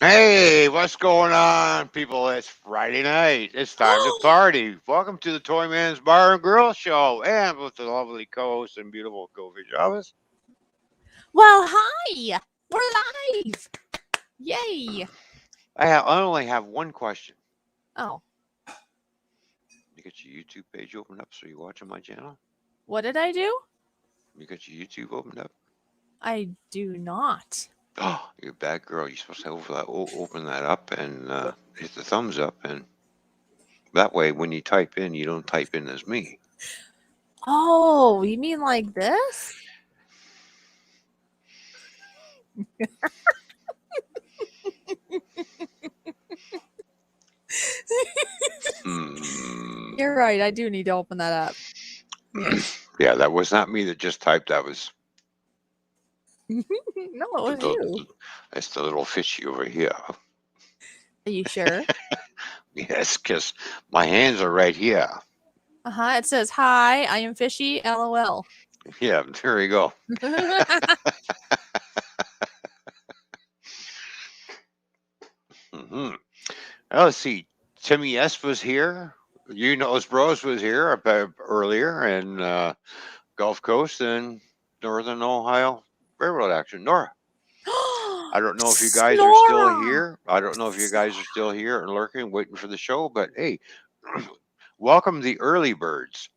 Hey, what's going on, people? It's Friday night. It's time to party. Welcome to the Toymans Bar and Grill show, and with the lovely co-host and beautiful Goldfish Office. Well, hi. We're live. Yay. I only have one question. Oh, You got your YouTube page opened up, so you're watching my channel. what did I do? You got your YouTube opened up. I do not. Oh, you're a bad girl. You're supposed to open that up and hit the thumbs up, and that way, when you type in, you don't type in as me. Oh, you mean like this? Hmm. You're right. I do need to open that up. Yes. Yeah, that was not me that just typed. That was No, it was the, you. that's the little fishy over here. Are you sure? Yes, because my hands are right here. Uh-huh. It says, hi, I am fishy, LOL. Yeah, there you go. Hmm. Let's see. Timmy S was here. You know, his bros was here earlier, and Gulf Coast and Northern Ohio Railroad action. Nora, I don't know if you guys are still Snora. here. I don't know if you guys are still here and lurking, waiting for the show. But hey, welcome the early birds.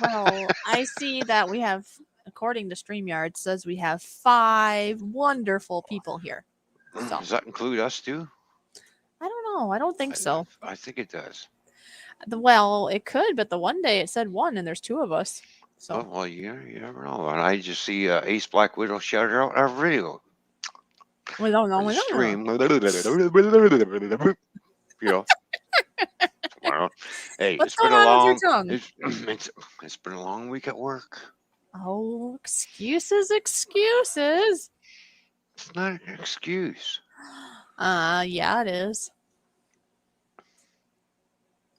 Well, I see that we have, according to StreamYard, it says we have 5 wonderful people here. So, Does that include us too? I don't know. I don't think so. I think it does. Well, it could, but the one day it said 1 and there's 2 of us. Oh So, well, you never know. And I just see Ace Black Widow shout out our video we don't know. or the We don't know. stream. You know, well, hey, What's it's been going a on with your long tongue? it's been a long week at work. Oh, excuses, excuses. It's not an excuse. Yeah, it is.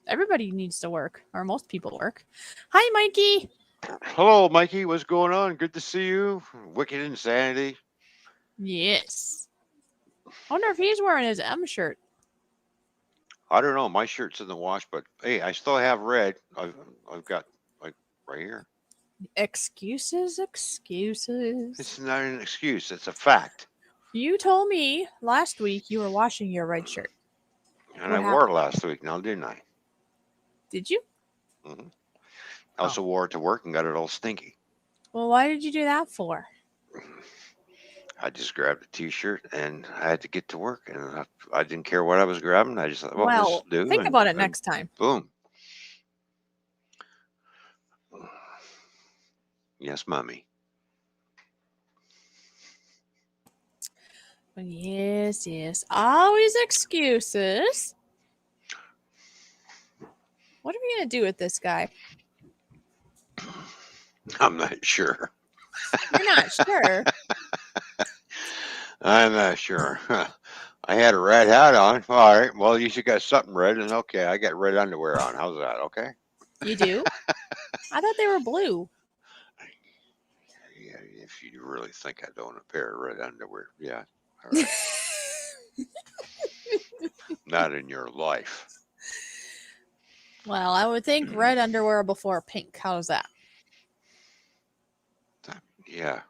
Everybody needs to work, or most people work. Hi, Mikey. Hello, Mikey. What's going on? Good to see you. Wicked Insanity. Yes. I wonder if he's wearing his M shirt. I don't know. My shirt's in the wash, but hey, I still have red. I've got like right here. Excuses, excuses. It's not an excuse. It's a fact. You told me last week you were washing your red shirt. And I What wore it happened? last week. Now, didn't I? Did you? Hmm. I Oh. also wore it to work and got it all stinky. Well, why did you do that for? I just grabbed a T-shirt and I had to get to work, and I didn't care what I was grabbing. I just thought, well, this Well, will do, think about it next time. boom. Yes, mommy. Yes, yes. Always excuses. What are we going to do with this guy? I'm not sure. You're not sure. I'm not sure. I had a red hat on. All right. Well, you should got something red, and okay, I got red underwear on. How's that? Okay. You do? I thought they were blue. Yeah. If you really think I don't own a pair of red underwear, yeah. All right. Not in your life. Well, I would think red underwear before pink. How's that? Yeah.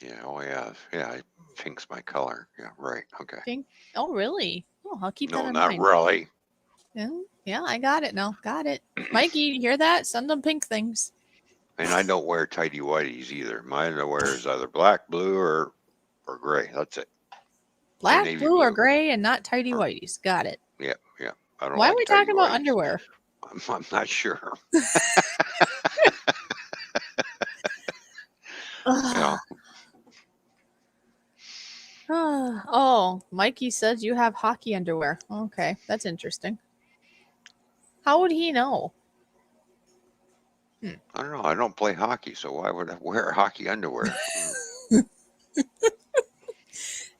Yeah. Oh, yeah. Yeah. Pink's my color. Yeah. Right. Okay. Pink? Oh, really? Oh, I'll keep that No, in not mind. really. Yeah, I got it now. Got it. Mikey, you hear that? Send them pink things. And I don't wear tighty whities either. My underwear is either black, blue, or gray. That's it. Black, Navy blue, or blue. gray, and not tighty whities. Got it. Yeah. Yeah. I don't Why are like we tighty talking about whities. underwear? I'm not sure. Yeah. Oh, Mikey says you have hockey underwear. Okay, that's interesting. How would he know? I don't know. I don't play hockey, so why would I wear hockey underwear?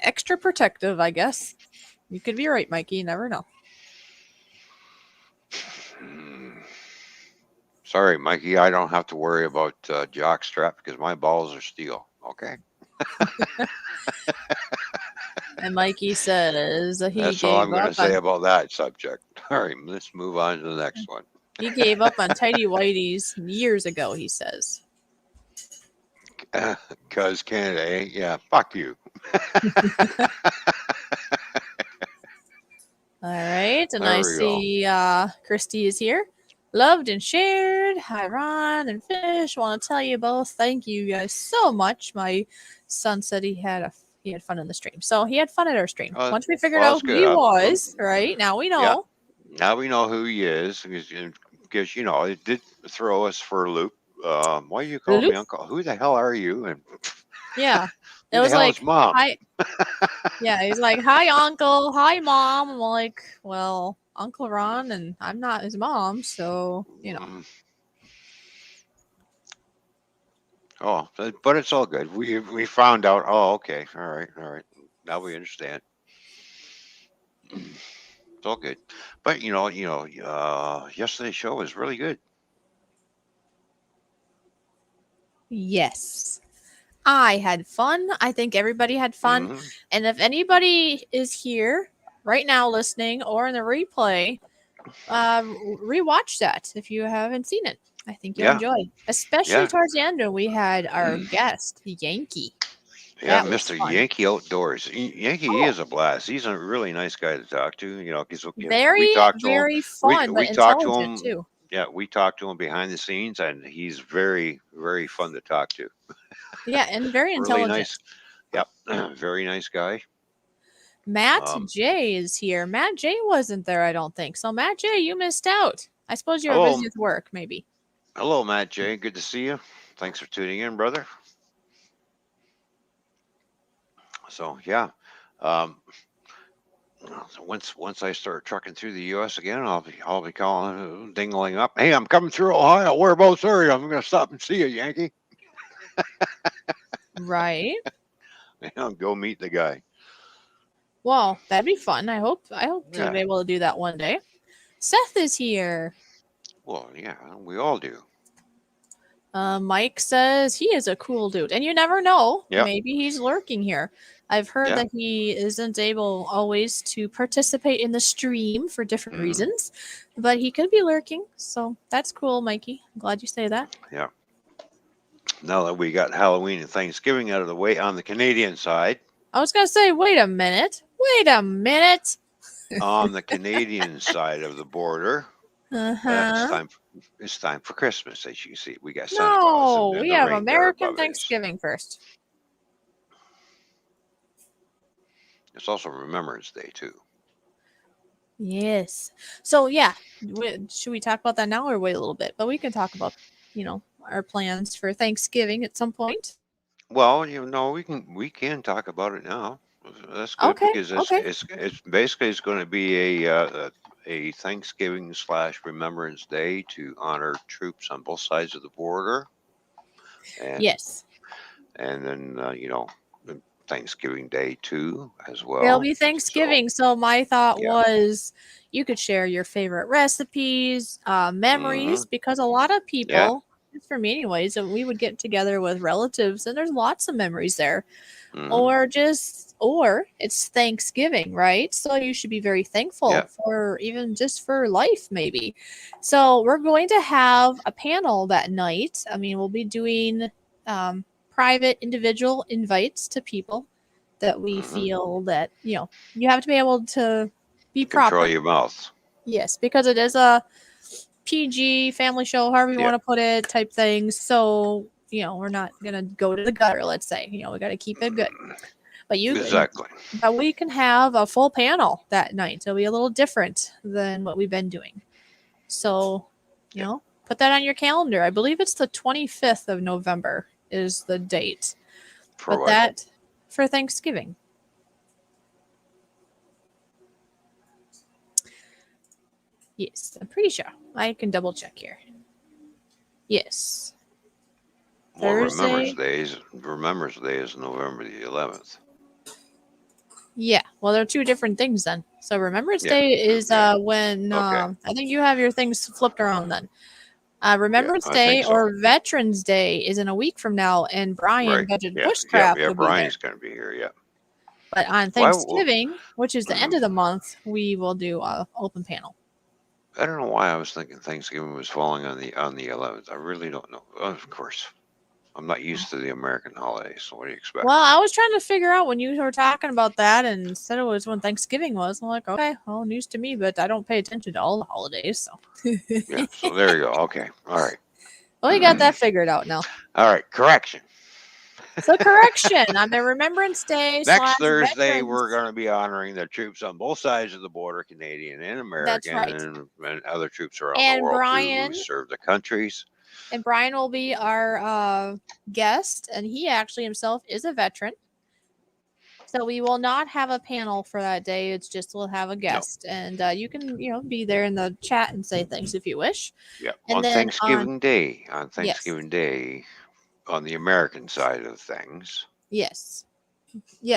Extra protective, I guess. You could be right, Mikey. You never know. Hmm. Sorry, Mikey. I don't have to worry about jock strap because my balls are steel. Okay. And Mikey says he That's all I'm gave going up to say on about that subject. All right, let's move on to the next one. he gave up on tidy whities years ago. He says. Because Canada, yeah, fuck you. All right, and I There we go. see Christy is here. Loved and shared. Hi, Ron and Fish. Want to tell you both, thank you guys so much. My son said he had fun in the stream, so he had fun at our stream. Once we figured Well, out that's who he good. was, right now we Yeah, know. now we know who he is because it did throw us for a loop. Why you call me Loop. uncle? Who the hell are you? And Yeah, it who the was hell is like mom? hi. Yeah, he's like, "Hi, uncle. Hi, mom." I'm like, "Well, Uncle Ron, and I'm not his mom, so you know." Mm. Oh, but it's all good. We found out. Oh, okay. All right. All right. Now we understand. It's all good. But yesterday's show was really good. Yes. I had fun. I think everybody had fun. Hmm. And if anybody is here right now listening or in the replay, rewatch that if you haven't seen it. I think you'll Yeah. enjoy, especially Yeah. towards the end when we had our guest, Yankee. Yeah, That was Mr. fun. Yankee Outdoors. Yankee Oh, is a blast. He's a really nice guy to talk to. Because we very, talked to him. very We fun, but we talked to intelligent him. too. Yeah, we talked to him behind the scenes, and he's very, very fun to talk to. Yeah, and very Really nice. intelligent. Yep, very nice guy. Matt Um, J is here. Matt J wasn't there, I don't think. So, Matt J, you missed out. I suppose you were busy hello, with work, maybe. hello, Matt J. Good to see you. Thanks for tuning in, brother. So yeah, um, so once I start trucking through the U.S. again, I'll be calling, dingling up. Hey, I'm coming through Ohio. Whereabouts are you? I'm going to stop and see you, Yankee. Right. Go meet the guy. Well, that'd be fun. I hope to Yeah. be able to do that one day. Seth is here. Well, yeah, we all do. Mike says he is a cool dude, and you never know. Yep. Maybe he's lurking here. I've heard Yeah. that he isn't able always to participate in the stream for different Hmm. reasons, but he could be lurking. So that's cool, Mikey. I'm glad you say that. Yeah. Now that we got Halloween and Thanksgiving out of the way on the Canadian side, I was gonna say, wait a minute. Wait a minute. on the Canadian side of the border, Uh it's huh. time. It's time for Christmas. As you can see, we got Santa Claus No, and we the have reindeer American above us. Thanksgiving first. It's also Remembrance Day too. Yes. So yeah, should we talk about that now or wait a little bit? But we can talk about, our plans for Thanksgiving at some point. Well, we can talk about it now. That's good Okay. because it's Okay. it's it's basically it's going to be a Thanksgiving / Remembrance Day to honor troops on both sides of the border, and Yes. then the Thanksgiving Day too as It'll well. be So Thanksgiving. So my thought yeah, was you could share your favorite recipes, hmm memories, because a lot of yeah, people, just for me anyways, we would get together with relatives and there's lots of memories there. hmm Or it's Thanksgiving, right? So you should be very thankful yeah, for even just for life, maybe. So we're going to have a panel that night. I mean, we'll be doing private individual invites to people that we hmm feel that you have to be able to be control proper. your mouth. Yes, because it is a PG family show, however you Yeah, want to put it, type thing. So we're not gonna go to the gutter. Let's say we got to keep it good. But exactly. we can have a full panel that night. It'll be a little different than what we've been doing. So, Yeah, put that on your calendar. I believe it's the 25th of November is the date. for But what? that for Thanksgiving. Yes, I'm pretty sure. I can double check here. Yes. Well, Thursday. Remembrance Day is November the 11th. Yeah. Well, they're two different things then. So Remembrance Yeah, Day is yeah. when Okay. I think you have your things flipped around then. Yeah, Remembrance I think Day so. or Veterans Day is in a week from now, and Brian Right. Budget Yeah, yeah, Bushcraft yeah. will be there. Brian's going to be here. Yeah. But on Why? Thanksgiving, which is the end of the month, we will do a open panel. I don't know why I was thinking Thanksgiving was falling on the 11th. I really don't know. Of course, I'm not used to the American holidays. So what do you expect? Well, I was trying to figure out when you were talking about that and said it was when Thanksgiving was. I'm like, okay, well, news to me, but I don't pay attention to all the holidays. So, Yeah. So there you go. Okay. All right. well, you got that figured out now. All right. Correction. So, correction on the Remembrance Day Next / Thursday, Veterans. we're going to be honoring the troops on both sides of the border, Canadian and That's American, right. and other troops around the And world too, who Brian serve the countries. and Brian will be our guest, and he actually himself is a veteran. So we will not have a panel for that day. It's just we'll have a No. guest, and you can be there in the chat and say things if you wish. Yeah. And On then Thanksgiving Day, yes, on the American side of things. yes,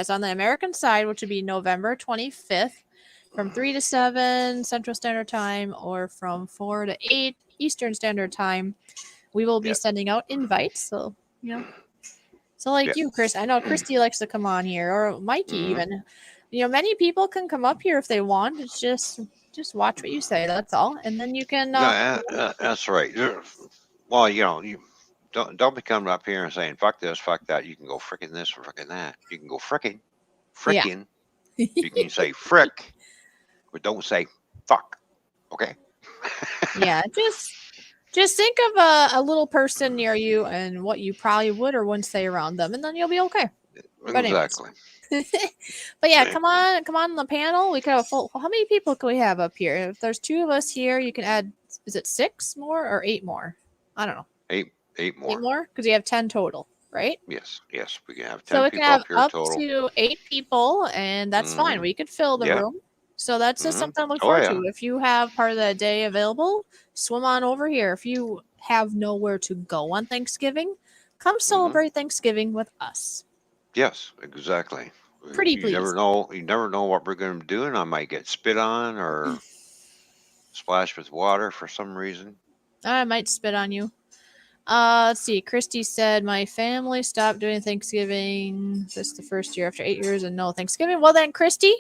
on the American side, which would be November 25th, from 3 to 7 Central Standard Time, or from 4 to 8 Eastern Standard Time, we will be Yep. sending out invites. So So like Yep. you, Chris, I know Christy likes to come on here, or Mikey even. Many people can come up here if they want. It's just watch what you say. That's all, and then you can. That's right. Well, you don't be coming up here and saying fuck this, fuck that. You can go fricking this or fricking that. You can go fricking. Yeah. You can say frick, but don't say fuck. Okay. Yeah, just think of a little person near you and what you probably would or wouldn't say around them, and then you'll be okay. But anyways. Exactly. But yeah, come on the panel. We could have a full. How many people can we have up here? If there's 2 of us here, you can add. Is it 6 more or 8 more? I don't know. 8 more. 8 more because you have 10 total, right? Yes. We can have 10 So we people can have up here up total. to 8 people, and that's fine. We could fill the room. So that's just something to look forward to. If you have part of the day available, swim on over here. If you have nowhere to go on Thanksgiving, come celebrate Thanksgiving with us. Yes, exactly. Pretty You never know what we're going to do, and I might get spit on or splashed with water for some reason. I might spit on you. Let's see. Christy said, my family stopped doing Thanksgiving. This is the first year after 8 years and no Thanksgiving. Well then, Christy,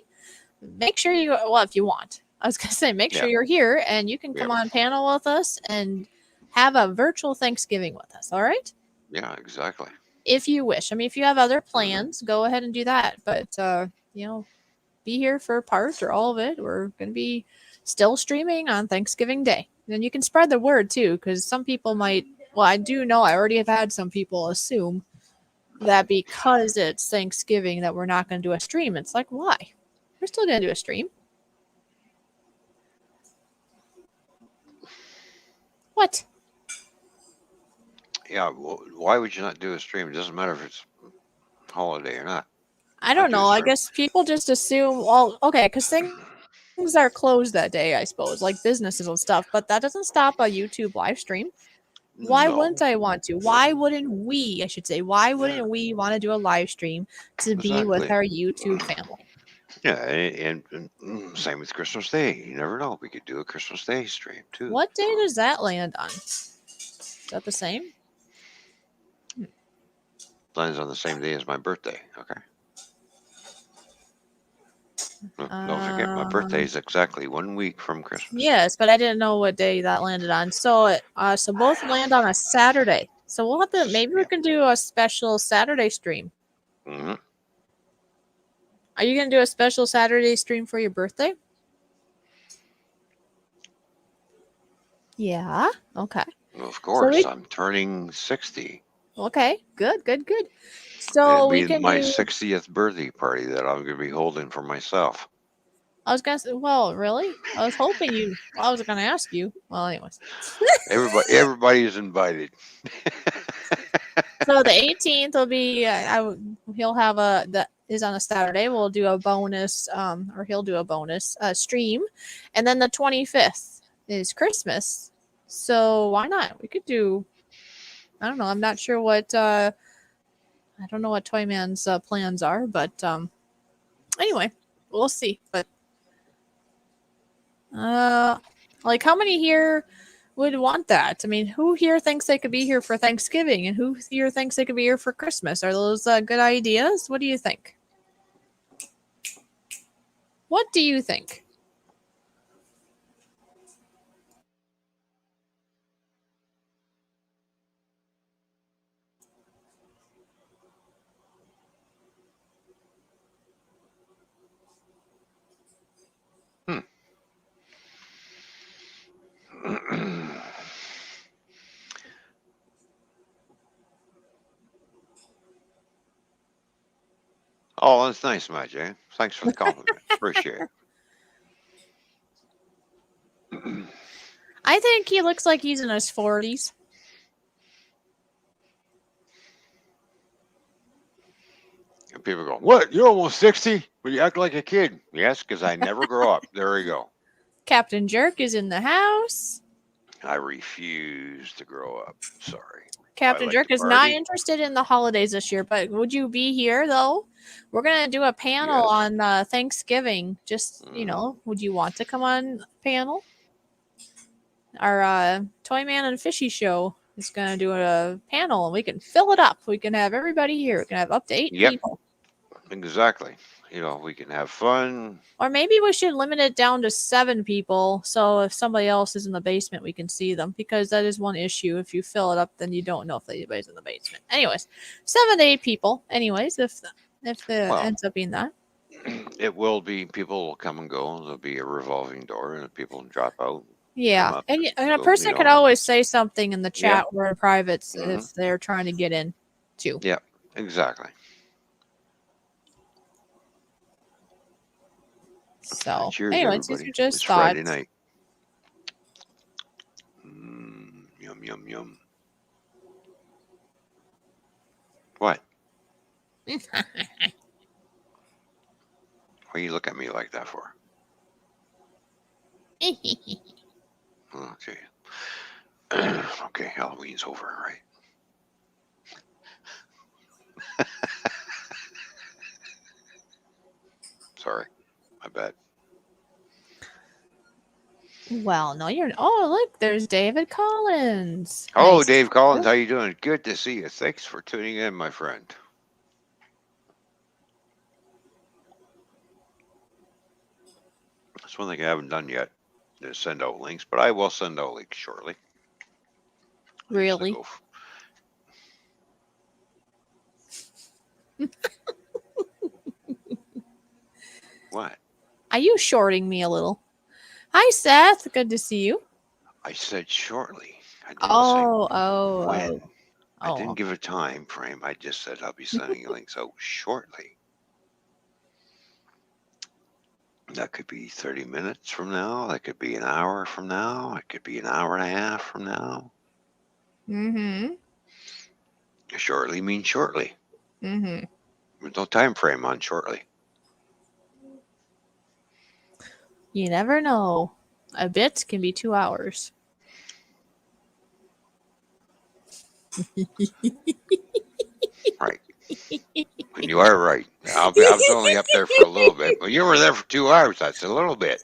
make sure you, well, if you want, I was going to say, make sure you're here and you can come on panel with us and have a virtual Thanksgiving with us. All right. Yeah, exactly. If you wish. I mean, if you have other plans, go ahead and do that. But, be here for part or all of it. We're going to be still streaming on Thanksgiving Day. And you can spread the word too, because some people might, well, I do know I already have had some people assume that because it's Thanksgiving that we're not going to do a stream. It's like, why? We're still going to do a stream. What? Yeah, well, why would you not do a stream? It doesn't matter if it's holiday or not. I don't know. I guess people just assume, well, okay, because things are closed that day, I suppose, like businesses and stuff, but that doesn't stop a YouTube live stream. Why wouldn't I want to? Why wouldn't we, I should say, why wouldn't we want to do a live stream to be with our YouTube family? Yeah, and same with Christmas Day. You never know. We could do a Christmas Day stream too. What day does that land on? Is that the same? Lands on the same day as my birthday. Okay. Don't forget, my birthday is exactly 1 week from Christmas. Yes, but I didn't know what day that landed on. So, so both land on a Saturday. So we'll have to. Maybe we can do a special Saturday stream. Mm-hmm. Are you gonna do a special Saturday stream for your birthday? Yeah. Okay. Of course, I'm turning 60. Okay. Good. So we can my 60th birthday party that I'm going to be holding for myself. I was gonna say, well, really? I was hoping you. I was gonna ask you. Well, anyways. Everybody is invited. So the 18th will be. He'll have that is on a Saturday. We'll do a bonus, or he'll do a bonus stream, and then the 25th is Christmas. So why not? We could do. I don't know. I'm not sure what. I don't know what Toyman's plans are, but anyway, we'll see. But like how many here would want that? I mean, who here thinks they could be here for Thanksgiving, and who here thinks they could be here for Christmas? Are those good ideas? What do you think? What do you think? Oh, that's nice, my Jay. Thanks for the compliment. Appreciate it. I think he looks like he's in his 40s. And people go, "What? You're almost 60, but you act like a kid." Yes, because I never grow up. There we go. Captain Jerk is in the house. I refuse to grow up. Sorry. I Captain like Jerk to is not party. interested in the holidays this year, but would you be here though? We're gonna do a panel Yes. on Thanksgiving. Just would you want to come on panel? Our Toyman and Fishy show is gonna do a panel, and we can fill it up. We can have everybody here. We can have up to 8 Yep. people, Exactly. We can have fun. or maybe we should limit it down to 7 people. So if somebody else is in the basement, we can see them, because that is one issue. If you fill it up, then you don't know if anybody's in the basement. Anyways, 7 to 8 people. Anyways, if it Well, ends up being that. it will be. People will come and go. There'll be a revolving door, and people drop out. Yeah, Come up. and a So, person could always say something in the Yep. chat or in privates Mhm. if they're trying to get in too. Yep. Exactly. So, Cheers, anyways, these everybody. are just It's thoughts. Friday night. Yum, yum, yum. What? Why you look at me like that for? Oh, gee. Okay, Halloween's over, right? Sorry, my bad. Well, no, you're. Oh, look, there's David Collins. Oh, Nice. Dave Collins, how you doing? Good to see you. Thanks for tuning in, my friend. That's one thing I haven't done yet is send out links, but I will send out links shortly. Really? What? Are you shorting me a little? Hi, Seth. Good to see you. I said shortly. I didn't Oh, say when. oh. I didn't give a time frame. I just said I'll be sending links out shortly. That could be 30 minutes from now. That could be an hour from now. It could be an hour and a half from now. Mm-hmm. Shortly means shortly. Mm-hmm. There's no time frame on shortly. You never know. A bit can be 2 hours. Right. And you are right. I was only up there for a little bit, but you were there for 2 hours. That's a little bit.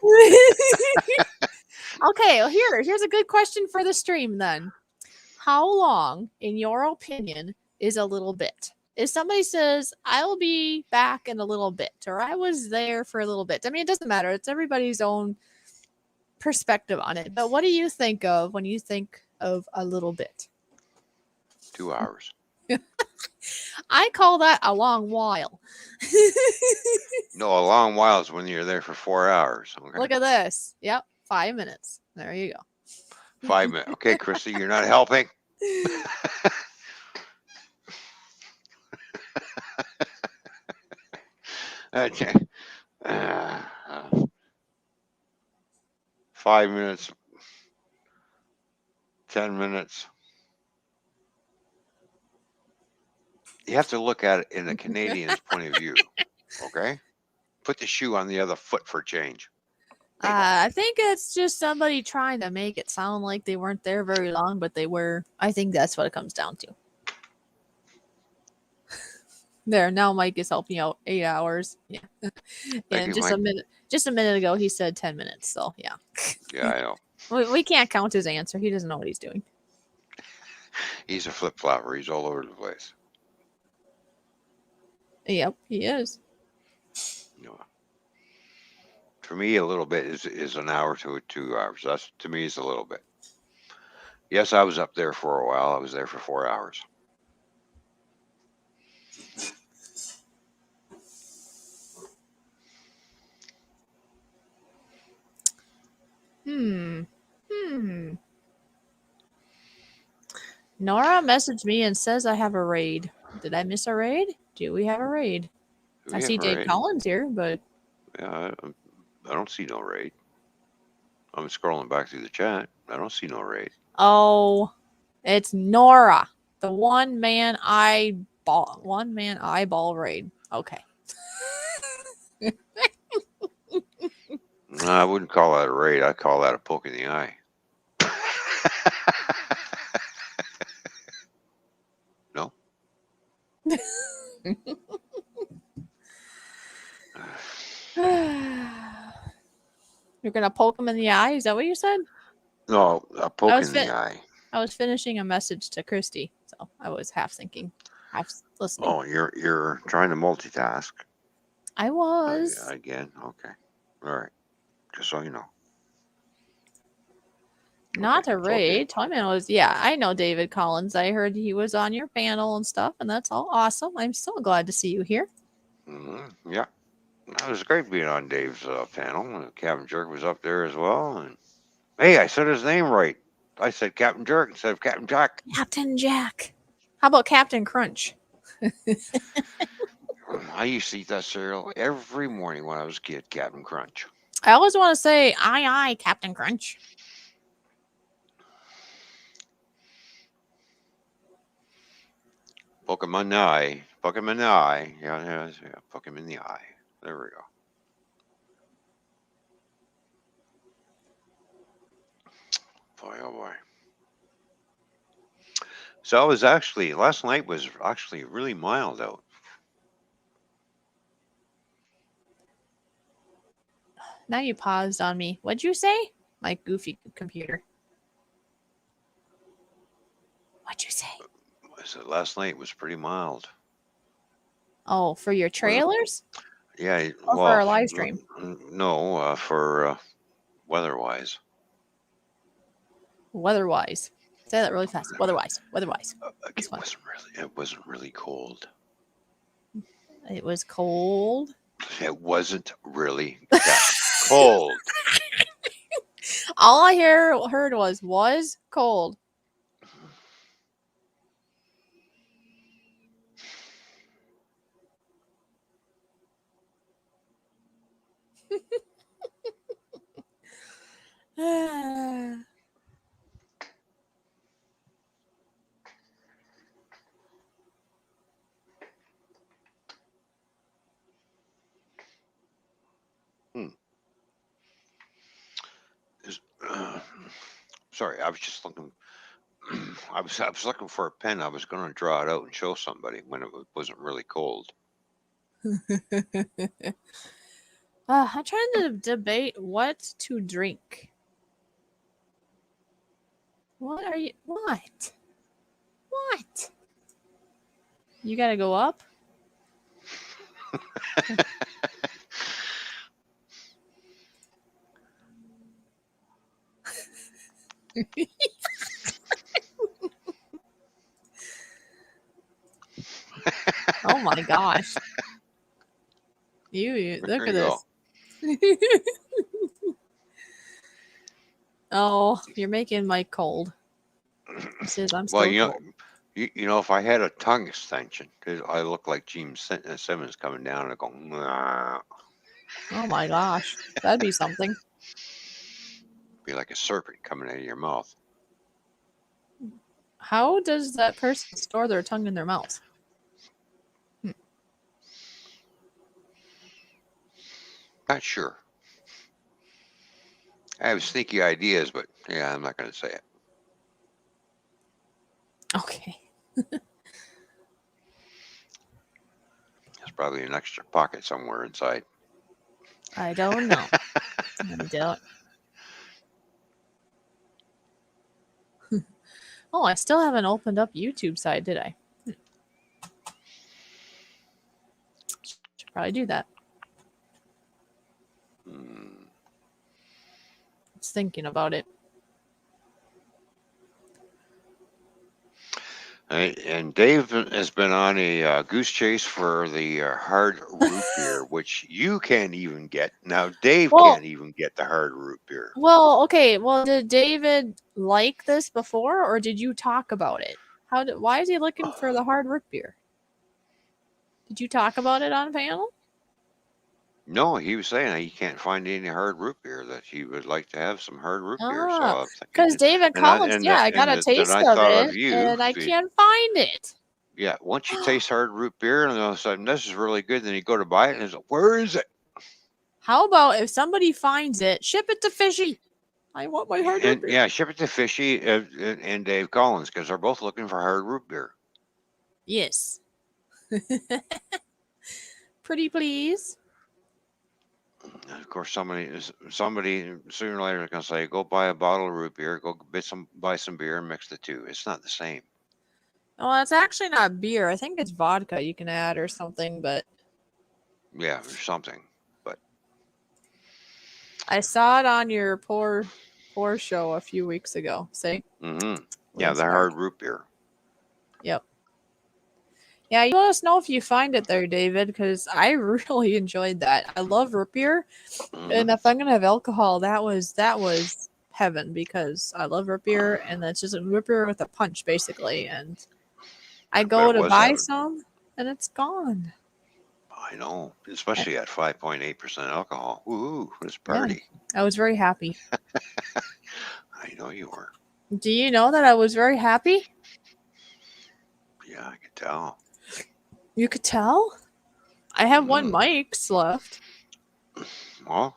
Okay, well, here's a good question for the stream then. How long, in your opinion, is a little bit? If somebody says, I'll be back in a little bit, or I was there for a little bit. I mean, it doesn't matter. It's everybody's own perspective on it. But what do you think of when you think of a little bit? 2 hours. I call that a long while. No, a long while is when you're there for 4 hours. Okay. Look at this. Yep, 5 minutes. There you go. 5 minutes. Okay, Christy, you're not helping. Okay. 5 minutes, 10 minutes. You have to look at it in a Canadian's point of view. Okay? Put the shoe on the other foot for change. I think it's just somebody trying to make it sound like they weren't there very long, but they were. I think that's what it comes down to. There, now Mike is helping out 8 hours. Yeah. And you, Mike. just a minute ago, he said 10 minutes. So, yeah. Yeah, I know. We can't count his answer. He doesn't know what he's doing. He's a flip flopper. He's all over the place. Yep, he is. You know. For me, a little bit is an hour to 2 hours. That's to me is a little bit. Yes, I was up there for a while. I was there for 4 hours. Hmm. Hmm. Nora messaged me and says I have a raid. Did I miss a raid? Do we have a raid? Do I we see have a Dave raid? Collins here, but Yeah, I don't see no raid. I'm scrolling back through the chat. I don't see no raid. oh, it's Nora, the one man eyeball raid. Okay. No, I wouldn't call that a raid. I'd call that a poke in the eye. No. You're gonna poke him in the eye? Is that what you said? No, a I poke was in the eye. I was finishing a message to Christy, so I was half thinking, half listening. Oh, you're trying to multitask I was. again. Okay, all right. Just so you know. Not Okay, a it's okay. raid. Toyman was, yeah, I know David Collins. I heard he was on your panel and stuff, and that's all awesome. I'm so glad to see you here. Yeah, it was great being on Dave's panel. Captain Jerk was up there as well. And hey, I said his name right. I said Captain Jerk instead of Captain Jack. Captain Jack. How about Captain Crunch? I used to eat that cereal every morning when I was a kid, Captain Crunch. I always want to say, aye, aye, Captain Crunch. Poke him in the eye. Poke him in the eye. Yeah. Poke him in the eye. There we go. Boy, oh boy. So I was actually last night was actually really mild out. Now you paused on me. What'd you say? My goofy computer. What'd you say? I said last night was pretty mild. Oh, for your trailers? Yeah, Or for well, our live stream? no, for weather-wise. Weather-wise. Say that really fast. Weather-wise. Weather-wise. It's fun. It wasn't really cold. It was cold. It wasn't really that cold. All I heard was cold. Hmm. Sorry, I was just looking. I was looking for a pen. I was going to draw it out and show somebody when it wasn't really cold. I'm trying to debate what to drink. What are you? What? What? You gotta go up? Oh my gosh. You look There at you go. this. Oh, you're making Mike cold. He says I'm Well, still cold. you know, if I had a tongue extension, I look like Gene Simmons coming down and going. Nah. Oh my gosh. That'd be something. Be like a serpent coming out of your mouth. How does that person store their tongue in their mouth? Not sure. I have sneaky ideas, but yeah, I'm not going to say it. Okay. There's probably an extra pocket somewhere inside. I don't know. I don't. Oh, I still haven't opened up YouTube side, did I? Should probably do that. Hmm. minutes thinking about it. And Dave has been on a goose chase for the hard root beer, which you can't even get. Now, Dave Well, can't even get the hard root beer. well, okay. Well, did David like this before, or did you talk about it? Why is he looking for the hard root beer? Did you talk about it on panel? No, he was saying he can't find any hard root beer, that he would like to have some hard root beer. So Ah, I'm because thinking, David and I Collins, yeah, I got a then taste I of thought it, of you. and I can't find it. Yeah, once you taste hard root beer, and all of a sudden this is really good, then you go to buy it, and it's like, where is it? How about if somebody finds it, ship it to Fishy? I want my hard root And beer. yeah, ship it to Fishy and Dave Collins, because they're both looking for hard root beer. Yes. Pretty please. And of course, somebody sooner or later is going to say, "Go buy a bottle of root beer. Go buy some beer and mix the two." It's not the same. Well, it's actually not beer. I think it's vodka you can add or something, but Yeah, or something. But I saw it on your pour show a few weeks ago. See? yeah, the hard root beer. Yep. Yeah, you let us know if you find it there, David, because I really enjoyed that. I love root beer, and if I'm gonna have alcohol, that was heaven, because I love root beer, and that's just a root beer with a punch, basically. And I go to buy some, and it's gone. I know, especially at 5.8% alcohol. Woohoo! It's party. Yeah, I was very happy. I know you were. Do you know that I was very happy? Yeah, I could tell. You could tell? I have one Mike's left. Well,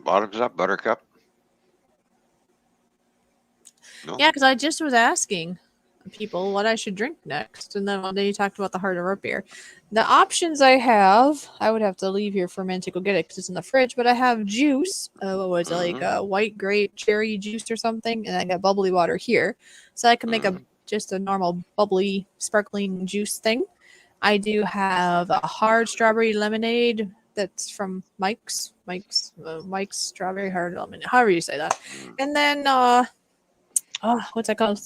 bottoms up, Buttercup. No? Yeah, because I just was asking people what I should drink next, and then one day you talked about the hard root beer. The options I have, I would have to leave here for a minute to go get it because it's in the fridge, but I have juice. What was it, like a white grape cherry juice or something, and I got bubbly water here, so I can make just a normal bubbly sparkling juice thing. I do have a hard strawberry lemonade that's from Mike's strawberry hard lemonade, however you say that, and then what's that called?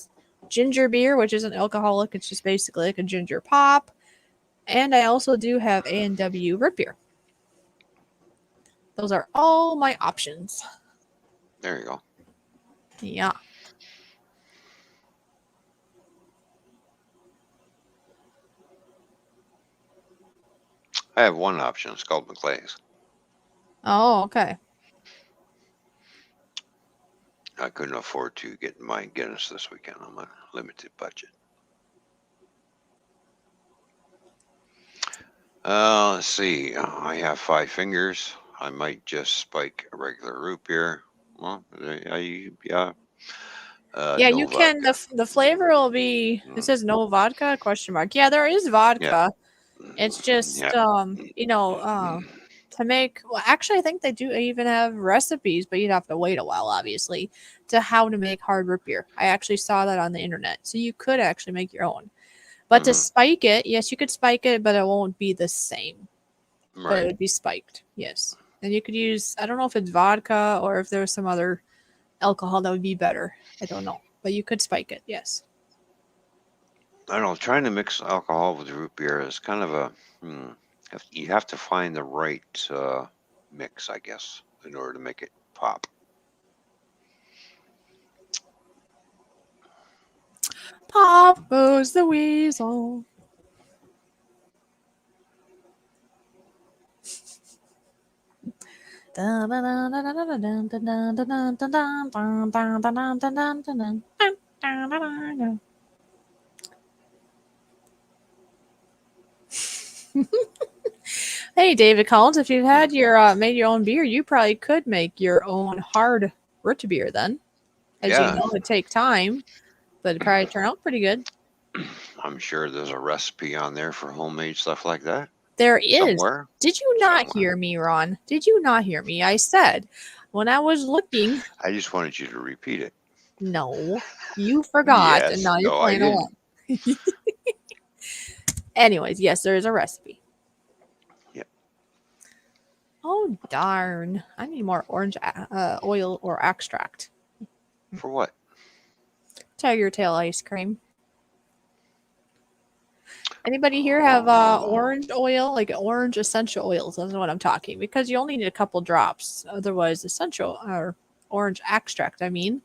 Ginger beer, which isn't alcoholic. It's just basically like a ginger pop. And I also do have A&W root beer. Those are all my options. There you go. Yeah. I have one option. It's called McClay's. Oh, okay. I couldn't afford to get my Guinness this weekend on my limited budget. Let's see. I have 5 fingers. I might just spike a regular root beer. Well, yeah. Yeah, No you can. vodka. The flavor will be. It says no vodka? Question mark. Yeah, there is vodka. It's just to make. Well, actually, I think they do even have recipes, but you'd have to wait a while, obviously, to how to make hard root beer. I actually saw that on the internet, so you could actually make your own. But to spike it, yes, you could spike it, but it won't be the same. Right. But it would be spiked, yes. And you could use, I don't know if it's vodka or if there's some other alcohol that would be better. I don't know. But you could spike it, yes. I don't know. Trying to mix alcohol with root beer is kind of a. You have to find the right mix, I guess, in order to make it pop. Pop goes the weasel. Hey, David Collins, if you've had your made your own beer, you probably could make your own hard root beer then. As you know, it'd take time, but it'd probably turn out pretty good. I'm sure there's a recipe on there for homemade stuff like that. There is. Somewhere. Did you not hear me, Ron? Did you not hear me? I said when I was looking. I just wanted you to repeat it. No, you forgot, Yes. and now you're No, playing along. Anyways, yes, there is a recipe. Yep. Oh darn! I need more orange oil or extract. For what? Tiger tail ice cream. Anybody here have Oh, orange oil, like orange essential oils? That's what I'm talking. Because you only need a couple drops. Otherwise, essential or orange extract. I mean,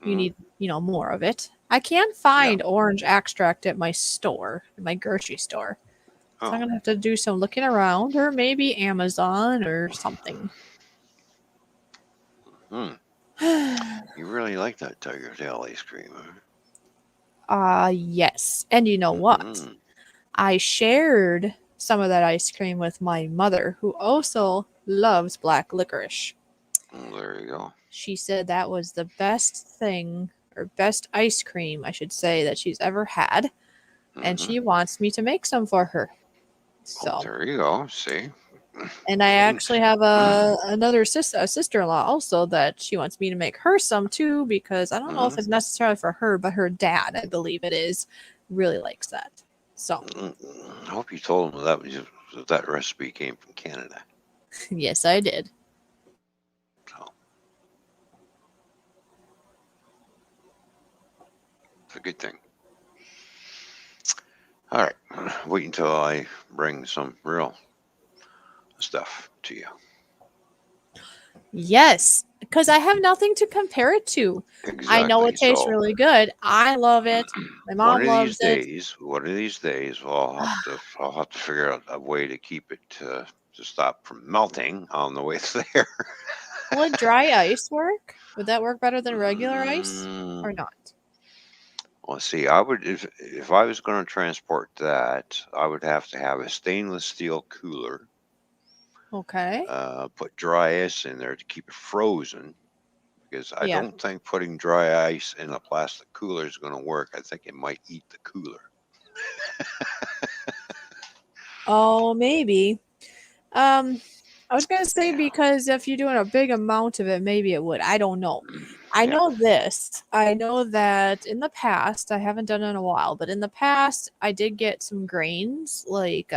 you mm, need more of it. I can't yeah. find orange extract at my store, at my grocery store. So I'm Oh, gonna have to do some looking around, or maybe Amazon or something. hmm. You really like that tiger tail ice cream, huh? Yes. And you know what? Mm-hmm. I shared some of that ice cream with my mother, who also loves black licorice. There you go. She said that was the best thing, or best ice cream, I should say, that she's ever had. And Mm-hmm. she wants me to make some for her. Oh, So, there you go. See? and I actually have another sister-in-law also that she wants me to make her some too, because I don't know Mm-hmm. if it's necessarily for her, but her dad, I believe it is, really likes that. So, I hope you told them that recipe came from Canada. yes, I did. So it's a good thing. All right. Wait until I bring some real stuff to you. Yes, because I have nothing to compare it to. I know Exactly. it tastes So really good. I love it. My mom loves it. one of these days, well, I'll have to figure out a way to keep it to stop from melting on the way there. Would dry ice work? Would that work better than regular ice Mm, or not? let's see. I would if I was going to transport that, I would have to have a stainless steel cooler. Okay. Put dry ice in there to keep it frozen because I Yeah. don't think putting dry ice in a plastic cooler is going to work. I think it might eat the cooler. Oh, maybe. Um, I was gonna say Yeah. because if you're doing a big amount of it, maybe it would. I don't know. I Yeah. know this. I know that in the past, I haven't done it in a while, but in the past, I did get some grains like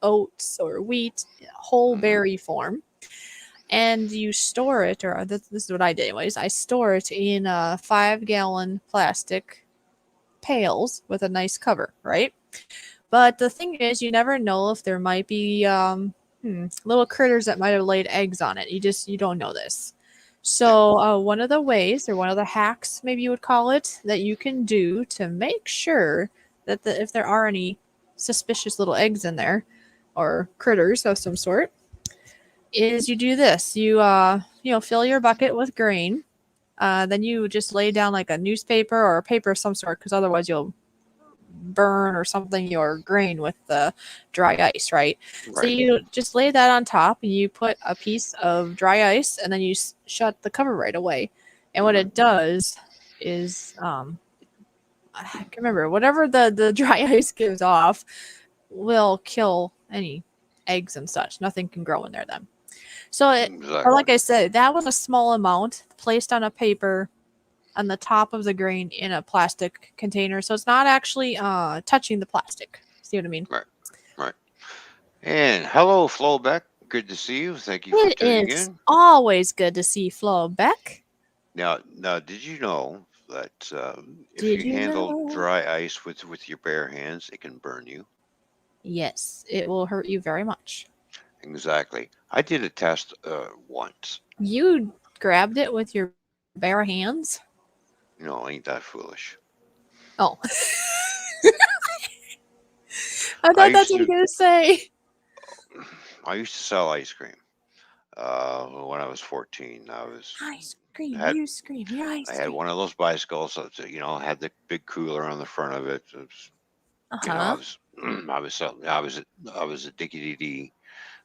oats or wheat, whole Hmm. berry form, and you store it, or this is what I did, anyways. I store it in 5-gallon plastic pails with a nice cover, right? But the thing is, you never know if there might be little critters that might have laid eggs on it. You don't know this. Yeah. So one of the ways, or one of the hacks, maybe you would call it, that you can do to make sure that if there are any suspicious little eggs in there, or critters of some sort, is you do this. You fill your bucket with grain. Then you just lay down like a newspaper or a paper of some sort, because otherwise you'll burn or something your grain with the dry ice, right? So Right. you just lay that on top and you put a piece of dry ice and then you shut the cover right away. And what Hmm. it does is, I can't remember, whatever the dry ice gives off will kill any eggs and such. Nothing can grow in there then. So but Exactly. like I said, that was a small amount placed on a paper on the top of the grain in a plastic container, so it's not actually touching the plastic. See what I mean? Right. Right. And hello, Flowbeck. Good to see you. Thank you for It tuning is in. always good to see Flo Beck. Now, did you know that if Did you you handle know? dry ice with your bare hands, it can burn you? Yes, it will hurt you very much. Exactly. I did a test once. You grabbed it with your bare hands. Ain't that foolish? Oh, I I thought that's used what you to were gonna say. I used to sell ice cream. When I was 14, Ice cream, had you scream, your I ice had cream. one of those bicycles. So had the big cooler on the front of it. Uh I huh. was I was selling. I was a Diggity D,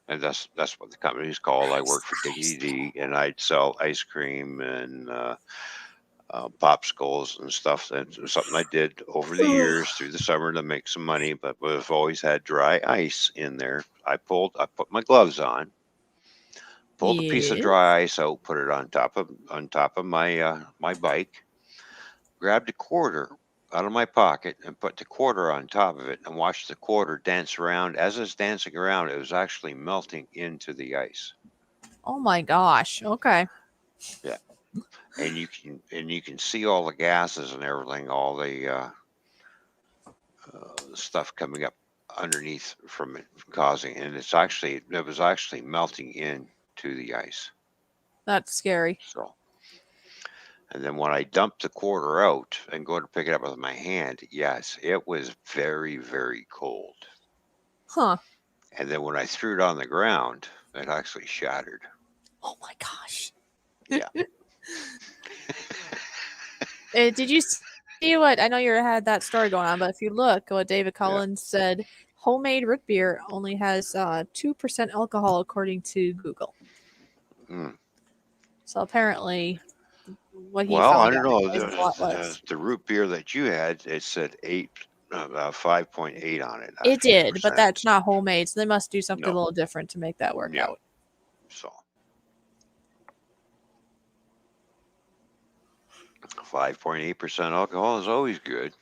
and that's what the company is called. I worked for Diggity Ice D, and I'd sell ice cream and popsicles and stuff. That's something I did over the cream. years through the summer to make some money. But we've always had dry ice in there. I put my gloves on, pulled a piece of Yeah. dry ice out, put it on top of my my bike, grabbed a quarter out of my pocket and put the quarter on top of it and watched the quarter dance around. As it's dancing around, it was actually melting into the ice. Oh my gosh. Okay. Yeah, and you can see all the gases and everything, all the stuff coming up underneath from it causing, and it was actually melting into the ice. That's scary. So, and then when I dumped the quarter out and go to pick it up with my hand, yes, it was very, very cold. Huh. And then when I threw it on the ground, it actually shattered. Oh my gosh. Yeah. Did you see what? I know you had that story going on, but if you look, what David Yeah. Collins said, homemade root beer only has 2% alcohol according to Google. Mm. So apparently, what he Well, I found don't out know. is a lot less. The root beer that you had, it said 5.8 on it, not It did, but 8%. that's not homemade, so they must do something a No. little different to make that work Yeah. out. So 5.8% alcohol is always good.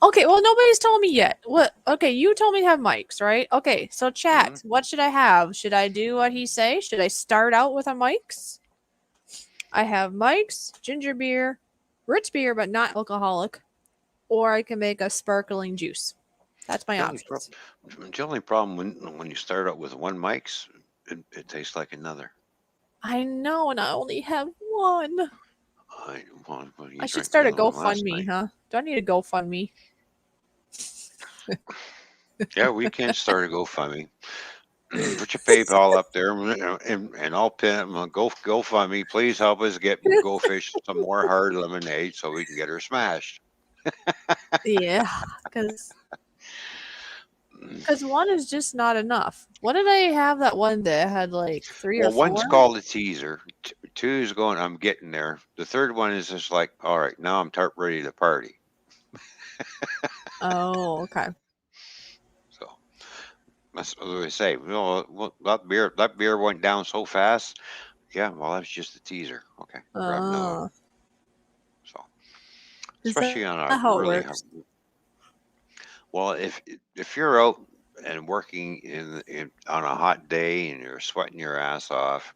Okay, well, nobody's told me yet. What? Okay, you told me to have mics, right? Okay, so chat, Mm-hmm. what should I have? Should I do what he say? Should I start out with a mics? I have mics, ginger beer, rich beer, but not alcoholic, or I can make a sparkling juice. That's my The only, pro- options. the only problem when you start out with one mics, it tastes like another. I know, and I only have one. Well, you I should drank the start a other one last GoFundMe, night. huh? Do I need a GoFundMe? Yeah, we can start a GoFundMe. Put your PayPal up there, and I'll pin GoFundMe. Please help us get Goldfish some more hard lemonade so we can get her smashed. Yeah, because one is just not enough. What did I have that one day? I had like 3 or Well, 4. one's called a teaser. Two is going, I'm getting there. The third one is just like, all right, now I'm ready to party. Oh, okay. So that's what they say. That beer went down so fast. Yeah, well, that's just a teaser. Okay, grab another one. Oh, So is that especially on a how it really works? well, if you're out and working on a hot day and you're sweating your ass off,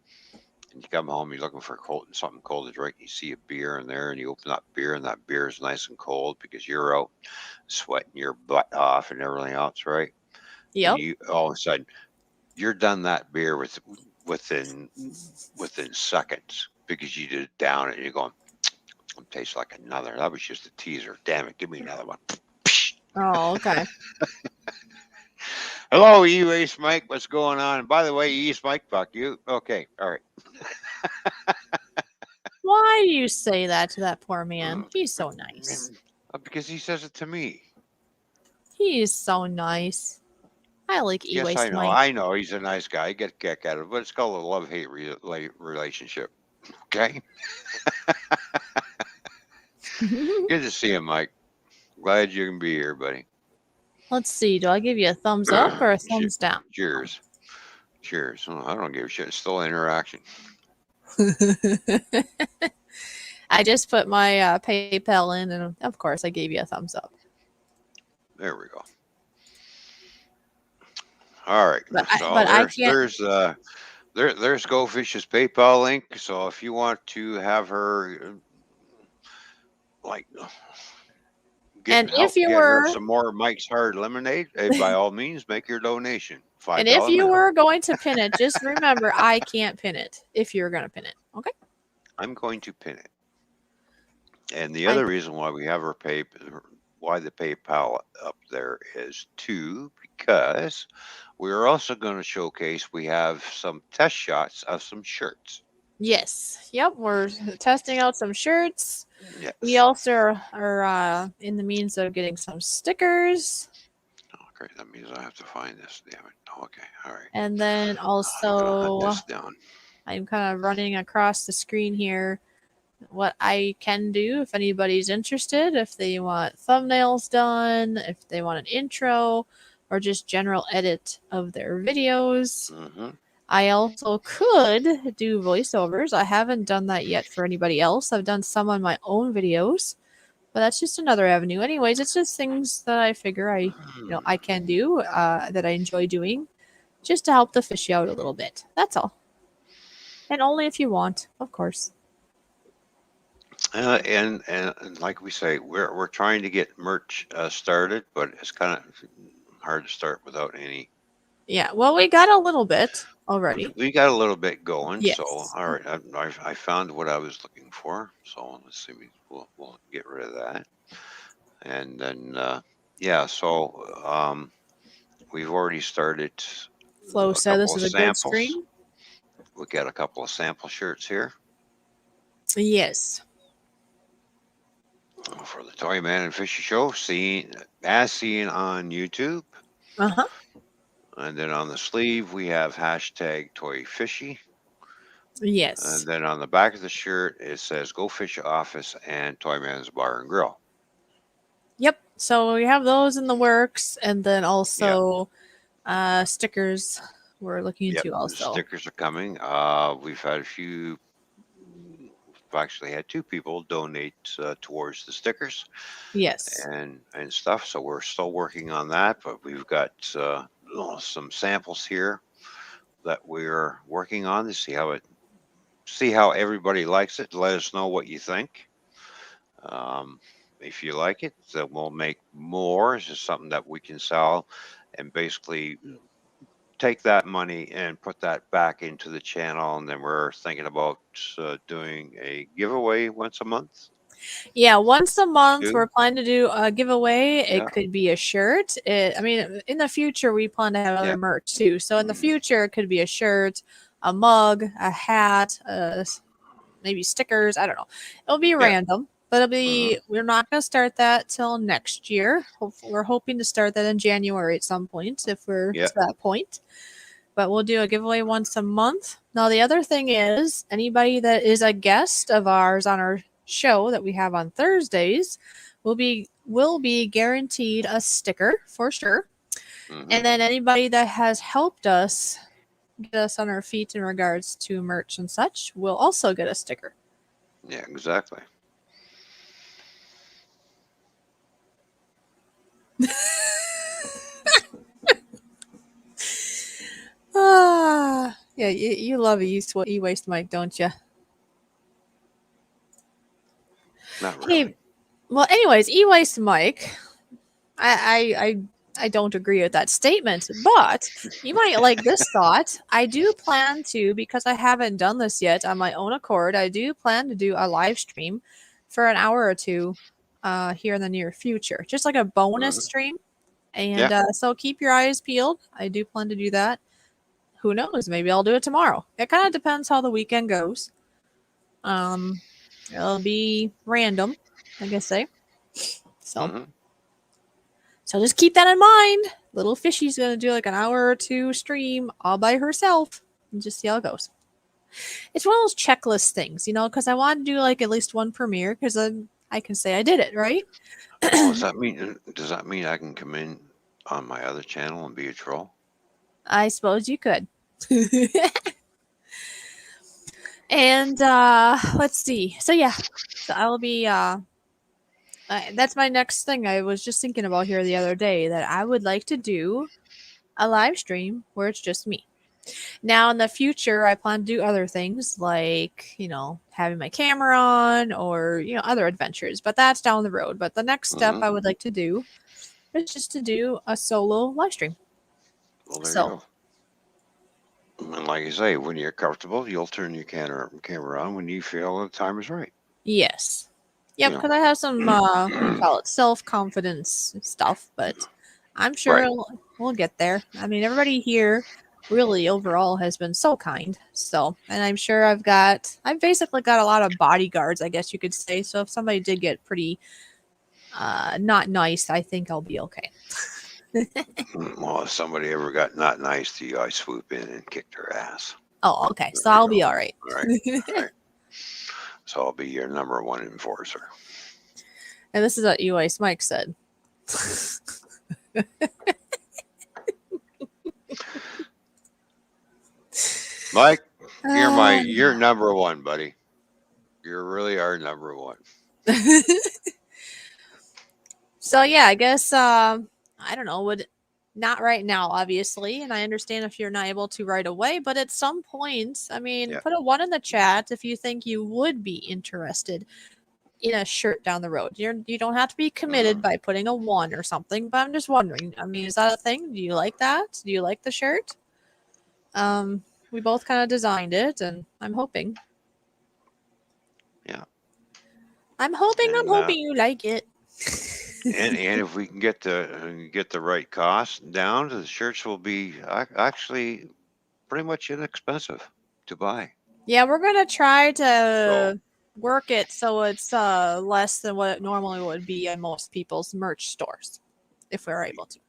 and you come home, you're looking for something cold to drink. You see a beer in there, and you open that beer, and that beer is nice and cold because you're out sweating your butt off and everything else, right? And Yep. you all of a sudden you're done that beer within seconds because you did it down and you're going, it tastes like another. That was just a teaser. Damn it, give me another one. Oh, okay. Hello, East Mike. What's going on? And by the way, East Mike, fuck you. Okay, all right. Why do you say that to that poor man? He's so nice. Because he says it to me. He is so nice. I like Yes, I E-Waste know. Mike. I know he's a nice guy. I get a kick out of it, but it's called a love-hate relationship. Okay. Good to see you, Mike. Glad you can be here, buddy. Let's see. Do I give you a thumbs up or a thumbs down? Cheers. Cheers. Oh, I don't give a shit. It's still an interaction. I just put my PayPal in, and of course, I gave you a thumbs up. There we go. All right. But So I can't. there's GoFish's PayPal link. So if you want to have her like And if you get her were, some more Mike's Hard Lemonade, by all means, make your donation. and if $5 you minimum. were going to pin it, just remember I can't pin it. If you're going to pin it, okay? I'm going to pin it. And the I other reason why we have why the PayPal up there is too, because we're also going to showcase, we have some test shots of some shirts. Yes. Yep. We're testing out some shirts. Yes. We also are in the means of getting some stickers. Oh, great. That means I have to find this. Damn it. Oh, okay. All right. And then I'm going to hunt also, this down. I'm kind of running across the screen here what I can do if anybody's interested, if they want thumbnails done, if they want an intro, or just general edit of their videos. Mm-hmm. I also could do voiceovers. I haven't done that yet for anybody else. I've done some on my own videos, but that's just another avenue. Anyways, it's just things that I figure I can do, that I enjoy doing. just to help the fish out a little bit. That's all. And only if you want, of course. And like we say, we're trying to get merch started, but it's kind of hard to start without any. Yeah, well, we got a little bit already. We got a little bit going, so Yes. all right. I found what I was looking for, so let's see. We'll get rid of that, and then yeah. So we've already started Flo a said couple this of is a good samples. stream. We got a couple of sample shirts here Yes. for the Toy Man and Fishy Show, seen on YouTube. Uh huh. And then on the sleeve, we have hashtag Toy Fishy. And Yes. then on the back of the shirt, it says Go Fish Office and Toyman's Bar and Grill. Yep. So we have those in the works, and then Yep. also stickers we're looking Yep. into The also. stickers are coming. We've had a few, we've actually had two people donate towards the stickers Yes. and stuff. So we're still working on that, but we've got some samples here that we're working on to see how everybody likes it. Let us know what you think. Um, if you like it, then we'll make more. It's just something that we can sell and basically take that money and put that back into the channel. And then we're thinking about doing a giveaway once a month. Yeah, once a month Too. we're planning to do a giveaway. It Yeah. could be a shirt. I mean, in the future we plan to have Yeah. other merch too. So in the future it could be a shirt, a mug, a hat, maybe stickers. I don't know. It'll be Yeah. random, but it'll Hmm. be. We're not going to start that till next year. We're hoping to start that in January at some point if we're Yeah. to that point. But we'll do a giveaway once a month. Now the other thing is anybody that is a guest of ours on our show that we have on Thursdays will be guaranteed a sticker for sure. Hmm. And then anybody that has helped us get us on our feet in regards to merch and such will also get a sticker. Yeah, exactly. Yeah, you love e-waste Mike, don't you? Not really. Hey, well, anyways, e-waste Mike, I don't agree with that statement, but you might like this thought. I do plan to, because I haven't done this yet on my own accord, I do plan to do a live stream for an hour or two here in the near future, just like a bonus Hmm. stream. And Yeah. so keep your eyes peeled. I do plan to do that. Who knows? Maybe I'll do it tomorrow. It kind of depends how the weekend goes. Um, it'll be random, like I say. So, Hmm. so just keep that in mind. Little Fishy's gonna do like an hour or two stream all by herself, and just see how it goes. It's one of those checklist things, because I want to do like at least one premiere because then I can say I did it, right? Oh, does that mean I can come in on my other channel and be a troll? I suppose you could. And let's see. So yeah, so I'll be that's my next thing I was just thinking about here the other day, that I would like to do a live stream where it's just me. Now in the future I plan to do other things like, having my camera on or, other adventures, but that's down the road. But the next step Hmm. I would like to do is just to do a solo live stream. Well, there you So, go. And like you say, when you're comfortable, you'll turn your camera on when you feel the time is right. yes. Yep, You because I have some what do you know. call it, self-confidence stuff, but I'm sure Right. we'll get there. I mean, everybody here really overall has been so kind. So, and I'm sure I've basically got a lot of bodyguards, I guess you could say. So if somebody did get pretty not nice, I think I'll be okay. Well, if somebody ever got not nice to you, I swoop in and kick their ass. Oh, okay. So There you I'll go. be all right. All right. All right. So I'll be your number one enforcer. And this is what UIS Mike said. Mike, Uh, you're number one, buddy. You really are number one. so yeah, I guess I don't know. Not right now, obviously, and I understand if you're not able to right away, but at some point, I mean, Yeah. put a 1 in the chat if you think you would be interested in a shirt down the road. You don't have to be committed by putting a 1 or something, but I'm just wondering. I mean, is that a thing? Do you like that? Do you like the shirt? We both kind of designed it, and I'm hoping. Yeah. I'm hoping And you like it. and if we can get the right cost down, the shirts will be actually pretty much inexpensive to buy. Yeah, we're gonna try So to work it so it's less than what it normally would be in most people's merch stores, if we're able to.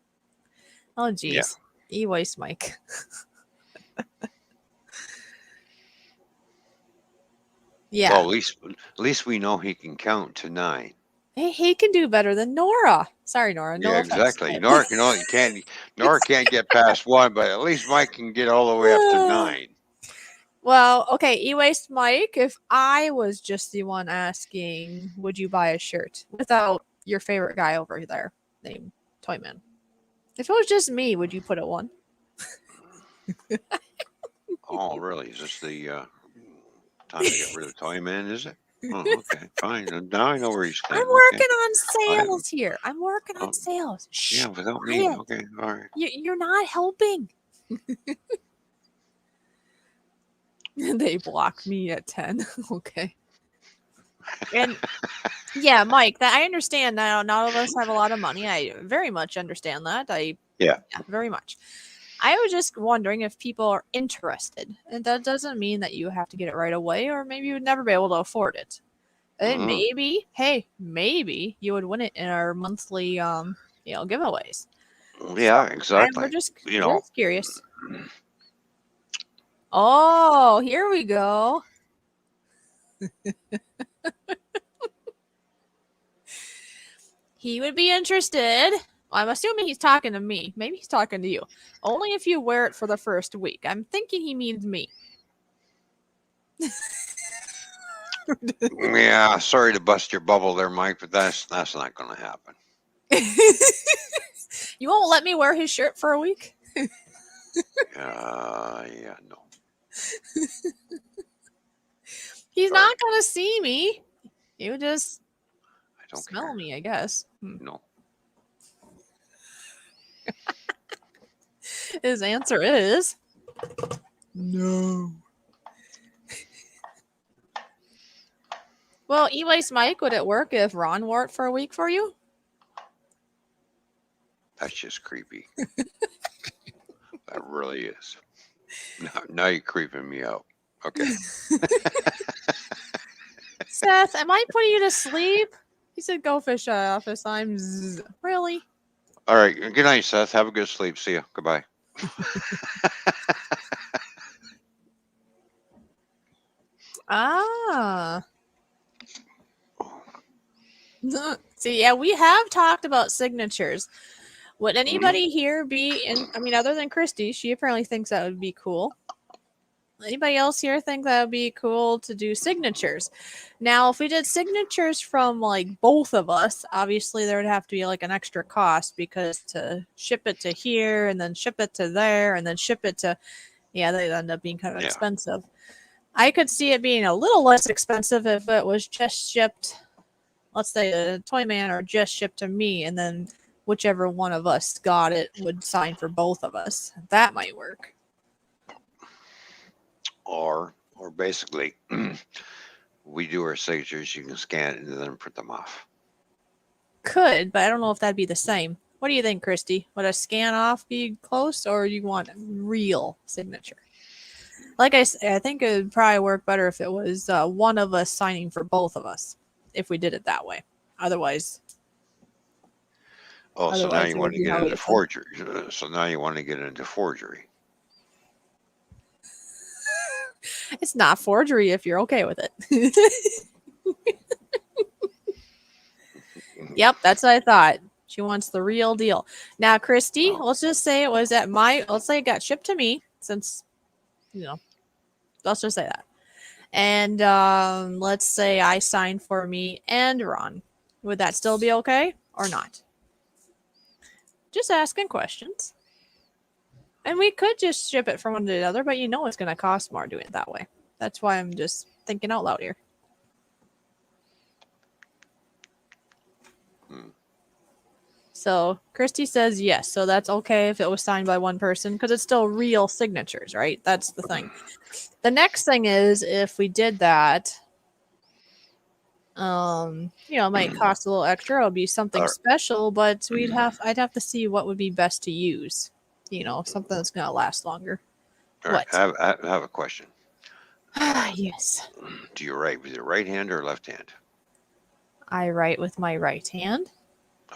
Oh, yeah. geez, e-waste Mike. Yeah, Well, at least we know he can count to 9. he can do better than Nora. Sorry, Nora. No Yeah, offense. exactly. Nora can't get past 1, but at least Mike can get all the way up to 9. Well, okay, e-waste Mike. If I was just the one asking, would you buy a shirt without your favorite guy over there named Toyman? If it was just me, would you put it 1? Oh, really? Is this the time to get rid of Toyman? Is it? Oh, okay, fine. Now I know where you I'm stand. Okay. working on I sales here. I'm working on oh, sales. Shh, yeah, without me. quiet. Okay, all right. You're not helping. They block me at 10. Okay. And yeah, Mike, that I understand that not all of us have a lot of money. I very much understand that. Yeah. Yeah, very much. I was just wondering if people are interested. And that doesn't mean that you have to get it right away, or maybe you would never be able to afford it. And maybe, hey, maybe you would win it in our monthly giveaways. Yeah, So we're exactly. just curious. Oh, here we go. He would be interested. I'm assuming he's talking to me. Maybe he's talking to you. Only if you wear it for the first week. I'm thinking he means me. Yeah, sorry to bust your bubble there, Mike, but that's not going to happen. You won't let me wear his shirt for a week? Yeah, no. He's Sorry. not going to see me. He would just I don't smell care. me, I guess. No. His answer is no. Well, e-waste Mike, would it work if Ron wore it for a week for you? That's just creepy. That really is. Now you're creeping me out. Okay. Seth, am I putting you to sleep? He said, go fish office. Really? All right. Good night, Seth. Have a good sleep. See you. Goodbye. Ah. See, yeah, we have talked about signatures. Would anybody here be in? I mean, other than Christy, she apparently thinks that would be cool. Anybody else here think that would be cool to do signatures? Now, if we did signatures from like both of us, obviously there would have to be like an extra cost because to ship it to here and then ship it to there and then ship it to, yeah, they end up being kind of expensive. I could see it being a little less expensive if it was just shipped, let's say a Toyman, or just shipped to me, and then whichever one of us got it would sign for both of us. That might work. Or basically, we do our signatures. You can scan it and then print them off. Could, but I don't know if that'd be the same. What do you think, Christy? Would a scan off be close, or you want a real signature? Like I said, I think it would probably work better if it was one of us signing for both of us, if we did it that way. Otherwise, Oh, so now you it want would to be get how we into had fun. forgery. So now you want to get into forgery. It's not forgery if you're okay with it. Yep, that's what I thought. She wants the real deal. Now, Christy, let's just say it was at let's say it got shipped to me, since, let's just say that. And let's say I signed for me and Ron. Would that still be okay or not? Just asking questions. And we could just ship it from one to the other, but it's going to cost more doing it that way. That's why I'm just thinking out loud here. So Christy says yes. So that's okay if it was signed by one person because it's still real signatures, right? That's the thing. The next thing is if we did that, it might cost a little extra. It'll be something special, but I'd have to see what would be best to use. Something that's gonna last longer. All right, What? I have a question. Yes. Do you write with your right hand or left hand? I write with my right hand.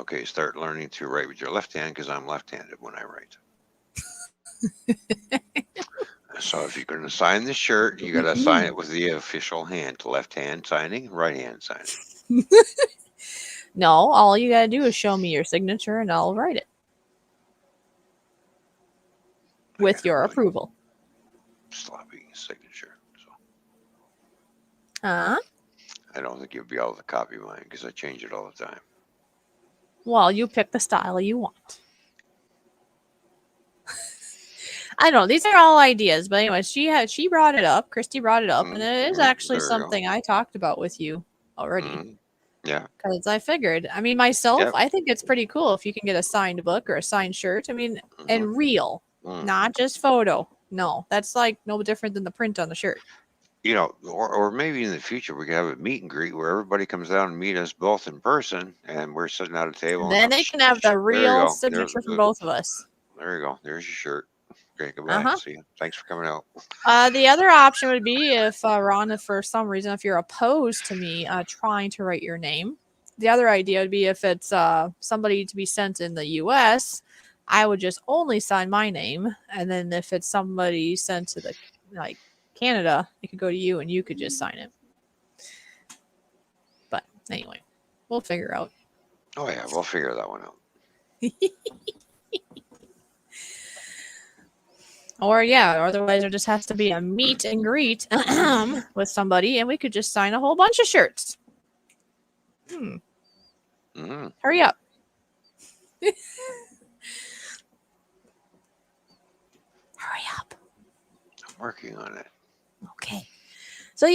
Okay, start learning to write with your left hand because I'm left-handed when I write. So if you're going to sign the shirt, you got to sign it with the official hand. Left hand signing, right hand signing. No, all you gotta do is show me your signature and I'll write it. With your approval. Sloppy signature. So. I don't think you'll be able to copy mine because I change it all the time. Well, you pick the style you want. I don't know. These are all ideas, but anyway, she brought it up. Christy brought it up, and it is actually something I talked about with you already. Yeah. Because I figured, myself, I think it's pretty cool if you can get a signed book or a signed shirt. And real, not just photo. No, that's like no different than the print on the shirt. Or maybe in the future we could have a meet and greet where everybody comes down and meet us both in person, and we're sitting at a table. And then they can have the real signature for both of us. There you go. There's your shirt. Okay, goodbye. See you. Thanks for coming out. The other option would be if Ron, for some reason, if you're opposed to me trying to write your name, the other idea would be if it's somebody to be sent in the U.S., I would just only sign my name, and then if it's somebody sent to the Canada, it could go to you, and you could just sign it. But anyway, we'll figure out. Oh yeah, we'll figure that one out. Or otherwise there just has to be a meet and greet with somebody, and we could just sign a whole bunch of shirts. Hurry up. Hurry up. I'm working on it. Okay. So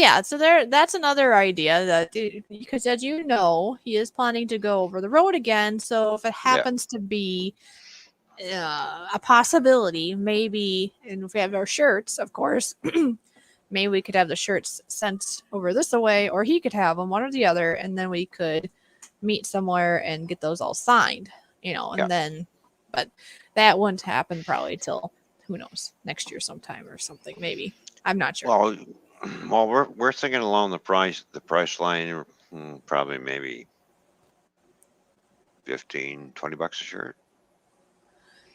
that's another idea that because as you know, he is planning to go over the road again. So if it happens to be a possibility, maybe, and if we have our shirts, of course, maybe we could have the shirts sent over this way, or he could have them, one or the other, and then we could meet somewhere and get those all signed, and then, but that wouldn't happen probably till, who knows, next year sometime or something, maybe. I'm not sure. Well, we're thinking along the price line, probably maybe $15-20 a shirt.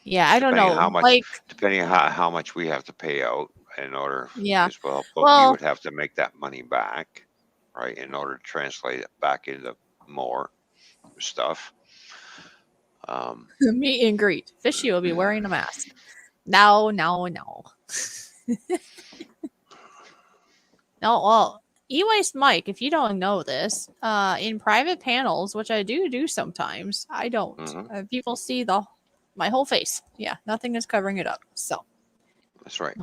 Yeah, I don't know. How much, depending on how much we have to pay out in order. Yeah. As well, but you would have to make that money back, right, in order to translate it back into more stuff. Meet and greet. Fishy will be wearing a mask. No. No, well, E-Waste Mike, if you don't know this, in private panels, which I do sometimes, I don't. People see my whole face. Yeah, nothing is covering it up. So that's right.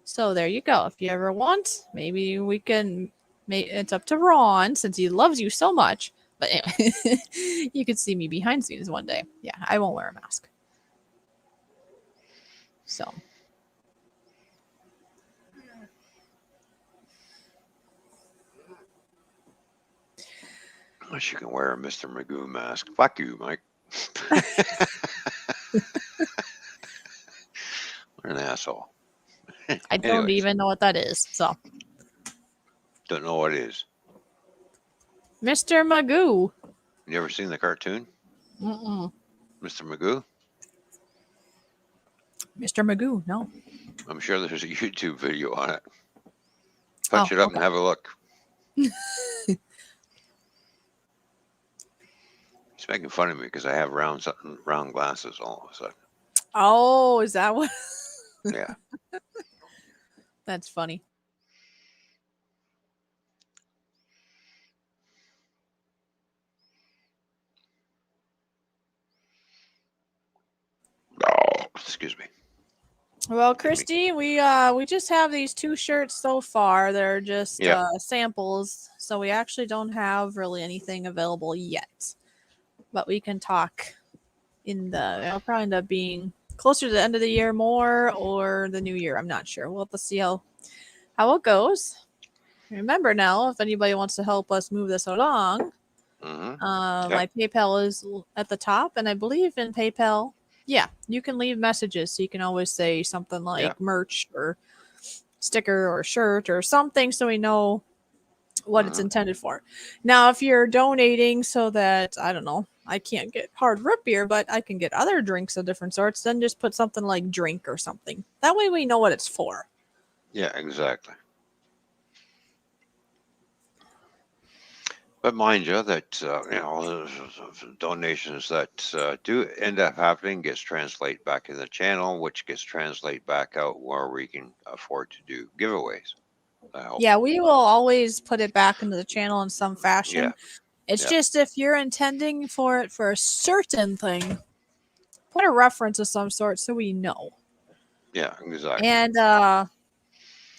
So there you go. If you ever want, maybe we can. It's up to Ron since he loves you so much. But anyway, you could see me behind scenes one day. Yeah, I won't wear a mask. So. Unless you can wear a Mr. Magoo mask. Fuck you, Mike. What an asshole. I don't even know what that is. So. Don't know what it is. Mr. Magoo. You ever seen the cartoon? Mm-mm. Mr. Magoo? Mr. Magoo, no. I'm sure there's a YouTube video on it. Punch it up and have a look. He's making fun of me because I have round glasses all of a sudden. Oh, is that what? Yeah. That's funny. Oh, excuse me. Well, I mean, Christy, we just have these 2 shirts so far. They're just yeah. samples, so we actually don't have really anything available yet. But we can talk in the it'll probably end up being closer to the end of the year more or the new year. I'm not sure. We'll have to see how it goes. Remember now, if anybody wants to help us move this along, Mm-hmm. my PayPal is at the top, and I believe in PayPal, yeah, you can leave messages. So you can always say something Yeah. like merch or sticker or shirt or something so we know what it's Mm-hmm. intended for. Now, if you're donating so that, I don't know, I can't get hard root beer, but I can get other drinks of different sorts, then just put something like drink or something. That way we know what it's for. Yeah, exactly. But mind you, that donations that do end up happening gets translated back in the channel, which gets translated back out where we can afford to do giveaways. I hope. Yeah, we will always put it back into the channel in some Yeah. fashion. It's Yeah. just if you're intending for it for a certain thing, put a reference of some sort so we know. Yeah. Exactly. And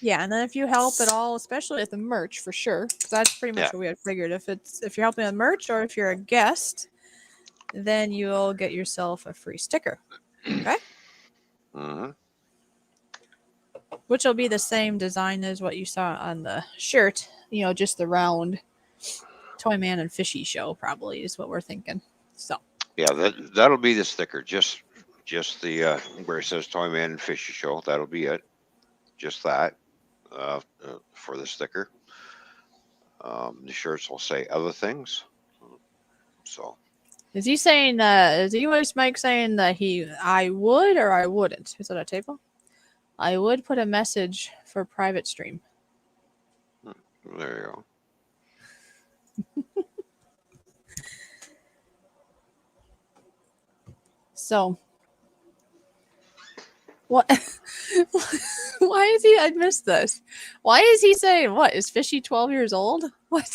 yeah, and then if you help at all, especially with the merch for sure, because that's pretty Yeah. much what we had figured. If you're helping with merch or if you're a guest, then you'll get yourself a free sticker. Okay? Mm-hmm. Which will be the same design as what you saw on the shirt, just the round Toyman and Fishy show probably is what we're thinking. So Yeah. That'll be the sticker. Just the where it says Toyman and Fishy Show. That'll be it. Just that for the sticker. The shirts will say other things. So is he saying is anyways Mike saying that I would or I wouldn't? Is that a table? I would put a message for private stream. there you go. So what why is he I missed this. Why is he saying what? Is Fishy 12 years old? What?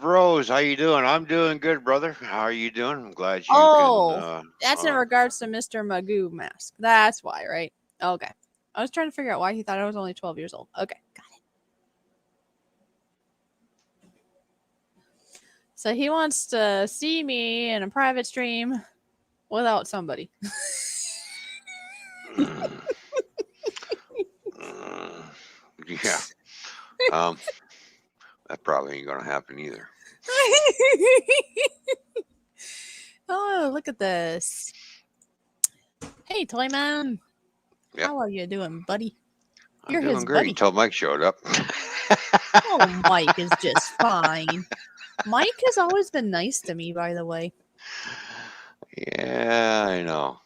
Bros, how you doing? I'm doing good, brother. How are you doing? I'm glad you can. Oh, that's in regards to Mr. Magoo mask. That's why, right? Okay. I was trying to figure out why he thought I was only 12 years old. Okay, got it. So he wants to see me in a private stream without somebody. Yeah. That probably ain't gonna happen either. Oh, look at this. Hey, Toyman. Yep. How are you doing, buddy? I'm doing great until Mike showed up. Oh, Mike is just fine. Mike has always been nice to me, by the way. Yeah, I know.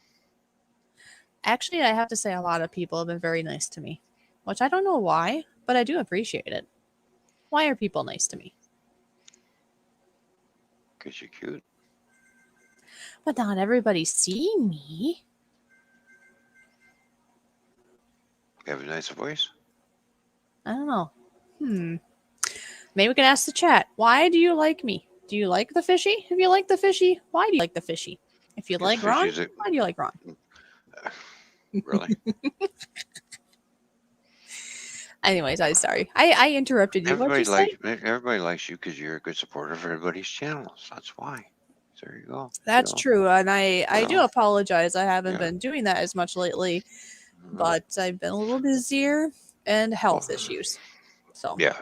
Actually, I have to say a lot of people have been very nice to me, which I don't know why, but I do appreciate it. Why are people nice to me? Because you're cute. But not everybody see me. You have a nice voice. I don't know. Maybe we can ask the chat. Why do you like me? Do you like the fishy? If you like the fishy, why do you like the fishy? If you like Ron, why do you like Ron? Really? Anyways, I'm sorry. I interrupted you. Everybody likes you because you're a good supporter of everybody's channels. That's why. There you go. That's true. And I do apologize. I haven't been doing that as much lately, but I've been a little busier and health issues. So yeah.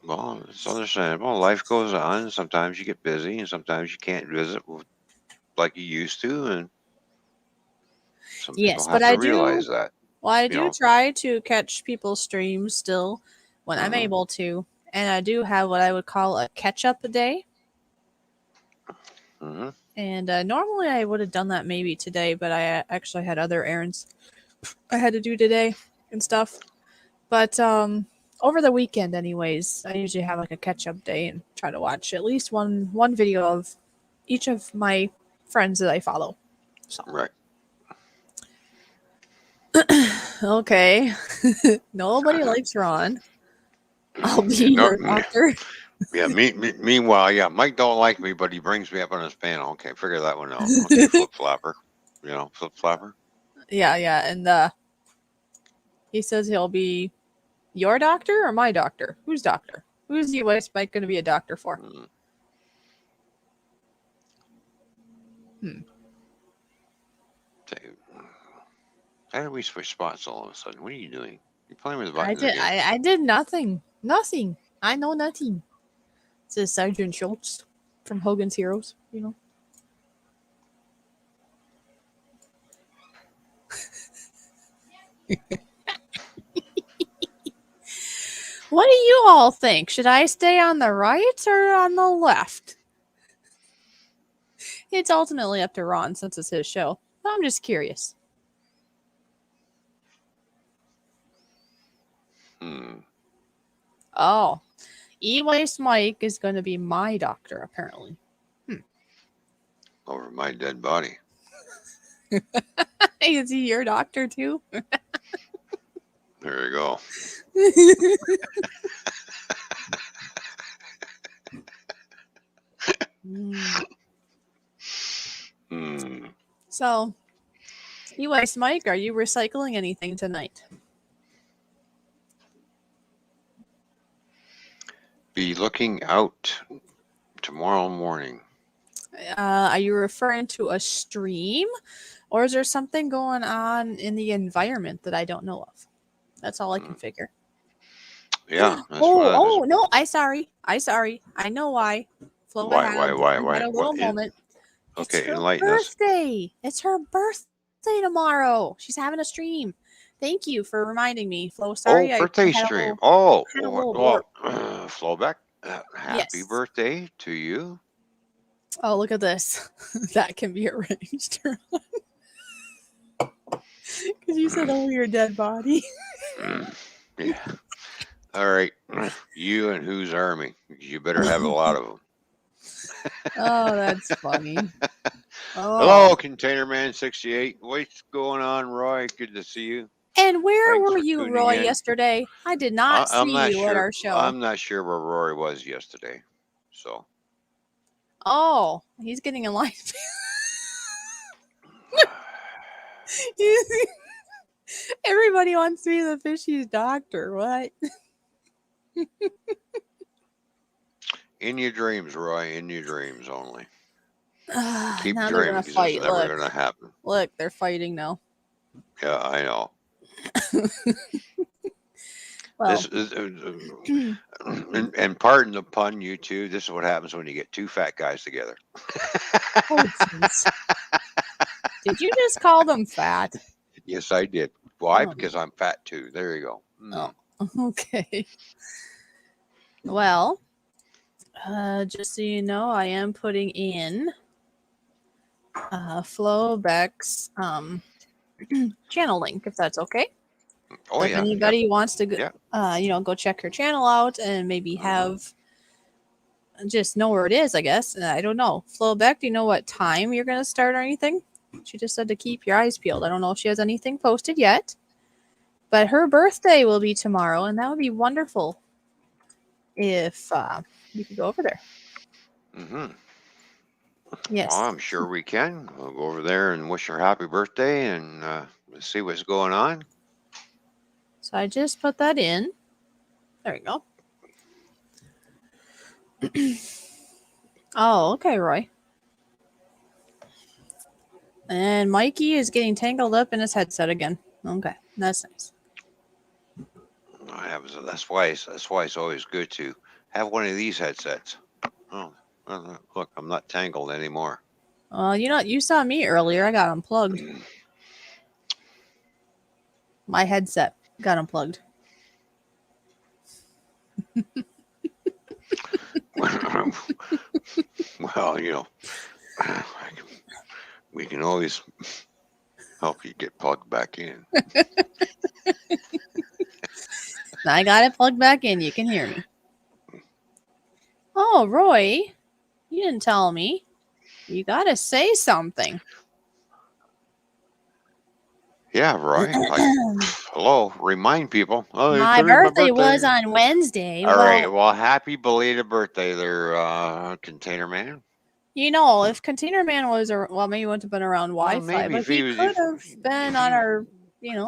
Well, it's understandable. Life goes on. Sometimes you get busy, and sometimes you can't visit like you used to, and some people have to realize that. Well, I do try to catch people's streams still when I'm able to, and I do have what I would call a catch-up day. Mm-hmm. And normally I would have done that maybe today, but I actually had other errands I had to do today and stuff. But over the weekend, anyways, I usually have like a catch-up day and try to watch at least one video of each of my friends that I follow. So. Right. Okay. Nobody likes Ron. I'll be your doctor. Yeah. Meanwhile, Mike don't like me, but he brings me up on his panel. Okay, figure that one out. Okay, flip flopper. flip flapper. Yeah, yeah. And he says he'll be your doctor or my doctor? Who's doctor? Who's the West Mike going to be a doctor for? How did we switch spots all of a sudden? What are you doing? You're playing with the buttons I did. again. I did nothing. Nothing. I know nothing. Says Sergeant Schultz from Hogan's Heroes. What do you all think? Should I stay on the right or on the left? It's ultimately up to Ron since it's his show. I'm just curious. Oh, E-Waste Mike is going to be my doctor, apparently. Over my dead body. Is he your doctor, too? There you go. So, E-Waste Mike, are you recycling anything tonight? Be looking out tomorrow morning. Are you referring to a stream, or is there something going on in the environment that I don't know of? That's all I can figure. Yeah. No, I sorry. I know why. Flo, Why? I had a little moment. Okay, It's her enlighten us. birthday. It's her birthday tomorrow. She's having a stream. Thank you for reminding me, Flo. Sorry, birthday I had stream. Flo Flowback. Happy Yes. birthday to you. Oh, look at this. That can be arranged. Because you said over your dead body. Yeah. All right. You and whose army? You better have a lot of them. Oh, that's funny. Oh. Hello, Container Man 68. What's going on, Roy? Good to see you. And where Thanks were for you, tuning Roy, in. yesterday? I did not I'm see not you sure. at our show. I'm not sure where Rory was yesterday. So. Oh, he's getting in line. Everybody wants to be the fishy's doctor. What? In your dreams, Roy. In your dreams only. Keep Now they're dreaming gonna because fight. it's never going to happen. Look, they're fighting now. Yeah, I know. Well, This is, and pardon the pun, you two. This is what happens when you get two fat guys together. oh, jeez. Did you just call them fat? Yes, I did. Why? Oh. Because I'm fat too. There you go. Oh, okay. Well, just so you know, I am putting in Flo Beck's channel link, if that's okay. Oh, if yeah. anybody wants to go, go check her channel out and maybe just know where it is, I guess. I don't know. Flo Beck, do you know what time you're going to start or anything? She just said to keep your eyes peeled. I don't know if she has anything posted yet, but her birthday will be tomorrow, and that would be wonderful if you could go over there. Mm-hmm. Yes. Well, I'm sure we can. We'll go over there and wish her happy birthday and see what's going on. So I just put that in. There we go. Oh, okay, Roy. And Mikey is getting tangled up in his headset again. Okay, that's nice. That's why it's always good to have one of these headsets. Oh, look, I'm not tangled anymore. You saw me earlier. I got unplugged. My headset got unplugged. Well, we can always help you get plugged back in. I got it plugged back in. You can hear me. Oh, Roy, you didn't tell me. You got to say something. Yeah, Roy. Hello, remind people. Oh, my birthday was on Wednesday. All right. Well, happy belated birthday there, Container Man. You know, if Container Man was, well, maybe he wouldn't have been around Well, Wi-Fi, maybe but if he he was, could have been if on he, our,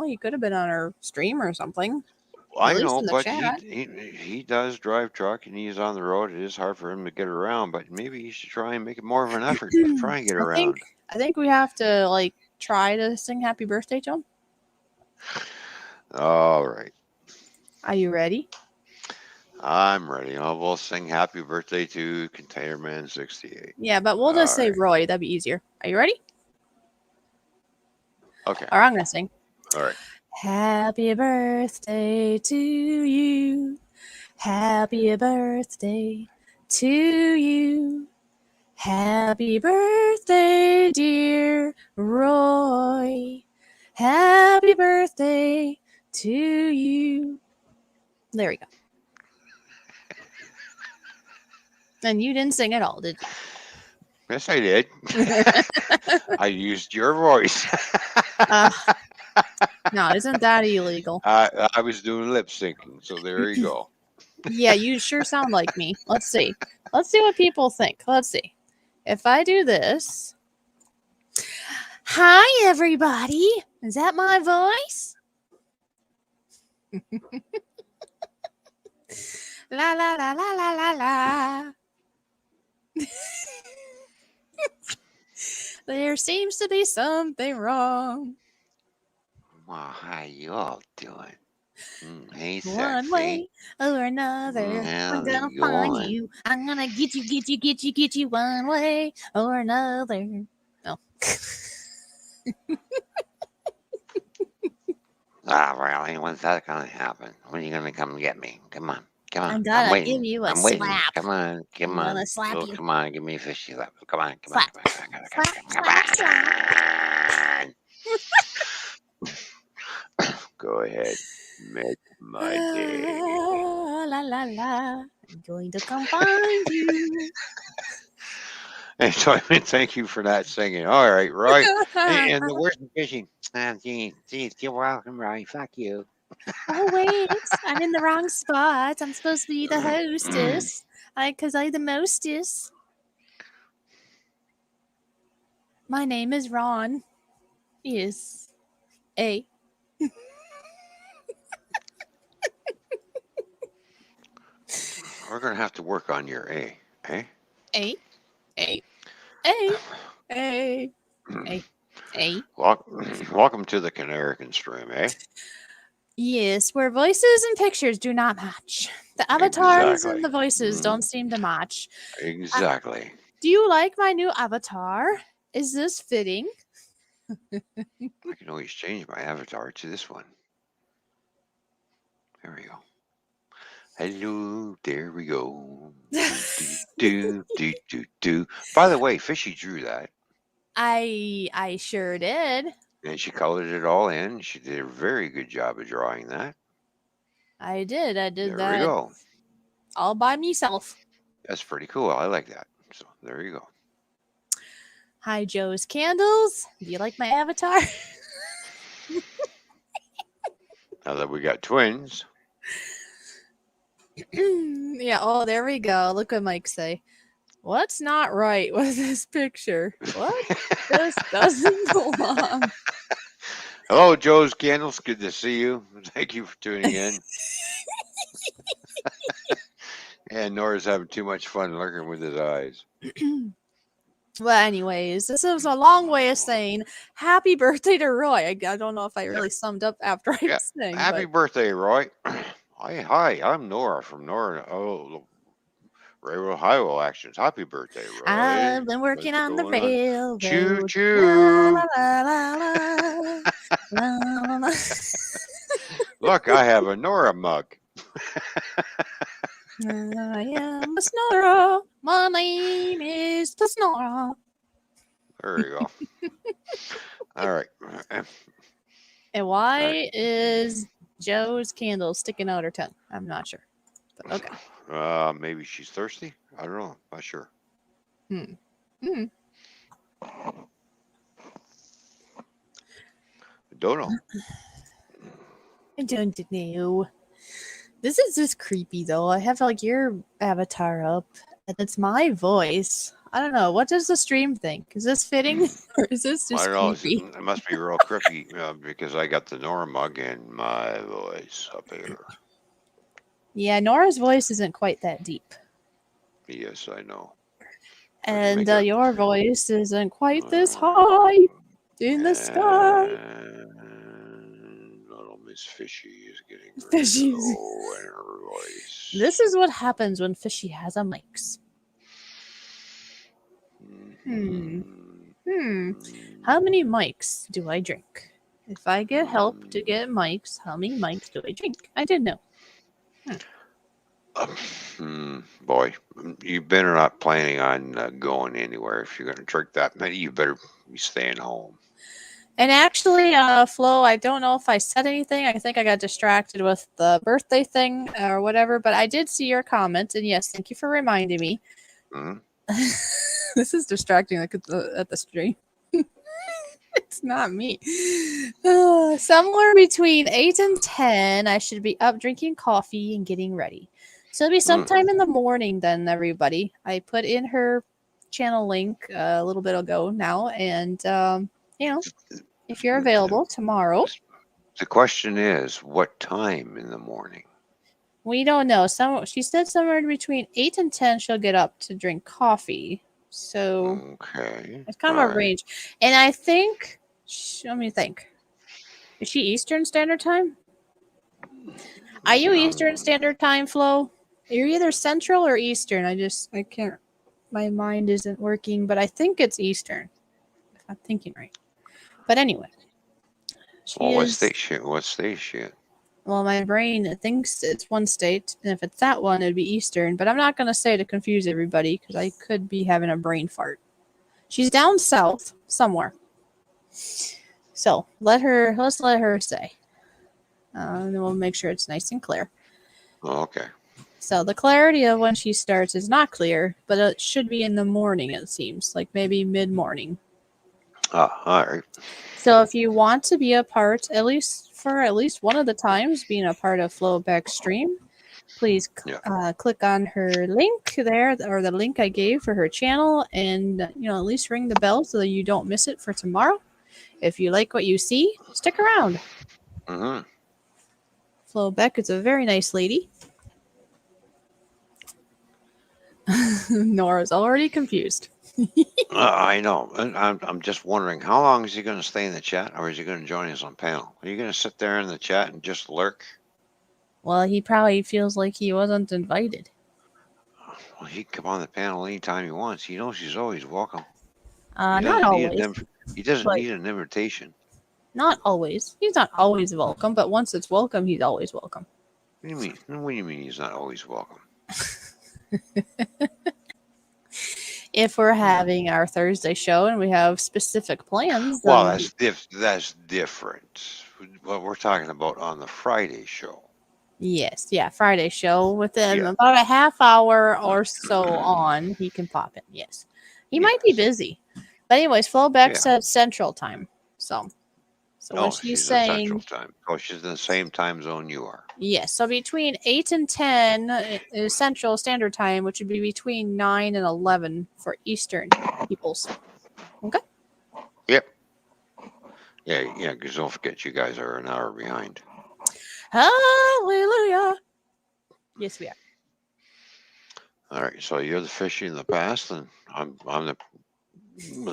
he could have been on our stream or something. At I least know, in the but chat. he does drive truck and he's on the road. It is hard for him to get around, but maybe he should try and make it more of an effort to try and get around. I think we have to like try to sing happy birthday to him. All right. Are you ready? I'm ready. We'll sing happy birthday to Container Man 68. Yeah, but we'll just say Roy. That'd be easier. Are you ready? Okay. Or I'm gonna sing. All right. Happy birthday to you. Happy birthday to you. Happy birthday, dear Roy. Happy birthday to you. There we go. And you didn't sing at all, did you? Yes, I did. I used your voice. No, isn't that illegal? I was doing lip syncing, so there you go. Yeah, you sure sound like me. Let's see. Let's see what people think. Let's see. If I do this. Hi, everybody. Is that my voice? La la la la la la la. There seems to be something wrong. Well, how you all doing? Hey, One way or another, I'm gonna find you. I'm gonna get you one way or another. Oh. Really? When's that gonna happen? When are you gonna come get me? Come on. I'm gonna give you a waiting. slap. Come on. I'm gonna slap you. Come on. Give me a fishy slap. Come on. Slap. Go ahead. Make my day. La la la. I'm going to come find you. And so I mean, thank you for not singing. All right, Roy. And the where's the fishing? Geez, you're welcome, Roy. Fuck you. Oh wait, I'm in the wrong spot. I'm supposed to be the hostess. Cause I'm the mostest. My name is Ron. Yes. A. We're gonna have to work on your A. Eh? A. A. A. A. A. A. Welcome to the Canarican stream, eh? Yes, where voices and pictures do not match. The avatars and the voices don't seem to match. Exactly. Do you like my new avatar? Is this fitting? I can always change my avatar to this one. There we go. Hello, there we go. do. By the way, Fishy drew that. I sure did. And she colored it all in. She did a very good job of drawing that. I did. I did there that. There we go. All by myself. That's pretty cool. I like that. So there you go. Hi, Joe's Candles. Do you like my avatar? Now that we got twins. Yeah. Oh, there we go. Look what Mike say. What's not right with this picture? What? This doesn't belong. Hello, Joe's Candles. Good to see you. Thank you for tuning in. And Nora's having too much fun lurking with his eyes. Well, anyways, this is a long way of saying happy birthday to Roy. I don't know if I really summed up after I sang. Happy birthday, Roy. Hi, I'm Nora from Railroad Highway Actions. Happy birthday, Roy. I've been working on the railroad. Choo choo. Look, I have a Nora mug. I am the Snora. My name is the Snora. There you go. All right. And why is Joe's candle sticking out her tongue? I'm not sure. But okay. Maybe she's thirsty. I don't know. Not sure. I don't know. I don't know. This is just creepy though. I have like your avatar up, and it's my voice. I don't know. What does the stream think? Is this fitting or is this I just don't know. creepy? It must be real creepy because I got the Nora mug and my voice up here. Yeah, Nora's voice isn't quite that deep. Yes, I know. And Make it. your voice isn't quite this high in the sky. And little Miss Fishy is getting ready to Fishy's. go in her voice. This is what happens when Fishy has a mics. Hmm. How many mics do I drink? If I get help to get mics, how many mics do I drink? I didn't know. Boy, you better not planning on going anywhere. If you're going to drink that many, you better be staying home. And actually, Flo, I don't know if I said anything. I think I got distracted with the birthday thing or whatever, but I did see your comment, and yes, thank you for reminding me. Mhm. This is distracting at the stream. It's not me. Somewhere between 8 and 10, I should be up drinking coffee and getting ready. So it'll be sometime in the morning then, everybody. I put in her channel link a little bit ago now, and, you know, if you're available tomorrow. The question is, what time in the morning? We don't know. She said somewhere between 8 and 10 she'll get up to drink coffee. So Okay. it's kind of a range. And I think, let me think. Is she Eastern Standard Time? Are you Eastern Standard Time, Flo? You're either Central or Eastern. I can't, my mind isn't working, but I think it's Eastern, if I'm thinking right. But anyway. What state is she in? Well, my brain thinks it's one state, and if it's that one, it'd be Eastern. But I'm not going to say to confuse everybody because I could be having a brain fart. She's down south somewhere. So let's let her say. And then we'll make sure it's nice and clear. Oh, okay. So the clarity of when she starts is not clear, but it should be in the morning, it seems. Like maybe mid-morning. All right. So if you want to be a part, at least one of the times, being a part of Flowback stream, please click on her link there, or the link I gave for her channel, and at least ring the bell so that you don't miss it for tomorrow. If you like what you see, stick around. Flo Beck is a very nice lady. Nora's already confused. I know. I'm just wondering, how long is he going to stay in the chat, or is he going to join us on panel? Are you going to sit there in the chat and just lurk? Well, he probably feels like he wasn't invited. Well, he can come on the panel anytime he wants. He knows he's always welcome. Not always. He doesn't need an invitation. Not always. He's not always welcome, but once it's welcome, he's always welcome. What do you mean? What do you mean he's not always welcome? If we're having our Thursday show and we have specific plans, well, that's different. What we're talking about on the Friday show. Yes, Friday show. Within about a half hour or so on, he can pop in. Yes, he might be busy, but anyways, Flowback said Central Time. So when she's saying Central Time, she's in the same time zone you are. Yes, so between 8 and 10 is Central Standard Time, which would be between 9 and 11 for Eastern peoples. Okay? Yep. Yeah, because don't forget you guys are an hour behind. Hallelujah. Yes, we are. All right, so you're the Fishy in the past, and I'm the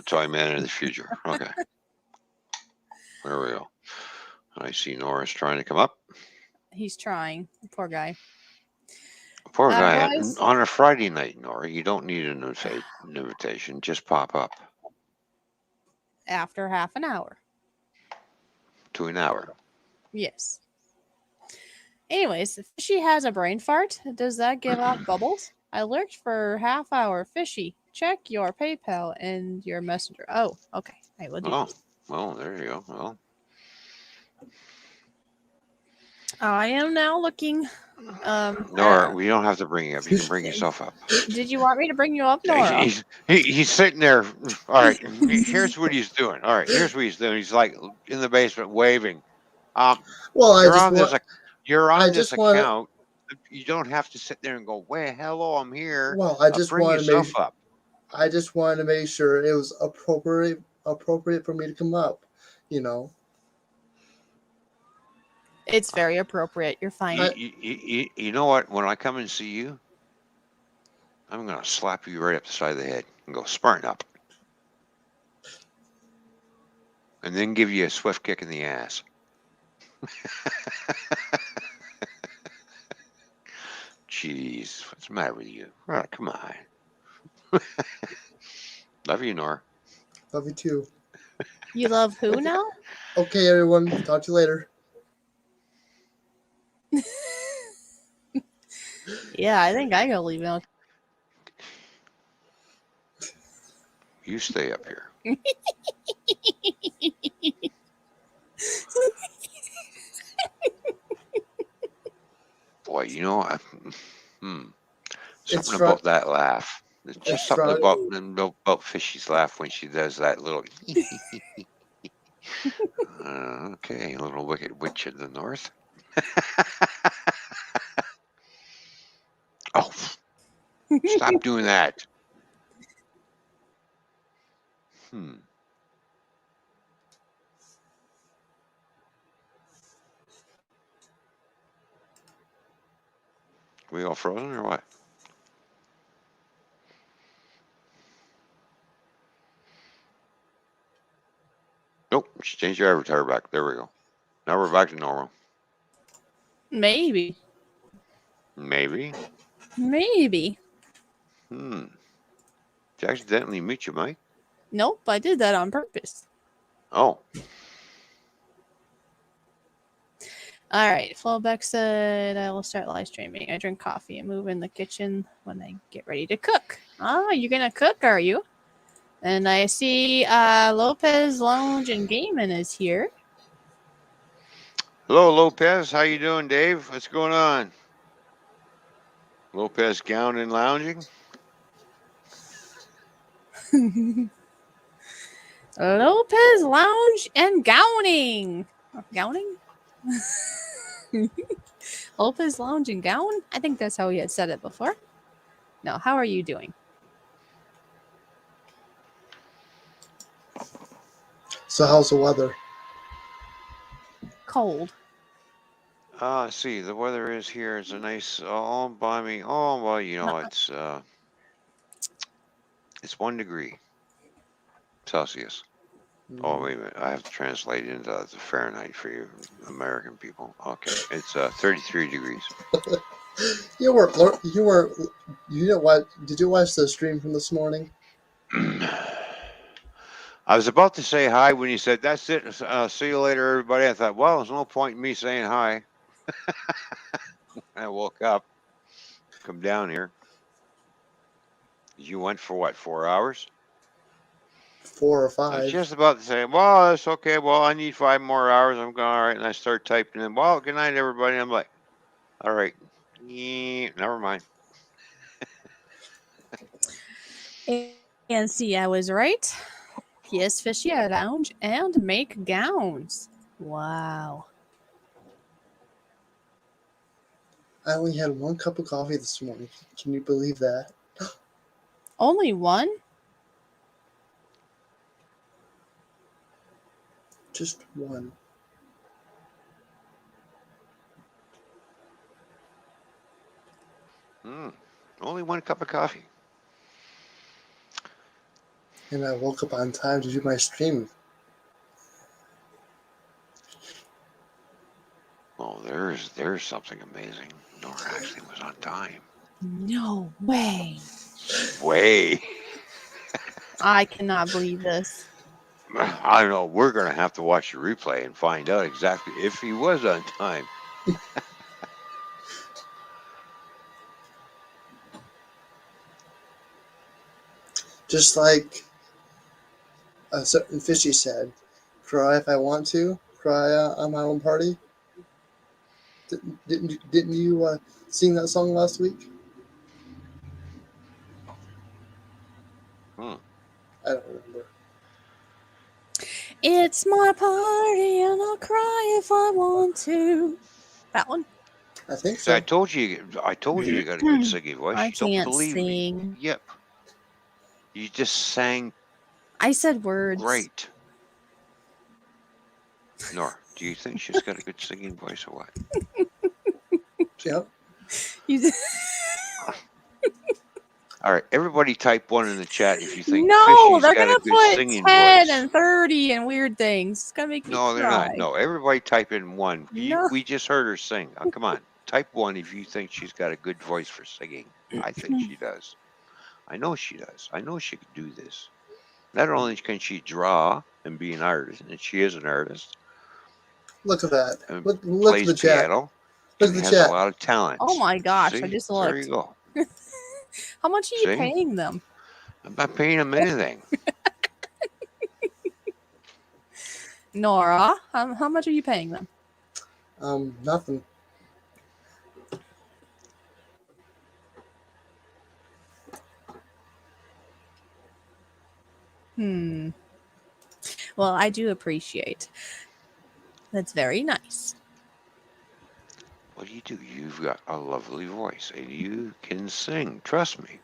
Toyman in the future. Okay. There we go. I see Nora's trying to come up. He's trying. Poor guy. Poor guy. On a Friday night, Nora, you don't need an invitation. Just pop up. After half an hour. To an hour. Yes. Anyways, if Fishy has a brain fart, does that give off bubbles? I lurked for half hour. Fishy, check your PayPal and your messenger. Oh, okay. I will do that. Well, there you go. Well, I am now looking. Nora, we don't have to bring you up. You can bring yourself up. Did you want me to bring you up, Nora? He's sitting there. All right, here's what he's doing. All right, here's what he's doing. He's like in the basement waving. You're on this account. You don't have to sit there and go, "Well, hello, I'm here." Well, I just bring want to yourself up. I just wanted to make sure it was appropriate for me to come up. You know. It's very appropriate. You're fine. You know what? When I come and see you, I'm gonna slap you right up the side of the head and go Spartan up, and then give you a swift kick in the ass. Jeez, what's the matter with you? Oh, come on. Love you, Nora. Love you too. You love who now? Okay, everyone. Talk to you later. Yeah, I think I gotta leave now. You stay up here. Boy, you know, something about that laugh. There's just something about Fishy's laugh when she does that little. Okay, a little wicked witch of the north. Oh, stop doing that. We all frozen or what? Nope, she changed your avatar back. There we go. Now we're back to normal. Maybe. Maybe. Maybe. Did you accidentally mute your mic? Nope, I did that on purpose. Oh. All right. Flowback said, I will start live streaming. I drink coffee and move in the kitchen when I get ready to cook. Oh, you're going to cook, are you? And I see Lopez Lounge and Gaming is here. Hello, Lopez. How you doing, Dave? What's going on? Lopez gown and lounging? Lopez Lounge and Gowning. Gowning? Lopez Lounge and Gown? I think that's how he had said it before. No, how are you doing? So how's the weather? Cold. See, the weather is here. It's a nice, balmy. Oh, well, you know, it's 1 degree Celsius. Oh, wait a minute. I have to translate into the Fahrenheit for you American people. Okay. It's 33 degrees. Did you watch the stream from this morning? I was about to say hi when you said, that's it. See you later, everybody. I thought, well, there's no point in me saying hi. I woke up, come down here. You went for what, 4 hours? 4 or I 5. was just about to say, well, that's okay. Well, I need 5 more hours. I'm going, all right. And I start typing in, well, good night, everybody. I'm like, all right. Never mind. And see, I was right. Yes, Fishy at Lounge and make gowns. Wow. I only had 1 cup of coffee this morning. Can you believe that? Only one? Just 1. Only 1 cup of coffee. And I woke up on time to do my stream. Oh, there's something amazing. Nora actually was on time. No way. Way. I cannot believe this. I don't know. We're going to have to watch the replay and find out exactly if he was on time. Just like a certain Fishy said, cry if I want to, cry on my own party. Didn't you sing that song last week? I don't remember. It's my party and I'll cry if I want to. That one? I think so. I told you you got a good singing voice. I You don't can't believe sing. me. Yep. You just sang I said words. great. Nor, do you think she's got a good singing voice or what? Yep. You- All right, everybody type 1 in the chat if you think no, Fishy's they're got a gonna good put singing 10 voice. and 30 and weird things. It's gonna make me No, they're cry. not. No, everybody type in 1. No. We just heard her sing. Oh, come on. Type 1 if you think she's got a good voice for singing. I think she does. I know she does. I know she could do this. Not only can she draw and be an artist, and she is an artist, Look at that. and Look at plays the chat. piano, Look and at the has a chat. lot of talent. Oh my gosh, I See? just There looked. you go. How much are you See? paying them? I'm not paying them anything. Nora, how much are you paying them? Nothing. Well, I do appreciate. That's very nice. What do? You've got a lovely voice, and you can sing. Trust me.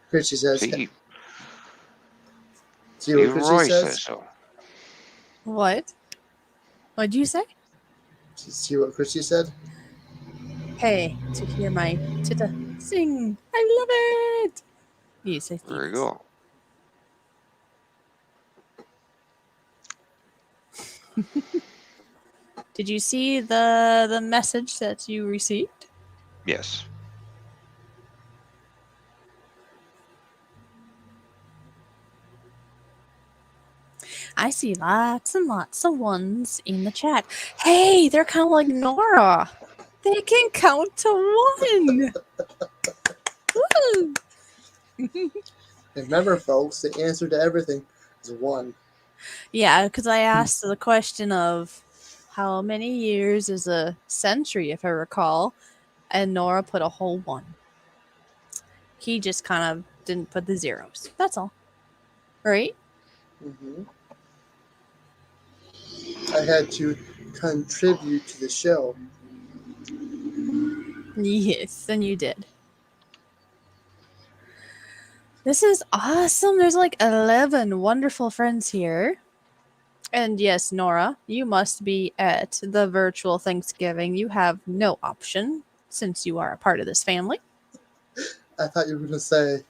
Chrissy says. See, See what even Chrissy Roy says? says so. What? What'd you say? See what Chrissy said? Hey, to hear my Tita sing. I love it. You say There you thanks. go. Did you see the message that you received? Yes. I see lots and lots of ones in the chat. Hey, they're kind of like Nora. They can count to 1. Woo! Remember, folks, the answer to everything is 1. Yeah, because I asked the question of how many years is a century, if I recall, and Nora put a whole 1. He just kind of didn't put the zeros. That's all. Right? Mm-hmm. I had to contribute to the show. Yes, and you did. This is awesome. There's like 11 wonderful friends here. And yes, Nora, you must be at the virtual Thanksgiving. You have no option since you are a part of this family. I thought you were going to say.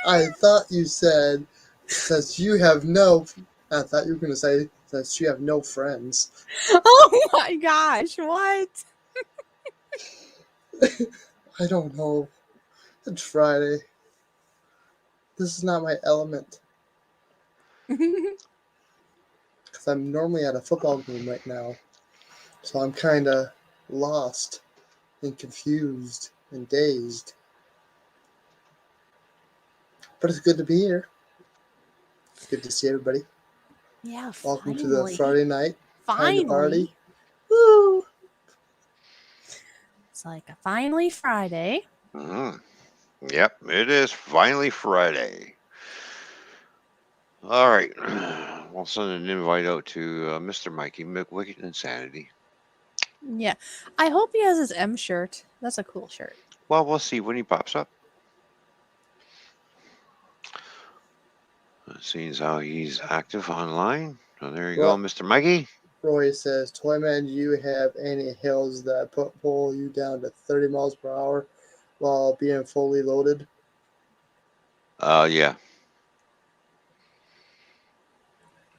I thought you said, since you have no. I thought you were going to say, since you have no friends. Oh my gosh, what? I don't know. It's Friday. This is not my element. Because I'm normally at a football game right now. So I'm kind of lost and confused and dazed. But it's good to be here. Good to see everybody. Yeah, Welcome finally. to the Friday night Finally. kind of party. Woo! It's like a finally Friday. Mm-hmm. Yep, it is finally Friday. All right. We'll send an invite out to Mr. Mikey Wicked Insanity. Yeah. I hope he has his M shirt. That's a cool shirt. Well, we'll see when he pops up. Seeing how he's active online. So there you go, Mr. Mikey. Roy says, Toyman, do you have any hills that pull you down to 30 miles per hour while being fully loaded? Yeah.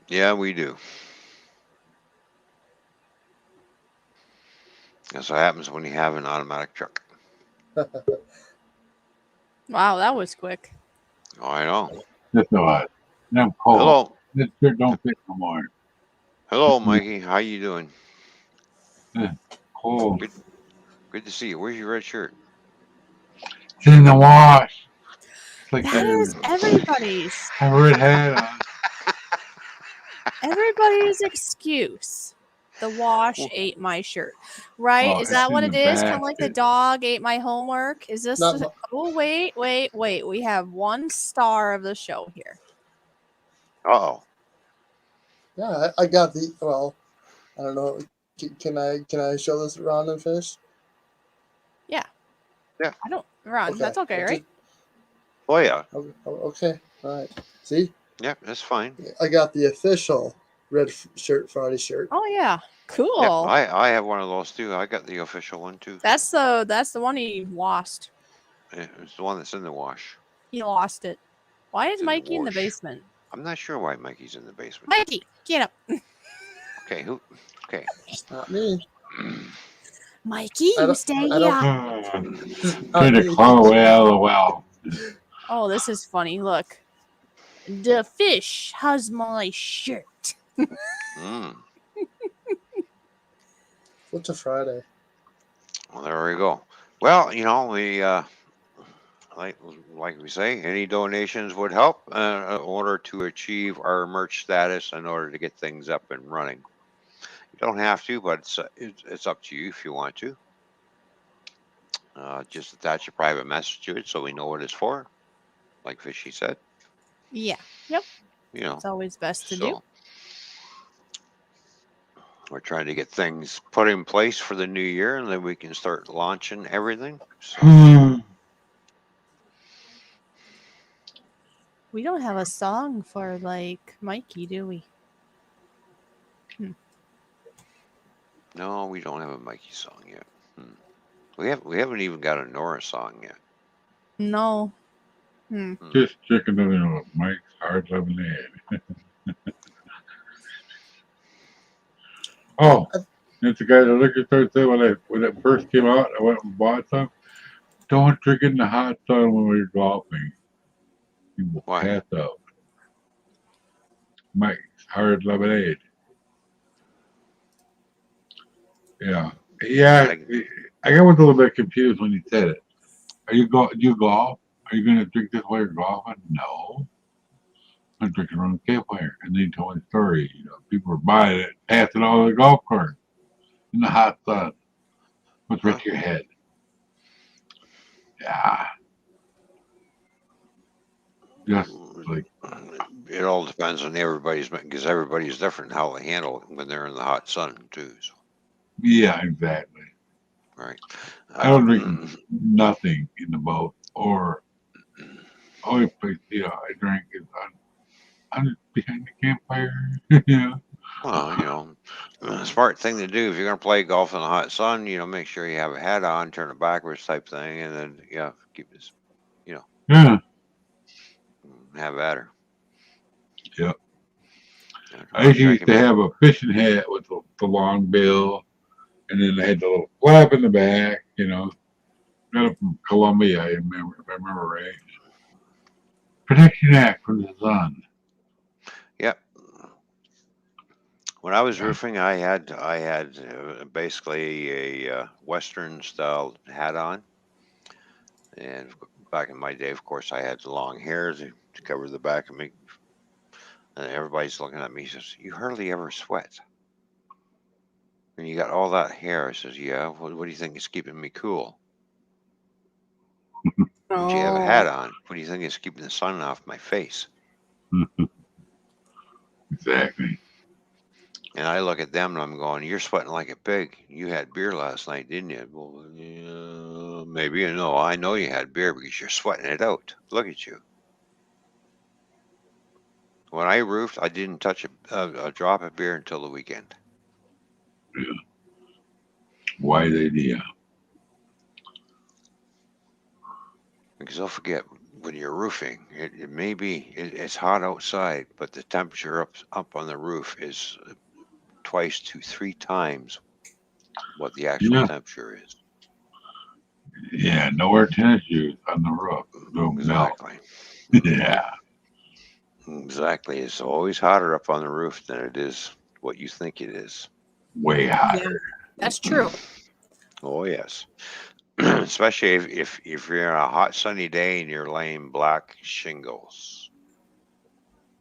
Yeah, we do. That's what happens when you have an automatic truck. Wow, that was quick. Oh, I know. That's all right. I'm cold. Hello. This shirt don't fit no more. Hello, Mikey. How you doing? Cold. Good to see you. Where's your red shirt? It's in the wash. It's like That is everybody's. a red hat on. Everybody's excuse. The wash ate my shirt. Right? Oh, Is that it's what in it the is? Kind of like the basket. dog ate my homework? Is this Not the... Oh, wait. We have 1 star of the show here. Uh-oh. Yeah, I got the, well, I don't know. Can I show this around and fish? I don't run. That's okay, right? Oh yeah. Okay. All right. See, Yeah, that's fine. I got the official red shirt Friday shirt. Oh yeah, cool. Yep, I have one of those too. I got the official one too. That's the one he lost. It's the one that's in the wash. He lost it. Why is in the Mikey in the wash. basement? I'm not sure why Mikey's in the basement. Mikey, get up. Okay, who? Okay. Not me. Mikey, I you don't- stay I don't- here. Trying to claw away out of the well. Oh, this is funny. Look. The fish has my shirt. Mm. What's a Friday? Well, there we go. Well, we like we say, any donations would help in order to achieve our merch status, in order to get things up and running. You don't have to, but it's up to you if you want to. Just attach a private message to it so we know what it's for, like Fishy said. Yeah. Yep. You know, It's always best to do. so we're trying to get things put in place for the new year, and then we can start launching everything. So, We don't have a song for like Mikey, do we? no, we don't have a Mikey song yet. We haven't even got a Nora song yet. No. Just chicken dinner with Mike's hard lemonade. Oh, that's the guy at the liquor store said when it first came out, I went and bought some. Don't drink in the hot sun when we're golfing. You will Why? pass out. Mike's hard lemonade. Yeah. Yeah. I got a little bit confused when he said it. Do you golf? Are you gonna drink this while you're golfing? No. I'm drinking around the campfire. And then he told me the story. People were buying it, passing it all over the golf course in the hot sun. What's right to your head? Yeah. Just like it all depends on everybody's, because everybody's different how they handle it when they're in the hot sun too. So. Yeah, exactly. Right. I don't drink nothing in the boat, or only place I drink is on behind the campfire. Yeah. Well, a smart thing to do if you're going to play golf in the hot sun, make sure you have a hat on, turn it backwards type thing, and then keep this, Yeah. have at her. Yep. I used to have a fishing hat with the long bill, and then I had the little flap in the back. Got it from Columbia, if I remember right. Protection Act from the sun. Yep. When I was roofing, I had basically a Western style hat on, and back in my day, of course, I had the long hair to cover the back of me, and everybody's looking at me. Says, "You hardly ever sweat, and you got all that hair." I says, "Yeah. What do you think is keeping me cool? Don't you have a hat on? What do you think is keeping the sun off my face?" Exactly. And I look at them and I'm going, "You're sweating like a pig. You had beer last night, didn't you?" "Well, yeah, maybe." "No, I know you had beer because you're sweating it out. Look at you." When I roofed, I didn't touch a drop of beer until the weekend. Yeah. Wise idea. Because don't forget, when you're roofing, it may be it's hot outside, but the temperature up on the roof is twice to 3 times what the actual temperature is. Yeah, no wear tennis shoes on the roof. Don't Exactly. melt. Yeah. Exactly. It's always hotter up on the roof than it is what you think it is. Way hotter. Yeah, that's true. Oh yes. Especially if you're on a hot sunny day and you're laying black shingles.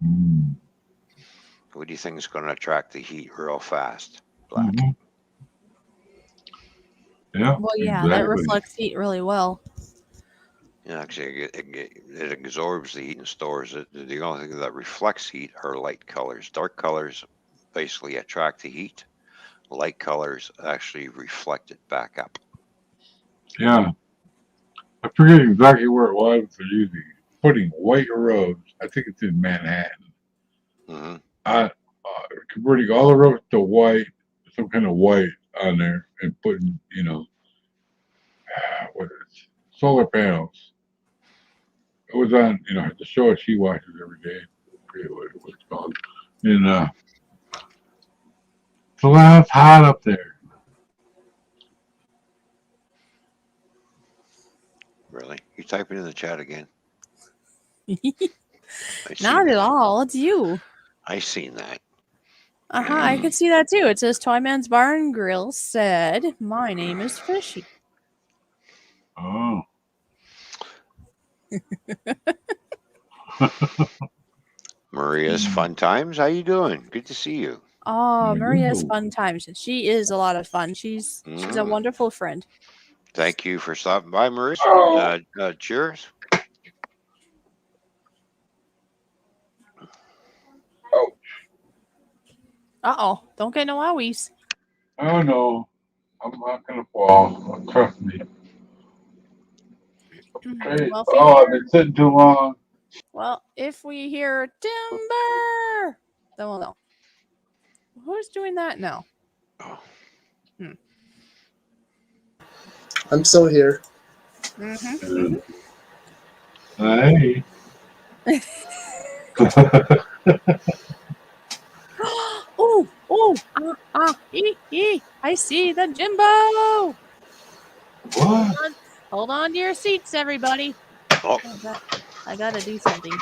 Mm. What do you think is going to attract the heat real fast? Black. Mm-hmm. Yeah. Well, yeah, exactly. that reflects heat really well. Actually, it absorbs the heat and stores it. The only thing that reflects heat are light colors. Dark colors basically attract the heat. Light colors actually reflect it back up. Yeah. I forget exactly where it was. They're using putting white roads. I think it's in Manhattan. Hmm. Converting all the roads to white, some kind of white on there, and putting what is it? Solar panels. It was on the show she watches every day. I forget what it's called. And so now it's hot up there. Really? You typing in the chat again? I Not seen at that. all. It's you. I seen that. I could see that too. It says Toymans Bar&Grill said, "My name is Fishy." Oh. Maria's Fun Times. How you doing? Good to see you. Oh, Yeah, Maria's good. fun times, and she is a lot of fun. She's a wonderful friend. Thank you for stopping by, Maurice. Cheers. Uh-oh, don't get no owies. Oh no, I'm not gonna fall. Trust me. Hey, Well, I've been sitting too long. if we hear timber, then we'll know. Who's doing that now? Oh, I'm still here. Mm-hmm. Hey. I see the Jimbo. What? Hold on to your seats, everybody. oh. I gotta do something.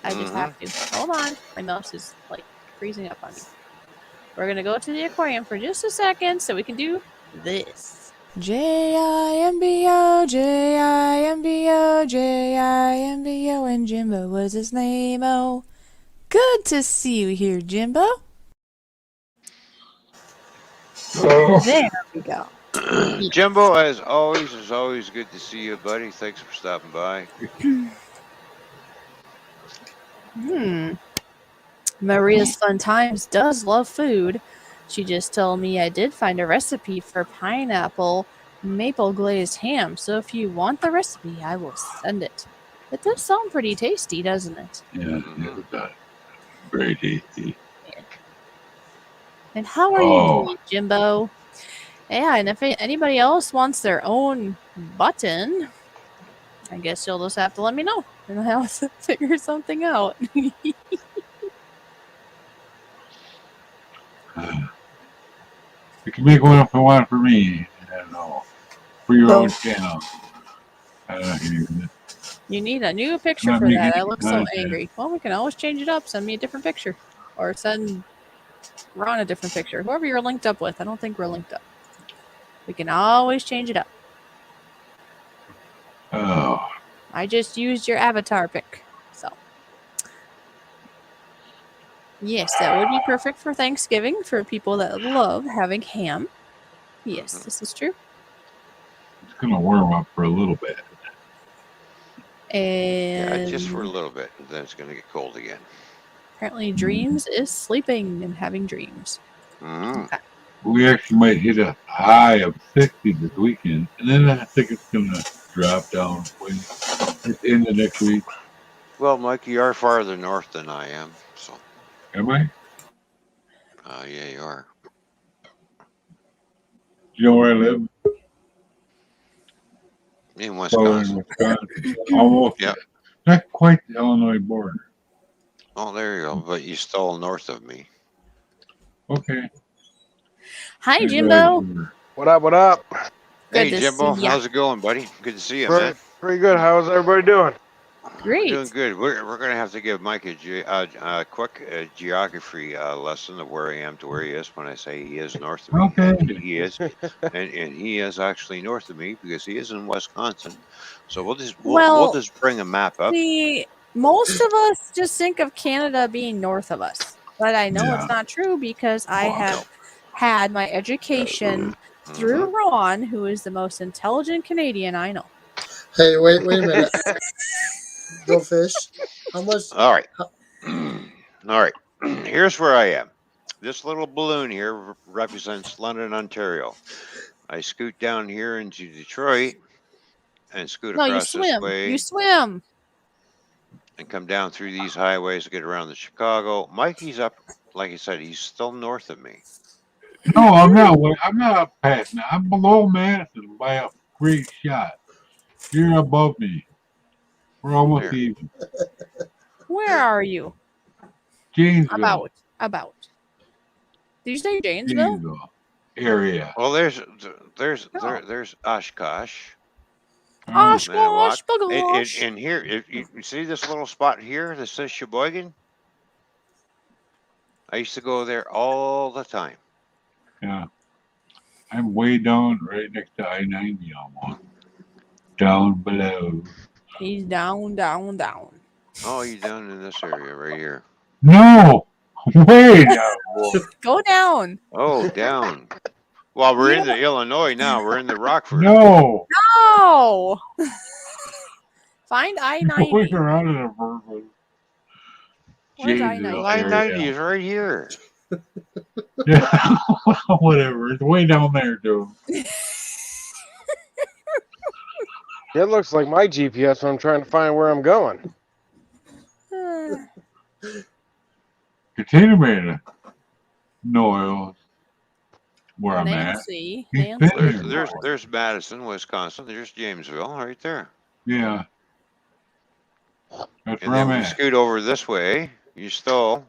I just Mhm. have to. Hold on. My mouse is like freezing up on me. We're gonna go to the aquarium for just a second so we can do this. Jimbo, Jimbo, and Jimbo was his name. Oh, good to see you here, Jimbo. Oh. There we go. Jimbo, as always, it's always good to see you, buddy. Thanks for stopping by. Maria's Fun Times does love food. She just told me I did find a recipe for pineapple maple glazed ham. So if you want the recipe, I will send it. It does sound pretty tasty, doesn't it? Yeah, it was very tasty. And how are you doing, Jimbo? Yeah, and if anybody else wants their own button, I guess you'll just have to let me know, and I'll have to figure something out. You can make one if you want for me. I don't know. For your No. own channel. I don't know if you need it. You need a new picture Not for making that. I any look so content. angry. Well, we can always change it up. Send me a different picture. Or send Ron a different picture. Whoever you're linked up with. I don't think we're linked up. We can always change it up. Oh. I just used your avatar pic. So. Yes, that would be perfect for Thanksgiving for people that love having ham. Yes, this is true. It's gonna warm up for a little bit. And Yeah, just for a little bit, and then it's going to get cold again. apparently Dreams is sleeping and having dreams. Mm-hmm. Okay. We actually might hit a high of 60 this weekend, and then I think it's gonna drop down in the next week. Well, Mike, you are farther north than I am, so. Am I? Yeah, you are. Do you know where I live? In Southern Wisconsin. Wisconsin. Almost. Yep. Not quite the Illinois border. Oh, there you go. But you're still north of me. Okay. Hi, Good Jimbo. drive. What up? What up? Good Hey, to Jimbo, see ya. how's it going, buddy? Good to see you, Pretty, man. pretty good. How's everybody doing? We're doing Great. good. We're going to have to give Mike a quick geography lesson of where I am to where he is when I say he is north of me. Okay. And he is, and he is actually north of me because he is in Wisconsin. So we'll just bring a map up. See, most of us just think of Canada being north of us. But I know it's not true because I have had my education through Ron, who is the most intelligent Canadian I know. Hey, wait a minute. Go fish. How much? All right. All right. Here's where I am. This little balloon here represents London, Ontario. I scoot down here into Detroit, and scoot No, you across this swim. way You swim. and come down through these highways to get around the Chicago. Mikey's up, like I said, he's still north of me. No, I'm not. I'm not up past now. I'm below Madison by a great shot. You're above me. We're almost Here. even. Where are you? Janesville. About. Did you say Janesville? Janesville area. Well, there's No. there's Oshkosh, Oh, Oshkosh, Manitowoc, Bugalosh. and here, if you see this little spot here that says Sheboygan, I used to go there all the time. yeah. I'm way down right next to I-90 almost. Down below. He's down, down, down. Oh, you down in this area right here? No! Way down, boy. Go down. Oh, down. Well, we're Yeah. in the Illinois now. We're in the Rockford. No! No. Find You're going I-90. around in a purpose. Where's Janesville Well, I-90 area. is right here. Yeah, whatever. It's way down there, dude. It looks like my GPS when I'm trying to find where I'm going. Container man. No oil. Where I'm at. Nancy. He's Nancy. been There's Madison, Wisconsin. There's Jamesville right there. Yeah. That's And where I'm then we at. scoot over this way. You still,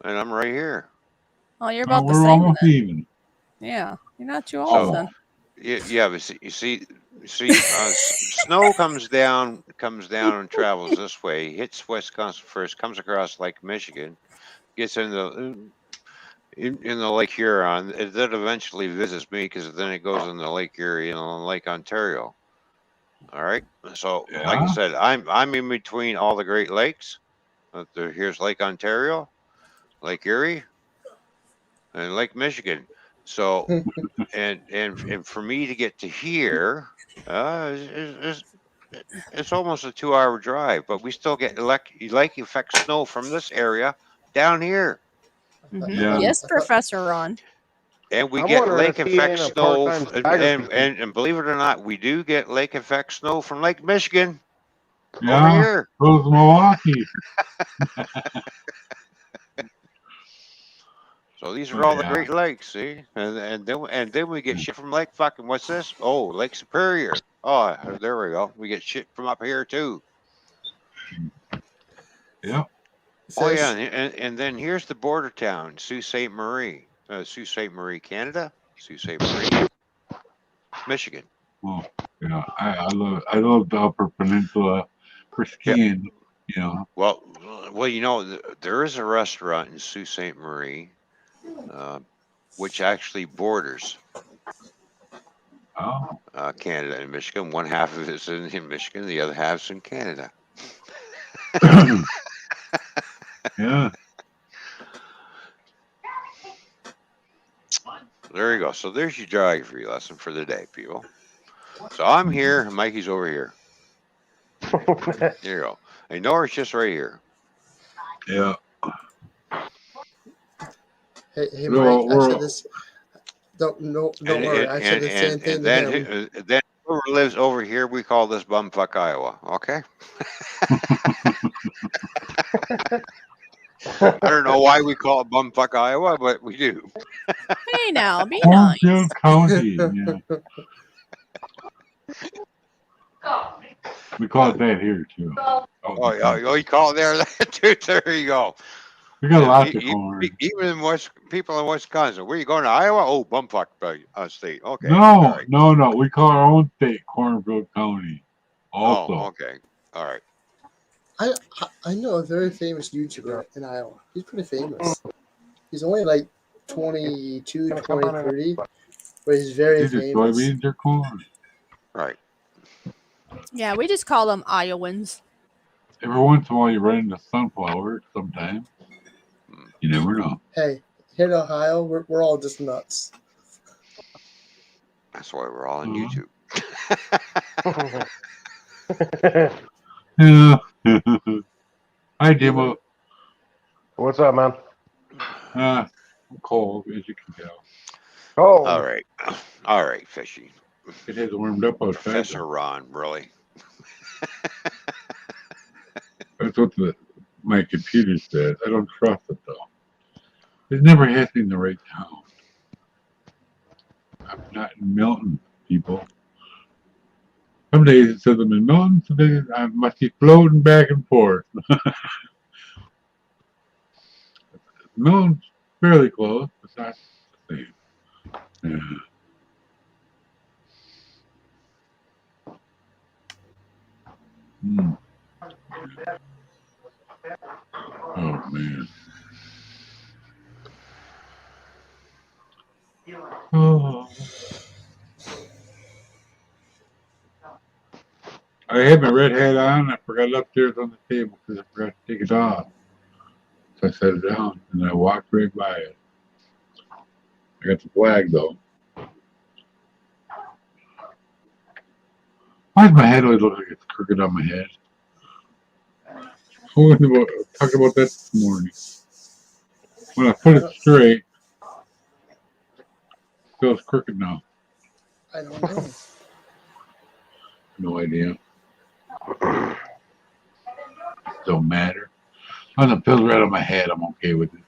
and I'm right here. Oh, you're Oh, about the we're same almost then. even. Yeah. You're not too So- old then. Yeah, but snow comes down and travels this way, hits Wisconsin first, comes across Lake Michigan, gets in the Lake Huron. It then eventually visits me because then it goes in the Lake Erie and Lake Ontario. All right. So, like I Yeah. said, I'm in between all the Great Lakes. Here's Lake Ontario, Lake Erie, and Lake Michigan. So, and for me to get to here, it's almost a 2-hour drive, but we still get lake effect snow from this area down here, Mhm. Yeah. Yes, Professor Ron. and we I'm get wondering lake if he effect ain't a snow, part-time geography and believe it or not, we do get lake effect snow from Lake Michigan over Yeah. here. Goes to Milwaukee. So these are all the Yeah. Great Lakes, see, and then we get shit from Lake fucking what's this? Oh, Lake Superior. Oh, there we go. We get shit from up here too. Yep. Oh Fish. yeah, and then here's the border town, Sault Ste. Marie, Canada, Sault Ste. Marie, Michigan. Well, yeah. I love the Upper Peninsula for skiing. You know. Well, you know, there is a restaurant in Sault Ste. Marie, which actually borders Oh. Canada and Michigan. One half of it is in Michigan, the other half's in Canada. Yeah. There you go. So there's your geography lesson for the day, people. So I'm here, and Mikey's over here. There you go. And Nora's just right here. Yeah. Hey, Well, Mike, I said this. Don't worry. I said the same thing to him. Then whoever lives over here, we call this bumfuck Iowa. Okay. I don't know why we call it bumfuck Iowa, but we do. Hey now, be nice. Cornfield County. Yeah. We call it that here too. Oh, yeah, you call it there, dude. There you go. We got lots of E- corn. Even in people in Wisconsin, where you going to Iowa? Oh, bumfuck state. Okay. No, all right. no. We call our own state Cornfield County. Oh, Also. okay. All right. I know a very famous YouTuber in Iowa. He's pretty famous. He's only like 22, 23, but he's very Is it famous. soybeans or corn? Right. Yeah, we just call them Iowans. Every once in a while you run into sunflowers sometimes. You never know. Hey, here in Ohio, we're all just nuts. That's why we're all on Mhm. YouTube. Yeah. Hi, Jimbo. What's up, man? I'm cold, as you can tell. Oh, All right. All right, Fishy. It has warmed up outside. Professor though. Ron, really. That's what my computer says. I don't trust it though. It's never hitting the right town. I'm not in Milton, people. Some days it says I'm in Milton, some days I must be floating back and forth. Milton's fairly close, but not the same. Yeah. Mm. Oh man. Oh. I had my red hat on. I forgot it upstairs on the table because I forgot to take it off. So I set it down and I walked right by it. I got the flag though. Why does my head always look like it's crooked on my head? I was talking about that this morning. When I put it straight, it feels crooked now. I don't know. No idea. Don't matter. When it feels right on my head, I'm okay with it.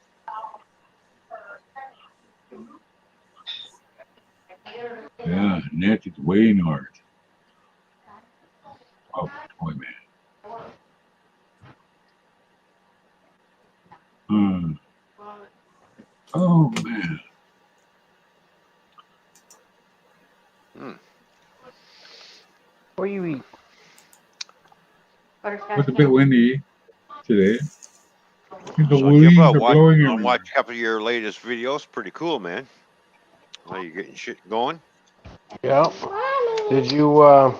Yeah, Nancy's way north. Oh, Toyman. Oh man. What do you eat? It's a bit windy today. The So leaves give are blowing I'll everywhere. watch a couple of your latest videos. Pretty cool, man. How you getting shit going? Yeah. Did you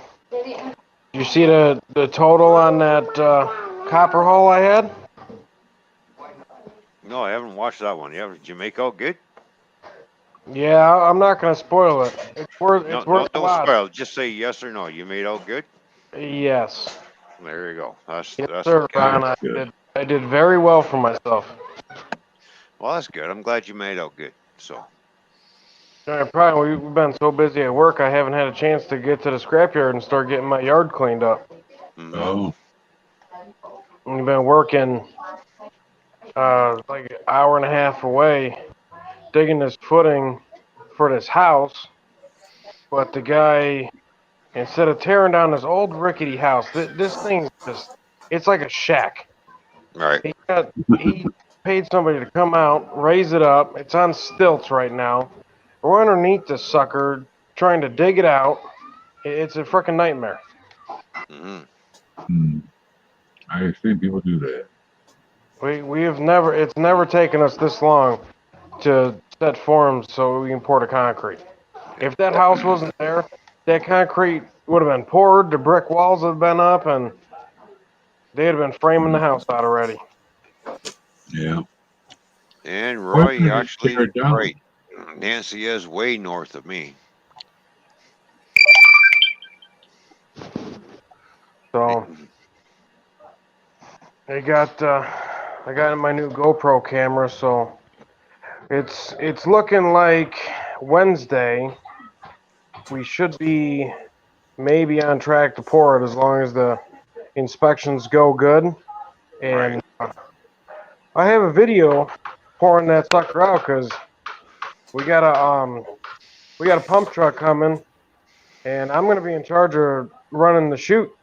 see the total on that copper haul I had? No, I haven't watched that one. Did you make out good? Yeah, I'm not gonna spoil it. It's worth No, a don't lot. spoil. Just say yes or no. You made out good. Yes. There you go. Yes, That's sir, what counts. Ron. Good. I did very well for myself. Well, that's good. I'm glad you made out good. So, We've been so busy at work, I haven't had a chance to get to the scrapyard and start getting my yard cleaned up. Oh, We've been working like an hour and a half away, digging this footing for this house. But the guy, instead of tearing down this old rickety house, this thing's it's like a shack. all right. He paid somebody to come out, raise it up. It's on stilts right now. We're underneath this sucker, trying to dig it out. It's a freaking nightmare. Mm-hmm. I've seen people do that. It's never taken us this long to set forms so we can pour the concrete. If that house wasn't there, that concrete would have been poured, the brick walls would have been up, and they'd have been framing the house out already. Yeah. And Why Roy, couldn't they actually, tear it down? right. Nancy is way north of me. So I got my new GoPro camera, so it's looking like Wednesday we should be maybe on track to pour it as long as the inspections go good. And I have a video pouring that sucker out because we got a pump truck coming, and I'm gonna be in charge of running the chute.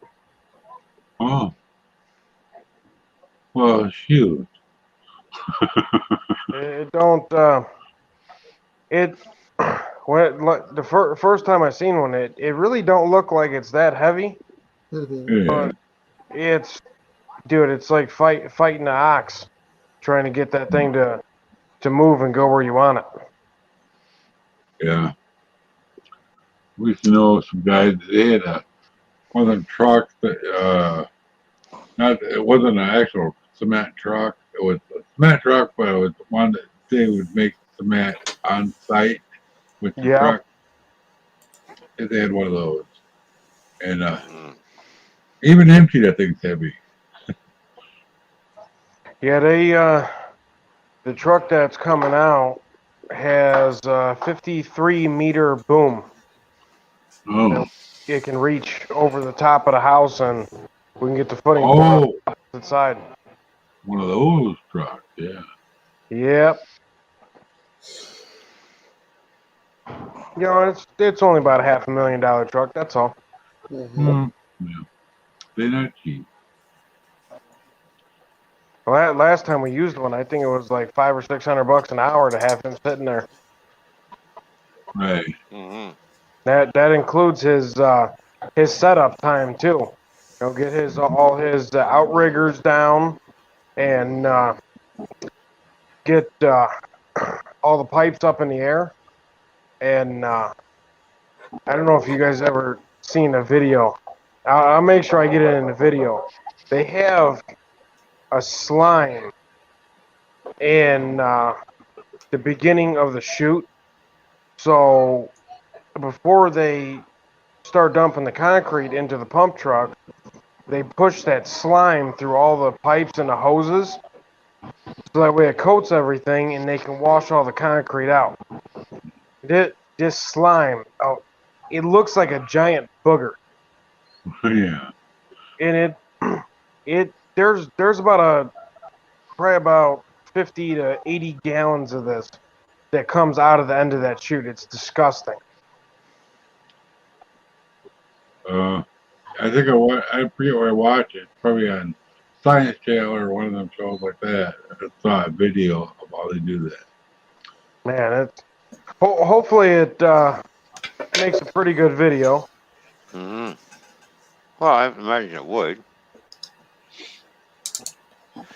Oh. Well, shoot. It don't it first time I seen one, it really don't look like it's that heavy. Mhm. Yeah. It's like fighting an ox, trying to get that thing to move and go where you want it. Yeah. We used to know some guys. They had one of them trucks that it wasn't an actual cement truck. It was a cement truck, but it was one that they would make cement on site with the truck. They had one of those, and even empty, that thing's heavy. Yeah, the truck that's coming out has a 53 meter boom. Oh, It can reach over the top of the house, and we can get the footing for oh, the opposite side. one of those trucks. Yeah. Yep. You know, it's only about a $500,000 truck. That's all. Mm-hmm. Yeah. They're not cheap. Last time we used one, I think it was like $500 or $600 an hour to have him sitting there. Right. Mm-hmm. That includes his setup time too. He'll get all his outriggers down and get all the pipes up in the air. And I don't know if you guys ever seen a video. I'll make sure I get it in the video. They have a slime in the beginning of the chute. So before they start dumping the concrete into the pump truck, they push that slime through all the pipes and the hoses. So that way it coats everything and they can wash all the concrete out. This slime, oh, it looks like a giant booger. Yeah. And there's probably about 50 to 80 gallons of this that comes out of the end of that chute. It's disgusting. I think I forget where I watched it. Probably on Science Channel or one of them shows like that. I saw a video of how they do that. Man, hopefully it makes a pretty good video. Mm-hmm. Well, I imagine it would.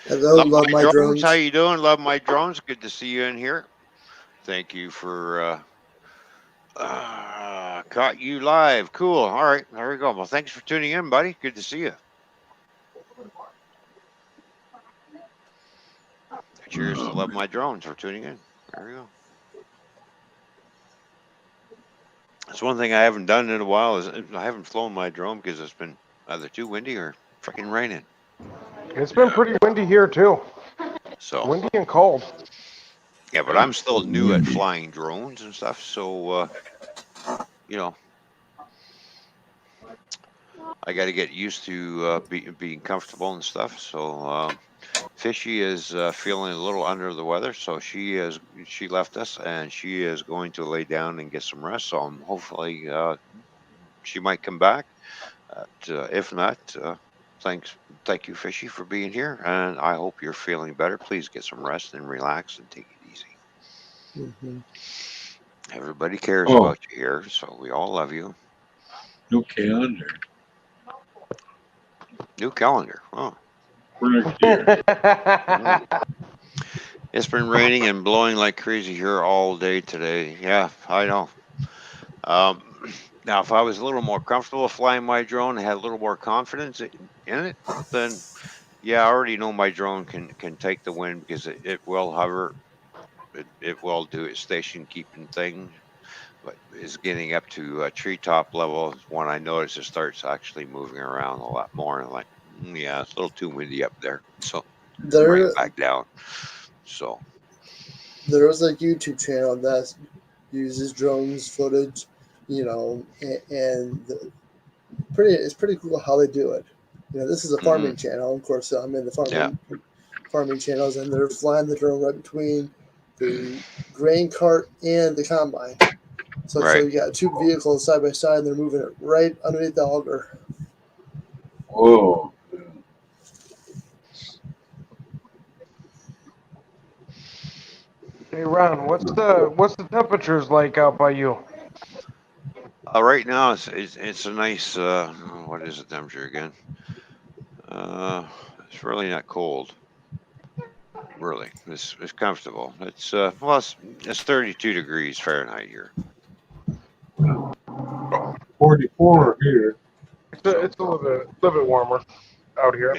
Hello, love my drones. How you doing? Love my drones. Good to see you in here. Thank you for caught you live. Cool. All right, there we go. Well, thanks for tuning in, buddy. Good to see you. Cheers to Love My Drones for tuning in. There we go. That's one thing I haven't done in a while is I haven't flown my drone because it's been either too windy or freaking raining. It's been pretty windy here too. So Windy and cold. yeah, but I'm still new at flying drones and stuff. So you know, I got to get used to being comfortable and stuff. So Fishy is feeling a little under the weather, so she left us and she is going to lay down and get some rest. So hopefully she might come back. If not, thank you, Fishy, for being here, and I hope you're feeling better. Please get some rest and relax and take it easy. Mm-hmm. Everybody cares about you here, so we all love you. New calendar. New calendar. Oh. For next year. It's been raining and blowing like crazy here all day today. Yeah, I know. Now, if I was a little more comfortable flying my drone and had a little more confidence in it, then yeah, I already know my drone can take the wind because it will hover. It will do its station keeping thing, but it's getting up to treetop level when I notice it starts actually moving around a lot more. And like, yeah, it's a little too windy up there, so bring it back down. So there was a YouTube channel that uses drones footage, and it's pretty cool how they do it. This is a farming channel, of course. I'm in the farming channels, and they're flying the drone right between the grain cart and the combine. So you got two vehicles side by side, and they're moving it right underneath the auger. Whoa. Hey Ron, what's the temperatures like out by you? right now it's a nice what is the temperature again? It's really not cold. Really, it's comfortable. It's it's 32 degrees Fahrenheit here. 44 here. It's a little bit warmer out here.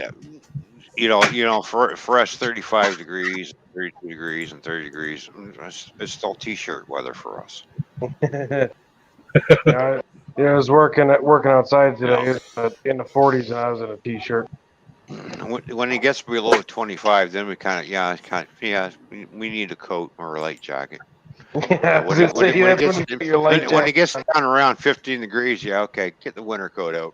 Yeah, for us 35 degrees, 32 degrees, and 30 degrees. It's still t-shirt weather for us. I was working outside today in the 40s, and I was in a t-shirt. When it gets below 25, then we we need a coat or a light jacket. Yeah, I was gonna say, that's when you put your light when it jacket gets on. down around 15 degrees, yeah, okay, get the winter coat out.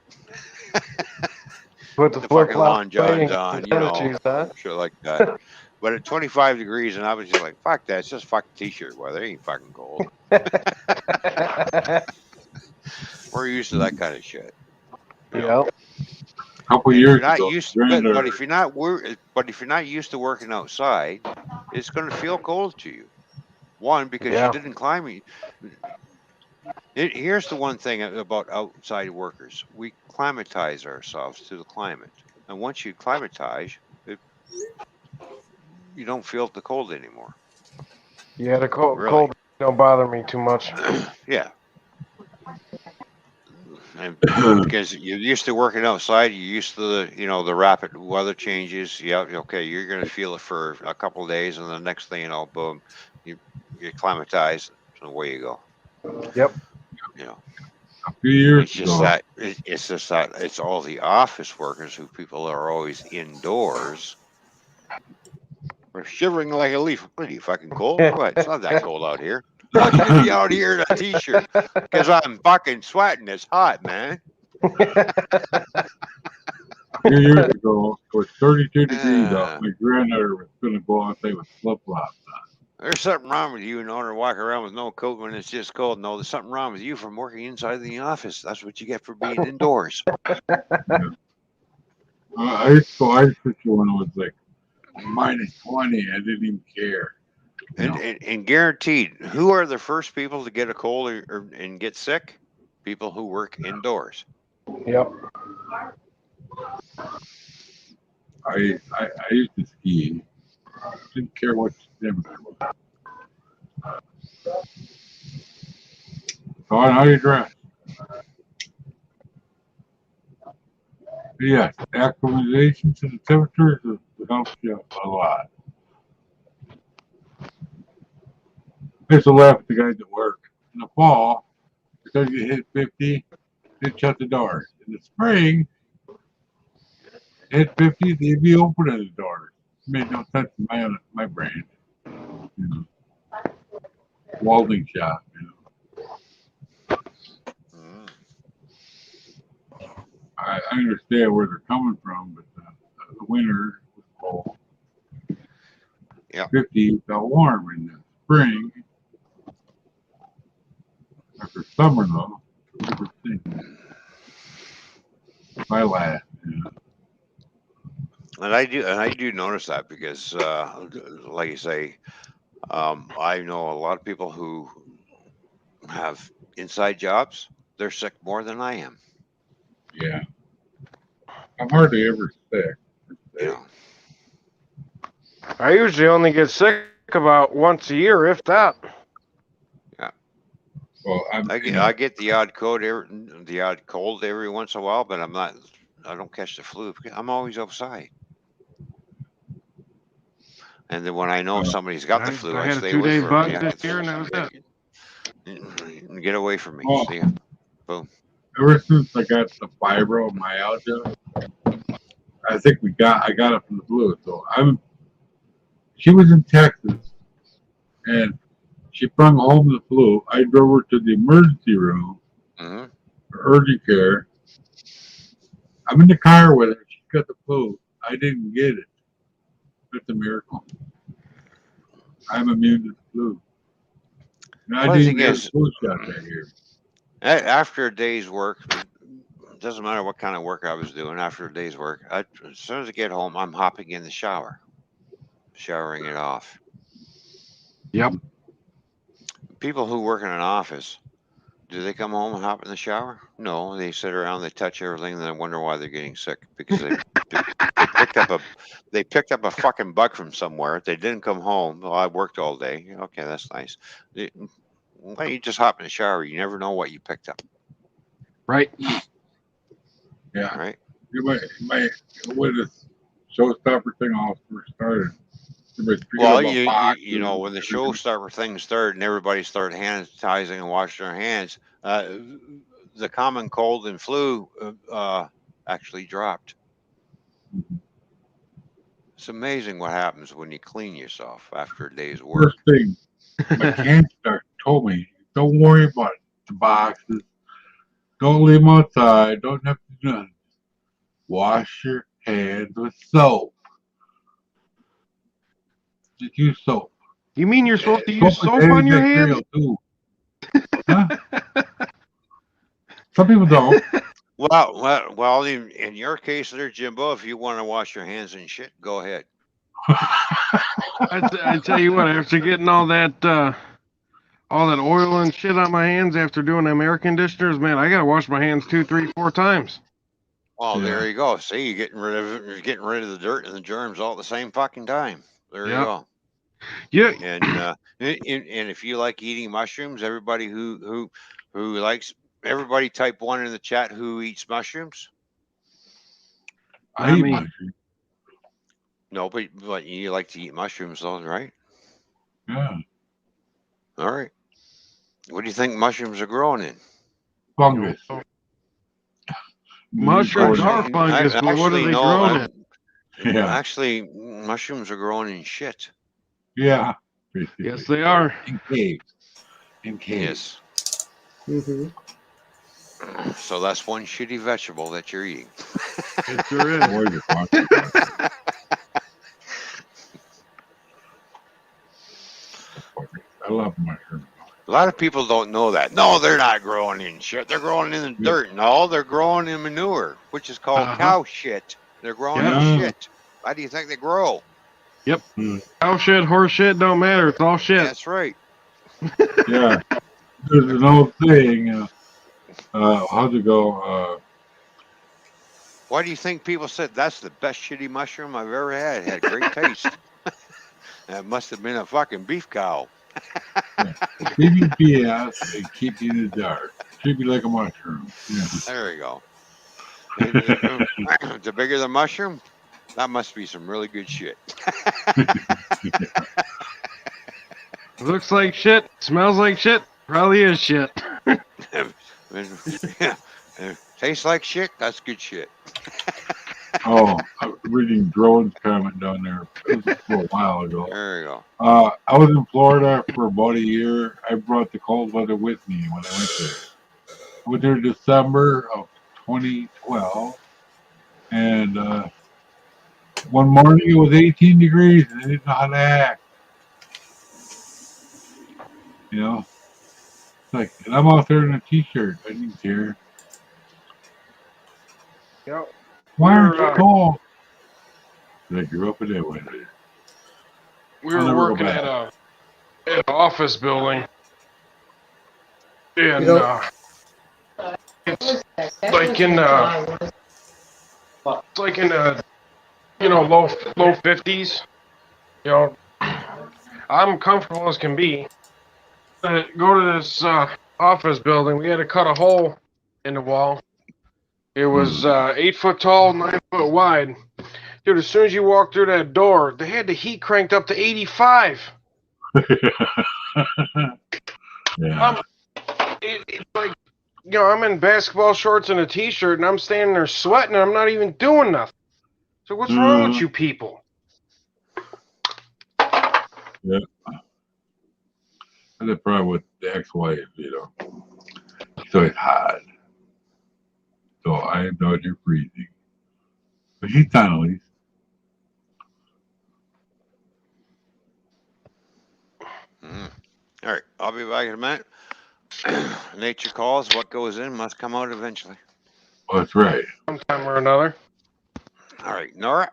Put the The flip fucking flop lawn johns on, you know, shoes, huh? shit like that. But at 25 degrees, and I was just like, fuck that. It's just fucking t-shirt weather. It ain't fucking cold. We're used to that kind of shit. You know? Yep. A couple And if years you're not ago, used, granddaughter, but if you're not but if you're not used to working outside, it's going to feel cold to you. One, because you Yeah. didn't climb. Here's the one thing about outside workers: we climatize ourselves to the climate, and once you climatize, you don't feel the cold anymore. Yeah, the cold Really. don't bother me too much. Yeah. And because you're used to working outside, you're used to the rapid weather changes. Yeah, okay, you're gonna feel it for a couple of days, and the next thing you know, boom, you acclimatize, and away you go. Yep. You know, a few years it's just ago, that it's just that it's all the office workers who people are always indoors. We're shivering like a leaf. What are you fucking cold? What? It's not that cold out here. How can you be out here in a t-shirt? Because I'm fucking sweating. It's hot, man. a few years ago, it was 32 degrees out. Uh, My granddaughter was going to go outside with flip flops There's something wrong with you in order to walk around with no coat when it's just cold. No, there's something wrong with you from working inside the office. That's what you get for being indoors. on. I used to go ice fishing when it was like minus 20. I didn't even care. You know, And guaranteed, who are the first people to get a cold and get sick? People who work indoors. Yep. I used to ski. Didn't care what the temperature was. So how do you dress? Yes, acclimatization to the temperatures helps you a lot. I used to laugh at the guys at work. In the fall, because you hit 50, they'd shut the doors. In the spring, hit 50, they'd be opening the doors. It made no sense in my brain. You know, welding shop. You know, Mm. I understand where they're coming from, but the winter was cold. Yeah. 50 felt warm in the spring. After summer, though, different thing. My last. You know. And I do notice that because, like you say, I know a lot of people who have inside jobs. They're sick more than I am. Yeah. I'm hardly ever sick. You know. I usually only get sick about once a year, if that. Yeah. Well, I get the odd cold every once in a while, but I don't catch the flu because I'm always outside. And then when I know somebody's got the flu, I I had a stay away 2-day from bug them. this year, and that was it. Get away from me. well, See ya. Boom. ever since I got the fibromyalgia, I think I got it from the flu. So she was in Texas and she brought home the flu. I drove her to the emergency room Hmm. for urgent care. I'm in the car with her. She got the flu. I didn't get it. That's a miracle. I'm immune to the flu. And I Well, the didn't thing get a is, flu shot that year. after a day's work, it doesn't matter what kind of work I was doing. After a day's work, as soon as I get home, I'm hopping in the shower, showering it off. Yep. People who work in an office, do they come home and hop in the shower? No, they sit around, they touch everything, and then wonder why they're getting sick because they picked up a fucking bug from somewhere. They didn't come home. Well, I worked all day. Okay, that's nice. Why don't you just hop in the shower? You never know what you picked up, Right. Yeah. right? When this showstopper thing all first started, everybody's speaking Well, about boxes you know when and the everything. showstopper thing started and everybody started hand sanitizing and washing their hands, the common cold and flu actually dropped. Mhm. It's amazing what happens when you clean yourself after a day's work. First thing my cancer told me, don't worry about the boxes. Don't leave them outside. Don't have to do nothing. Wash your hands with soap. Just use soap. You mean you're supposed to Soap use is soap on your hands? antibacterial too. Huh? Some people don't. Well, in your case there, Jimbo, if you want to wash your hands and shit, go ahead. I tell you what, after getting all that oil and shit on my hands after doing them air conditioners, man, I gotta wash my hands 2, 3, 4 times. Oh, Yeah. there you go. See, you're getting rid of the dirt and the germs all at the same fucking time. There you Yep. go. Yeah, And if you like eating mushrooms, everybody who likes everybody type 1 in the chat who eats mushrooms. I eat me. mushrooms. No, but you like to eat mushrooms, though, right? Yeah. All right. What do you think mushrooms are growing in? Fungus. Mushrooms are Actually, fungus, but what are they grown in? Yeah. Actually, mushrooms are growing in shit. Yeah. Basically. Yes, they are. In caves. In caves. Yes. Mm-hmm. So that's one shitty vegetable that you're eating. It sure is. Boy, you're fucking- I love mushrooms. A lot of people don't know that. No, they're not growing in shit. They're growing in the dirt. No, they're growing in manure, which is called cow shit. They're growing Yeah. in shit. How do you think they grow? Yep. Cow shit, horse shit, don't matter. It's all shit. That's right. Yeah. There's an old saying, how'd it go? Why do you think people said that's the best shitty mushroom I've ever had? It had great taste. That must have been a fucking beef cow. Keep your BS and keep you in the dark. Treat me like a mushroom. Yeah. There you go. The bigger the mushroom, that must be some really good shit. Looks like shit, smells like shit, probably is shit. Tastes like shit, that's good shit. Oh, I was reading Drone's comment down there. This was a while ago. There you go. I was in Florida for about a year. I brought the cold weather with me when I went there. I went there December of 2012, and one morning it was 18 degrees, and I didn't know how to act. You know, it's like, and I'm out there in a t-shirt. I didn't care. Yep. Why aren't you cold? I grew up in that weather. We were working at an office building, and it's like in low 50s. You know, I'm comfortable as can be. Go to this office building. We had to cut a hole in the wall. It was 8 foot tall, 9 foot wide. Dude, as soon as you walk through that door, they had the heat cranked up to 85. Yeah. It's like, I'm in basketball shorts and a t-shirt, and I'm standing there sweating, and I'm not even doing nothing. So what's wrong with you people? Yeah. That's probably with the ex-wife, So it's hot. So I know you're freezing. But she's fine at least. All right, I'll be back in a minute. Nature calls. What goes in must come out eventually. Oh, that's right. Sometime or another. All right, Nora.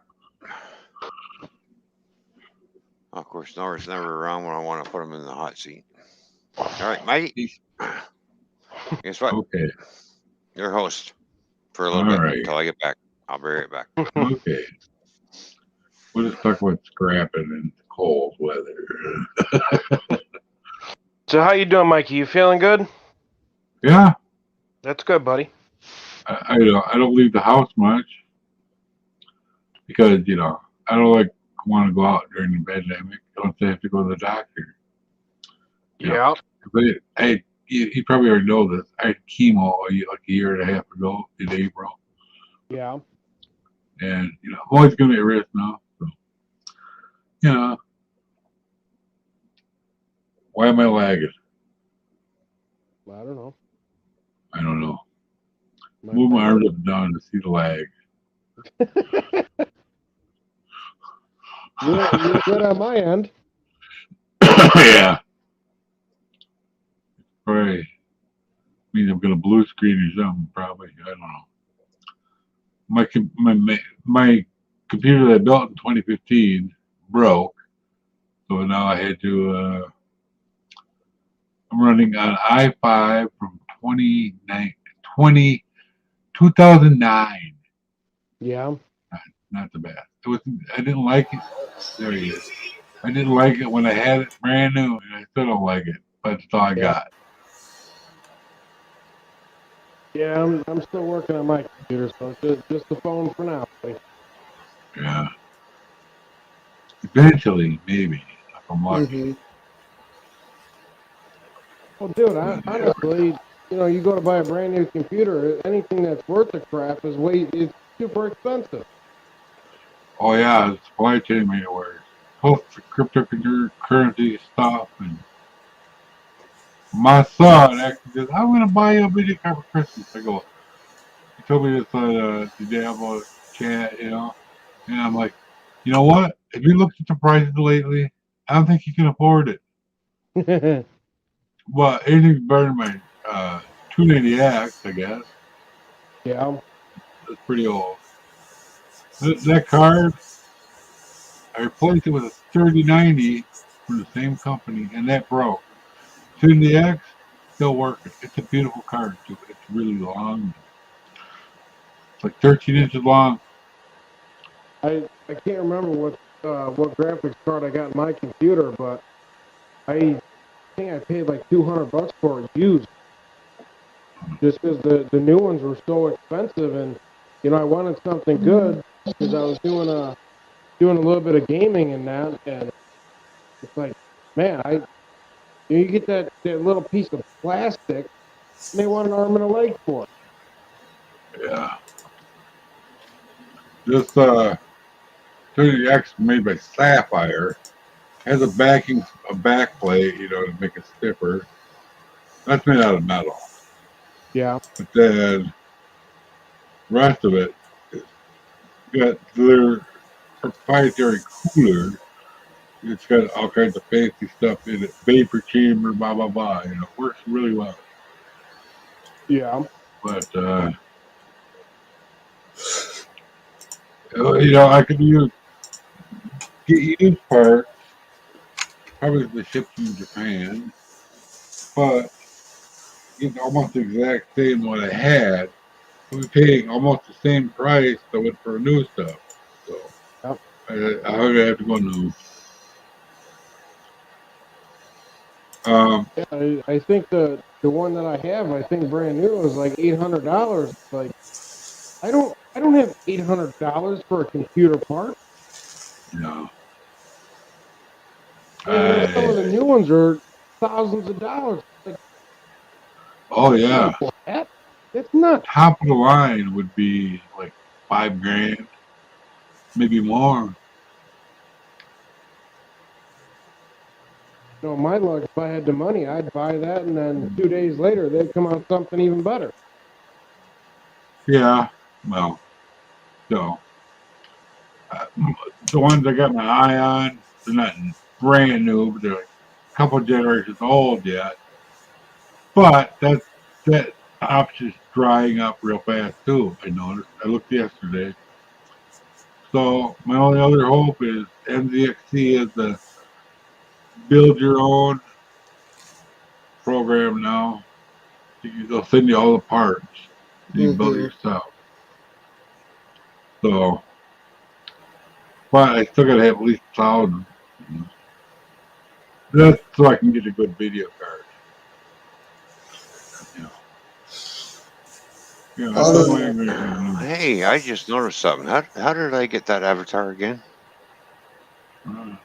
Of course, Nora's never around when I want to put him in the hot seat. All right, Mikey. Guess what? Okay. Your host for a little bit until I get back. I'll be right back. Okay. We'll just talk about scrapping and cold weather. So how you doing, Mikey? You feeling good? Yeah. That's good, buddy. I don't leave the house much because, I don't want to go out during the pandemic. I don't have to go to the doctor. Yeah. But you probably already know this. I had chemo a year and a half ago in April. Yeah. And, I'm always going to be at risk now. So, Why am I lagging? I don't know. I don't know. My Move my bad. arms up and down to see the lag. You're good on my end. Yeah. Right. Means I'm gonna blue screen or something. Probably. I don't know. My computer that I built in 2015 broke, so now I had to. I'm running on i5 from 2009. Yeah. Not the best. It was. I didn't like it. There he is. I didn't like it when I had it brand new, and I still don't like it. But that's all I Yeah. got. Yeah, I'm still working on my computer, so it's just the phone for now. Buddy. Yeah. Eventually, maybe if I'm lucky. Mm-hmm. Well, dude, But, yeah. honestly, you go to buy a brand new computer, anything that's worth the crap it's super expensive. Oh yeah, the supply chain made it worse. Plus the cryptocurrency stuff, and my son actually says, "I'm gonna buy you a video card for Christmas." I go, he told me this on the Diablo chat, and I'm like, you know what? Have you looked at the prices lately? I don't think you can afford it. Well, anything's better than my 290X, I guess. Yeah. That's pretty old. That card, I replaced it with a 3090 from the same company, and that broke. 290X, still working. It's a beautiful card, too. It's really long. It's like 13 inches long. I can't remember what graphics card I got in my computer, but I think I paid like $200 for it used, just because the new ones were so expensive, and I wanted something good because I was doing a little bit of gaming and that, and it's like, man, you get that little piece of plastic, and they want an arm and a leg for it. Yeah. This 30X made by Sapphire has a backplate, to make it stiffer. That's made out of metal. Yeah. But then the rest of it is got their proprietary cooler. It's got all kinds of fancy stuff in it, vapor chamber, blah blah blah. It works really well. Yeah. But I could get used parts, probably the shipped from Japan, but get almost the exact same what I had. I'll be paying almost the same price I would for new stuff. So Yep. I have to go new. Yeah, I think the one that I have, I think brand new is like $800. Like I don't have $800 for a computer part. No. And some of the new ones are thousands of dollars. Like, Oh yeah. what? It's nuts. Top of the line would be like $5,000, maybe more. My luck, if I had the money, I'd buy that, and then 2 days later, they'd come out with something even better. Yeah. Well, so the ones I got my eye on, they're not brand new, but they're like a couple generations old yet. But that option's drying up real fast too. I noticed. I looked yesterday. So my only other hope is NZXT is the build your own program now. They'll send you all the parts. So you can build it Mm-hmm. yourself. So, but I still gotta have at least 1,000. That's so I can get a good video card. Yeah, that's Other all than Hey, I just noticed something. How did I get that avatar again? Oh,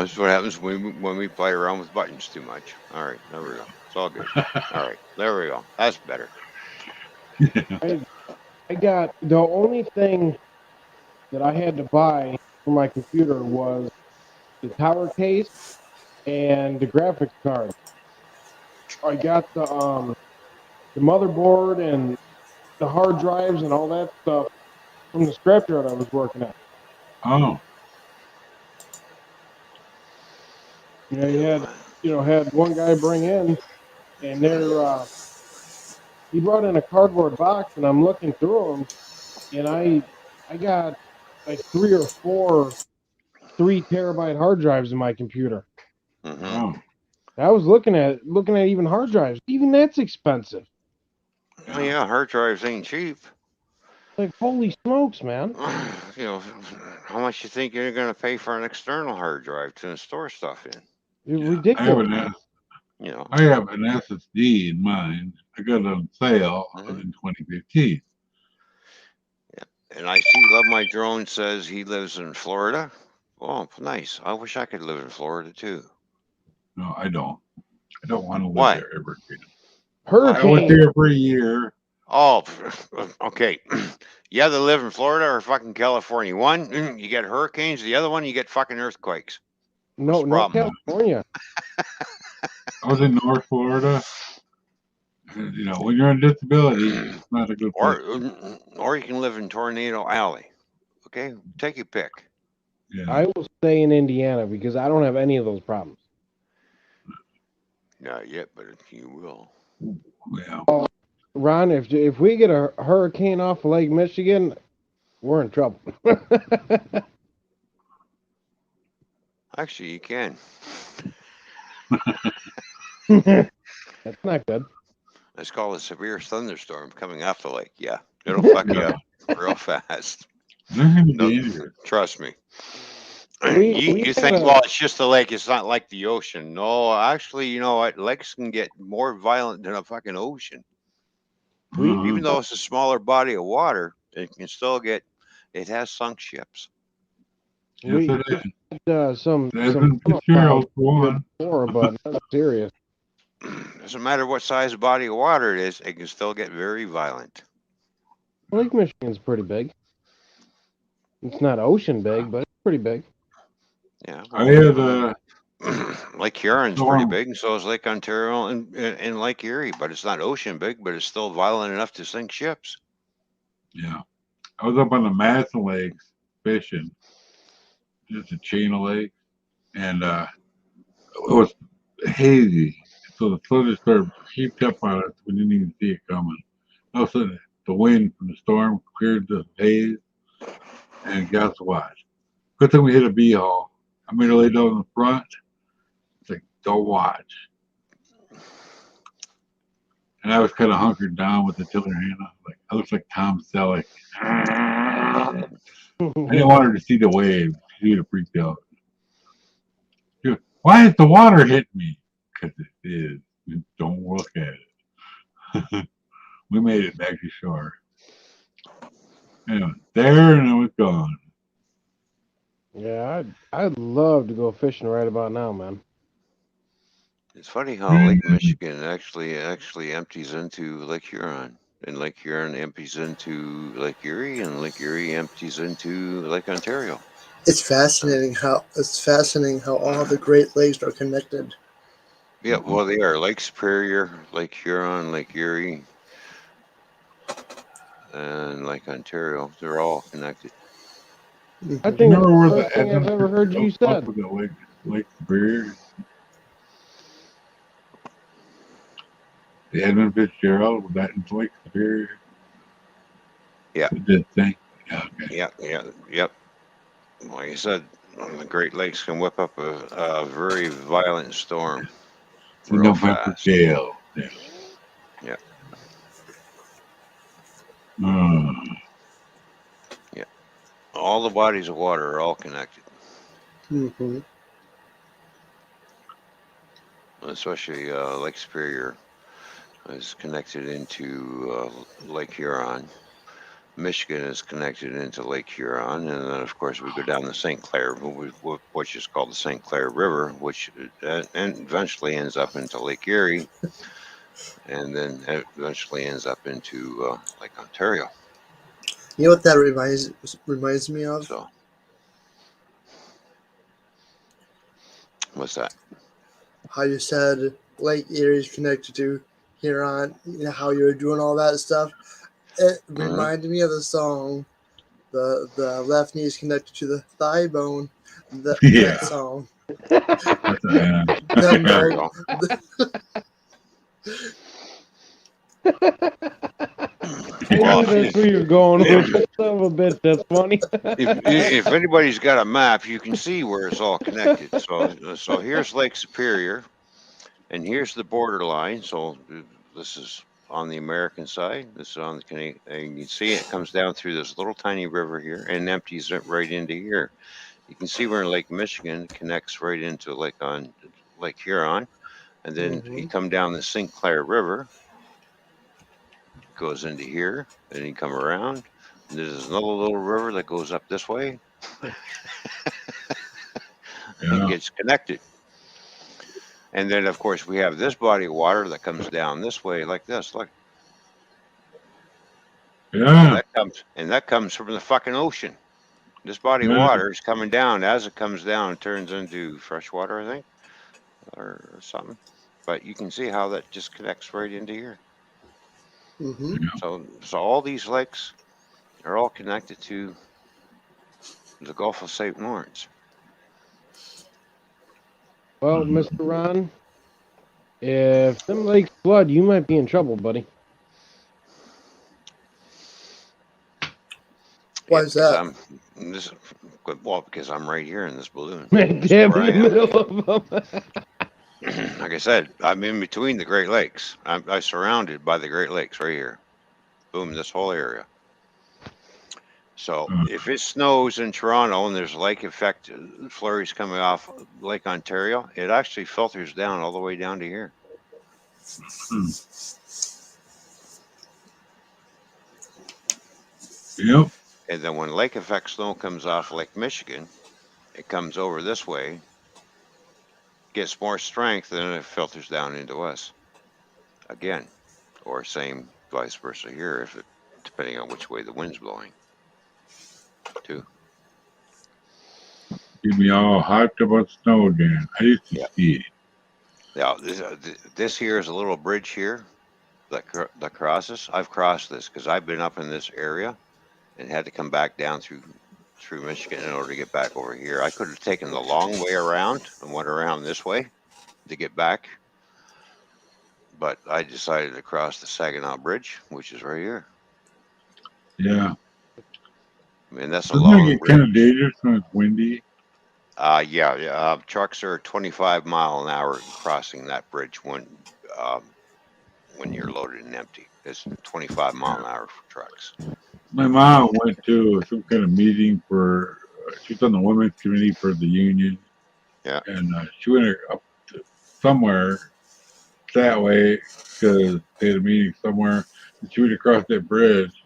this is what happens when we play around with buttons too much. All right, there we go. It's all good. All right, there we go. That's better. I got the only thing that I had to buy for my computer was the tower case and the graphics card. I got the motherboard and the hard drives and all that stuff from the scrapyard I was working at. Oh, Had one guy bring in, and he brought in a cardboard box, and I'm looking through them, and I got like 3 or 4 3 terabyte hard drives in my computer. Mm-hmm. oh. I was looking at even hard drives. Even that's expensive. Oh, yeah, hard drives ain't cheap. Like, holy smokes, man! You know, how much you think you're going to pay for an external hard drive to store stuff in? It's Yeah. ridiculous. You know, I have an SSD in mine. I got it on sale Mhm. in 2015. and I see Love My Drone says he lives in Florida. Oh, nice. I wish I could live in Florida too. No, I don't. I don't want to live Why? there ever again. I Hurricane. went there for a year. Oh, okay. You either live in Florida or fucking California. One, you get hurricanes. The other one, you get fucking earthquakes. No, the no, problem? California. I was in North Florida. And, when you're on disability, it's not a good place. Or you can live in Tornado Alley. Okay, take your pick. Yeah. I will stay in Indiana because I don't have any of those problems. Not yet, but you will. Yeah. Ron, if we get a hurricane off of Lake Michigan, we're in trouble. Actually, you can. That's not good. It's called a severe thunderstorm coming off the lake. Yeah, it'll fuck you up real fast. They're going to be No, dangerous. trust me. We You think, had a- well, it's just a lake. It's not like the ocean. No, actually, you know what? Lakes can get more violent than a fucking ocean. Even though it's a smaller body of water, it can still get. It has sunk ships. We Yes, it is. some There's been Fitzgerald for one. before, but not serious. Doesn't matter what size body of water it is, it can still get very violent. Lake Michigan's pretty big. It's not ocean big, but it's pretty big. Yeah. I had Lake Huron's pretty storm. big, and so is Lake Ontario and Lake Erie, but it's not ocean big, but it's still violent enough to sink ships. Yeah. I was up on the Madison Lakes fishing. Just a chain of lakes. And it was hazy. So the thunderstorm heaped up on us. We didn't even see it coming. All of a sudden, the wind from the storm cleared the haze. And guess what? Good thing we hit a bee hole. I made her lay down in the front. It's like, don't watch. And I was kind of hunkered down with the tiller hand. I looked like Tom Selleck. I didn't want her to see the wave. She would have freaked out. She goes, why is the water hitting me? Because it is. Don't look at it. We made it back to shore. And it was there and it was gone. Yeah, I'd love to go fishing right about now, man. It's funny how Lake Michigan actually empties into Lake Huron, and Lake Huron empties into Lake Erie, and Lake Erie empties into Lake Ontario. It's fascinating how all the Great Lakes are connected. Yeah, well, they are Lake Superior, Lake Huron, Lake Erie, and Lake Ontario. They're all connected. I think Remember where that's the the first thing I've ever heard you said. with the Lake Superior? The Edmund Fitzgerald, was that in Lake Superior? Yeah. That thing? Yeah, okay. Yep. Like I said, the Great Lakes can whip up a very violent storm In real November fast. jail. Yeah. Yeah. Yeah. All the bodies of water are all connected, Mm-hmm. especially Lake Superior is connected into Lake Huron. Michigan is connected into Lake Huron, and then of course we go down the St. Clair, which is called the St. Clair River, which and eventually ends up into Lake Erie, and then eventually ends up into Lake Ontario. You know what that reminds me of? So What's that? How you said Lake Erie is connected to Huron, you know, how you were doing all that stuff. It reminded me of the song, the left knee is connected to the thigh bone. Yeah. That song. That's a, Then There you no, go. I Well, knew that's where you're going with it. Son of a bitch, that's funny. if anybody's got a map, you can see where it's all connected. So here's Lake Superior, and here's the borderline. So this is on the American side. This is on the Canadian. And you can see it comes down through this little tiny river here and empties it right into here. You can see where Lake Michigan connects right into Lake Huron, and then you come down the St. Clair River, goes into here, then you come around, and there's another little river that goes up this way and yeah. gets connected. And then, of course, we have this body of water that comes down this way, like this. Look, and Yeah. that comes from the fucking ocean. This body of Yeah. water is coming down. As it comes down, it turns into fresh water, I think, or something. But you can see how that just connects right into here. hmm So all these lakes are all connected to the Gulf of St. Lawrence. Well, Mr. Ron, if them lakes flood, you might be in trouble, buddy. Why is because that? because I'm right here in this balloon. Right That's dab where in I the am. middle of them. Like I said, I'm in between the Great Lakes. I'm surrounded by the Great Lakes right here. Boom, this whole area. So if it snows in Toronto and there's lake effect flurries coming off Lake Ontario, it actually filters down all the way down to here. Yep. And then when lake effect snow comes off Lake Michigan, it comes over this way, gets more strength, and it filters down into us again. Or same vice versa here, if it depending on which way the wind's blowing, too. Get me all hyped about snow again. I used to Yeah. ski. Now this here is a little bridge here that crosses. I've crossed this because I've been up in this area and had to come back down through Michigan in order to get back over here. I could have taken the long way around and went around this way to get back, but I decided to cross the Saginaw Bridge, which is right here. Yeah. I mean, that's a Doesn't that long get kind bridge. of dangerous when it's windy? Yeah. Trucks are 25 mile an hour crossing that bridge when you're loaded and empty. It's 25 mile an hour for trucks. My mom went to some kind of meeting for, she's on the women's committee for the union. Yeah. And she went up to somewhere that way because they had a meeting somewhere. And she went across that bridge.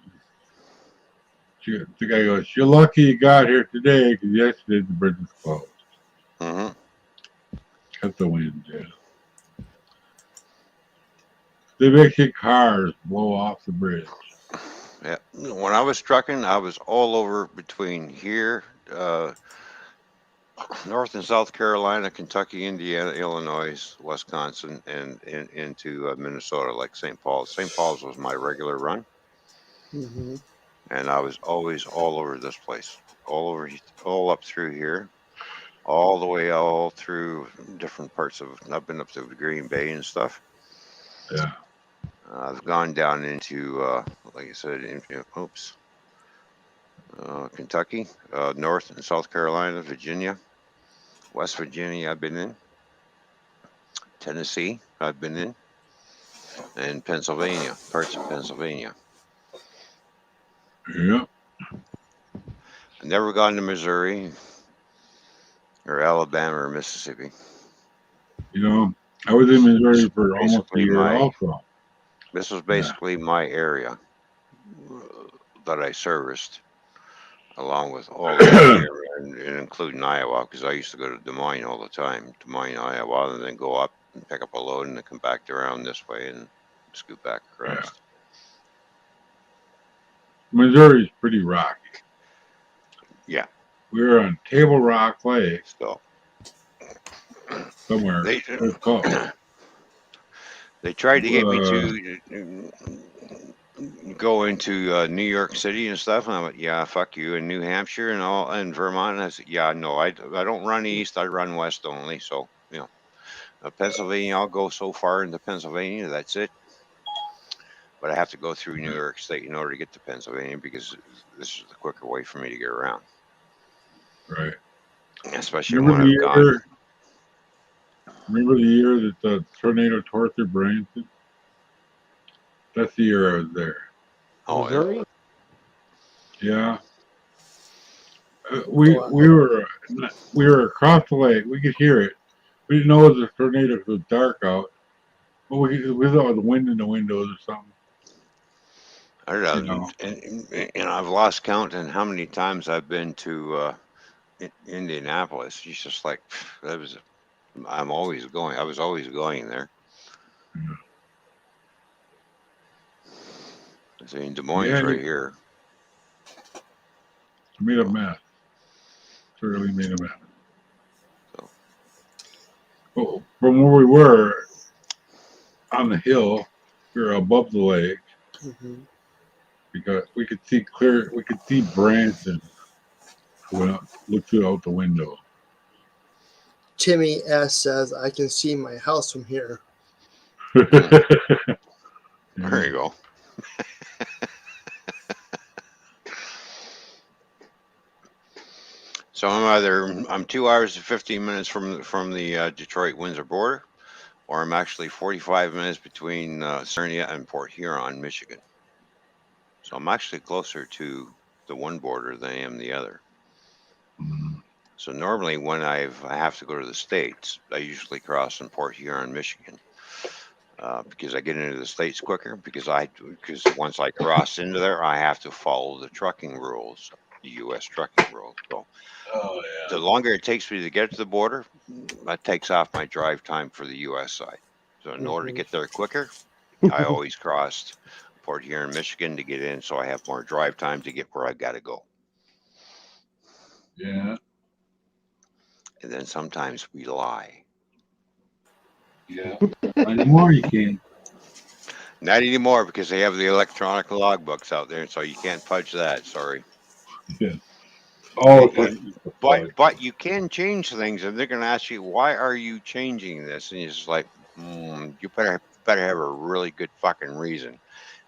The guy goes, "You're lucky you got here today because yesterday the bridge was closed." Mm-hmm. Cut the wind, yeah. They make your cars blow off the bridge. Yeah. When I was trucking, I was all over between here, North and South Carolina, Kentucky, Indiana, Illinois, Wisconsin, and into Minnesota, like St. Paul's. St. Paul's was my regular run, hmm and I was always all over this place, all up through here, all the way all through different parts of. I've been up to Green Bay and stuff. Yeah. I've gone down into, like I said, Kentucky, North and South Carolina, Virginia, West Virginia. I've been in Tennessee. I've been in, and Pennsylvania, parts of Pennsylvania. Yeah. I've never gone to Missouri or Alabama or Mississippi. You know, I was in Missouri for almost a year also. This was basically my area that I serviced, along with all the area, and including Iowa, because I used to go to Des Moines all the time, Des Moines, Iowa, and then go up and pick up a load and then come back around this way and scoot back across. Missouri's pretty rocky. Yeah. We were on Table Rock Lake. So somewhere. They It's called. they tried to get me to go into New York City and stuff, and I went, yeah, fuck you, in New Hampshire and all, and Vermont. And I said, yeah, no, I don't run east, I run west only. So Pennsylvania, I'll go so far into Pennsylvania, that's it. But I have to go through New York State in order to get to Pennsylvania because this is the quicker way for me to get around. Right. Especially when I've gone. Remember the year that the tornado tore through Branson? That's the year I was there. Oh, Missouri? Yeah. We were across the lake. We could hear it. We didn't know it was a tornado because it was dark out. But we saw the wind in the windows or something. I don't know. And I've lost count in how many times I've been to Indianapolis. It's just like that was. I'm always going. I was always going there. Yeah. I say Des Moines right here. Made a mess. Really made a mess. So. Well, from where we were on the hill, we were above the lake. Mm-hmm. Because we could see clear. We could see Branson. Look through out the window. Timmy S says, I can see my house from here. There you go. So I'm 2 hours and 15 minutes from the Detroit-Windsor border, or I'm actually 45 minutes between Sarnia and Port Huron, Michigan. So I'm actually closer to the one border than I am the other. So normally when I have to go to the States, I usually cross in Port Huron, Michigan, because I get into the States quicker. Because once I cross into there, I have to follow the trucking rules, the U.S. trucking rules. So the longer it takes me to get to the border, that takes off my drive time for the U.S. side. So in order to get there quicker, I always crossed Port Huron, Michigan to get in, so I have more drive time to get where I've got to go. Yeah. And then sometimes we lie. Yeah. Anymore you can. Not anymore because they have the electronic logbooks out there, so you can't fudge that. Sorry. Yeah. Oh, but you can change things, and they're going to ask you, "Why are you changing this?" And you're just like, "You better have a really good fucking reason."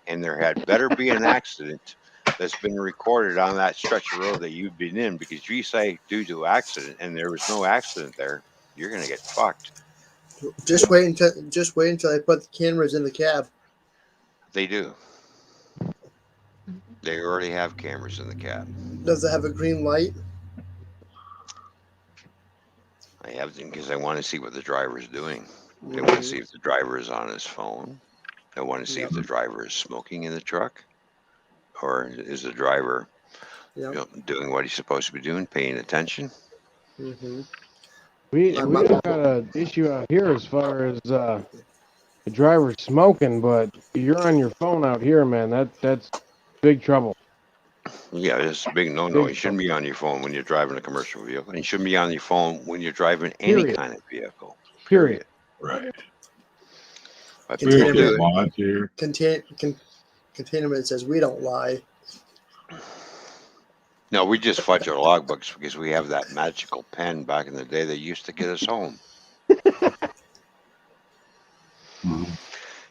And there had better be an accident that's been recorded on that stretch of road that you've been in, because if you say due to accident and there was no accident there, you're going to get fucked. Just wait until I put the cameras in the cab. They do. They already have cameras in the cab. Does it have a green light? I have them because I want to see what the driver's doing. They want to see if the driver is on his phone. They want to see if the driver is smoking in the truck, or is the driver doing what he's supposed to be doing, paying attention. Mm-hmm. We don't got an issue out here as far as the driver smoking, but you're on your phone out here, man. That's big trouble. Yeah, it's a big no-no. You shouldn't be on your phone when you're driving a commercial vehicle, and you shouldn't be on your phone when you're driving any kind of vehicle. Period. Right. But people do it. Containment says we don't lie. No, we just fudge our logbooks because we have that magical pen back in the day that used to get us home.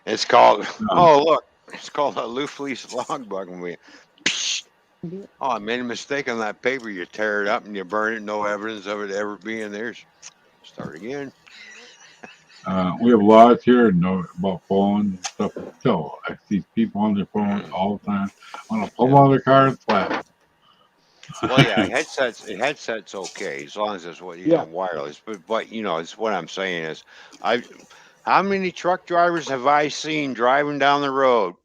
It's called, it's called a loose-leaf logbook. And I made a mistake on that paper. You tear it up and you burn it. No evidence of it ever being there. Start again. We have laws here about phones and stuff. So I see people on their phones all the time. I want to pull out their car and slap. Well, yeah, headsets okay as long as it's wireless. But it's what I'm saying is, how many truck drivers have I seen driving down the road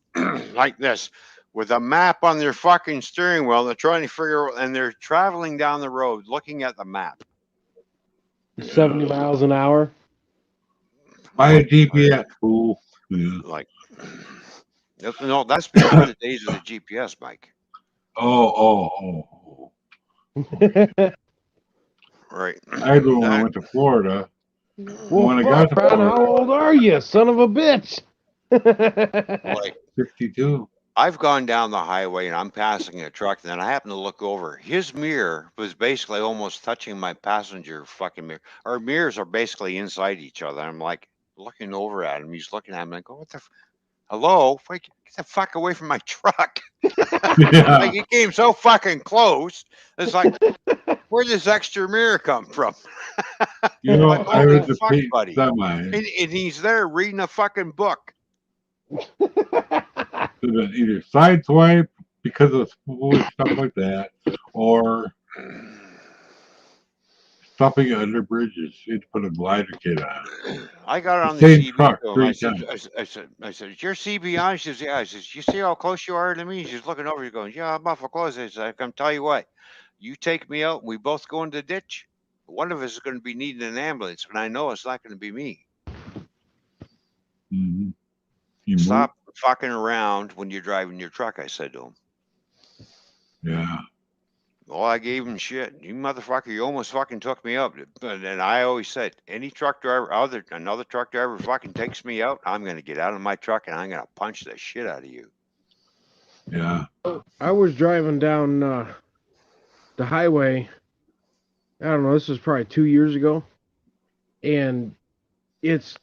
like this with a map on their fucking steering wheel? They're trying to figure out, and they're traveling down the road looking at the map. 70 miles an hour. Buy a GPS, fool. Like, no, that's before the days of the GPS, Mike. Oh. Right. I remember when I went to Florida. Well, When I fuck, got to Ron, Florida, how old are you, son of a bitch? Like 62. I've gone down the highway and I'm passing a truck, and then I happen to look over. His mirror was basically almost touching my passenger fucking mirror. Our mirrors are basically inside each other. I'm like looking over at him. He's looking at me. I go, "What the? Hello? Get the fuck away from my truck!" Yeah. Like he came so fucking close. It's like, where did this extra mirror come from? You know, Like, I holy was a fuck, Pete buddy. semi. And he's there reading a fucking book. So then either sideswipe because of foolish stuff like that, or stopping under bridges. You had to put a glider kit on. I got on The the same CB truck to him. 3 times. I said, is your CB on? She says, yeah. I says, you see how close you are to me? She's looking over. She's going, yeah, I'm awful close. I said, I can tell you what, you take me out and we both go in the ditch. One of us is going to be needing an ambulance, but I know it's not going to be me. Mm-hmm. You Stop fucking around when you're driving your truck, I said to him. Yeah. Well, I gave him shit. You motherfucker, you almost fucking took me up. But then I always said, any truck driver, another truck driver fucking takes me out, I'm going to get out of my truck and I'm going to punch the shit out of you. Yeah. I was driving down the highway. I don't know. This was probably 2 years ago, and it's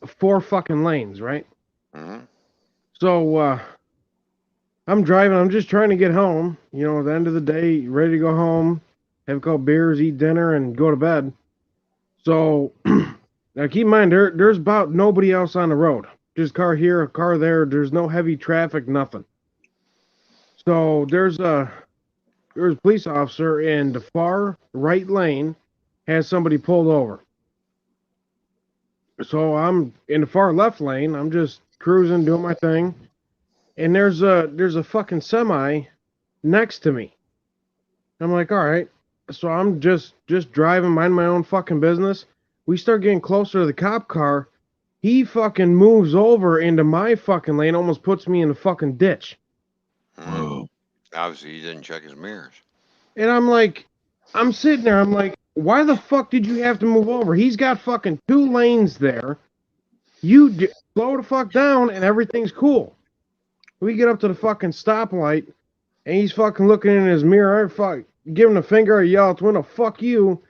4 fucking lanes, right? Mm-hmm. So I'm driving. I'm just trying to get home. You know, at the end of the day, ready to go home, have a couple beers, eat dinner, and go to bed. So now keep in mind, there's about nobody else on the road. Just car here, a car there. There's no heavy traffic, nothing. So there's a police officer in the far right lane has somebody pulled over. So I'm in the far left lane. I'm just cruising, doing my thing, and there's a fucking semi next to me. I'm like, all right. So I'm just driving, mind my own fucking business. We start getting closer to the cop car. He fucking moves over into my fucking lane, almost puts me in the fucking ditch. Whoa. Obviously, he didn't check his mirrors. And I'm like, I'm sitting there, I'm like, why the fuck did you have to move over? He's got fucking 2 lanes there. You slow the fuck down and everything's cool. We get up to the fucking stoplight and he's fucking looking in his mirror. I fuck, give him a finger, I yell out the window, fuck you.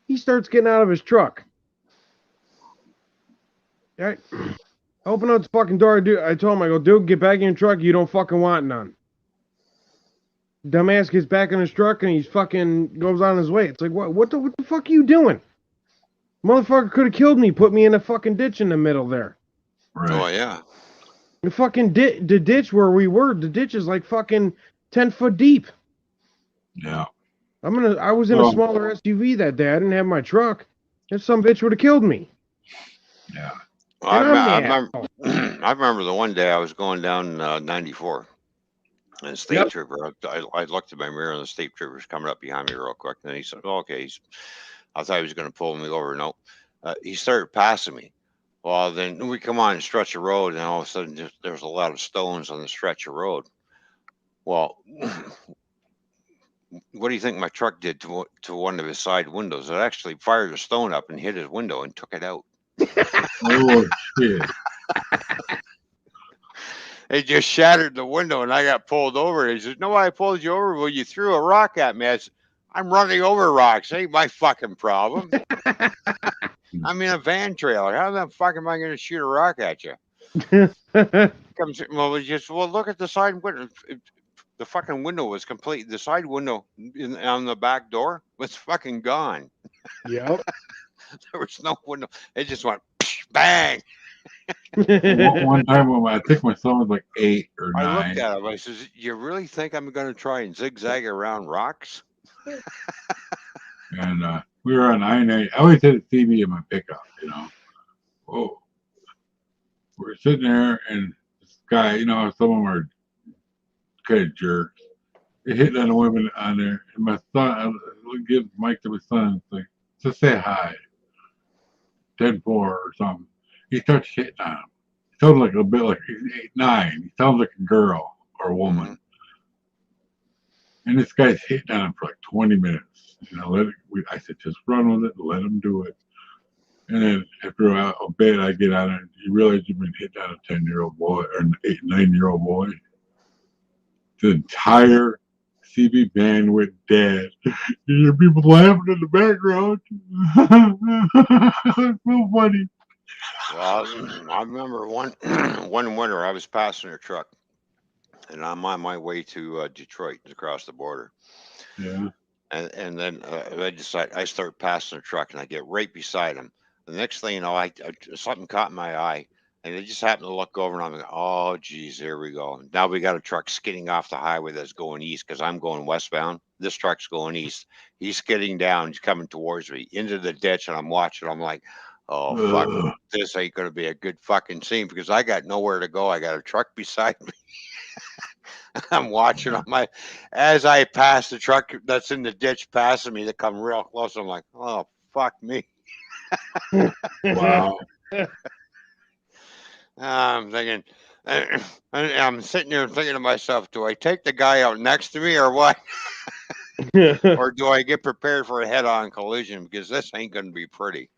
He starts getting out of his truck. Right? Open up the fucking door. I told him, I go, dude, get back in your truck. You don't fucking want none. Dumbass gets back in his truck and he's fucking goes on his way. It's like, what the fuck are you doing? Motherfucker could have killed me, put me in a fucking ditch in the middle there. Right. Oh, yeah. The fucking the ditch where we were, the ditch is like fucking 10 foot deep. Yeah. I was in a smaller SUV that day. I didn't have my truck. And some bitch would have killed me. Yeah. Well, I remember the one day I was going down 94. And the state trooper, I looked at my mirror and the state trooper was coming up behind me real quick. And he said, oh, okay. I thought he was going to pull me over. No, he started passing me. Well, then we come on a stretch of road and all of a sudden there's a lot of stones on the stretch of road. Well, what do you think my truck did to one of his side windows? It actually fired a stone up and hit his window and took it out. Oh, shit. It just shattered the window and I got pulled over. He says, no, I pulled you over. Well, you threw a rock at me. I said, I'm running over rocks. Ain't my fucking problem. I'm in a van trailer. How the fuck am I going to shoot a rock at you? Well, look at the side window. The fucking window was complete. The side window on the back door was fucking gone. Yep. There was no window. It just went bang. One time when I think my son was like 8 or 9. I looked at him. I says, you really think I'm going to try and zigzag around rocks? And we were on I-90. I always had a TV in my pickup, you know. Oh, we're sitting there, and this guy, you know, some of them are kind of jerks. They hitting on the women on there, and my son, I give Mike to my son, it's like, just say hi. 10-4 or something. He starts hitting on him. He sounds like a bit like 8, 9. He sounds like a girl or a woman. Mm-hmm. And this guy's hitting on him for like 20 minutes. You know, I said, just run with it, let him do it. And then after a bit, I get on it. You realize you've been hitting on a 10-year-old boy or an 8, 9-year-old boy. The entire CB band went dead. You hear people laughing in the background. It's so funny. Well, I remember one one winter I was passing a truck, and I'm on my way to Detroit across the border. Yeah. And then I start passing the truck, and I get right beside him. The next thing you know, something caught my eye, and I just happened to look over, and I'm like, oh, geez, here we go. Now we got a truck skidding off the highway that's going east because I'm going westbound. This truck's going east. He's skidding down. He's coming towards me into the ditch, and I'm watching. I'm like, oh, fuck. Ugh. This ain't going to be a good fucking scene because I got nowhere to go. I got a truck beside me. I'm watching as I pass the truck that's in the ditch passing me to come real close. I'm like, oh, fuck me. Wow. I'm thinking, and I'm sitting there thinking to myself, do I take the guy out next to me or what? Or do I get prepared for a head-on collision because this ain't going to be pretty?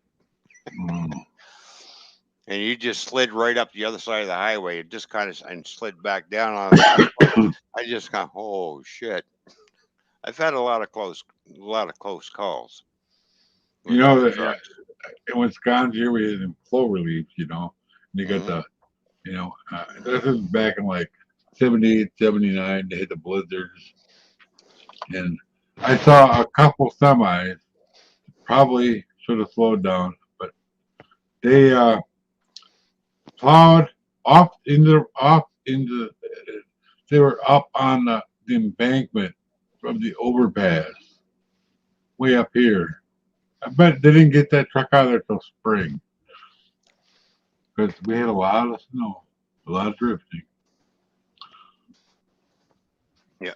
Mm. And you just slid right up the other side of the highway and just kind of and slid back down on it. I just got, oh shit. I've had a lot of close calls. You know that in Wisconsin here we had them clover leaves, you know. And you got the, you know, this is back in like 78, 79, they hit the blizzards. And I saw a couple semis, probably should have slowed down, but they plowed they were up on the embankment from the overpass way up here. I bet they didn't get that truck out of there till spring because we had a lot of snow, a lot of drifting. Yeah.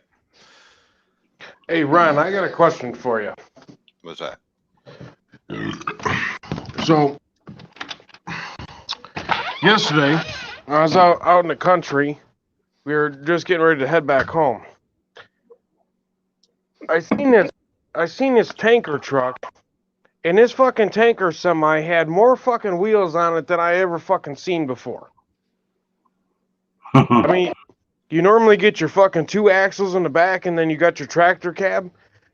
Hey, Ron, I got a question for you. What's that? So, yesterday, I was out in the country. We were just getting ready to head back home. I seen this tanker truck, and this fucking tanker semi had more fucking wheels on it than I ever fucking seen before. I mean, you normally get your fucking 2 axles in the back, and then you got your tractor cab.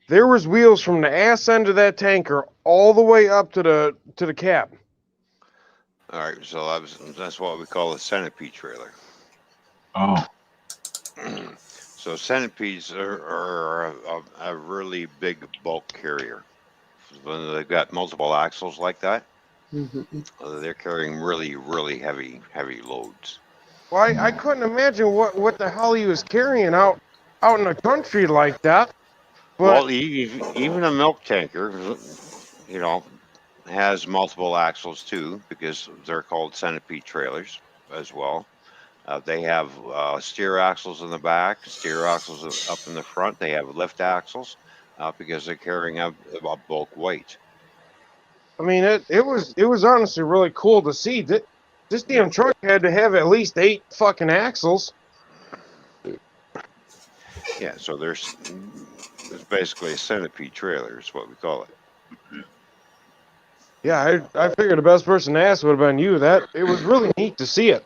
There was wheels from the ass end of that tanker all the way up to the cab. All right, so that's what we call a centipede trailer. Oh. So centipedes are a really big bulk carrier. When they've got multiple axles like that, they're carrying really, really heavy loads. Well, I couldn't imagine what the hell he was carrying out in the country like that. But Well, even a milk tanker, you know, has multiple axles too because they're called centipede trailers as well. They have steer axles in the back, steer axles up in the front. They have lift axles because they're carrying a bulk weight. I mean, it was honestly really cool to see. This damn truck had to have at least 8 fucking axles. Yeah, so it's basically a centipede trailer is what we call it. Yeah, I figured the best person to ask would have been you. It was really neat to see it.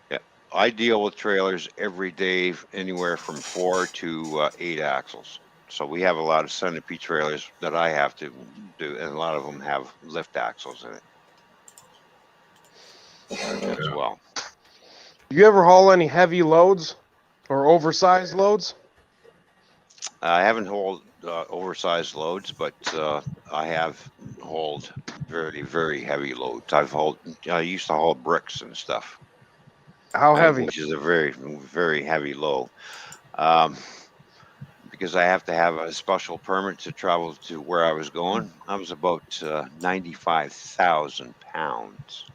Yeah, I deal with trailers every day, anywhere from 4 to 8 axles. So we have a lot of centipede trailers that I have to do, and a lot of them have lift axles in it as well. You ever haul any heavy loads or oversized loads? I haven't hauled oversized loads, but I have hauled very, very heavy loads. I used to haul bricks and stuff. How heavy? Which is a very, very heavy load. Because I have to have a special permit to travel to where I was going. I was about 95,000 pounds.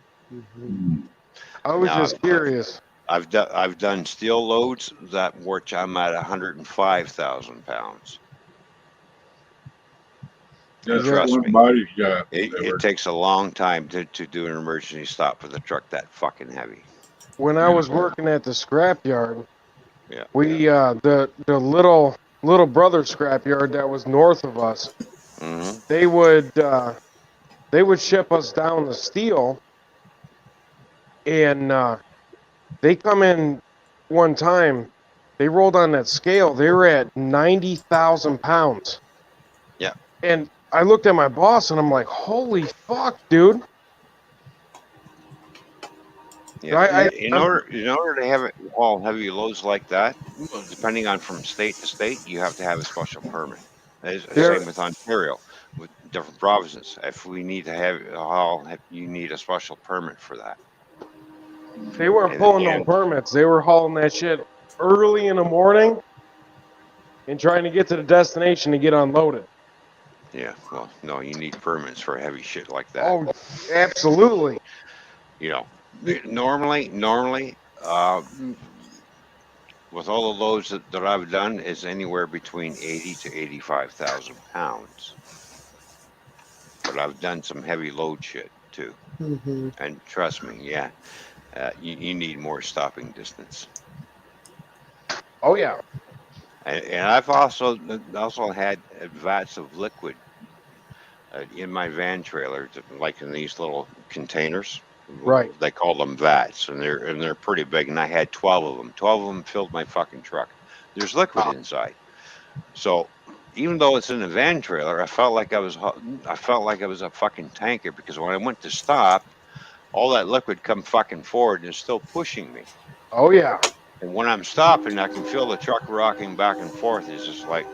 I was just curious. I've done steel loads that which I'm at 105,000 pounds. Trust me, it takes a long time to do an emergency stop for the truck that fucking heavy. When I was working at the scrapyard, Yeah, we the little brother scrapyard that was north of us, they would they would ship us down the steel, and they come in one time. They rolled on that scale. They were at 90,000 pounds. Yeah. And I looked at my boss, and I'm like, "Holy fuck, dude!" Yeah. In order to have it haul heavy loads like that, depending on from state to state, you have to have a special permit. Same with Ontario, with different provinces. If we need to have a haul, you need a special permit for that. They weren't And, pulling no and permits. They were hauling that shit early in the morning and trying to get to the destination to get unloaded. yeah, well, no, you need permits for heavy shit like that. Oh, absolutely. You know, normally, with all the loads that I've done, is anywhere between 80 to 85,000 pounds. But I've done some heavy load shit too, Mm-hmm. and trust me, yeah, you need more stopping distance. Oh yeah. And I've also had vats of liquid in my van trailer, like in these little containers. Right. They call them vats, and they're pretty big. And I had 12 of them. 12 of them filled my fucking truck. There's liquid inside, so even though it's in a van trailer, I felt like I was a fucking tanker, because when I went to stop, all that liquid come fucking forward and is still pushing me. Oh yeah. And when I'm stopping, I can feel the truck rocking back and forth. It's just like,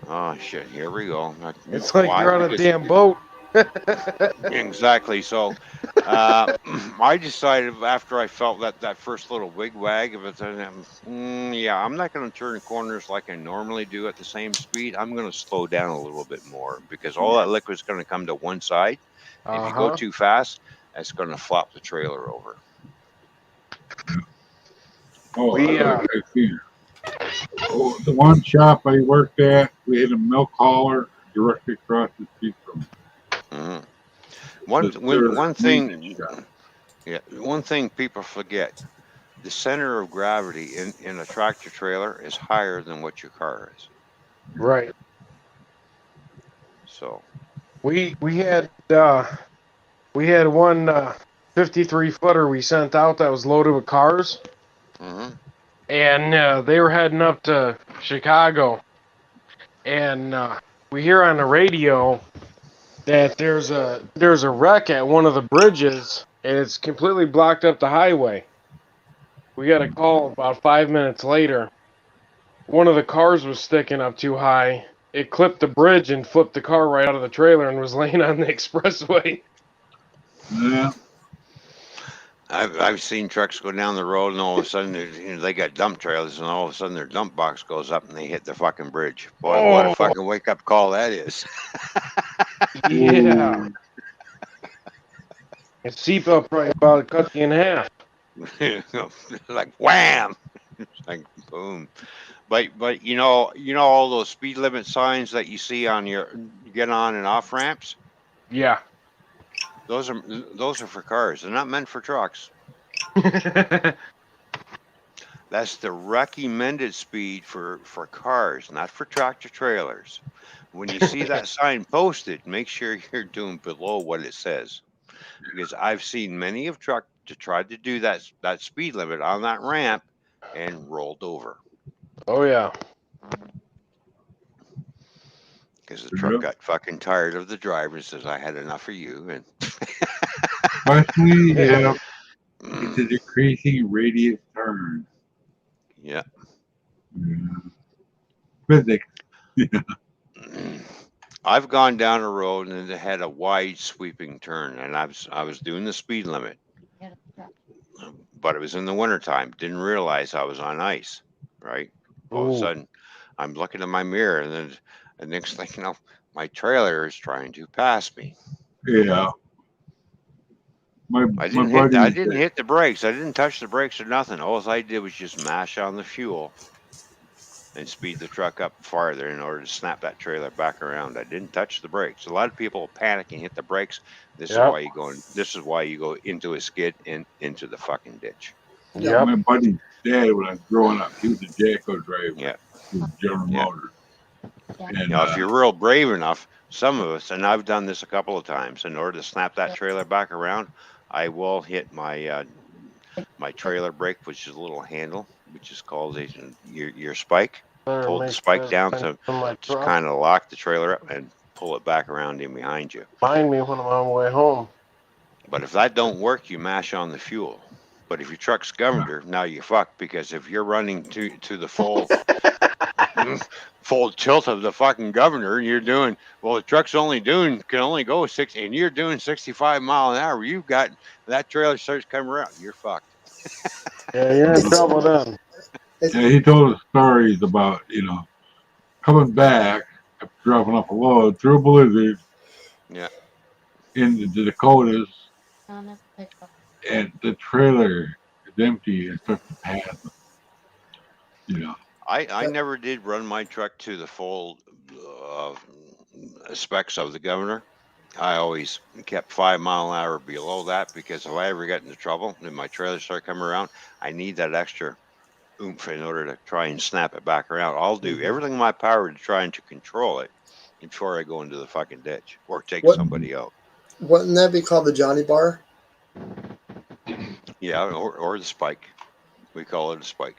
oh shit, here we go. It's like Why? you're on a Because damn boat. exactly. So I decided, after I felt that first little wig-wag of it, yeah, I'm not going to turn corners like I normally do at the same speed. I'm going to slow down a little bit more, because all that liquid is going to come to one side. If you go Uh-huh. too fast, it's going to flop the trailer over. Oh, We, I've seen it. Oh, the one shop I worked at, we had a milk hauler directly across the street from Mhm. their One maintenance thing, shop. yeah, one thing people forget: the center of gravity in a tractor trailer is higher than what your car is. right. So, We had one 53 footer we sent out that was loaded with cars, mhm. and they were heading up to Chicago, and we hear on the radio that there's a wreck at one of the bridges, and it's completely blocked up the highway. We got a call about 5 minutes later. One of the cars was sticking up too high. It clipped the bridge and flipped the car right out of the trailer and was laying on the expressway. Yeah, I've seen trucks go down the road, and all of a sudden they got dump trailers, and all of a sudden their dump box goes up and they hit the fucking bridge. Boy, what a Oh, fucking wake up call that is! yeah. And seatbelt probably about cut you in half. Like wham! It's like boom. But all those speed limit signs that you see on your get on and off ramps. Yeah. Those are for cars. They're not meant for trucks. That's the recommended speed for cars, not for tractor trailers. When you see that sign posted, make sure you're doing below what it says, because I've seen many of truck to try to do that speed limit on that ramp and rolled over Oh yeah. because the truck got fucking tired of the driver and says, "I had enough of you." And especially if it's a decreasing radius turn. yeah. Yeah. Physics. I've gone down a road and it had a wide sweeping turn, and I was doing the speed limit, but it was in the wintertime. Didn't realize I was on ice. Right. All of a Ooh. sudden, I'm looking in my mirror, and then the next thing you know, my trailer is trying to pass me. Yeah. My I buddy didn't hit the brakes. I didn't touch the brakes or nothing. All I did was just mash on the fuel and speed the truck up farther in order to snap that trailer back around. I didn't touch the brakes. A lot of people panic and hit the brakes. This Yep. is why you go into a skid and into the fucking ditch. Yep. my buddy's dad, when I was growing up, he was a Jacko driver. Yeah. He was General Yeah. Motors. And You know, if you're real brave enough, some of us, and I've done this a couple of times, in order to snap that trailer back around, I will hit my trailer brake, which is a little handle, which is called your spike. Better Hold the make spike this down thing to in my just truck. kind of lock the trailer up and pull it back around in behind you. Find me when I'm on my way home. But if that don't work, you mash on the fuel. But if your truck's governor, now you're fucked, because if you're running to the full tilt of the fucking governor, you're doing, well, the truck's can only go 60, and you're doing 65 mile an hour. You've got that trailer starts coming around. You're fucked. Yeah, you're in It's- trouble then. yeah, he told us stories about, coming back after dropping off a load through a blizzard Yeah. in the Dakotas, and the trailer is empty and starts to pass him. I never did run my truck to the full uh, specs of the governor. I always kept 5 mile an hour below that, because if I ever get into trouble and my trailer start coming around, I need that extra oomph in order to try and snap it back around. I'll do Mhm. everything in my power to try and to control it before I go into the fucking ditch or take What- somebody out. Wouldn't that be called the Johnny Bar? Yeah, or the spike. We call it a spike.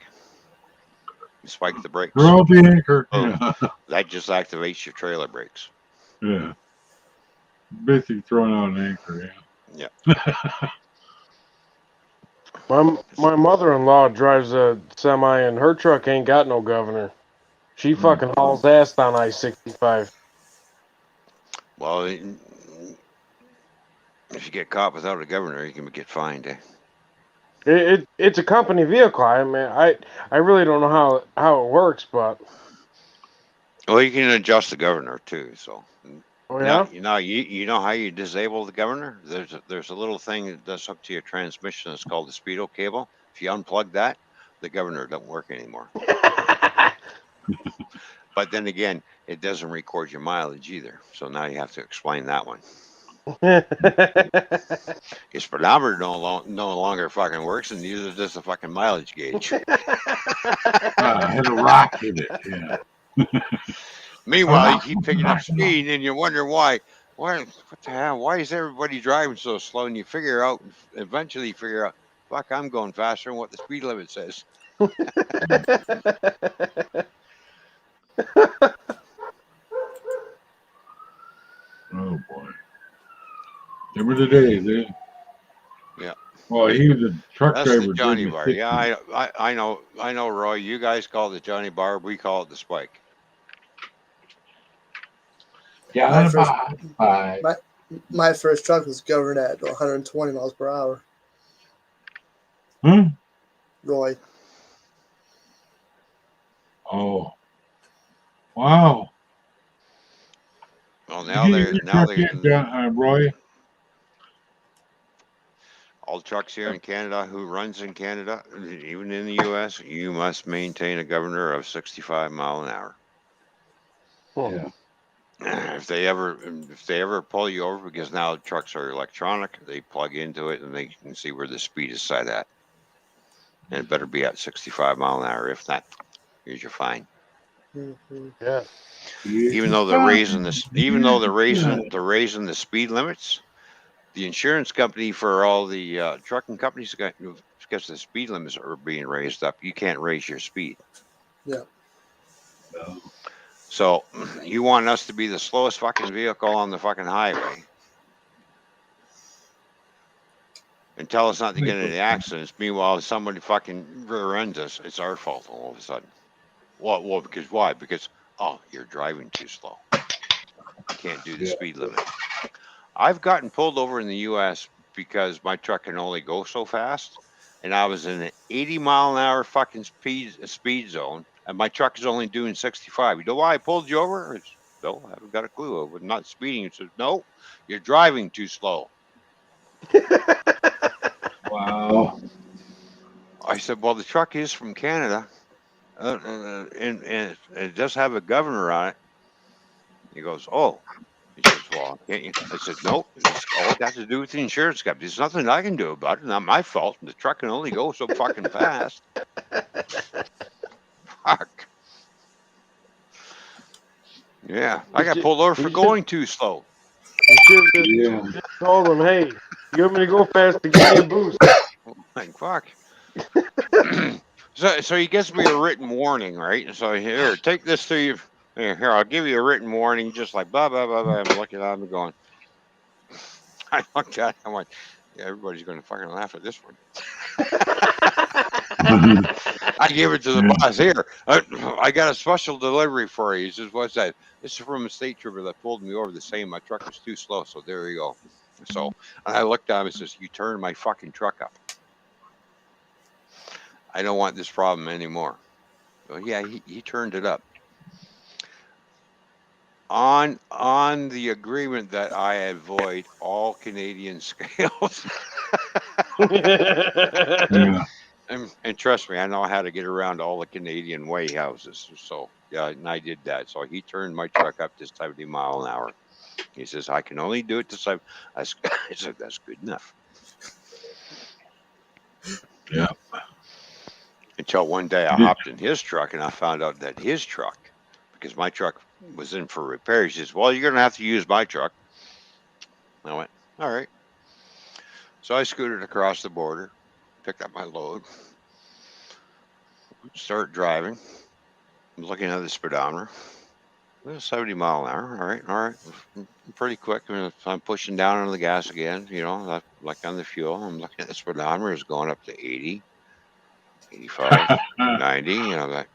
You spike the brakes. Throw the anchor. Oh. Yeah. That just activates your trailer brakes. Yeah. Basically throwing out an anchor, Yeah. My mother-in-law drives a semi, and her truck ain't got no governor. She fucking hauls ass down I-65. Well, if you get caught without a governor, you can get fined. Eh? It's a company vehicle. I mean, I really don't know how it works, but Well, you can adjust the governor too. So oh now, yeah. you know how you disable the governor. There's a little thing that does up to your transmission. It's called the speedo cable. If you unplug that, the governor don't work anymore. But then again, it doesn't record your mileage either. So now you have to explain that one. Your speedometer no longer fucking works, and neither does the fucking mileage gauge. Hit a rock with it. Yeah. Meanwhile, you keep picking up speed, and you wonder why. What the hell? Why is everybody driving so slow? And you eventually figure out, fuck, I'm going faster than what the speed limit says. Oh boy. Remember the days, eh? Yeah. Well, he was a truck That's driver the during Johnny the Bar. 60s. Yeah, I know, Roy. You guys call it the Johnny Bar. We call it the Spike. Yeah, My that's first- fine. My first truck was governed at 120 miles per hour. Huh? Roy. Oh. Wow. Well, Roy. all trucks here in Canada, who runs in Canada, even in the U.S., you must maintain a governor of 65 mile an hour. Yeah. If they ever pull you over, because now trucks are electronic, they plug into it and they can see where the speed is set at, and it better be at 65 mile an hour. If not, here's your fine. Mm-hmm. Yeah. Even though they're raising the speed limits, the insurance company for all the trucking companies, because the speed limits are being raised up, you can't raise your speed. Yeah. No. So you want us to be the slowest fucking vehicle on the fucking highway and tell us not to get into accidents. Meanwhile, if somebody fucking rear ends us, it's our fault all of a sudden. Well, because why? Because, oh, you're driving too slow. You can't do the speed limit. I've gotten pulled over in the U.S. because my truck can only go so fast, and I was in an 80 mile an hour fucking speed zone, and my truck is only doing 65. You know why I pulled you over? No, I haven't got a clue. I was not speeding. It says, no, you're driving too slow. Wow. I said, well, the truck is from Canada, and it does have a governor on it. He goes, oh. He says, well, can't you? I said, no, it's all got to do with the insurance company. There's nothing I can do about it. Not my fault. The truck can only go so fucking fast. Fuck. Yeah, I got should- pulled over for you should- going too slow. You should have Yeah. just told him, hey, you want me to go fast to give me a boost? Like fuck. So he gives me a written warning, right? So here, take this to you. Here, I'll give you a written warning, just like blah blah blah blah. I'm looking at him going. I looked at him. I went, yeah, everybody's going to fucking laugh at this one. I gave it to the Yeah. boss. Here, I got a special delivery for you. He says, "What's that?" This is from a state trooper that pulled me over. The same, my truck was too slow. So there you go. So and I looked at him and says, "You turned my fucking truck up. I don't want this problem anymore." Well, yeah, he turned it up on the agreement that I avoid all Canadian scales. Yeah. And trust me, I know how to get around all the Canadian way houses. So yeah, and I did that. So he turned my truck up to 70 mile an hour. He says, I can only do it to 7. I said, that's good enough. Yeah. Until one day I Did- hopped in his truck and I found out that his truck, because my truck was in for repairs, he says, well, you're going to have to use my truck. I went, all right. So I scooted across the border, picked up my load, started driving, looking at the speedometer. Well, 70 mile an hour. All right. Pretty quick. I mean, if I'm pushing down on the gas again, like on the fuel. I'm looking at the speedometer is going up to 80, 85, 90. That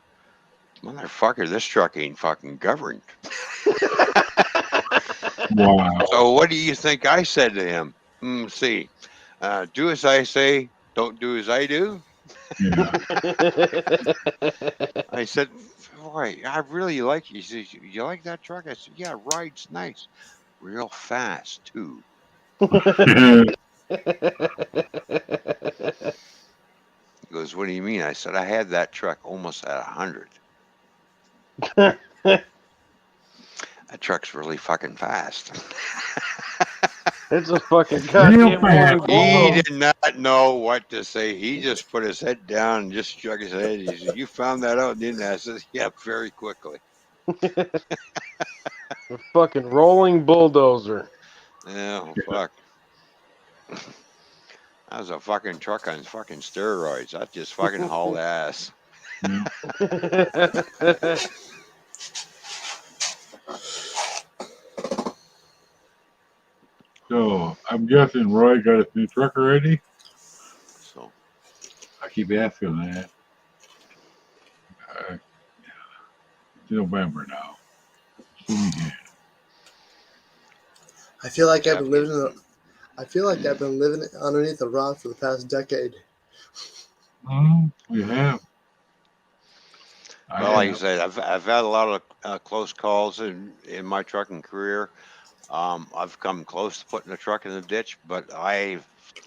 motherfucker, this truck ain't fucking governed. Wow. So what do you think I said to him? See, do as I say, don't do as I do. Yeah. I said, boy, I really like you. He says, you like that truck? I said, yeah, ride's nice. Real fast, too. He goes, what do you mean? I said, I had that truck almost at 100. That truck's really fucking fast. It's a fucking goddamn rolling He bulldozer. did not know what to say. He just put his head down and just shook his head. He said, you found that out, didn't you? I said, yeah, very quickly. A fucking rolling bulldozer. Oh, fuck. That was a fucking truck on fucking steroids. That just fucking hauled ass. Yeah. So I'm guessing Roy got his new truck already. So I keep asking that. It's November now. Soon again. I feel like I've Jeff been living. Gibson. I feel like I've been living underneath a rock for the past decade. We have. Well, like I said, I've had a lot of close calls in my trucking career. I've come close to putting a truck in the ditch, but I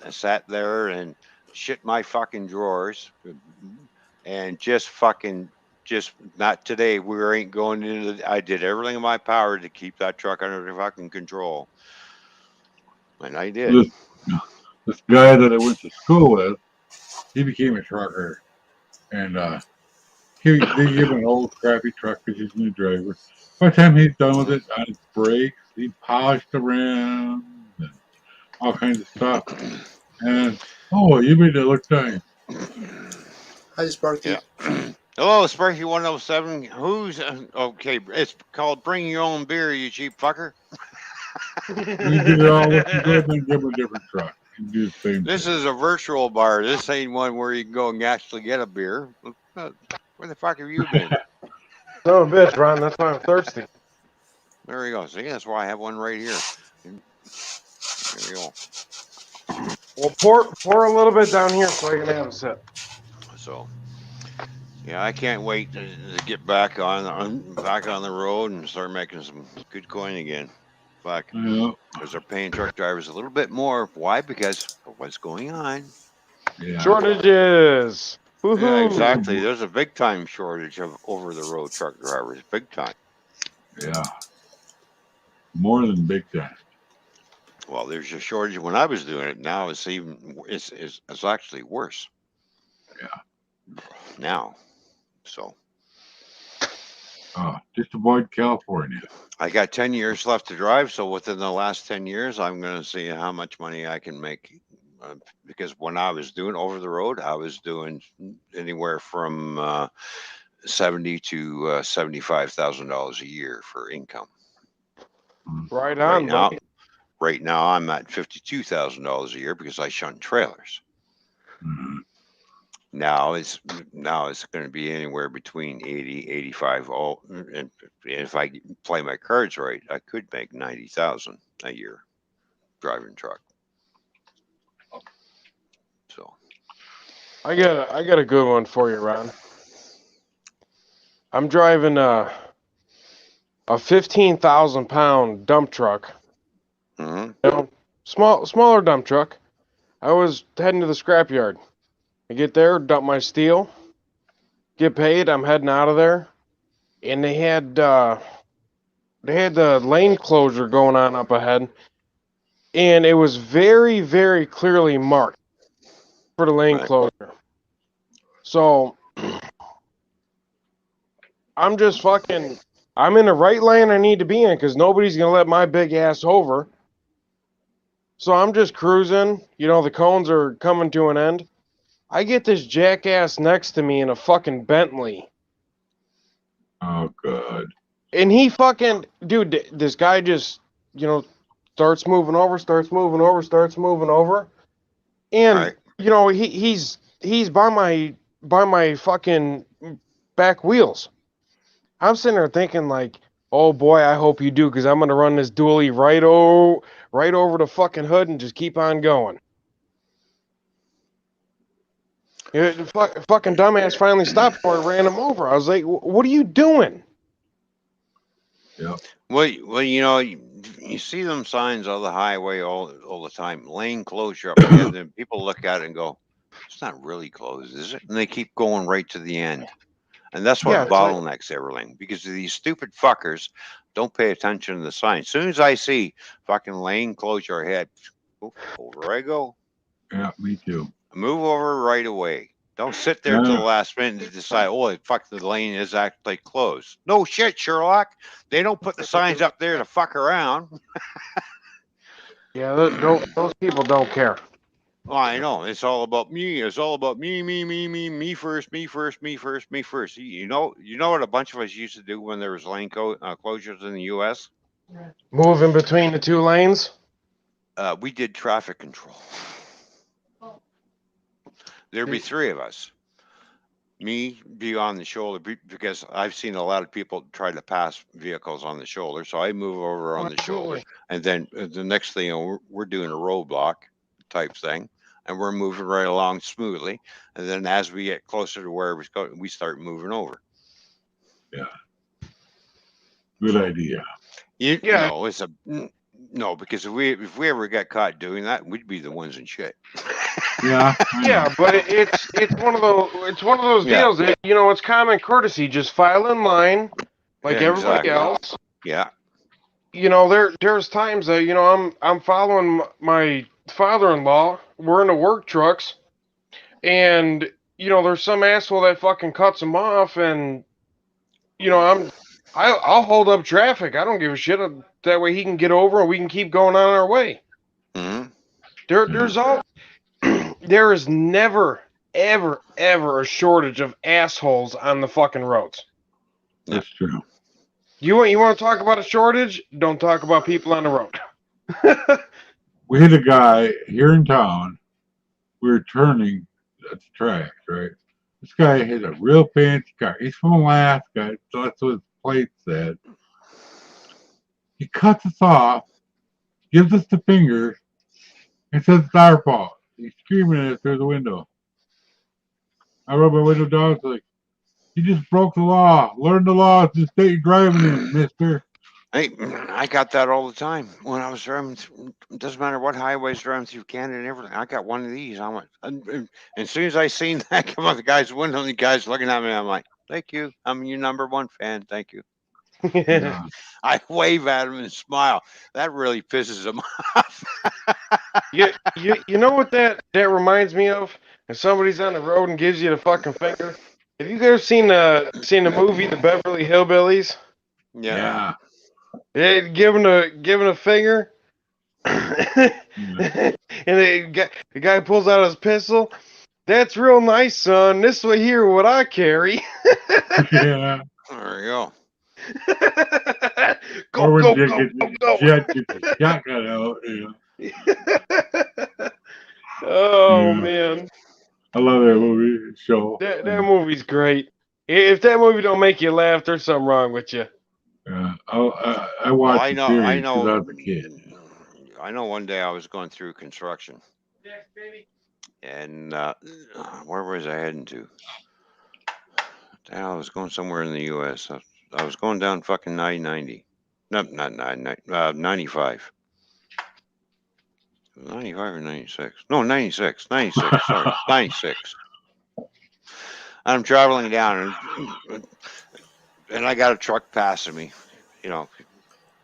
sat there and shit my fucking drawers and just not today. We ain't going into I did everything in my power to keep that truck under fucking control. And I did. This guy that I went to school with, he became a trucker, and they give him an old crappy truck because he's a new driver. By the time he's done with it, on his brakes, he polished the rims and all kinds of stuff. And you made it look nice. Hi, Sparky. Yeah. Hello, Sparky 107. Who's okay? It's called Bring Your Own Beer, you cheap fucker. You get it all looking good, then give him a different truck. You do the same This thing. is a virtual bar. This ain't one where you can go and actually get a beer. Where the fuck have you been? Son of a bitch, Ron. That's why I'm thirsty. There you go. See, that's why I have one right here. There you go. Well, pour a little bit down here so I can have a sip. So, yeah, I can't wait to get back on the road and start making some good coin again. Fuck, Yeah. because they're paying truck drivers a little bit more. Why? Because of what's going on. Yeah. Shortages. Woohoo. Yeah, exactly. There's a big time shortage of over the road truck drivers. Big time. Yeah. More than big time. Well, there's a shortage when I was doing it. Now it's actually worse. Yeah. Now, so Oh, just avoid California. I got 10 years left to drive, so within the last 10 years, I'm going to see how much money I can make. Because when I was doing over the road, I was doing anywhere from 70 to $75,000 a year for income. Right on, buddy. Right now, I'm at $52,000 a year because I shunt trailers. Mhm. Now it's going to be anywhere between 80, 85. And if I play my cards right, I could make 90,000 a year driving truck. So I got a good one for you, Ron. I'm driving a 15,000-pound dump truck. mhm. You know, smaller dump truck. I was heading to the scrapyard. I get there, dump my steel, get paid. I'm heading out of there, and they had the lane closure going on up ahead, and it was very, very clearly marked for the lane Right. closure. So I'm just fucking. I'm in the right lane I need to be in because nobody's gonna let my big ass over. So I'm just cruising. You know, the cones are coming to an end. I get this jackass next to me in a fucking Bentley. Oh, good. And he fucking, dude, this guy just, starts moving over. And, Right. he's by my fucking back wheels. I'm sitting there thinking like, oh boy, I hope you do, because I'm going to run this dually right over the fucking hood and just keep on going. The fucking dumbass finally stopped before I ran him over. I was like, what are you doing? Yep. Well, you see them signs on the highway all the time. Lane closure up ahead, and people look at it and go, "It's not really closed, is it?" And they keep going right to the end, and that's what Yeah, it's like, bottlenecks everything because of these stupid fuckers don't pay attention to the sign. As soon as I see fucking lane closure ahead, over I go. Yeah, me too. Move over right away. Don't sit there till the last minute to decide, oh, fuck, the lane is actually closed. No shit, Sherlock. They don't put the signs up there to fuck around. yeah, those people don't care. Oh, I know. It's all about me. It's all about me, me first, me first, me first, me first. You know what a bunch of us used to do when there was lane closures in the U.S.? Moving between the two lanes. We did traffic control. There'd be three of us. Me be on the shoulder because I've seen a lot of people try to pass vehicles on the shoulder, so I move over on the shoulder, and then the next thing we're doing a roadblock type thing, and we're moving right along smoothly, and then as we get closer to where we're going, we start moving over. Yeah. Good idea. No, because if we ever got caught doing that, we'd be the ones in shit. Yeah. Yeah, but it's one of those deals that it's common courtesy. Just file in line like everybody else. Yeah. There's times that I'm following my father-in-law. We're in the work trucks, and there's some asshole that fucking cuts him off, and I'll hold up traffic. I don't give a shit. That way he can get over and we can keep going on our way. Mm-hmm. There is never, ever, ever a shortage of assholes on the fucking roads. That's true. You want to talk about a shortage? Don't talk about people on the road. We had a guy here in town. We were turning at the tracks, right? This guy had a real fancy car. He's from Alaska, so that's what his plate said. He cuts us off, gives us the finger, and says it's our fault. He's screaming at us through the window. I rolled my window down. It's like, you just broke the law. Learn the laws in the state you're driving in, mister. Hey, I got that all the time when I was driving. It doesn't matter what highways driving through Canada and everything. I got one of these. I went, and as soon as I seen that come out the guy's window, and the guy's looking at me. I'm like, thank you. I'm your number one fan. Thank you. Yeah. I wave at him and smile. That really pisses him off. You know what that reminds me of? If somebody's on the road and gives you the fucking finger, Have you guys seen the movie The Beverly Hillbillies? Yeah. Yeah, giving a finger, and the guy pulls out his pistol. That's real nice, son. This way here, what I carry. Yeah. There you go. Go, Or when go, Jet go, gets, go, go. Jet gets the shotgun out. Yeah. Oh, Yeah. man. I love that movie show. That movie's great. If that movie don't make you laugh, there's something wrong with you. Yeah. I Well, watched the series because I was a kid. I know one day I was going through construction, and where was I heading to? I was going somewhere in the U.S. I was going down fucking 90. No, not 95. 95 or 96? No, 96. 96. Sorry, 96. I'm traveling down, and I got a truck passing me, you know,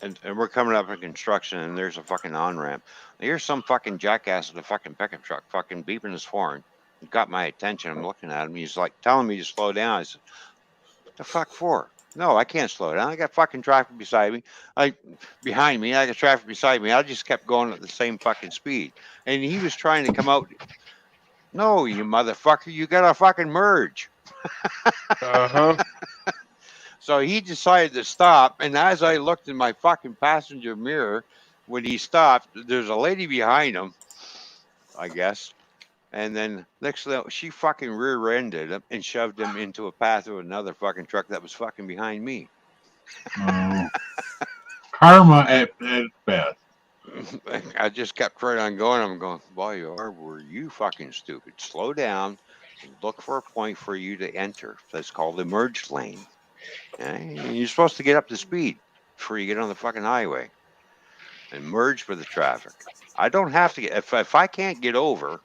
and we're coming up in construction, and there's a fucking on ramp. Here's some fucking jackass with a fucking pickup truck, fucking beeping his horn. It got my attention. I'm looking at him. He's like telling me to slow down. I said, "What the fuck for?" No, I can't slow down. I got fucking traffic beside me. Behind me. I got traffic beside me. I just kept going at the same fucking speed, and he was trying to come out. No, you motherfucker, you gotta fucking merge. Uh-huh. So he decided to stop, and as I looked in my fucking passenger mirror, when he stopped, there's a lady behind him, I guess, and then next thing she fucking rear-ended him and shoved him into a path of another fucking truck that was fucking behind me. Karma at best. I just kept right on going. I'm going, boy, were you fucking stupid? Slow down and look for a point for you to enter. That's called the merge lane. Okay? You're supposed to get up to speed before you get on the fucking highway and merge with the traffic. I don't have to get, if I can't get over,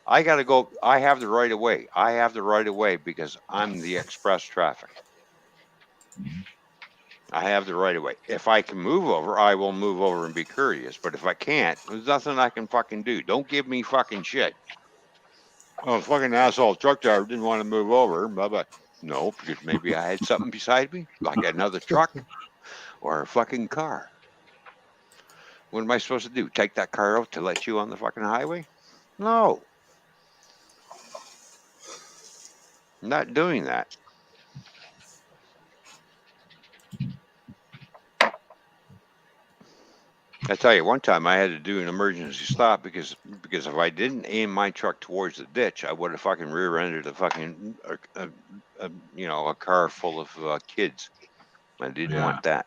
I got to go. I have the right of way. I have the right of way because I'm the express traffic. I have the right of way. If I can move over, I will move over and be courteous. But if I can't, there's nothing I can fucking do. Don't give me fucking shit. Oh, fucking asshole truck driver didn't want to move over. Blah, blah. No, because maybe I had something beside me, like another truck or a fucking car. What am I supposed to do? Take that car out to let you on the fucking highway? No. I'm not doing that. I tell you, one time I had to do an emergency stop because if I didn't aim my truck towards the ditch, I would have fucking rear-ended a fucking a car full of kids. I didn't want that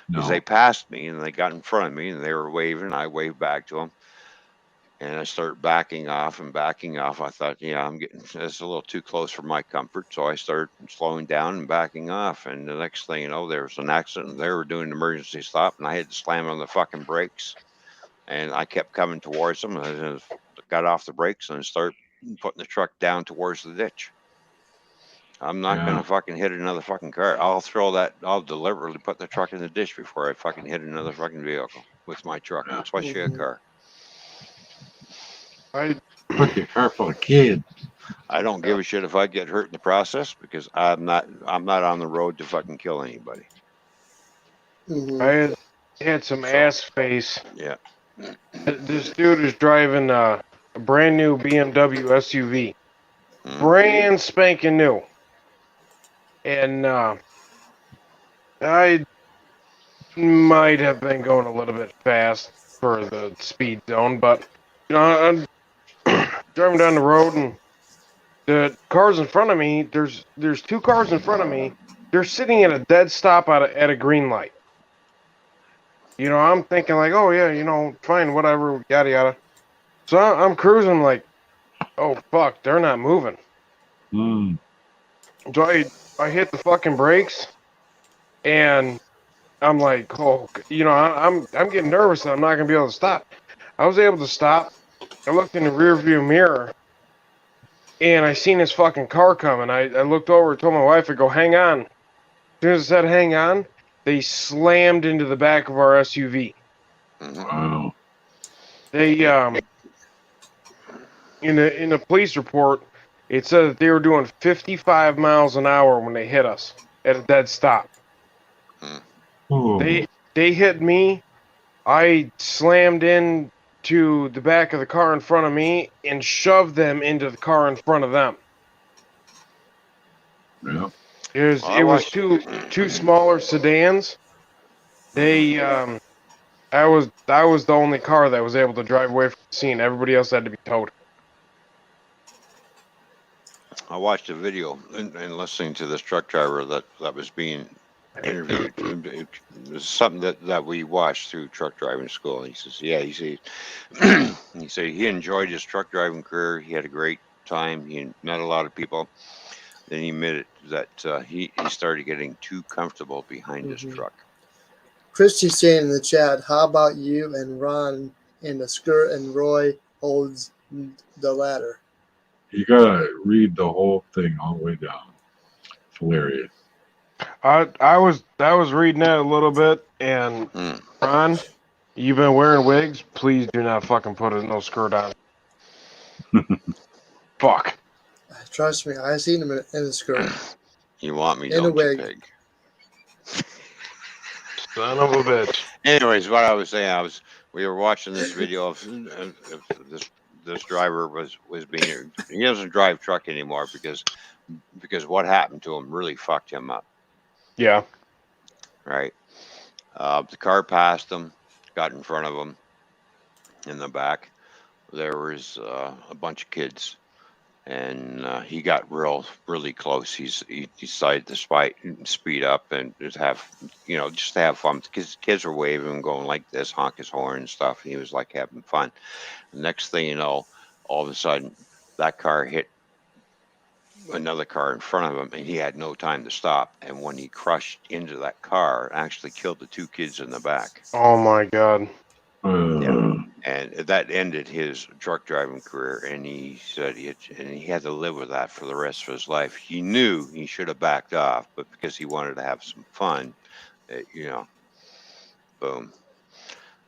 because they passed me and they got in front of me and they were waving. I waved back to them, and I started backing off and backing off. I thought, yeah, I'm getting this a little too close for my comfort, so I started slowing down and backing off. And the next thing you know, there was an accident. They were doing an emergency stop, and I had to slam on the fucking brakes. And I kept coming towards them. I just got off the brakes and started putting the truck down towards the ditch. I'm not gonna fucking hit another fucking car. I'll deliberately put the truck in the ditch before I fucking hit another fucking vehicle with my truck, especially a car. Put your car full of kids. I don't give a shit if I get hurt in the process because I'm not on the road to fucking kill anybody. I had some ass face. Yeah. This dude is driving a brand new BMW SUV. Brand spanking new. And I might have been going a little bit fast for the speed zone, but I'm driving down the road and the cars in front of me, there's two cars in front of me. They're sitting at a dead stop at a green light. I'm thinking like, oh yeah, fine, whatever, yada yada. So I'm cruising like, oh fuck, they're not moving. So I hit the fucking brakes, and I'm like, oh, I'm getting nervous that I'm not gonna be able to stop. I was able to stop. I looked in the rearview mirror, and I seen this fucking car coming. I looked over and told my wife, I go, hang on. As soon as I said hang on, they slammed into the back of our SUV. Wow. They in the police report, It said that they were doing 55 miles an hour when they hit us at a dead stop. Ooh. They hit me. I slammed in to the back of the car in front of me and shoved them into the car in front of them. Yeah. It was two smaller sedans. They I was the only car that was able to drive away from the scene. Everybody else had to be towed. I watched a video and listening to this truck driver that was being interviewed. It was something that we watched through truck driving school. He says, yeah, he said he enjoyed his truck driving career. He had a great time. He met a lot of people. Then he admitted that he started getting too comfortable behind his truck. Christy's saying in the chat, how about you and Ron in the skirt and Roy holds the ladder? You gotta read the whole thing all the way down. It's hilarious. I was reading that a little bit, and Ron, you've been wearing wigs. Please do not fucking put no skirt on. Fuck. Trust me, I seen him in a skirt. You want me, In a don't you, wig. pig? Son of a bitch. Anyways, what I was saying, we were watching this video of this driver was being, he doesn't drive truck anymore because what happened to him really fucked him up. Yeah. Right. The car passed him, got in front of him. In the back, there was a bunch of kids, and he got really close. He decided to speed up and just have fun. Because kids were waving and going like this, honk his horn and stuff. And he was like having fun. The next thing you know, all of a sudden, that car hit another car in front of him, and he had no time to stop. And when he crushed into that car, it actually killed the two kids in the back. Oh my God. Yeah. And that ended his truck driving career. And he said he had to live with that for the rest of his life. He knew he should have backed off, but because he wanted to have some fun, boom.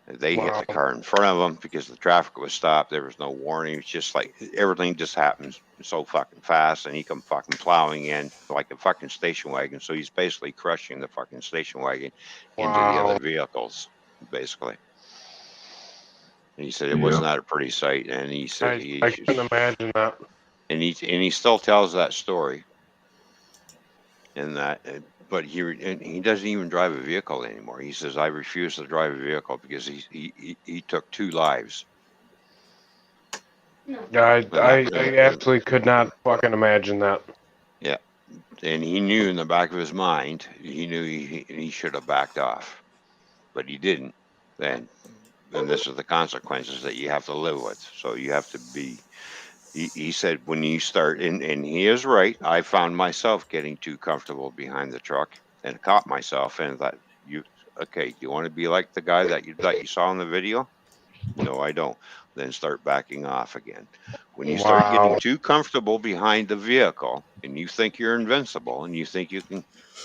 They hit the car in front of him because the traffic was stopped. There was no warning. It's just like everything just happens so fucking fast, and he come fucking plowing in like a fucking station wagon. So he's basically crushing the fucking station wagon into the other vehicles, basically. And he said it was not a pretty sight, and he said I couldn't imagine that. And he still tells that story. And that, but he doesn't even drive a vehicle anymore. He says, I refuse to drive a vehicle because he took 2 lives. Yeah, I absolutely could not fucking imagine that. Yeah. And he knew in the back of his mind, he knew he should have backed off, but he didn't. Then this is the consequences that you have to live with. So you have to be, he said, when you start, and he is right, I found myself getting too comfortable behind the truck and caught myself and thought, do you want to be like the guy that you saw in the video? No, I don't. Then start backing off again. When you start getting too comfortable behind the vehicle and you think you're invincible and you think you can,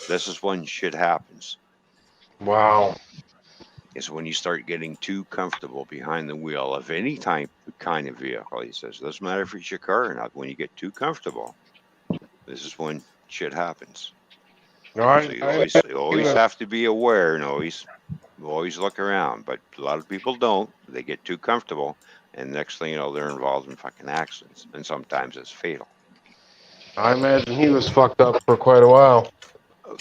this is when shit happens. Wow. Is when you start getting too comfortable behind the wheel of any kind of vehicle. He says, doesn't matter if it's your car or not. When you get too comfortable, this is when shit happens. So you always have to be aware and always look around. But a lot of people don't. They get too comfortable, and next thing you know, they're involved in fucking accidents, and sometimes it's fatal. I imagine he was fucked up for quite a while.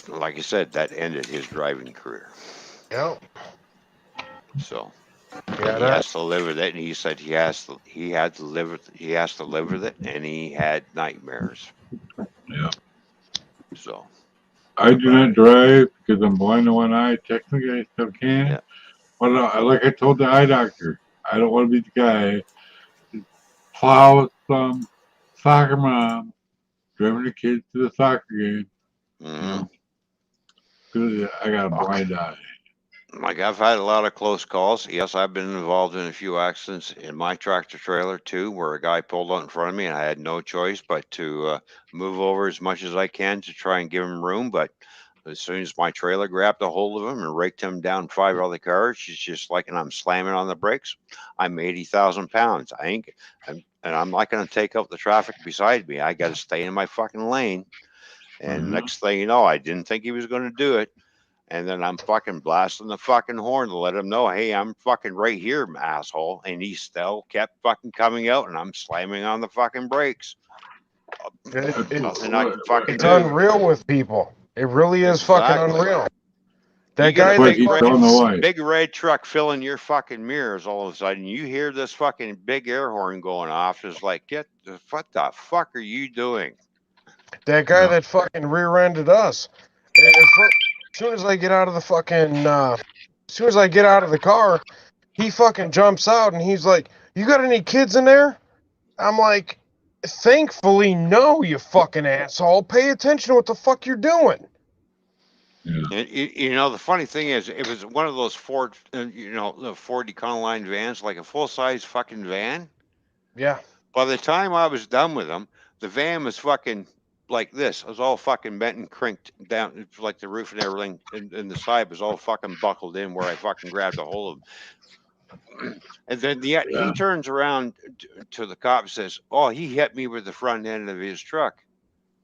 Like I said, that ended his driving career. Yep. So he has to live with it, and he said he has to live with it, and he had nightmares. Yeah. So I do not drive because I'm blind in one eye. Technically, I still can. Yeah. But like I told the eye doctor, I don't want to be the guy that plows some soccer mom driving the kids to the soccer game. Mm-hmm. Because I got a blind eye. Like, I've had a lot of close calls. Yes, I've been involved in a few accidents in my tractor trailer too, where a guy pulled out in front of me and I had no choice but to move over as much as I can to try and give him room. But as soon as my trailer grabbed a hold of him and raked him down 5 other cars, it's just like, and I'm slamming on the brakes. I'm 80,000 pounds. and I'm not going to take out the traffic beside me. I got to stay in my fucking lane. And next thing you know, I didn't think he was going to do it. And then I'm fucking blasting the fucking horn to let him know, hey, I'm fucking right here, asshole. And he still kept fucking coming out, and I'm slamming on the fucking brakes. Nothing I can fucking It's do. unreal with people. It really is fucking Exactly. unreal. You That get guy a But big you red, don't know why. big red truck filling your fucking mirrors all of a sudden. You hear this fucking big air horn going off. It's like, what the fuck are you doing? that guy Yeah. that fucking rear-ended us. As soon as I get out of the fucking, as soon as I get out of the car, he fucking jumps out and he's like, "You got any kids in there?" I'm like, "Thankfully, no, you fucking asshole. Pay attention to what the fuck you're doing." Yeah. And, you know, the funny thing is, it was one of those Ford, the Ford Econoline vans, like a full size fucking van. Yeah. By the time I was done with them, the van was fucking like this. It was all fucking bent and crinked down, it's like the roof and everything, and the side was all fucking buckled in where I fucking grabbed a hold of him. And then yet he turns around to the cop and says, "Oh, he hit me with the front end of his truck."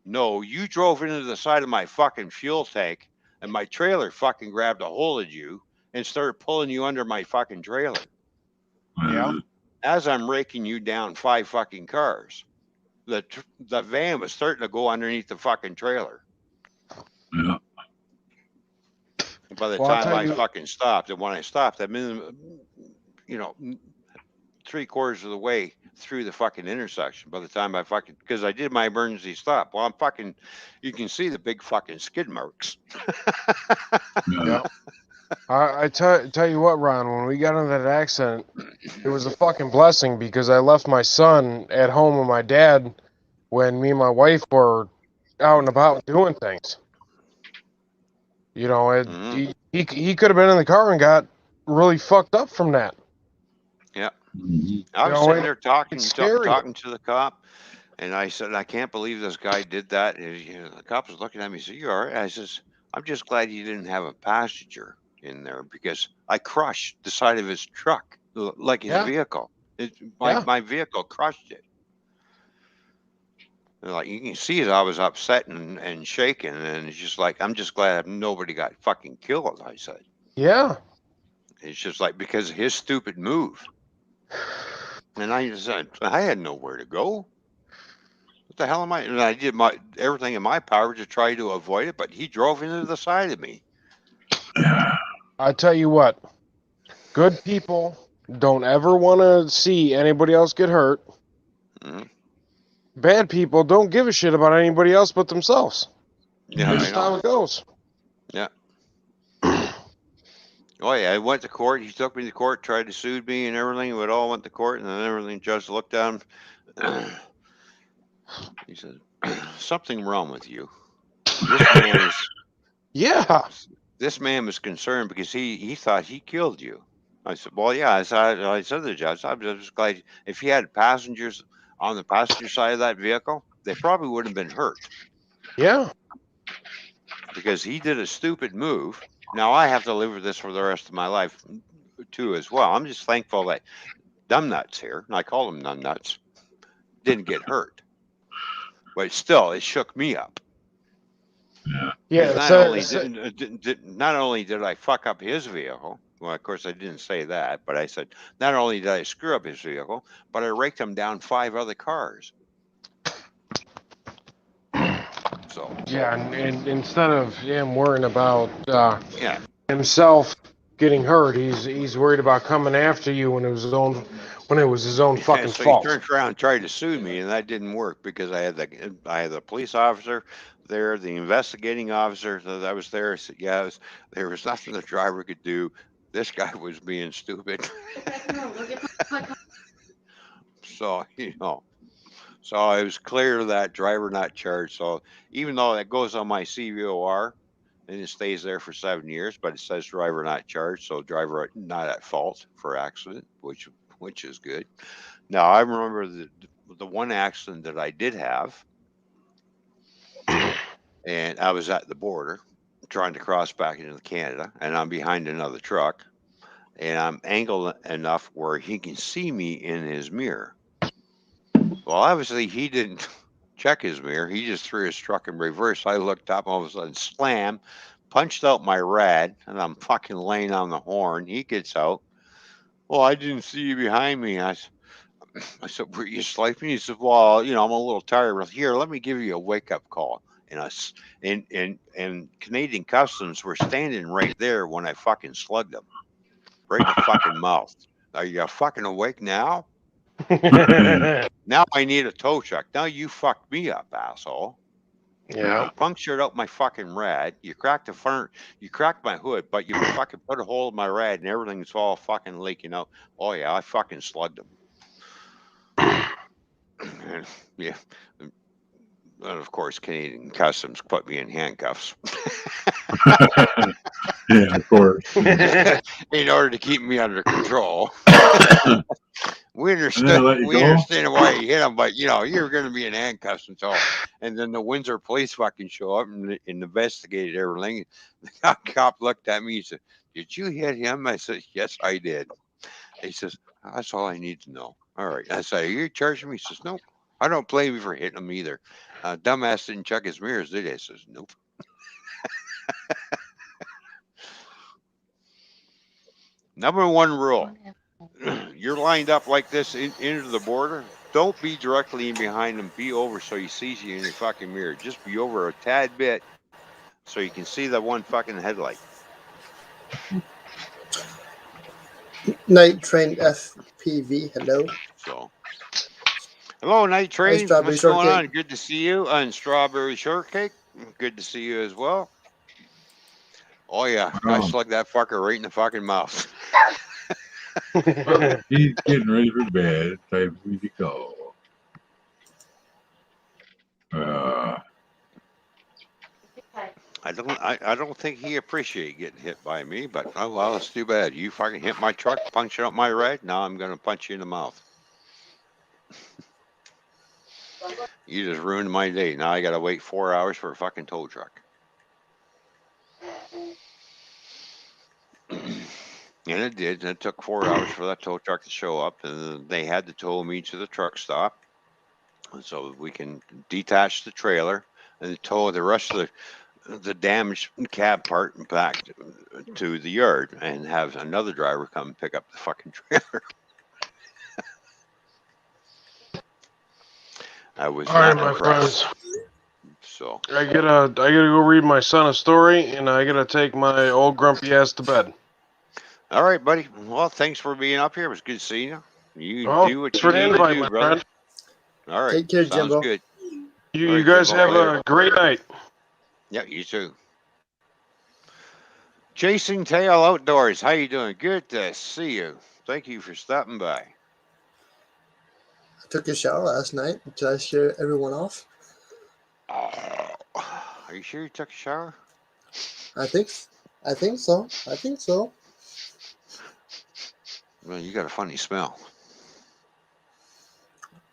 No, you drove into the side of my fucking fuel tank, and my trailer fucking grabbed a hold of you and started pulling you under my fucking trailer Yeah. as I'm raking you down 5 fucking cars. The van was starting to go underneath the fucking trailer. Yeah. By the Well, I'll time tell I you- fucking stopped, and when I stopped, I'm in, 3/4 of the way through the fucking intersection. By the time I fucking, because I did my emergency stop. Well, I'm fucking, you can see the big fucking skid marks. Yeah. I tell you what, Ron, when we got into that accident, it was a fucking blessing because I left my son at home with my dad when me and my wife were out and about doing things. You know, Mhm. he could have been in the car and got really fucked up from that. Yeah. Mhm. I was know, sitting there talking it's scary. talking to the cop, and I said, "I can't believe this guy did that." And, the cop was looking at me. He said, "You all right?" I says, "I'm just glad you didn't have a passenger in there because I crushed the side of his truck, like his Yeah. vehicle. Yeah. My vehicle crushed it. And, like, you can see that I was upset and shaking, and it's just like, I'm just glad nobody got fucking killed." I said, Yeah. "It's just like because of his stupid move." And I just said, I had nowhere to go. What the hell am I? And I did my everything in my power to try to avoid it, but he drove into the side of me. I tell you what, good people don't ever want to see anybody else get hurt. Mhm. Bad people don't give a shit about anybody else but themselves. Yeah, That's I just how know. it goes. Yeah. Oh yeah, I went to court. He took me to court, tried to sue me and everything. We all went to court, and then everything. Judge looked at him. He said, "Something wrong with you. This man is Yeah. this man was concerned because he thought he killed you." I said, "Well, yeah." I said to the judge, "I'm just glad if he had passengers on the passenger side of that vehicle, they probably wouldn't have been hurt Yeah. because he did a stupid move. Now I have to live with this for the rest of my life too, as well. I'm just thankful that numbnuts here, and I call them numbnuts, didn't get hurt, but still, it shook me up." Yeah. Yeah. Because not only did I fuck up his vehicle, well, of course I didn't say that, but I said not only did I screw up his vehicle, but I raked him down 5 other cars. So Yeah, and instead of him worrying about yeah, himself getting hurt, he's worried about coming after you when it was his own fucking so he fault. turned around and tried to sue me, and that didn't work because I had the police officer there, the investigating officer that was there. Said, yeah, there was nothing the driver could do. This guy was being stupid. So so it was clear that driver not charged. So even though that goes on my CVOR and it stays there for 7 years, but it says driver not charged, so driver not at fault for accident, which is good. Now I remember the one accident that I did have, and I was at the border trying to cross back into Canada, and I'm behind another truck, and I'm angled enough where he can see me in his mirror. Well, obviously he didn't check his mirror. He just threw his truck in reverse. I looked up, all of a sudden, slam, punched out my rad, and I'm fucking laying on the horn. He gets out. Well, I didn't see you behind me. I said, were you sleeping? He said, well, I'm a little tired. Well, here, let me give you a wake up call. And us and Canadian Customs were standing right there when I fucking slugged them, right in the fucking mouth. Are you fucking awake now? Now I need a tow truck. Now you fucked me up, asshole. Yeah. You punctured out my fucking rad. You cracked the front. You cracked my hood, but you fucking put a hole in my rad, and everything's all fucking leaking out. Oh yeah, I fucking slugged him. And, yeah. And of course, Canadian Customs put me in handcuffs Yeah, of course. in order to keep me under control. We And then understood. let you We go. understand why you hit him, but you're going to be in handcuffs until. And then the Windsor police fucking show up and investigated everything. The cop looked at me. He said, "Did you hit him?" I said, "Yes, I did." He says, "That's all I need to know." All right. I said, "Are you charging me?" He says, "Nope. I don't blame you for hitting him either. Dumbass didn't check his mirrors, did he?" I says, "Nope." Number one rule. You're lined up like this into the border. Don't be directly in behind him. Be over so he sees you in your fucking mirror. Just be over a tad bit so you can see the one fucking headlight. Night Train FPV, hello. So, hello, Night Hi, Train. Strawberry What's going on? Shortcake. Good to see you. And Strawberry Shortcake. Good to see you as well. Oh yeah, I Oh, slugged that fucker right in the fucking mouth. well, he's getting ready for bed. It's time for me to go. I don't think he appreciated getting hit by me, but oh well, it's too bad. You fucking hit my truck, punched out my ride. Now I'm gonna punch you in the mouth. You just ruined my day. Now I gotta wait 4 hours for a fucking tow truck. And it did. It took 4 hours for that tow truck to show up, and they had to tow me to the truck stop so we can detach the trailer and tow the rest of the damaged cab part back to the yard and have another driver come pick up the fucking trailer. I was All right, not my impressed. friends. So I gotta go read my son a story, and I gotta take my old grumpy ass to bed. all right, buddy. Well, thanks for being up here. It was good seeing you. You Oh, do what thanks you for the need to invite, do, my brother. friend. All right. Take care, Sounds Jimbo. good. You All right, guys Jimbo, have later. a great night. Yeah, you too. Chasing Tail Outdoors. How you doing? Good to see you. Thank you for stopping by. I took a shower last night. Did I scare everyone off? Oh, are you sure you took a shower? I think so. I think so. Well, you got a funny smell.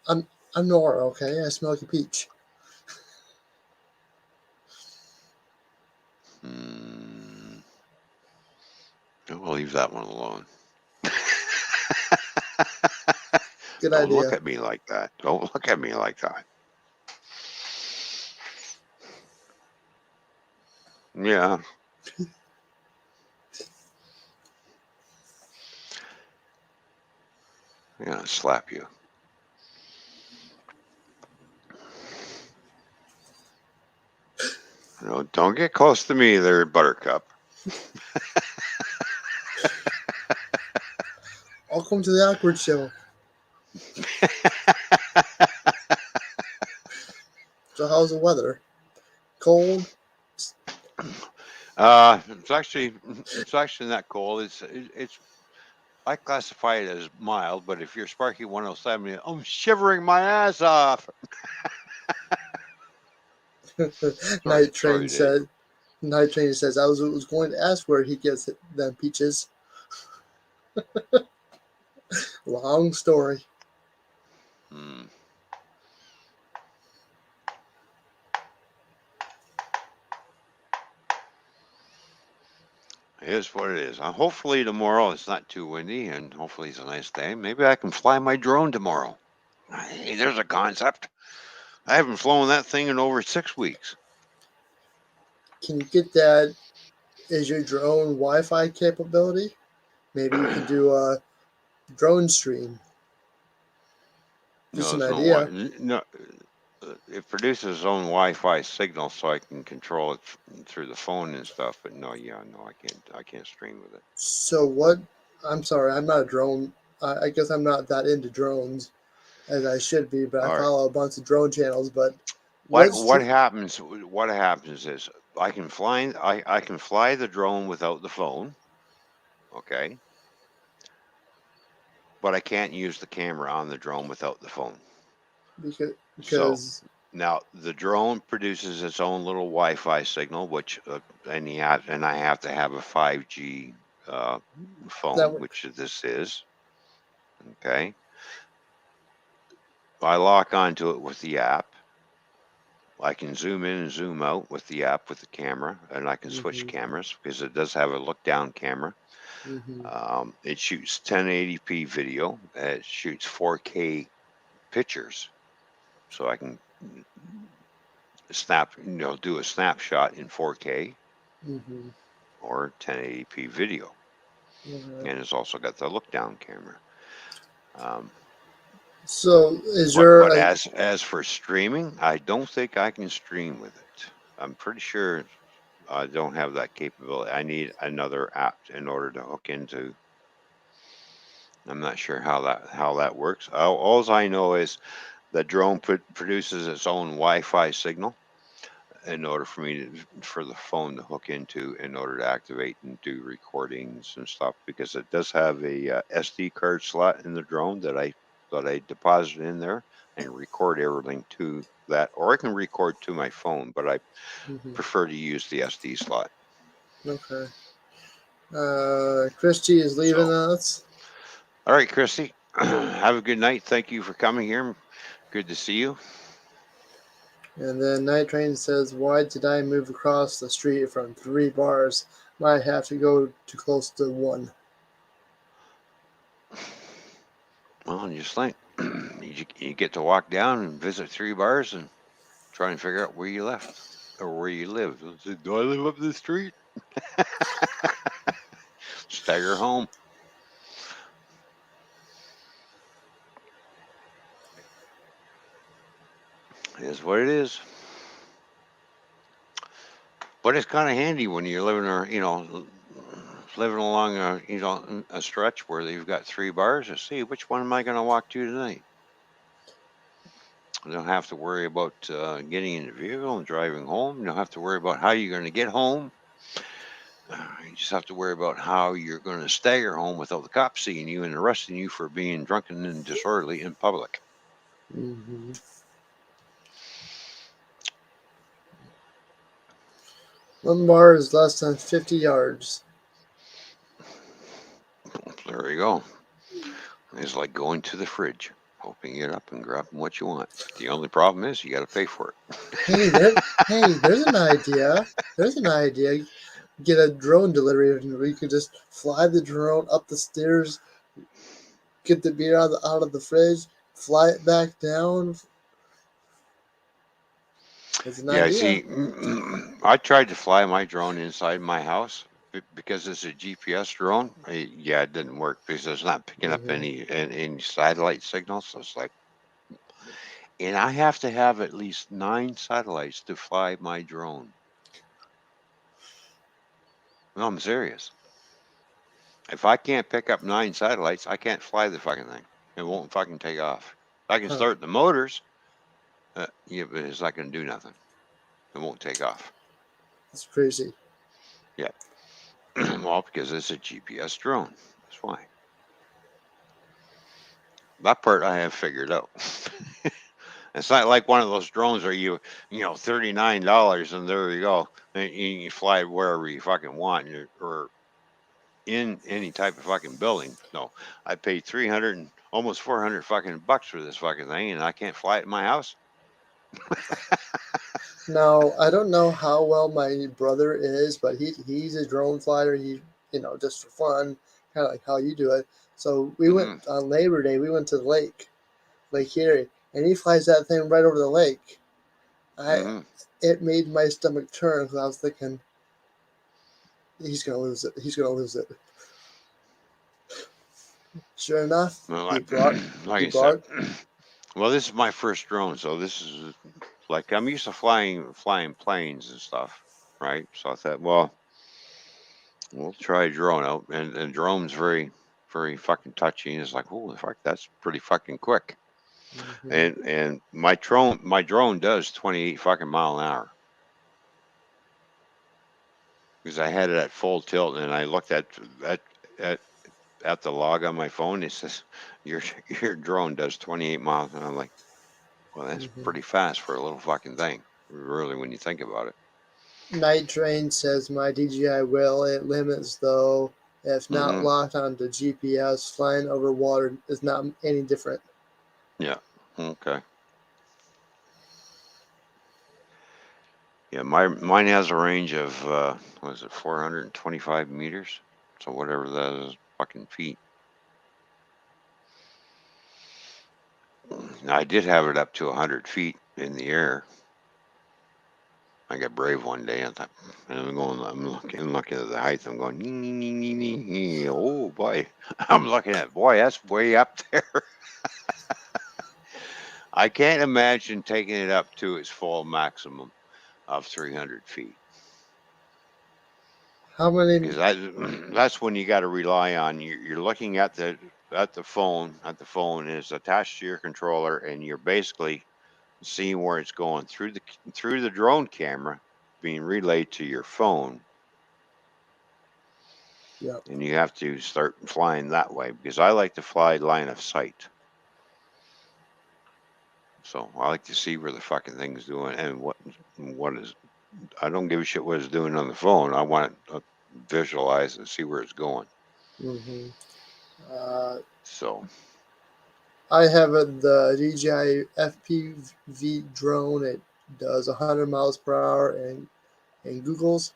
I'm Nora, okay? I smell like a peach. We'll leave that one alone. Good Don't idea. look at me like that. Don't look at me like that. Yeah. I'm gonna slap you. No, don't get close to me there, Buttercup. Welcome to the Awkward Show. So how's the weather? Cold? It's actually not cold. It's I classify it as mild, but if you're Sparky 107, I'm shivering my ass off. Night Train Dave. said. Night Train says, I was going to ask where he gets them peaches. Long story. It is what it is. Hopefully tomorrow it's not too windy, and hopefully it's a nice day. Maybe I can fly my drone tomorrow. Hey, there's a concept. I haven't flown that thing in over 6 weeks. Can you get that as your drone Wi-Fi capability? Maybe you can do a drone stream. Just No, an there's no idea. no. It produces its own Wi-Fi signal, so I can control it through the phone and stuff. But no, yeah, no, I can't. I can't stream with it. So what? I'm sorry, I'm not a drone. I guess I'm not that into drones as I should be, but I All right. follow a bunch of drone channels. But What what's what happens? What happens is I can fly. I can fly the drone without the phone. Okay, but I can't use the camera on the drone without the phone. So because now the drone produces its own little Wi-Fi signal, which and I have to have a 5G phone, network. which this is. Okay, I lock onto it with the app. I can zoom in and zoom out with the app with the camera, and I can switch Mm-hmm, cameras because it does have a look-down camera. mm-hmm, It shoots 1080p video. It shoots 4K pictures, so I can do a snapshot in 4K mm-hmm. or 1080p video, Okay. and it's also got the look-down camera. Um, So is but your but as for streaming, I don't think I can stream with it. I'm pretty sure I don't have that capability. I need another app in order to hook into. I'm not sure how that works. All I know is the drone produces its own Wi-Fi signal in order for the phone to hook into in order to activate and do recordings and stuff, because it does have a SD card slot in the drone that I deposit in there and record everything to that, or I can record to my phone, but I mhm, prefer to use the SD slot. okay? Christy is leaving So, us, all right, Christy, have a good night. Thank you for coming here. Good to see you. and then Night Train says, "Why did I move across the street from 3 bars? Might have to go too close to 1." Well, just think, you get to walk down and visit 3 bars and try and figure out where you left or where you live. Do I live up this street? Stagger home. It is what it is. But it's kind of handy when you're living along a stretch where you've got 3 bars to see which one am I going to walk to tonight. You don't have to worry about getting in the vehicle and driving home. You don't have to worry about how you're going to get home. You just have to worry about how you're going to stagger home without the cops seeing you and arresting you for being drunken and disorderly in public. Mm-hmm. 1 bar is less than 50 yards. There you go. It's like going to the fridge, opening it up and grabbing what you want. The only problem is you got to pay for it. There's an idea. There's an idea. Get a drone delivery where you could just fly the drone up the stairs, get the beer out of the fridge, fly it back down. It's an Yeah, idea. see, I tried to fly my drone inside my house because it's a GPS drone. Yeah, it didn't work because it's not picking up Mm-hmm. any satellite signals. So it's like, and I have to have at least 9 satellites to fly my drone. No, I'm serious. If I can't pick up 9 satellites, I can't fly the fucking thing. It won't fucking take off. I can Huh. start the motors, yeah, but it's not going to do nothing. It won't take off. That's crazy. Yeah. Well, because it's a GPS drone. That's why. That part I have figured out. It's not like one of those drones where $39 and there you go. And you fly wherever you fucking want or in any type of fucking building. No, I paid 300 and almost 400 fucking bucks for this fucking thing and I can't fly it in my house. Now I don't know how well my brother is, but he's a drone flyer. He just for fun, kind of like how you do it. So we went Mm-hmm. on Labor Day. We went to the lake, Lake Erie, and he flies that thing right over the lake. Mhm. It made my stomach turn because I was thinking, he's gonna lose it. He's gonna lose it. Sure enough, Well, he like, brought like he I said, brought. well, this is my first drone, so this is like I'm used to flying planes and stuff, right? So I thought, well, we'll try a drone out, and drone's very fucking touchy, and it's like, holy fuck, that's pretty fucking quick. Mhm. And my drone does 28 fucking mile an hour because I had it at full tilt, and I looked at at the log on my phone. It says your your drone does 28 miles, and I'm like, well, that's Mhm. pretty fast for a little fucking thing, really, when you think about it. Night Train says my DJI will. It limits though. If not Hmm. locked onto GPS, flying over water is not any different. Yeah. Okay. Yeah, mine has a range of what is it, 425 meters? So whatever that is, fucking feet. Now, I did have it up to 100 feet in the air. I got brave one day, and I'm looking at the height. I'm going, nee, nee, nee, nee, nee, nee. Oh boy, I'm looking at, boy, that's way up there. I can't imagine taking it up to its full maximum of 300 feet. How many? Because that's when you got to rely on you're looking at the phone. At the phone is attached to your controller, and you're basically seeing where it's going through the drone camera being relayed to your phone, Yep. and you have to start flying that way because I like to fly line of sight. So I like to see where the fucking thing's doing and what is. I don't give a shit what it's doing on the phone. I want it to visualize and see where it's going. Mm-hmm. Uh, So I have the DJI FPV drone. It does 100 miles per hour and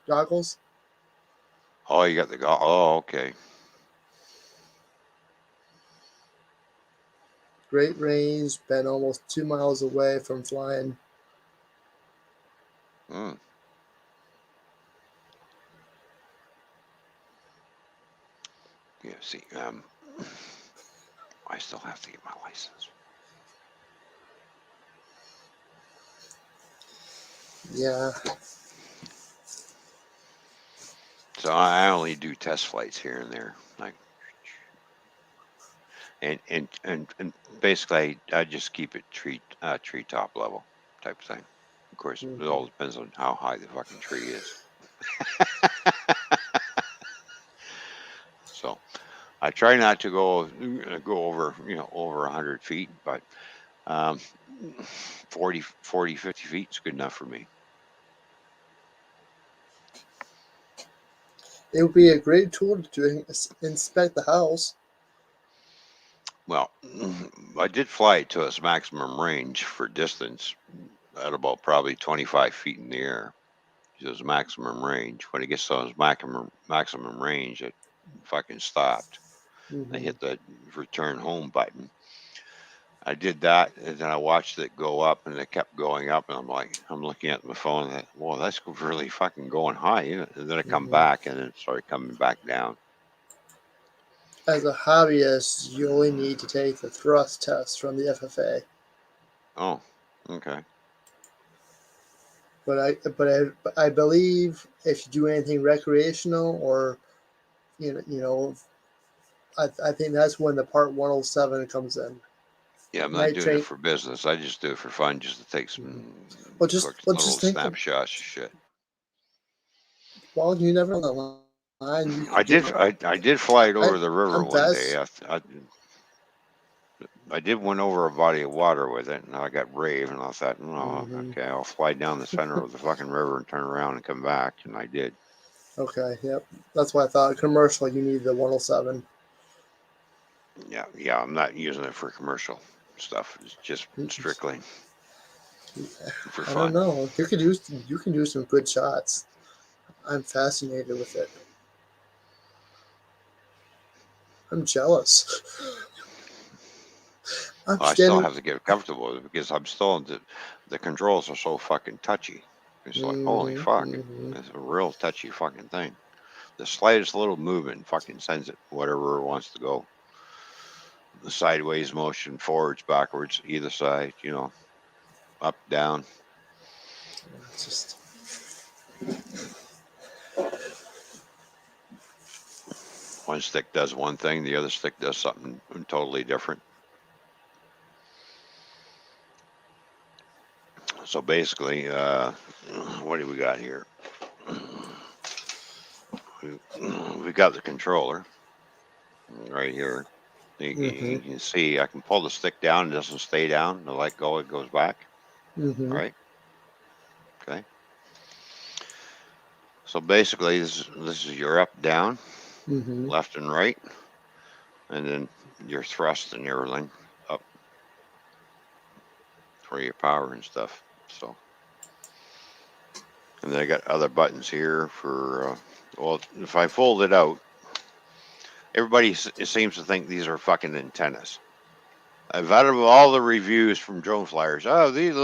goggles. oh, you got the oh, okay. Great range. Been almost 2 miles away from flying. Mm. Yeah, see, I still have to get my license. Yeah. So I only do test flights here and there, like, and basically I just keep it treetop level type thing. Of course, it Mm-hmm. all depends on how high the fucking tree is. So I try not to go over over 100 feet, but um, 50 feet is good enough for me. It would be a great tool to inspect the house. Well, I did fly it to its maximum range for distance at about probably 25 feet in the air. It was maximum range. When it gets to its maximum range, it fucking stopped. I Mm-hmm. hit the return home button. I did that, and then I watched it go up, and it kept going up, and I'm looking at my phone, and whoa, that's really fucking going high, isn't it? And then I come Mm-hmm. back, and it started coming back down. As a hobbyist, you only need to take the thrust test from the FFA. Oh, okay. But I believe if you do anything recreational or you know, I think that's when the Part 107 comes in. Yeah, I'm not doing it Nitrate. for business. I just do it for fun, just to take Mhm. some Well, quick just little think of, snapshots of shit. well, you never know the line you I could get. did. I did fly it I over the river I'm one day. fast. I did one over a body of water with it, and I got brave, and I thought, oh, Hmm. okay, I'll fly down the center of the fucking river and turn around and come back, and I did. Okay, yep. That's why I thought commercial. You need the 107. Yeah, yeah. I'm not using it for commercial stuff. It's just strictly for I don't fun. know. You can do some good shots. I'm fascinated with it. I'm jealous. I'm I still standing. have to get comfortable with it because I'm still the controls are so fucking touchy. It's like holy fuck, Mhm. it's a real touchy fucking thing. The slightest little movement fucking sends it whatever it wants to go. The sideways motion, forwards, backwards, either side, up, down. It's just One stick does one thing, the other stick does something totally different. So basically, what do we got here? We got the controller right here. You can see I can pull the stick down, it doesn't stay down. I let go, it goes back. Mm-hmm. Right? Okay. So basically, this is your up, down, Mm-hmm. left, and right, and then your thrust and everything up for your power and stuff. So, and then I got other buttons here for. Well, if I fold it out, everybody seems to think these are fucking antennas. I've out of all the reviews from drone flyers, oh, these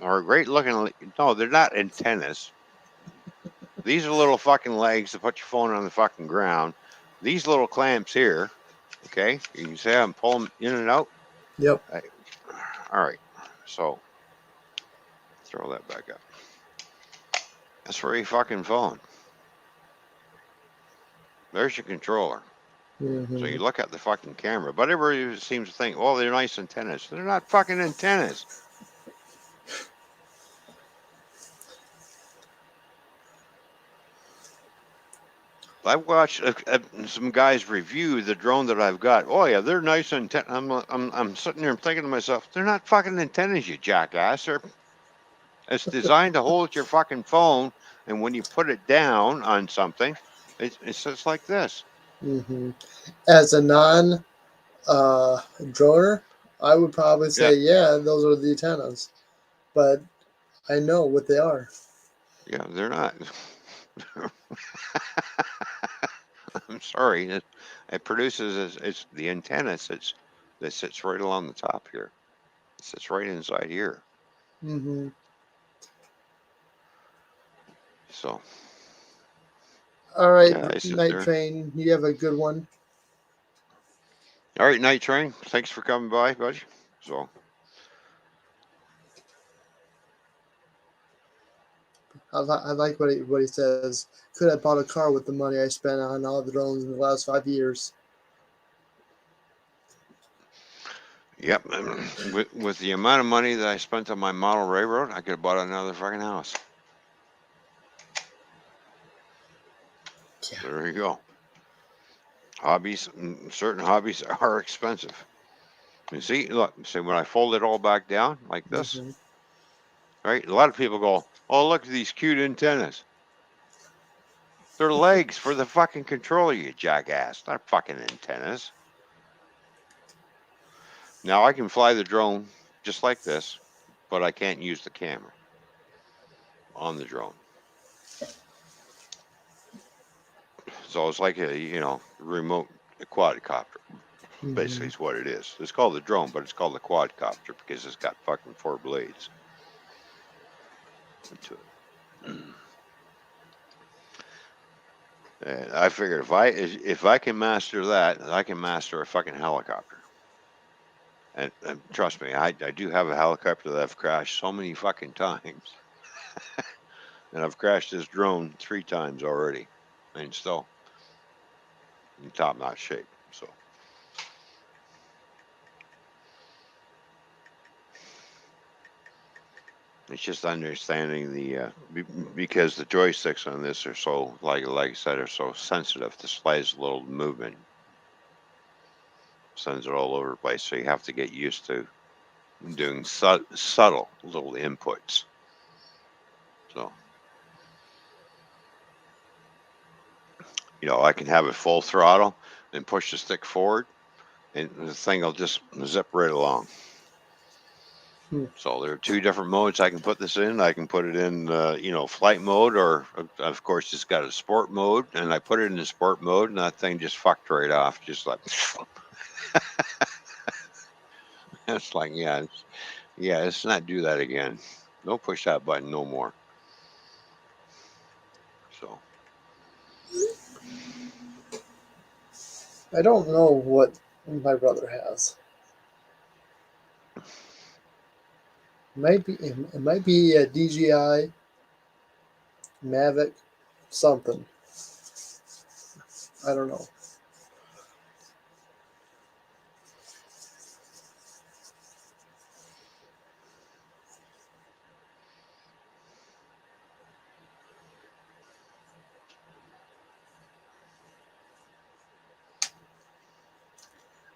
are great looking. No, they're not antennas. These are little fucking legs to put your phone on the fucking ground. These little clamps here, okay, you can see I'm pulling in and out. Yep. All right, so throw that back up. That's for your fucking phone. There's your controller. Mm-hmm. So you look at the fucking camera, but everybody seems to think, oh, they're nice antennas. They're not fucking antennas. I've watched some guys review the drone that I've got. Oh yeah, they're nice antennas. I'm sitting there thinking to myself, they're not fucking antennas, you jackass. It's designed to hold your fucking phone, and when you put it down on something, it's just like this. Mm-hmm. As a non droner, I would probably Yeah, say, yeah, those are the antennas. But I know what they are. yeah, they're not. I'm sorry. It produces it's the antenna that sits right along the top here. It sits right inside here. Mm-hmm. So All right, yeah, I sit Night there. Train, you have a good one. All right, Night Train. Thanks for coming by, buddy. So I like what he says. Could have bought a car with the money I spent on all the drones in the last 5 years. yep. With the amount of money that I spent on my model railroad, I could have bought another fucking house. Yeah. So there you go. Hobbies, certain hobbies are expensive. You see, look, see when I fold it all back down like this, Mm-hmm. right? A lot of people go, "Oh, look at these cute antennas." They're legs for the fucking controller, you jackass. Not fucking antennas. Now I can fly the drone just like this, but I can't use the camera on the drone. So it's like a remote quadcopter. Mm-hmm. Basically, is what it is. It's called the drone, but it's called the quadcopter because it's got fucking 4 blades to it. And I figured if I can master that, I can master a fucking helicopter. And trust me, I do have a helicopter that I've crashed so many fucking times, and I've crashed this drone 3 times already, and still in top notch shape. So it's just understanding because the joysticks on this are so like I said are so sensitive. The slightest little movement sends it all over the place. So you have to get used to doing subtle little inputs. So I can have it full throttle and push the stick forward, and the thing will just zip right along. Hmm. So there are 2 different modes I can put this in. I can put it in, flight mode, or of course it's got a sport mode, and I put it in the sport mode, and that thing just fucked right off, just like. It's like, yeah, let's not do that again. Don't push that button no more. So I don't know what my brother has. It might be a DJI Mavic something. I don't know.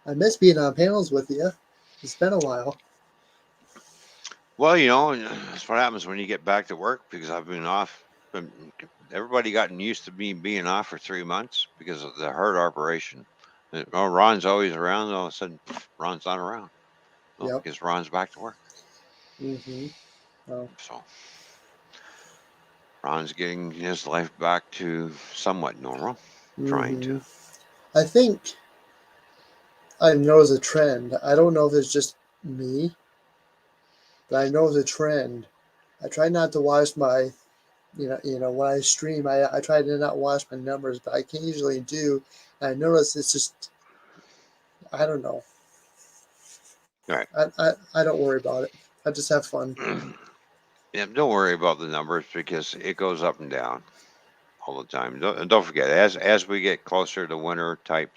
I miss being on panels with you. It's been a while. well, that's what happens when you get back to work because I've been off. Everybody gotten used to me being off for 3 months because of the heart operation. Oh, Ron's always around. All of a sudden, Ron's not around. Well, Yep. because Ron's back to work. Mm-hmm. Oh. So Ron's getting his life back to somewhat normal. Trying Mm-hmm. to. I think I noticed a trend. I don't know if it's just me, but I noticed a trend. I try not to watch my, when I stream, I try to not watch my numbers, but I can usually do. And I notice it's just, I don't know. All right. I don't worry about it. I just have fun. Yeah, don't worry about the numbers because it goes up and down all the time. Don't forget, as we get closer to winter type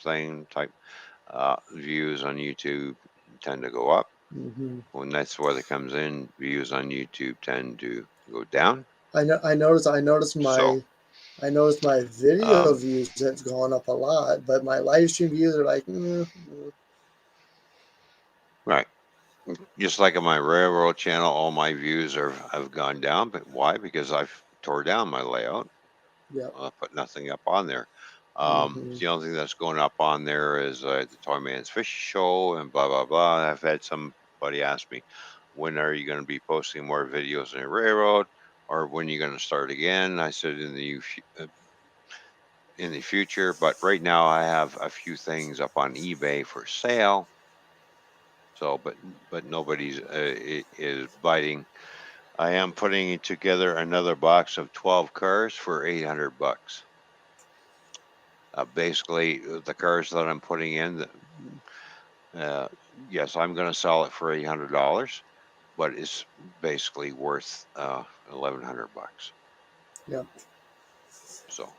views on YouTube tend to go up. Mm-hmm. When that's weather comes in, views on YouTube tend to go down. I noticed So, my video um, views have gone up a lot, but my live stream views are like, right. Just like on my railroad channel, all my views have gone down. But why? Because I've tore down my layout. yeah. I put nothing up on there. Mm-hmm. The only thing that's going up on there is the Toymans Fish Show and blah blah blah. I've had somebody ask me, when are you going to be posting more videos on your railroad, or when are you going to start again? I said in the future, but right now I have a few things up on eBay for sale. So, but nobody's is biting. I am putting together another box of 12 cars for $800. Basically, the cars that I'm putting in, uh, yes, I'm going to sell it for $800, but it's basically worth $1,100. Yeah. So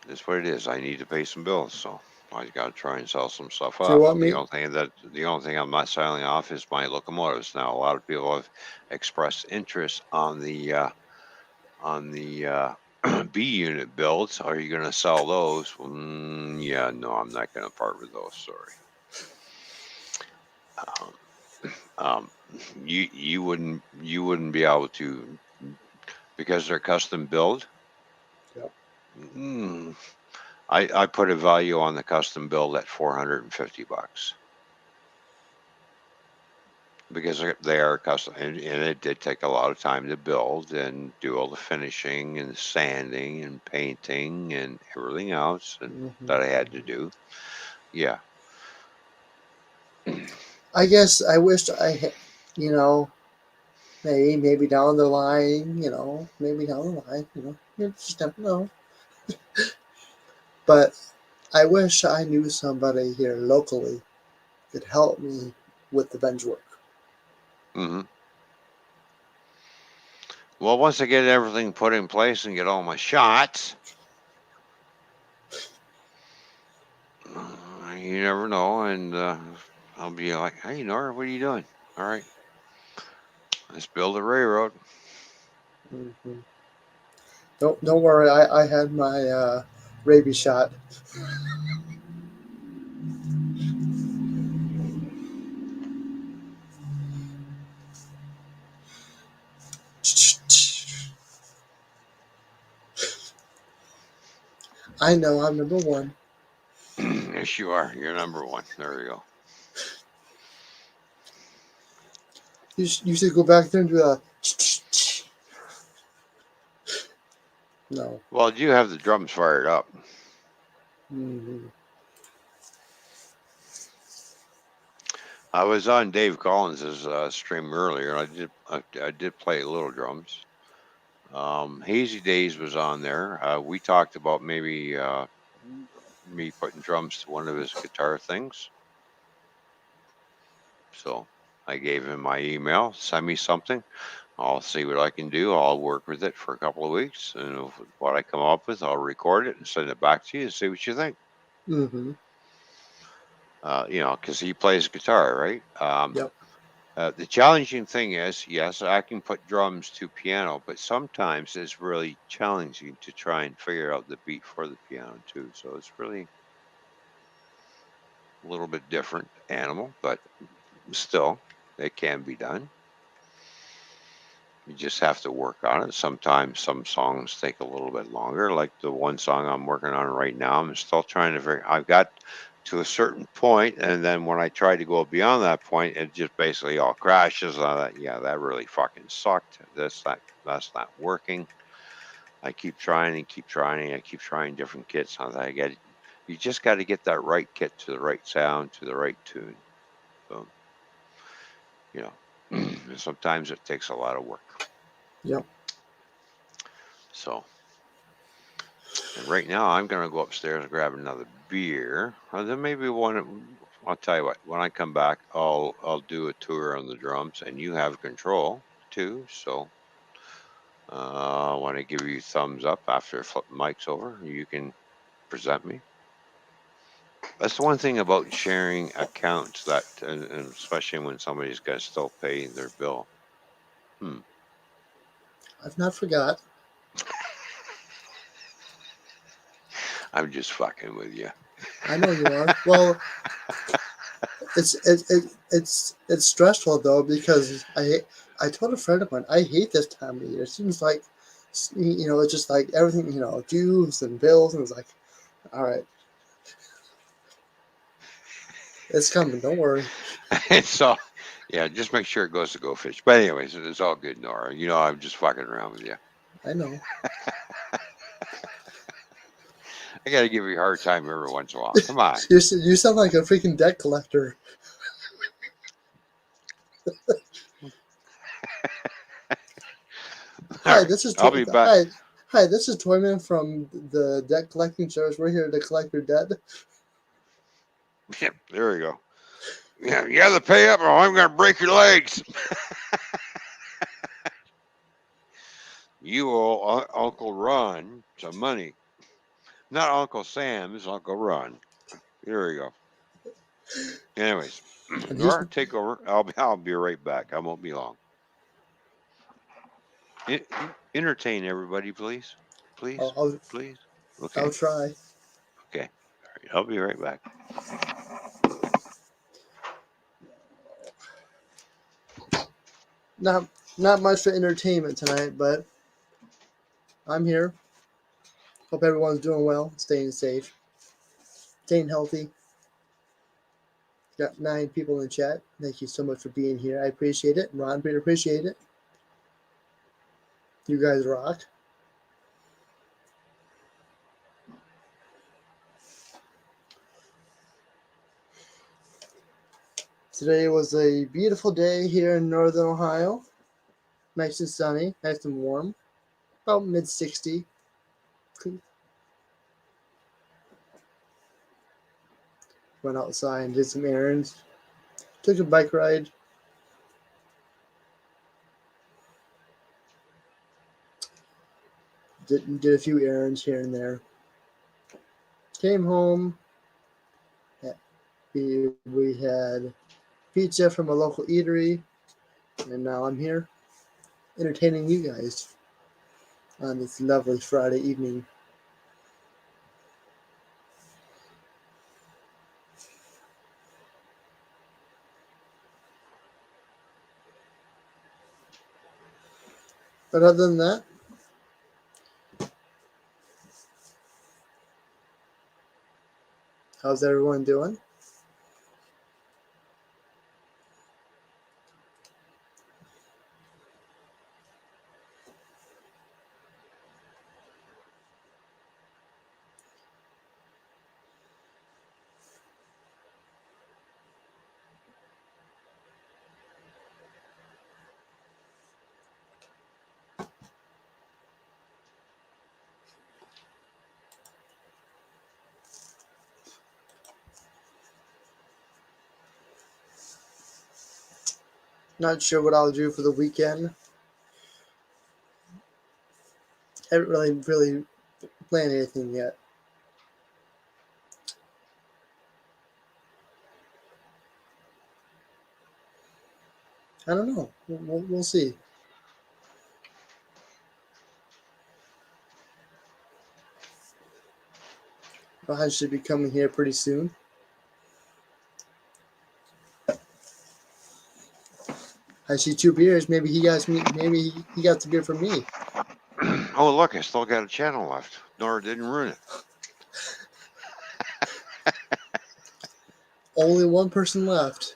that's what it is. I need to pay some bills, so I got to try and sell some stuff Do you off. want me? The only thing I'm not selling off is my locomotives. Now, a lot of people have expressed interest on the B unit builds. Are you going to sell those? Yeah, no, I'm not going to part with those. Sorry. Um, um, you wouldn't be able to because they're custom build. Yep. Mm, I put a value on the custom build at $450 because they are custom, and it did take a lot of time to build and do all the finishing and sanding and painting and everything else and Mm-hmm. that I had to do. Yeah. I guess I wished you know, maybe down the line, maybe down the line, you just never know. But I wish I knew somebody here locally could help me with the bench work. hmm Well, once I get everything put in place and get all my shots, you never know, and I'll be like, "Hey, Nora, what are you doing? All right, let's build a railroad." Mm-hmm. Don't worry. I had my rabies shot. I know I'm number one. Yes, you are. You're number one. There you go. You should go back there and do a. No. Well, you have the drums fired up. Mm-hmm. I was on Dave Collins's stream earlier. I did play little drums. Hazy Days was on there. We talked about maybe me putting drums to one of his guitar things. So I gave him my email. Send me something. I'll see what I can do. I'll work with it for a couple of weeks, and what I come up with, I'll record it and send it back to you and see what you think. Mm-hmm. Because he plays guitar, right? Yep. The challenging thing is, yes, I can put drums to piano, but sometimes it's really challenging to try and figure out the beat for the piano too. So it's really a little bit different animal, but still, it can be done. You just have to work on it. Sometimes some songs take a little bit longer, like the one song I'm working on right now. I'm still trying to figure. I've got to a certain point, and then when I try to go beyond that point, it just basically all crashes. Yeah, that really fucking sucked. That's not working. I keep trying and keep trying. I keep trying different kits. You just got to get that right kit to the right sound to the right tune. So, you know, sometimes it takes a lot of work. Yep. So, and right now I'm gonna go upstairs and grab another beer. Then maybe one. I'll tell you what. When I come back, I'll do a tour on the drums, and you have control too. So, I want to give you thumbs up after flip the mic's over. You can present me. That's the one thing about sharing accounts and especially when somebody's got to still pay their bill. I've not forgot. I'm just fucking with you. I know you are. Well, it's stressful though because I told a friend of mine I hate this time of year. It seems like it's just like everything dues and bills, and it's like, all right, it's coming. Don't worry. So, yeah, just make sure it goes to Go Fish. But anyways, it's all good, Nora. I'm just fucking around with you. I know. I got to give you a hard time every once in a while. Come on. You sound like a freaking debt collector. Hi, Right. this is I'll be back. Hi, this is Toyman from the debt collecting service. We're here to collect your debt. Yeah, there we go. Yeah, you got to pay up or I'm going to break your legs. You owe Uncle Ron some money. Not Uncle Sam, it's Uncle Ron. There we go. Anyways, And he's Nora, take over. I'll be right back. I won't be long. Entertain everybody, please. Please. Please. Okay. I'll try. Okay. All right. I'll be right back. Not much for entertainment tonight, but I'm here. Hope everyone's doing well, staying safe, staying healthy. Got 9 people in the chat. Thank you so much for being here. I appreciate it. Ron, we appreciate it. You guys rock. Today was a beautiful day here in northern Ohio. Nice and sunny, nice and warm. About mid-60. Went outside and did some errands. Took a bike ride. Did a few errands here and there. Came home. We had pizza from a local eatery. And now I'm here entertaining you guys on this lovely Friday evening. But other than that, how's everyone doing? Not sure what I'll do for the weekend. Haven't really planned anything yet. I don't know. We'll see. Ryan should be coming here pretty soon. I see 2 beers. Maybe he got me. Maybe he got the beer from me. Oh, look, I still got a channel left. Nora didn't ruin it. Only one person left.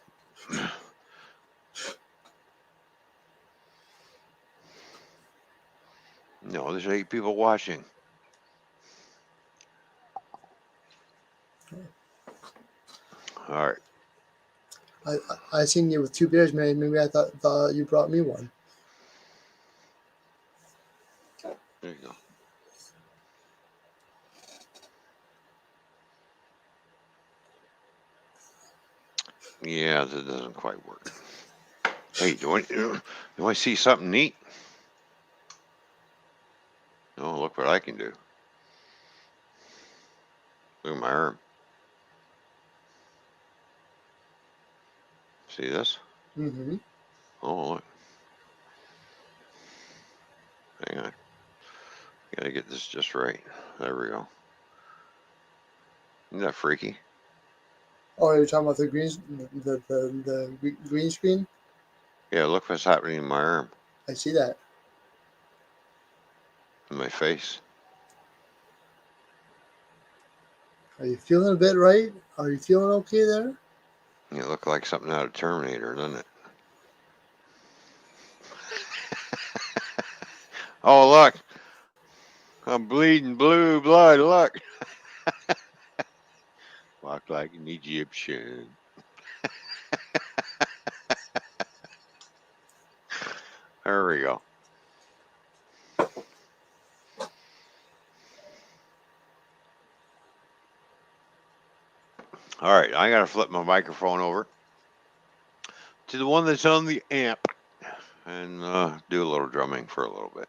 No, there's 8 people watching. All right. I seen you with 2 beers. Maybe I thought you brought me one. There you go. Yeah, that doesn't quite work. Hey, do I see something neat? Oh, look what I can do. Look at my arm. See this? Mm-hmm. Oh, look. Hang on. Gotta get this just right. There we go. Isn't that freaky? Oh, you're talking about the green screen? Yeah, look what's happening in my arm, I see that. in my face. Are you feeling a bit right? Are you feeling okay there? You look like something out of Terminator, doesn't it? Oh, look. I'm bleeding blue blood. Look. Walk like an Egyptian. There we go. All right, I gotta flip my microphone over to the one that's on the amp and do a little drumming for a little bit.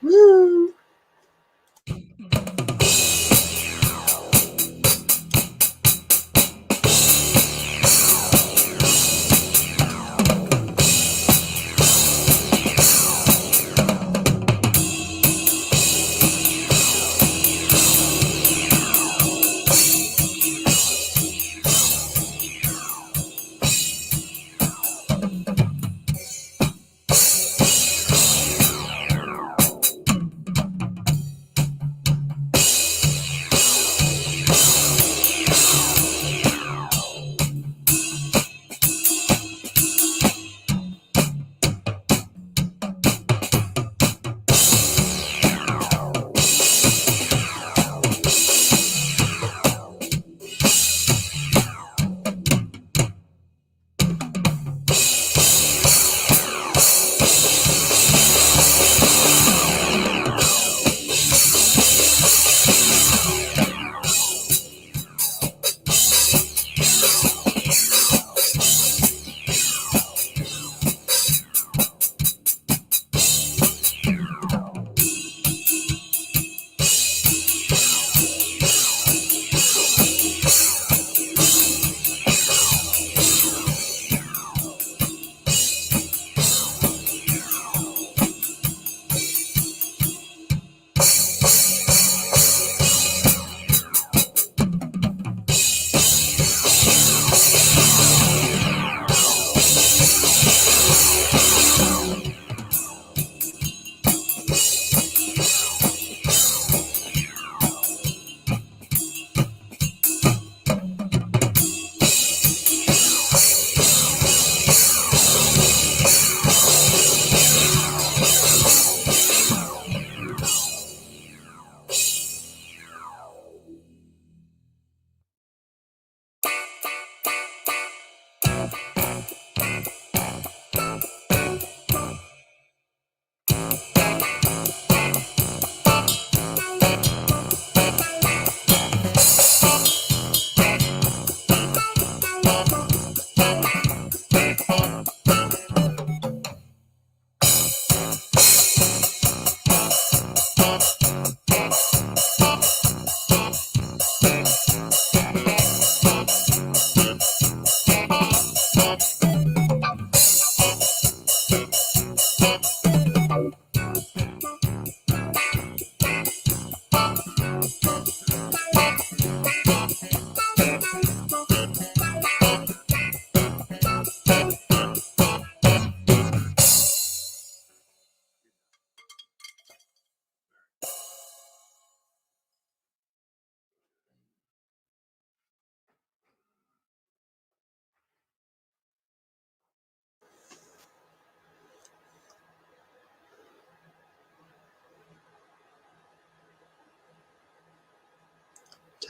Woo!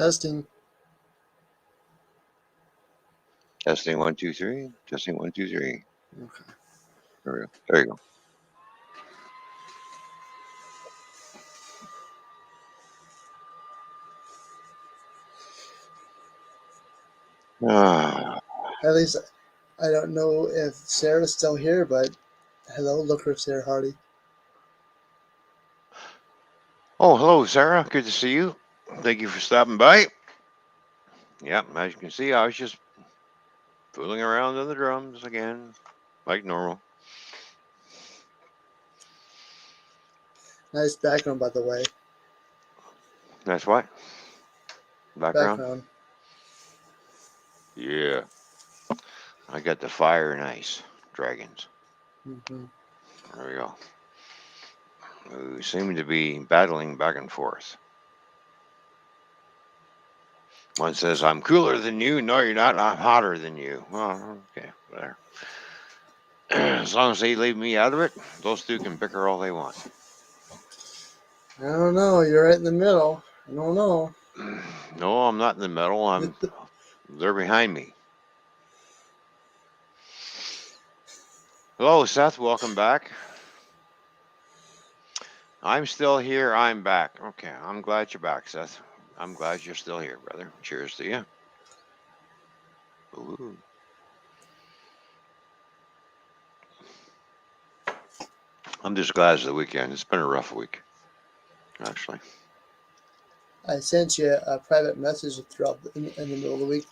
Testing. Testing 1 2 3. Testing 1 2 3. Okay. There we go. There you go. Ah, At least I don't know if Sarah's still here, but hello, look for Sarah Hardy. oh, hello, Sarah. Good to see you. Thank you for stopping by. Yep, as you can see, I was just fooling around on the drums again, like normal. Nice background, by the way. That's what? Background? Background. Yeah. I got the fire and ice dragons. Mm-hmm. There we go. Who seem to be battling back and forth. One says, I'm cooler than you. No, you're not. I'm hotter than you. Well, okay, whatever. As long as they leave me out of it, those two can bicker all they want. I don't know. You're right in the middle. I don't know. No, I'm not in the middle. They're behind me. Hello, Seth. Welcome back. I'm still here. I'm back. Okay, I'm glad you're back, Seth. I'm glad you're still here, brother. Cheers to you. Ooh. I'm just glad it's the weekend. It's been a rough week, actually. I sent you a private message throughout in the middle of the week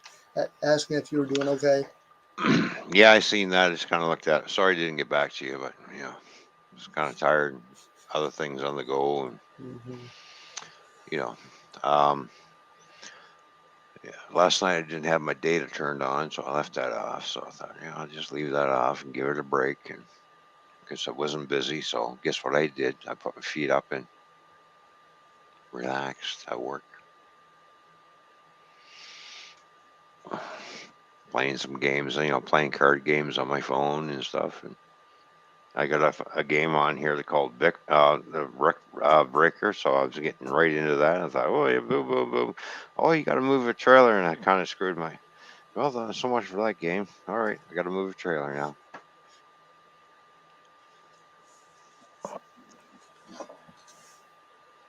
asking if you were doing okay. Yeah, I seen that. I just kind of looked at it. Sorry I didn't get back to you, but yeah, I was kind of tired. Other things on the go, and Mm-hmm. you know, um, yeah. Last night I didn't have my data turned on, so I left that off. So I thought, I'll just leave that off and give it a break, and because I wasn't busy. So guess what I did? I put my feet up and relaxed. I worked, playing some games, playing card games on my phone and stuff. And I got a game on here called Breaker, so I was getting right into that. I thought, oh, yeah, boom, boom, boom. Oh, you got to move a trailer, and I kind of screwed my. Well, so much for that game. All right, I got to move a trailer now.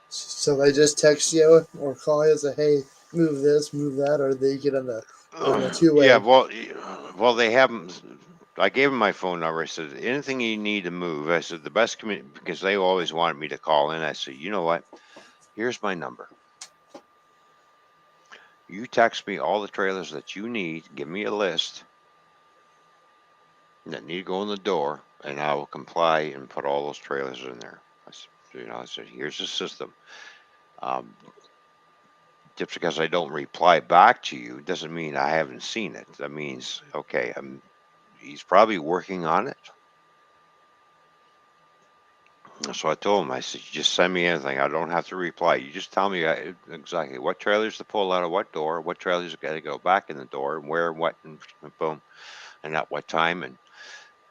So they just text you or call you and say, "Hey, move this, move that," or they get on the two-way. Yeah, well, they haven't. I gave them my phone number. I said, anything you need to move. I said, the best because they always wanted me to call in. I said, you know what? Here's my number. You text me all the trailers that you need. Give me a list that need to go in the door, and I will comply and put all those trailers in there. I said, here's the system. Um, just because I don't reply back to you doesn't mean I haven't seen it. That means, okay, he's probably working on it. So I told him, I said, you just send me anything. I don't have to reply. You just tell me exactly what trailers to pull out of what door, what trailers got to go back in the door, and where and what, and boom, and at what time, and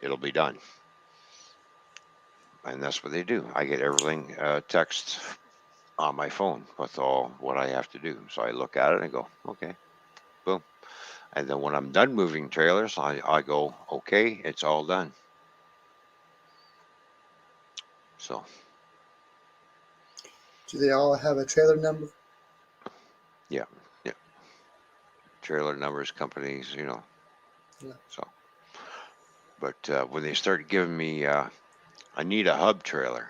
it'll be done. And that's what they do. I get everything text on my phone with all what I have to do. So I look at it and go, okay, boom. And then when I'm done moving trailers, I go, okay, it's all done. So Do they all have a trailer number? yeah, yeah. Trailer numbers, companies, Yeah. So, but when they started giving me, I need a hub trailer.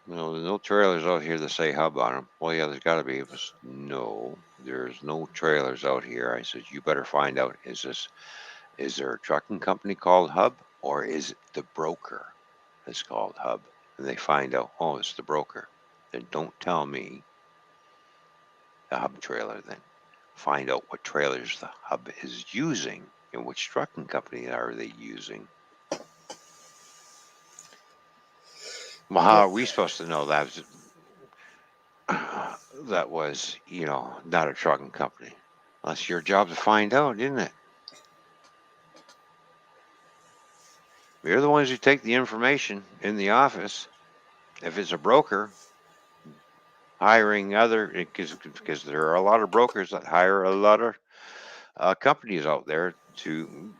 There's no trailers out here that say hub on them. Well, yeah, there's got to be. It was, no, there's no trailers out here. I said, you better find out. Is there a trucking company called Hub, or is it the broker that's called Hub? And they find out, oh, it's the broker. Then don't tell me the Hub trailer. Then find out what trailers the Hub is using and which trucking company are they using. Well, how are we supposed to know that? That was, not a trucking company. That's your job to find out, isn't it? You're the ones who take the information in the office. If it's a broker hiring other, because there are a lot of brokers that hire a lot of companies out there to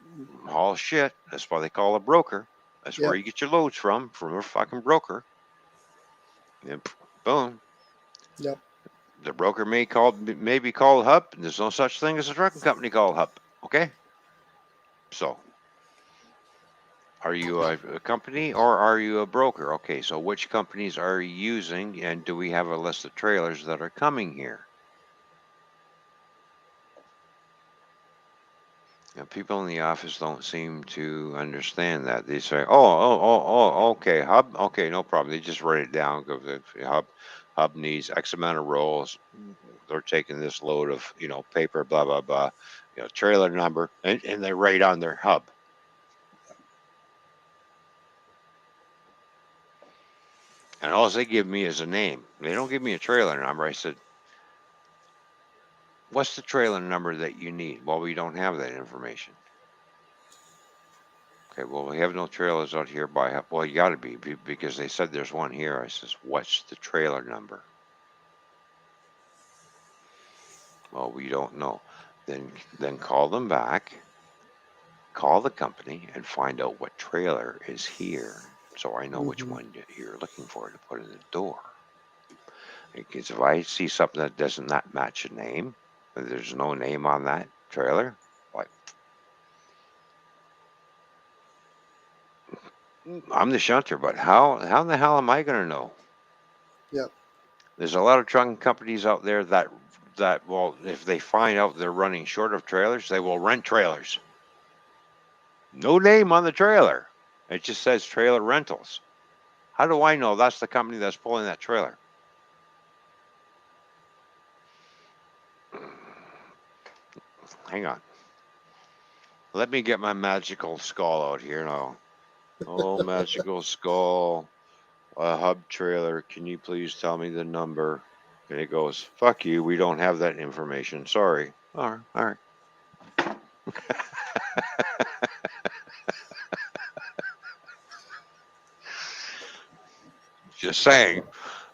haul shit. That's why they call a broker. That's where Yep. you get your loads from a fucking broker. And boom, Yep. the broker may be called Hub, and there's no such thing as a trucking company called Hub. Okay, so are you a company or are you a broker? Okay, so which companies are you using, and do we have a list of trailers that are coming here? People in the office don't seem to understand that. They say, okay, Hub, okay, no problem. They just write it down. Go, Hub needs X amount of rolls. They're taking this load of, paper, blah, blah, blah, trailer number, and they write on their Hub. And all they give me is a name. They don't give me a trailer number. I said, what's the trailer number that you need? Well, we don't have that information. Okay, well, we have no trailers out here by, well, you got to be, because they said there's one here. I says, what's the trailer number? Well, we don't know. Then call them back, call the company, and find out what trailer is here, so I know which one you're looking for to put in the door. Because if I see something that does not match a name, there's no name on that trailer, like, I'm the shunter, but how in the hell am I going to know? Yep. There's a lot of trucking companies out there that well, if they find out they're running short of trailers, they will rent trailers. No name on the trailer. It just says trailer rentals. How do I know that's the company that's pulling that trailer? Hang on. Let me get my magical skull out here now. Oh, magical skull. A hub trailer. Can you please tell me the number? And it goes, fuck you. We don't have that information. Sorry. All right. Just saying,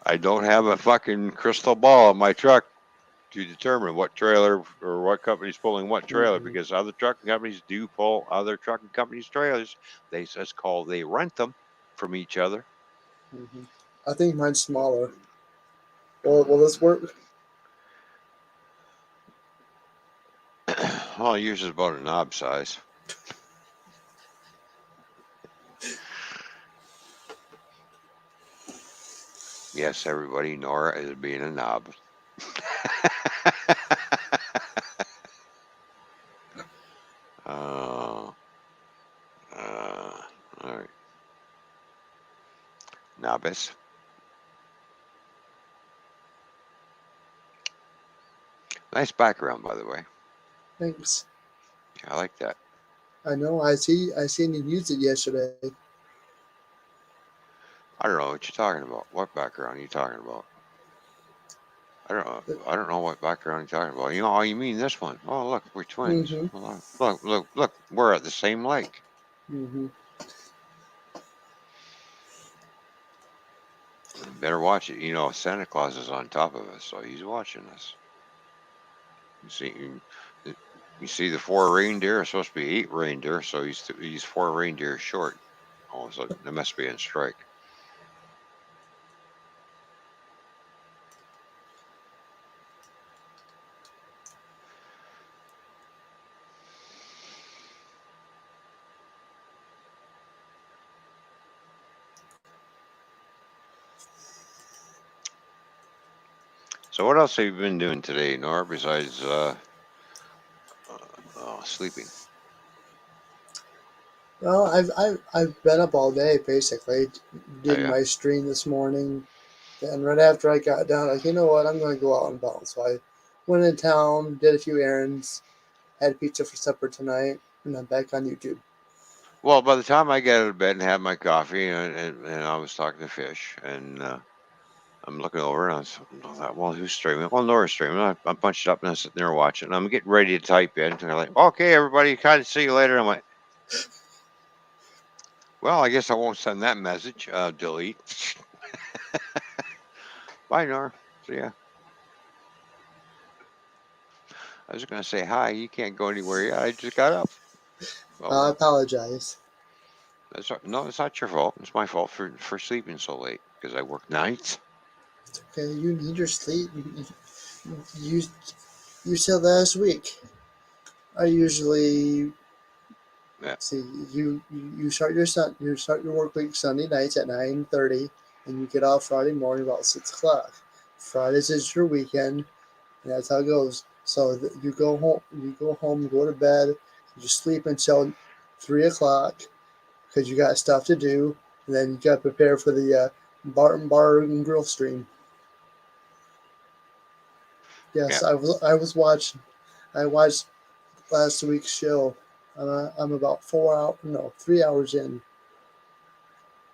I don't have a fucking crystal ball in my truck to determine what trailer or what company's pulling what trailer, Mhm. because other trucking companies do pull other trucking companies' trailers. They rent them from each other. Mhm. I think mine's smaller. Will this work? Well, yours is about a knob size. Yes, everybody, Nora is being a knob. All right. Novice. Nice background, by the way. Thanks. I like that. I know. I seen you use it yesterday. I don't know what you're talking about. What background are you talking about? I don't know what background you're talking about. Oh, you mean this one? Oh, look, we're twins. Mm-hmm. Look, we're at the same lake. Mm-hmm. Better watch it. Santa Claus is on top of us, so he's watching us. You see the 4 reindeer are supposed to be 8 reindeer, so he's 4 reindeer short. Oh, so there must be in strike. So what else have you been doing today, Nora, besides sleeping? Well, I've been up all day basically. Oh, Did yeah. my stream this morning. Then right after I got done, like, you know what, I'm going to go out and bounce. So I went in town, did a few errands, had pizza for supper tonight, and I'm back on YouTube. Well, by the time I get out of bed and have my coffee, and I was talking to Fish, and I'm looking over, and I thought, well, who's streaming? Well, Nora's streaming. I punched it up, and I'm sitting there watching. I'm getting ready to type in, and they're like, okay, everybody, kind of see you later. I'm like, well, I guess I won't send that message. Delete. Bye, Nora. See ya. I was going to say hi. You can't go anywhere yet. I just got up. Oh, I well. apologize. No, it's not your fault. It's my fault for sleeping so late because I work nights. It's okay. You need your sleep. You, you said last week. I usually Yeah. see you start your work week Sunday nights at 9:30, and you get off Friday morning about 6 o'clock. Fridays is your weekend, and that's how it goes. So you go home, go to bed, you sleep until 3 o'clock because you got stuff to do, and then you got to prepare for the Bar&Grill stream. Yes, Yeah. I watched last week's show. I'm about 3 hours in.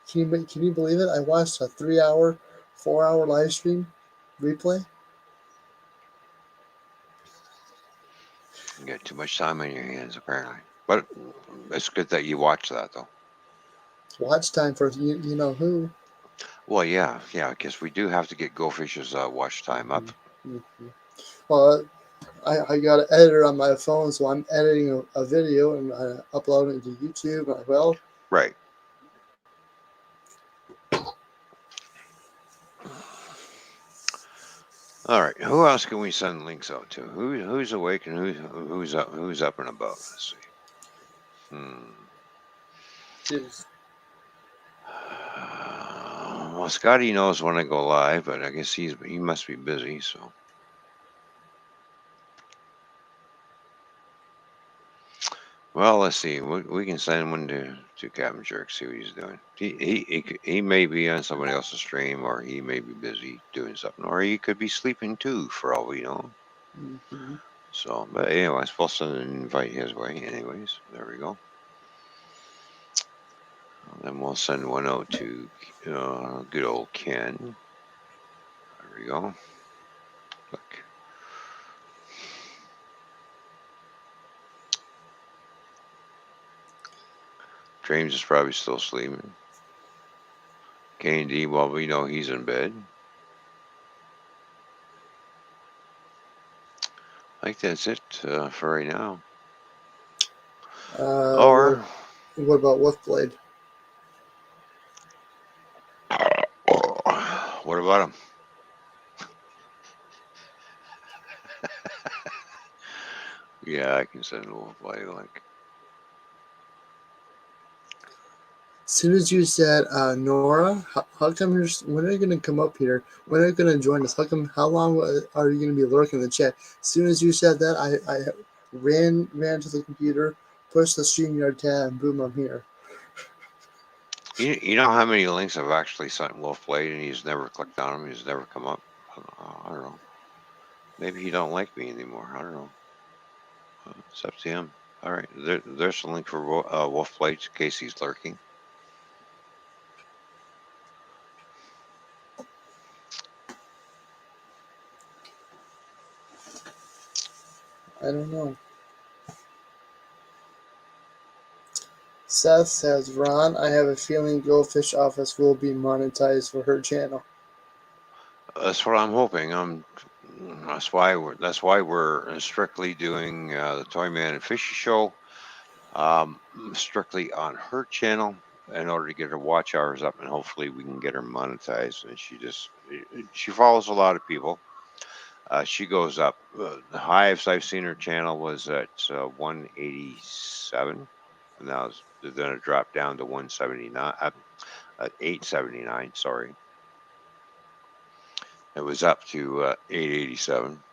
Can you believe it? I watched a 4 hour live stream replay. You got too much time on your hands, apparently. But it's good that you watch that, though. Watch time for you know who. Well, yeah, because we do have to get Go Fish's watch time up. Mm-hmm. Well, I got an editor on my phone, so I'm editing a video and uploading it to YouTube. Well, Right. All right. Who else can we send links out to? Who's awake and who's up and about? Let's see. geez. Well, Scotty knows when I go live, but I guess he must be busy. So, well, let's see. We can send one to Captain Jerk, see what he's doing. He may be on somebody else's stream, or he may be busy doing something, or he could be sleeping too, for all we know. Mm-hmm. So, but anyways, we'll send an invite his way. Anyways, there we go. Then we'll send one out to good old Ken. There we go. Look. James is probably still sleeping. K&D, well, we know he's in bed. I think that's it for right now. Or what about Wolfblade? what about him? Yeah, I can send a little play link. As soon as you said Nora, how come when are you going to come up here? When are you going to join us? How long are you going to be lurking in the chat? As soon as you said that, I ran to the computer, pushed the StreamYard tab, and boom, I'm here. You know how many links I've actually sent Wolfblade and he's never clicked on them? He's never come up. I don't know. Maybe he don't like me anymore. I don't know. It's up to him. All right, there's a link for Wolfblade in case he's lurking. I don't know. Seth says, Ron, I have a feeling Goldfish Office will be monetized for her channel. That's what I'm hoping. That's why we're strictly doing the Toyman and Fishy show, strictly on her channel in order to get her watch hours up, and hopefully we can get her monetized. And she follows a lot of people. She goes up. The highest I've seen her channel was at 187, and now then it dropped down to 179, 879. Sorry, it was up to 887.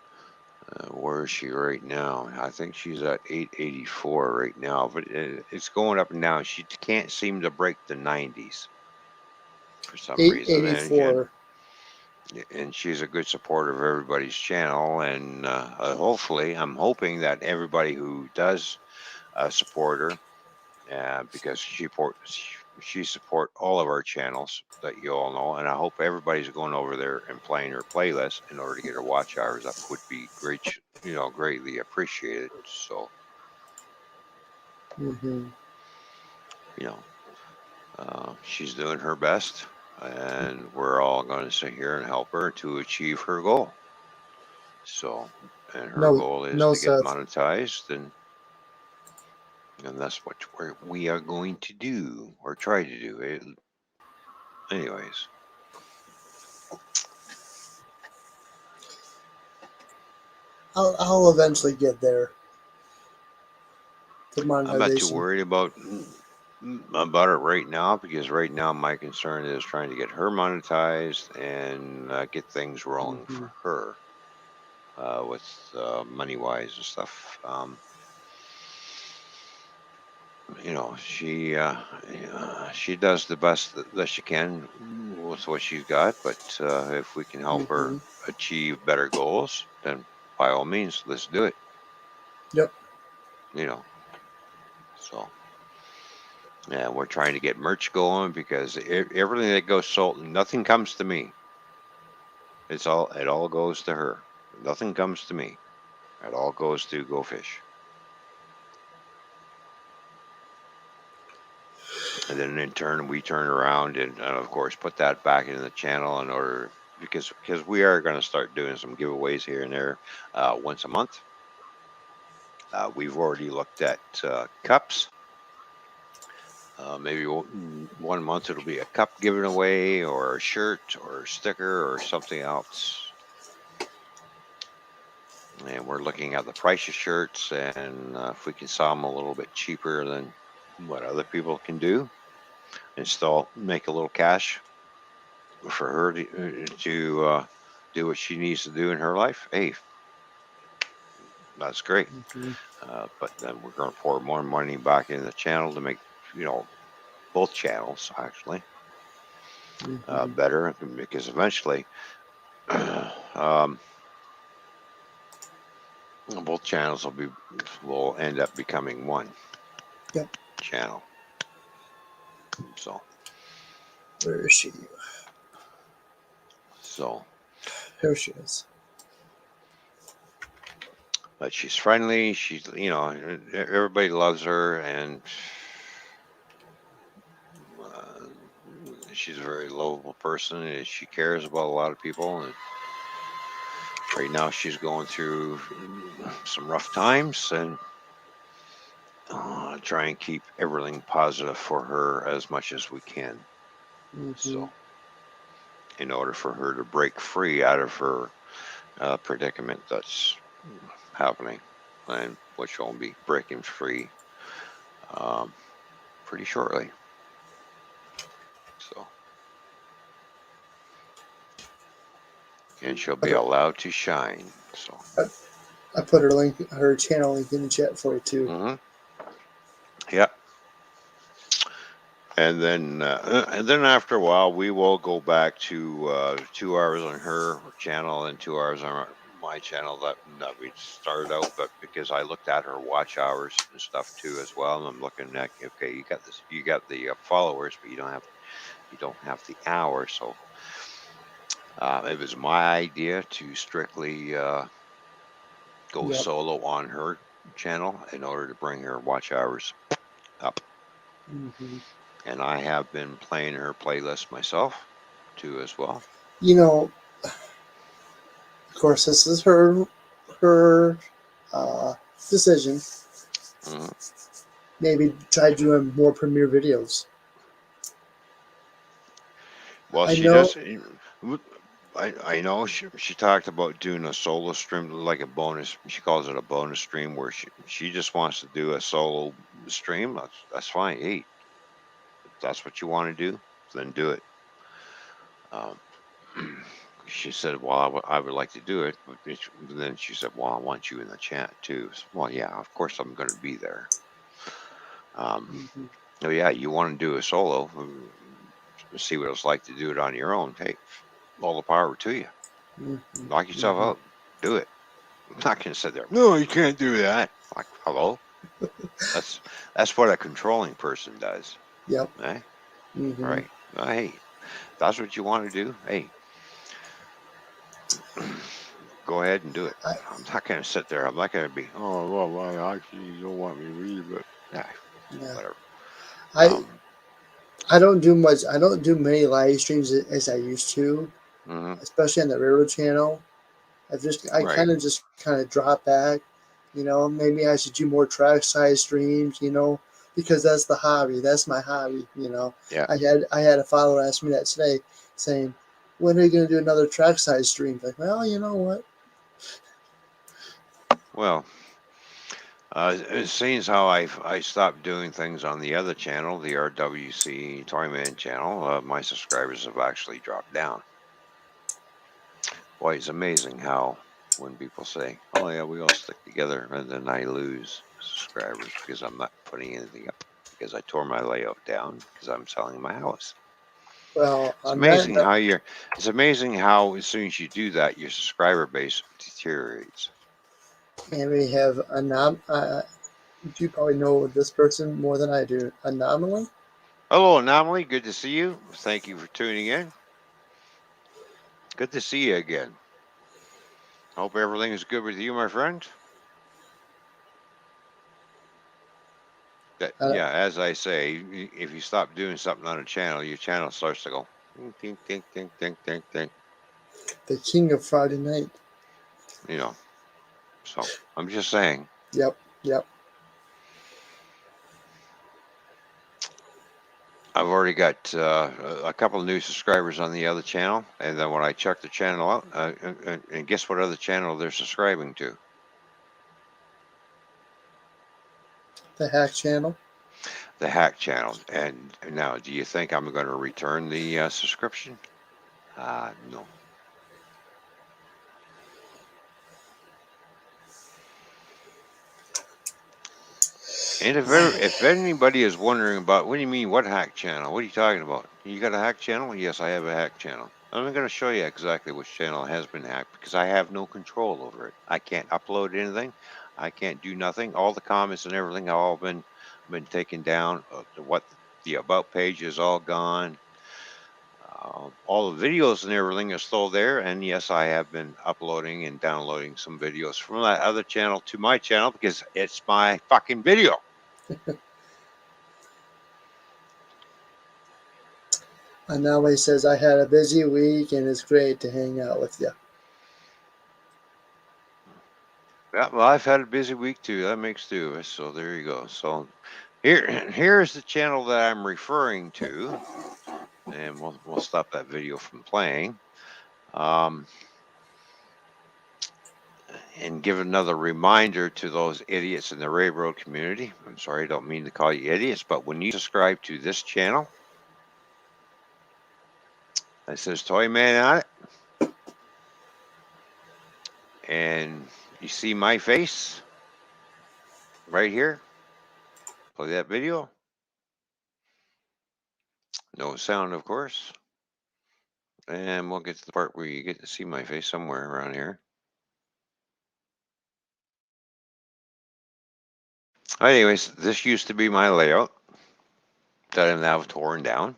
Where is she right now? I think she's at 884 right now, but it's going up and down. She can't seem to break the 90s for some reason. 884. And she's a good supporter of everybody's channel. And hopefully, I'm hoping that everybody who does support her, because she support all of our channels that you all know, and I hope everybody's going over there and playing her playlist in order to get her watch hours up would be great, greatly appreciated. So, Mm-hmm. She's doing her best, and we're all going to sit here and help her to achieve her goal. So, and her goal is to get monetized, and that's what we are going to do or try to do. Anyways. I'll eventually get there. I'm not too worried about it right now, because right now my concern is trying to get her monetized and get things rolling for her with money wise and stuff. She does the best that she can with what she's got, but if we can help her achieve better goals, then by all means, let's do it. Yep. So, yeah, we're trying to get merch going, because everything that goes sold, nothing comes to me. It all goes to her. Nothing comes to me. It all goes to Go Fish. And then in turn, we turn around and of course put that back into the channel in order, because we are going to start doing some giveaways here and there once a month. We've already looked at cups. Maybe one month it'll be a cup given away, or a shirt, or a sticker, or something else. And we're looking at the price of shirts, and if we can sell them a little bit cheaper than what other people can do, and still make a little cash. for her to do what she needs to do in her life, hey, that's great. Mhm. But then we're going to pour more money back into the channel to make, you know, both channels actually Mhm. better, because eventually um, both channels will end up becoming one Yep. channel. So Where is she? Here she is. but she's friendly. She's, you know, everybody loves her, and uh, she's a very lovable person, and she cares about a lot of people. And right now, she's going through some rough times, and try and keep everything positive for her as much as we can. Mhm. So, in order for her to break free out of her predicament that's happening, and which will be breaking free um, pretty shortly. So, and she'll I be put, allowed to shine. So, I put her link, her channel link in the chat for you too. hmm yeah. And then after a while, we will go back to 2 hours on her channel and 2 hours on my channel that we started out. But because I looked at her watch hours and stuff too as well, and I'm looking at, okay, you got this, you got the followers, but you don't have the hours. So it was my idea to strictly go Yep. solo on her channel in order to bring her watch hours up. Mhm. And I have been playing her playlist myself too as well. You know, of course, this is her decision. Mhm. Maybe try doing more premiere videos. Well, I she know. does. I know she talked about doing a solo stream, like a bonus. She calls it a bonus stream, where she just wants to do a solo stream. That's fine. Hey, if that's what you want to do, then do it. Um, she said, "Well, I would like to do it," but then she said, "Well, I want you in the chat too." So, well, yeah, of course I'm going to be there. Mhm. Oh yeah, you want to do a solo, see what it's like to do it on your own. Hey, all the power to you. Mhm. Knock yourself Mhm. out. Do it. I'm not going to sit there. No, you can't do that. Like, hello. That's that's what a controlling person does. Yep. Eh? All Mhm. right. Hey, that's what you want to do. Hey, go ahead and do it. I I'm not going to sit there. I'm not going to be. Oh well, I actually you don't want me to read, but yeah, yeah. whatever. I Um. I don't do much. I don't do many live streams as I used to, Mhm. especially on the railroad channel. I Right. just kind of drop back. You know, maybe I should do more track size streams. You know, because that's the hobby. That's my hobby. You know, Yeah. I had a follower ask me that today, saying, "When are you going to do another track size stream?" Like, well, you know what? Well, it seems how I stopped doing things on the other channel, the RWC Toyman channel. My subscribers have actually dropped down. Boy, it's amazing how when people say, "Oh yeah, we all stick together," and then I lose subscribers because I'm not putting anything up because I tore my layout down because I'm selling my house. Well, It's on that, amazing how you're. It's amazing how as soon as you do that, your subscriber base deteriorates. and we have you probably know this person more than I do. Anomaly. Hello, Anomaly. Good to see you. Thank you for tuning in. Good to see you again. Hope everything is good with you, my friend. That Uh, yeah, as I say, if you stop doing something on a channel, your channel starts to go ding, ding, ding, ding, ding, ding. the king of Friday night. You know. So I'm just saying. Yep. Yep. I've already got a couple of new subscribers on the other channel, and then when I check the channel out, and guess what other channel they're subscribing to? The hack channel. The Hack channel. And now, do you think I'm going to return the subscription? No. And if anybody is wondering about, what do you mean, what hack channel? What are you talking about? You got a hack channel? Yes, I have a hack channel. I'm going to show you exactly which channel has been hacked because I have no control over it. I can't upload anything. I can't do nothing. All the comments and everything have all been taken down. The about page is all gone. All the videos and everything are still there. And yes, I have been uploading and downloading some videos from that other channel to my channel because it's my fucking video. And now he says, I had a busy week and it's great to hang out with you. Yeah, well, I've had a busy week too. That makes two of us. So there you go. So here's the channel that I'm referring to, and we'll stop that video from playing. And give another reminder to those idiots in the railroad community. I'm sorry, I don't mean to call you idiots, but when you subscribe to this channel, it says Toyman on it, and you see my face right here. Play that video. No sound, of course. And we'll get to the part where you get to see my face somewhere around here. Anyways, this used to be my layout that I'm now torn down.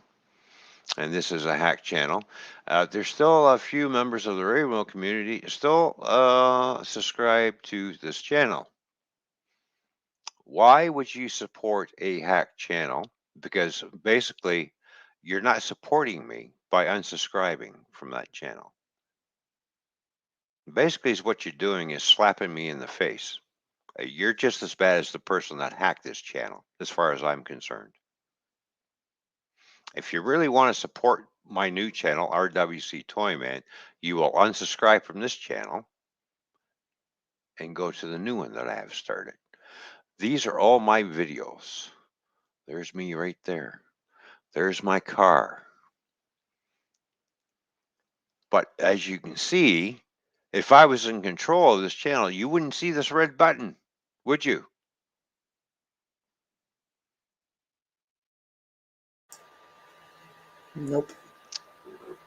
And this is a hack channel. There's still a few members of the railroad community still subscribe to this channel. Why would you support a hack channel? Because basically, you're not supporting me by unsubscribing from that channel. Basically, is what you're doing is slapping me in the face. You're just as bad as the person that hacked this channel, as far as I'm concerned. If you really want to support my new channel, RWC Toyman, you will unsubscribe from this channel and go to the new one that I have started. These are all my videos. There's me right there. There's my car. But as you can see, if I was in control of this channel, you wouldn't see this red button, would you? Nope.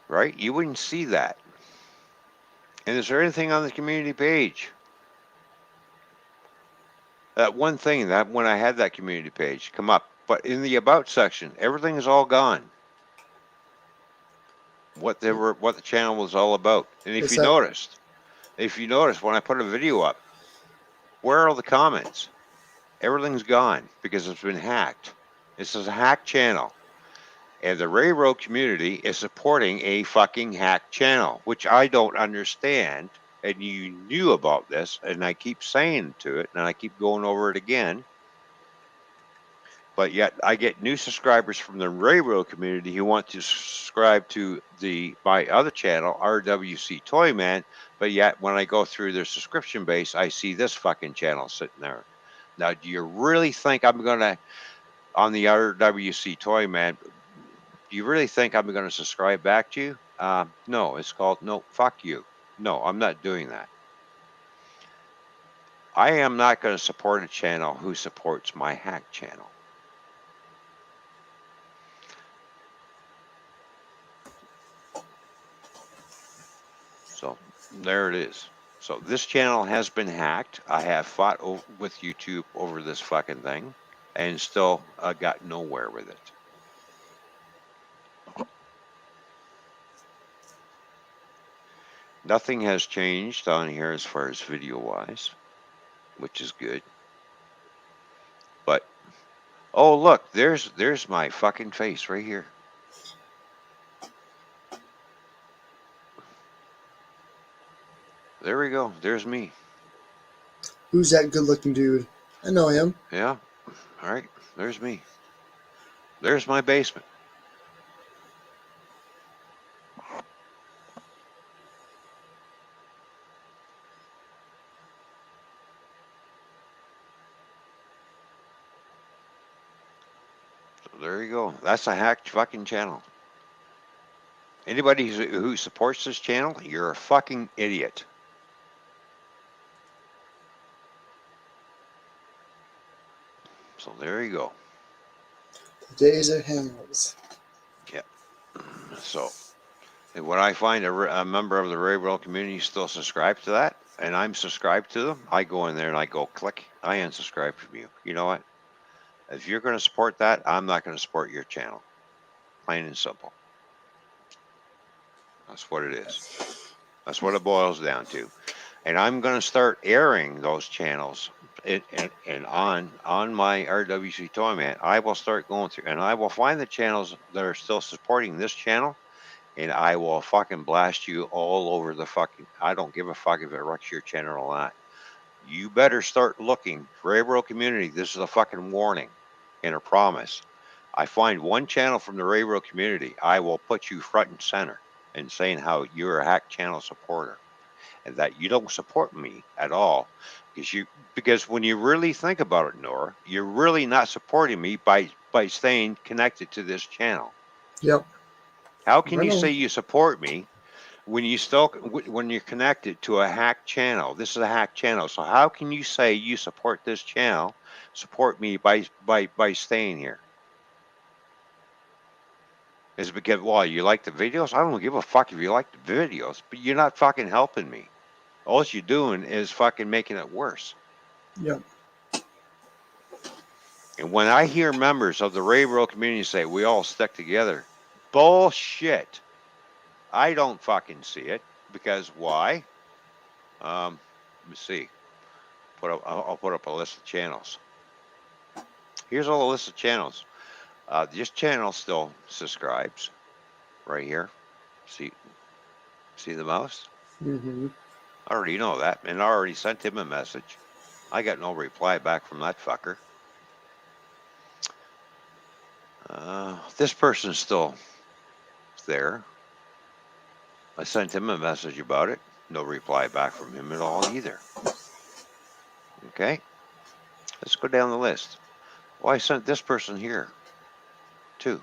Right? You wouldn't see that. And is there anything on the community page? That one thing that when I had that community page come up, but in the about section, everything is all gone. What the channel was all about. And if Is you that notice when I put a video up, where are all the comments? Everything's gone because it's been hacked. This is a hack channel. And the railroad community is supporting a fucking hack channel, which I don't understand. And you knew about this, and I keep saying to it, and I keep going over it again. But yet I get new subscribers from the railroad community who want to subscribe to my other channel, RWC Toyman. But yet when I go through their subscription base, I see this fucking channel sitting there. Now, do you really think I'm gonna on the RWC Toyman? Do you really think I'm gonna subscribe back to you? No, it's called no. Fuck you. No, I'm not doing that. I am not going to support a channel who supports my hack channel. So there it is. So this channel has been hacked. I have fought with YouTube over this fucking thing and still got nowhere with it. Nothing has changed on here as far as video wise, which is good. But oh look, there's my fucking face right here. There we go. There's me. who's that good looking dude? I know him. Yeah. All right. There's me. There's my basement. So there you go. That's a hacked fucking channel. Anybody who supports this channel, you're a fucking idiot. So there you go. The days of Hamels. Yep. So when I find a member of the Ray community still subscribed to that, and I'm subscribed to them, I go in there and I go click. I unsubscribe from you. You know what? If you're going to support that, I'm not going to support your channel. Plain and simple. That's what it is. That's what it boils down to. And I'm going to start airing those channels. And on my RWC Toyman, I will start going through and I will find the channels that are still supporting this channel, and I will fucking blast you all over the fucking. I don't give a fuck if it wrecks your channel or not. You better start looking. Railroad community, this is a fucking warning and a promise. I find one channel from the Railroad community, I will put you front and center and saying how you're a hack channel supporter and that you don't support me at all because when you really think about it, Nora, you're really not supporting me by staying connected to this channel. Yep. How can you Really? say you support me when you're connected to a hack channel? This is a hack channel, so how can you say you support this channel, support me by staying here? Is it because, well, you like the videos? I don't give a fuck if you like the videos, but you're not fucking helping me. All you're doing is fucking making it worse. Yep. And when I hear members of the Railroad community say we all stick together, bullshit. I don't fucking see it because why? Let me see. I'll put up a list of channels. Here's all the list of channels. This channel still subscribes right here. See the mouse? Mm-hmm. I already know that, and I already sent him a message. I got no reply back from that fucker. This person's still there. I sent him a message about it. No reply back from him at all either. Okay, let's go down the list. Well, I sent this person here too.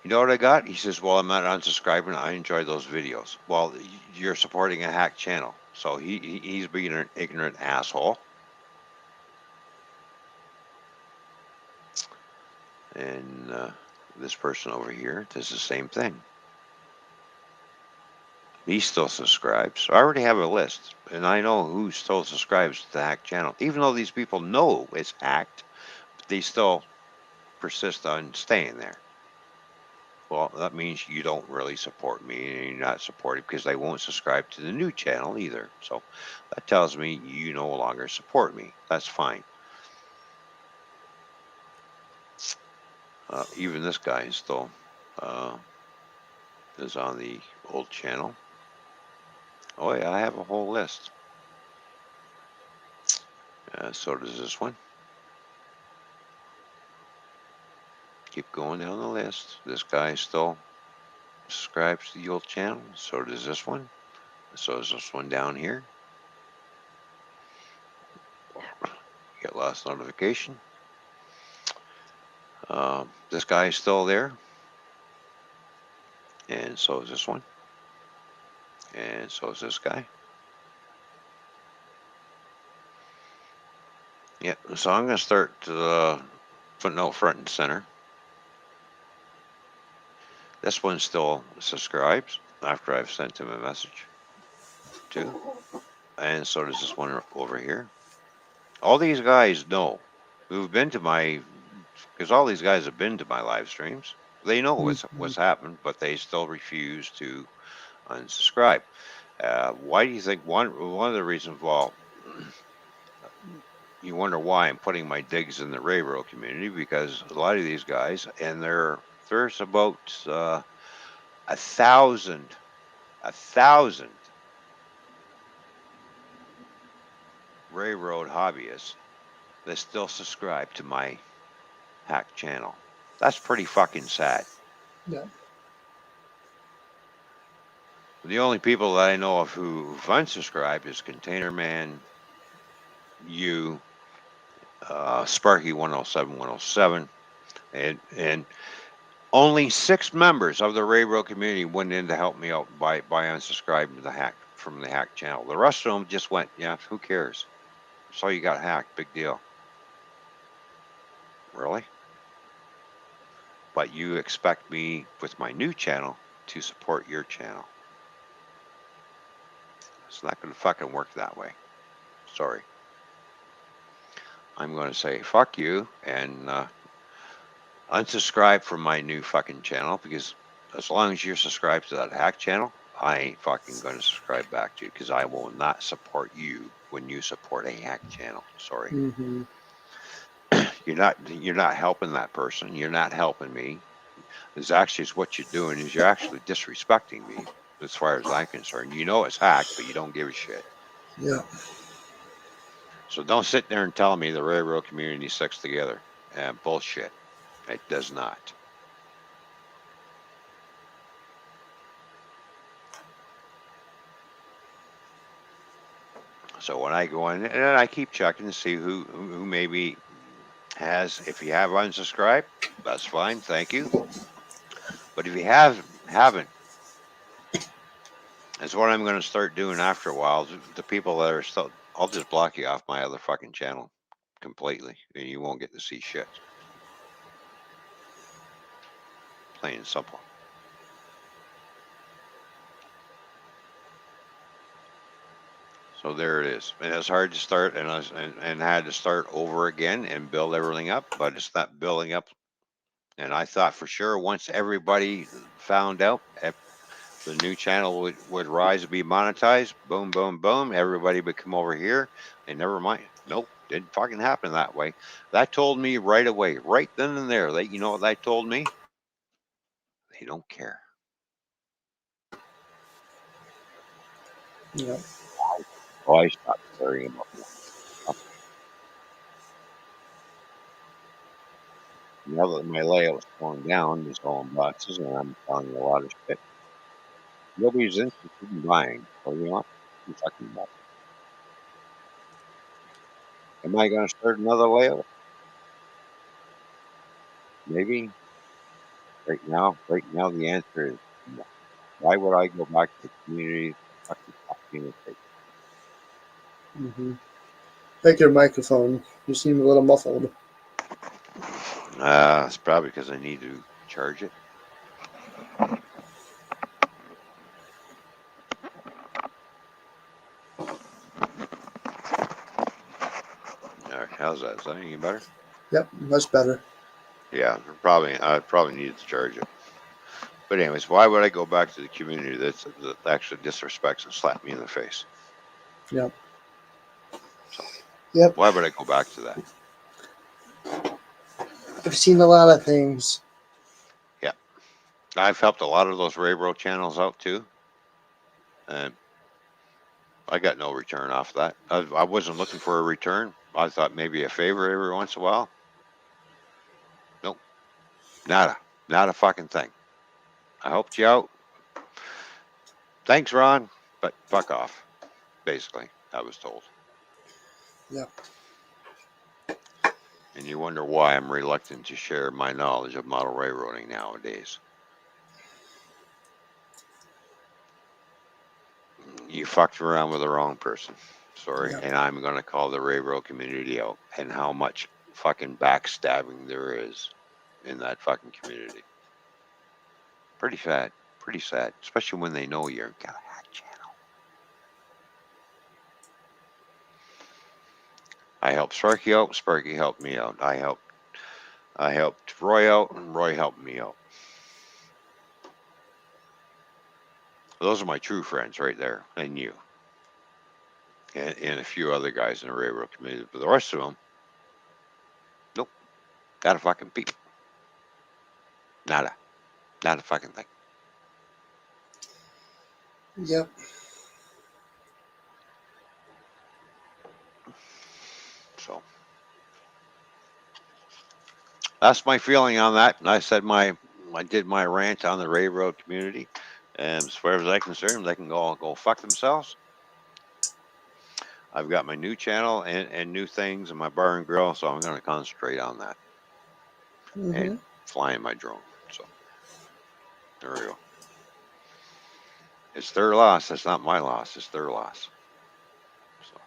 You know what I got? He says, well, I'm not unsubscribing. I enjoy those videos. Well, you're supporting a hack channel. So he's being an ignorant asshole. And this person over here does the same thing. He still subscribes. So I already have a list. And I know who still subscribes to the hack channel. Even though these people know it's hacked, they still persist on staying there. Well, that means you don't really support me and you're not supporting because they won't subscribe to the new channel either. So that tells me you no longer support me. That's fine. Even this guy is still is on the old channel. Oh yeah, I have a whole list. So does this one. Keep going down the list. This guy still subscribes to the old channel. So does this one. So does this one down here. Get last notification. This guy is still there. And so is this one. And so is this guy. Yeah, so I'm going to start footnote front and center. This one still subscribes after I've sent him a message too. And so does this one over here. All these guys know who've been to my, because all these guys have been to my live streams. They know what's happened, but they still refuse to unsubscribe. Why do you think one of the reasons? Well, you wonder why I'm putting my digs in the railroad community because a lot of these guys, and there's about 1,000 railroad hobbyists that still subscribe to my hack channel. That's pretty fucking sad. Yeah. The only people that I know of who've unsubscribed is Container Man, you, Sparky 107, 107, and Only 6 members of the railroad community went in to help me out by unsubscribing to the hack from the hack channel. The rest of them just went, yeah, who cares? So you got hacked, big deal. Really? But you expect me with my new channel to support your channel. It's not going to fucking work that way. Sorry. I'm going to say fuck you and unsubscribe from my new fucking channel, because as long as you're subscribed to that hack channel, I ain't fucking going to subscribe back to you, because I will not support you when you support a hack channel. Sorry. Mm-hmm. You're not helping that person. You're not helping me. It's actually what you're doing is you're actually disrespecting me as far as I'm concerned. You know it's hacked, but you don't give a shit. Yeah. So don't sit there and tell me the railroad community sticks together. Bullshit. It does not. So when I go in and I keep checking to see who maybe has, if you have unsubscribed, that's fine, thank you. But if you haven't, that's what I'm going to start doing after a while. The people that are still, I'll just block you off my other fucking channel completely, and you won't get to see shit. Plain and simple. So there it is. And it's hard to start, and I had to start over again and build everything up, but it's not building up. And I thought for sure once everybody found out, the new channel would rise and be monetized. Boom, boom, boom. Everybody would come over here. And never mind. Nope, didn't fucking happen that way. That told me right away, right then and there. That, you know what that told me? They don't care. Yeah. Oh, I stopped caring about that. Now that my layout's going down, just all in boxes, and I'm telling you a lot of shit. Nobody's interested in buying. So you know what? I'm fucking buying. Am I going to start another layout? Maybe. Right now, the answer is no. Why would I go back to the community? Fucking community. Mm-hmm. Like your microphone, you seem a little muffled. It's probably because I need to charge it. All right, how's that? Is that any better? Yep, much better. Yeah, I probably needed to charge it. But anyways, why would I go back to the community that actually disrespects and slap me in the face? Yep. So Yep. why would I go back to that? I've seen a lot of things. Yeah, I've helped a lot of those railroad channels out too, and I got no return off that. I wasn't looking for a return. I thought maybe a favor every once in a while. Nope, nada, not a fucking thing. I helped you out. Thanks, Ron, but fuck off. Basically, I was told. Yep. And you wonder why I'm reluctant to share my knowledge of model railroading nowadays. You fucked around with the wrong person. Sorry. Yep. And I'm going to call the railroad community out and how much fucking backstabbing there is in that fucking community. Pretty sad. Pretty sad. Especially when they know you're got a hack channel. I helped Sparky out. Sparky helped me out. I helped Roy out, and Roy helped me out. Those are my true friends right there, and you, and a few other guys in the railroad community. But the rest of them, nope, not a fucking peep, nada, not a fucking thing. Yep. So that's my feeling on that. And I did my rant on the railroad community, and as far as I'm concerned, they can go fuck themselves. I've got my new channel and new things in my bar and grill, so I'm going to concentrate on that Mm-hmm. and flying my drone. So There we go. It's their loss. That's not my loss. It's their loss. So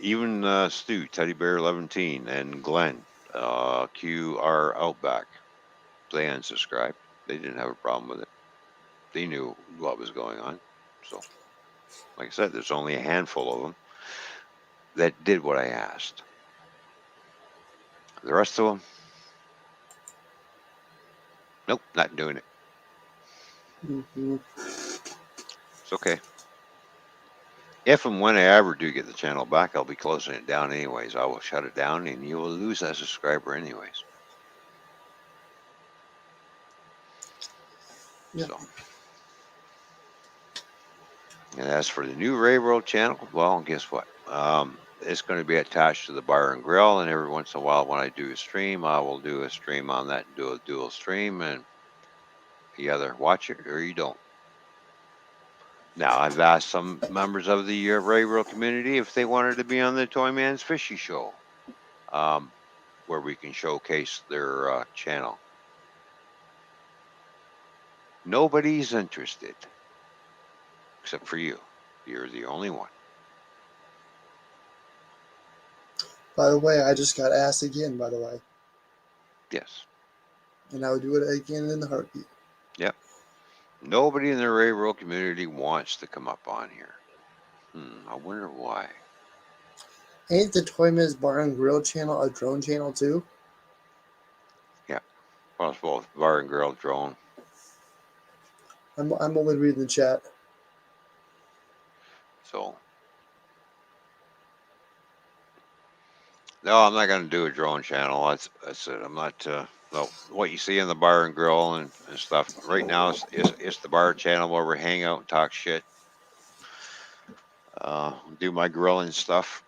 even Stu, Teddy Bear 11, and Glenn, QR Outback, they unsubscribed. They didn't have a problem with it. They knew what was going on. So, like I said, there's only a handful of them that did what I asked. The rest of them, nope, not doing it. Mm-hmm. It's okay. If and when I ever do get the channel back, I'll be closing it down anyways. I will shut it down and you will lose that subscriber anyways. Yeah. So, and as for the new Railroad channel, well, guess what? It's going to be attached to the Bar and Grill, and every once in a while, when I do a stream, I will do a stream on that and do a dual stream, and you either watch it or you don't. Now, I've asked some members of the Railroad community if they wanted to be on the Toymans Fishy Show, where we can showcase their channel. Nobody's interested, except for you. You're the only one. By the way, I just got asked again, by the way. Yes. And I would do it again in the heartbeat. Yep. Nobody in the Railroad community wants to come up on here. I wonder why. Ain't the Toymans Bar and Grill channel a drone channel too? Yeah. Well, it's both Bar and Grill, drone. I'm only reading the chat. So, no, I'm not going to do a drone channel. That's it. I'm not. No, what you see in the Bar and Grill and stuff right now is the bar channel where we hang out and talk shit. Do my grilling stuff.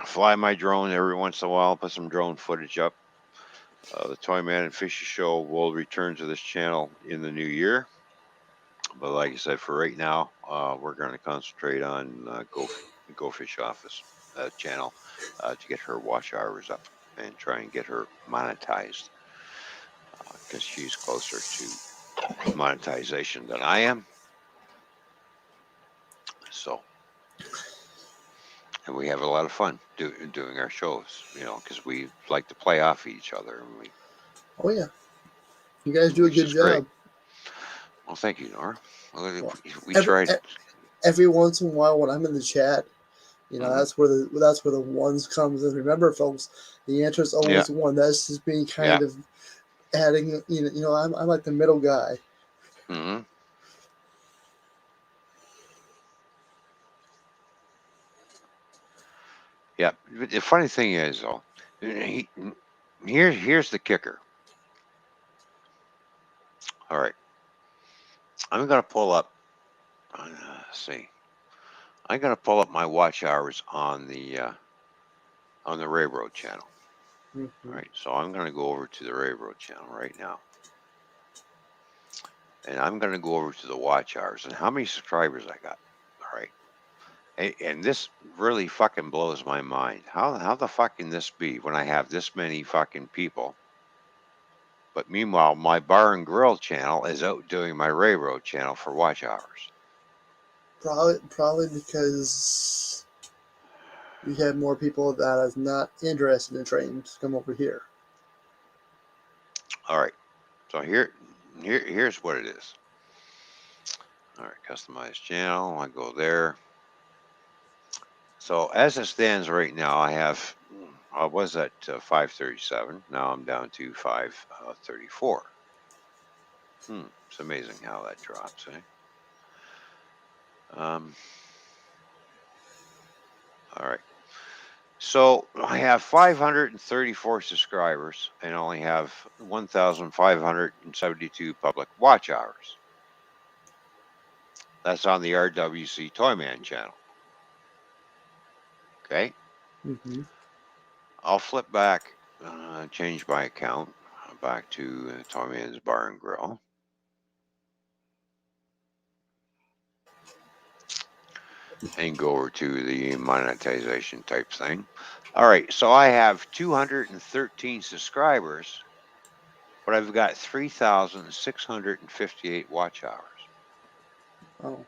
Fly my drone every once in a while. Put some drone footage up. The Toyman and Fishy Show will return to this channel in the new year. But like I said, for right now, we're going to concentrate on Go Fish Office channel to get her watch hours up and try and get her monetized because she's closer to monetization than I am. So, and we have a lot of fun doing our shows, because we like to play off each other. And Oh yeah. You guys do a which good is great. job. Well, thank you, Nora. Well, We tried. Every once in a while when I'm in the chat, that's where the ones comes in. Remember, folks, the answer is always one. That's just me kind of adding. I'm like the middle guy. Mm-hmm. Yeah. But the funny thing is, though, here's the kicker. All right, I'm gonna pull up. See, I'm gonna pull up my watch hours on the Railroad channel. Mm-hmm. All right, so I'm gonna go over to the Railroad channel right now, and I'm gonna go over to the watch hours and how many subscribers I got. All right. And this really fucking blows my mind. How the fuck can this be when I have this many fucking people? But meanwhile, my Bar and Grill channel is outdoing my Railroad channel for watch hours. Probably because we have more people that are not interested in trains come over here. All right. So here's what it is. All right, customize channel. I go there. So as it stands right now, I was at 537. Now I'm down to 534. It's amazing how that drops, eh? All right. So I have 534 subscribers and only have 1,572 public watch hours. That's on the RWC Toyman channel. Okay. Mm-hmm. I'll flip back, change my account back to Toyman's Bar and Grill. And go over to the monetization type thing. All right, so I have 213 subscribers, but I've got 3,658 watch hours. Oh,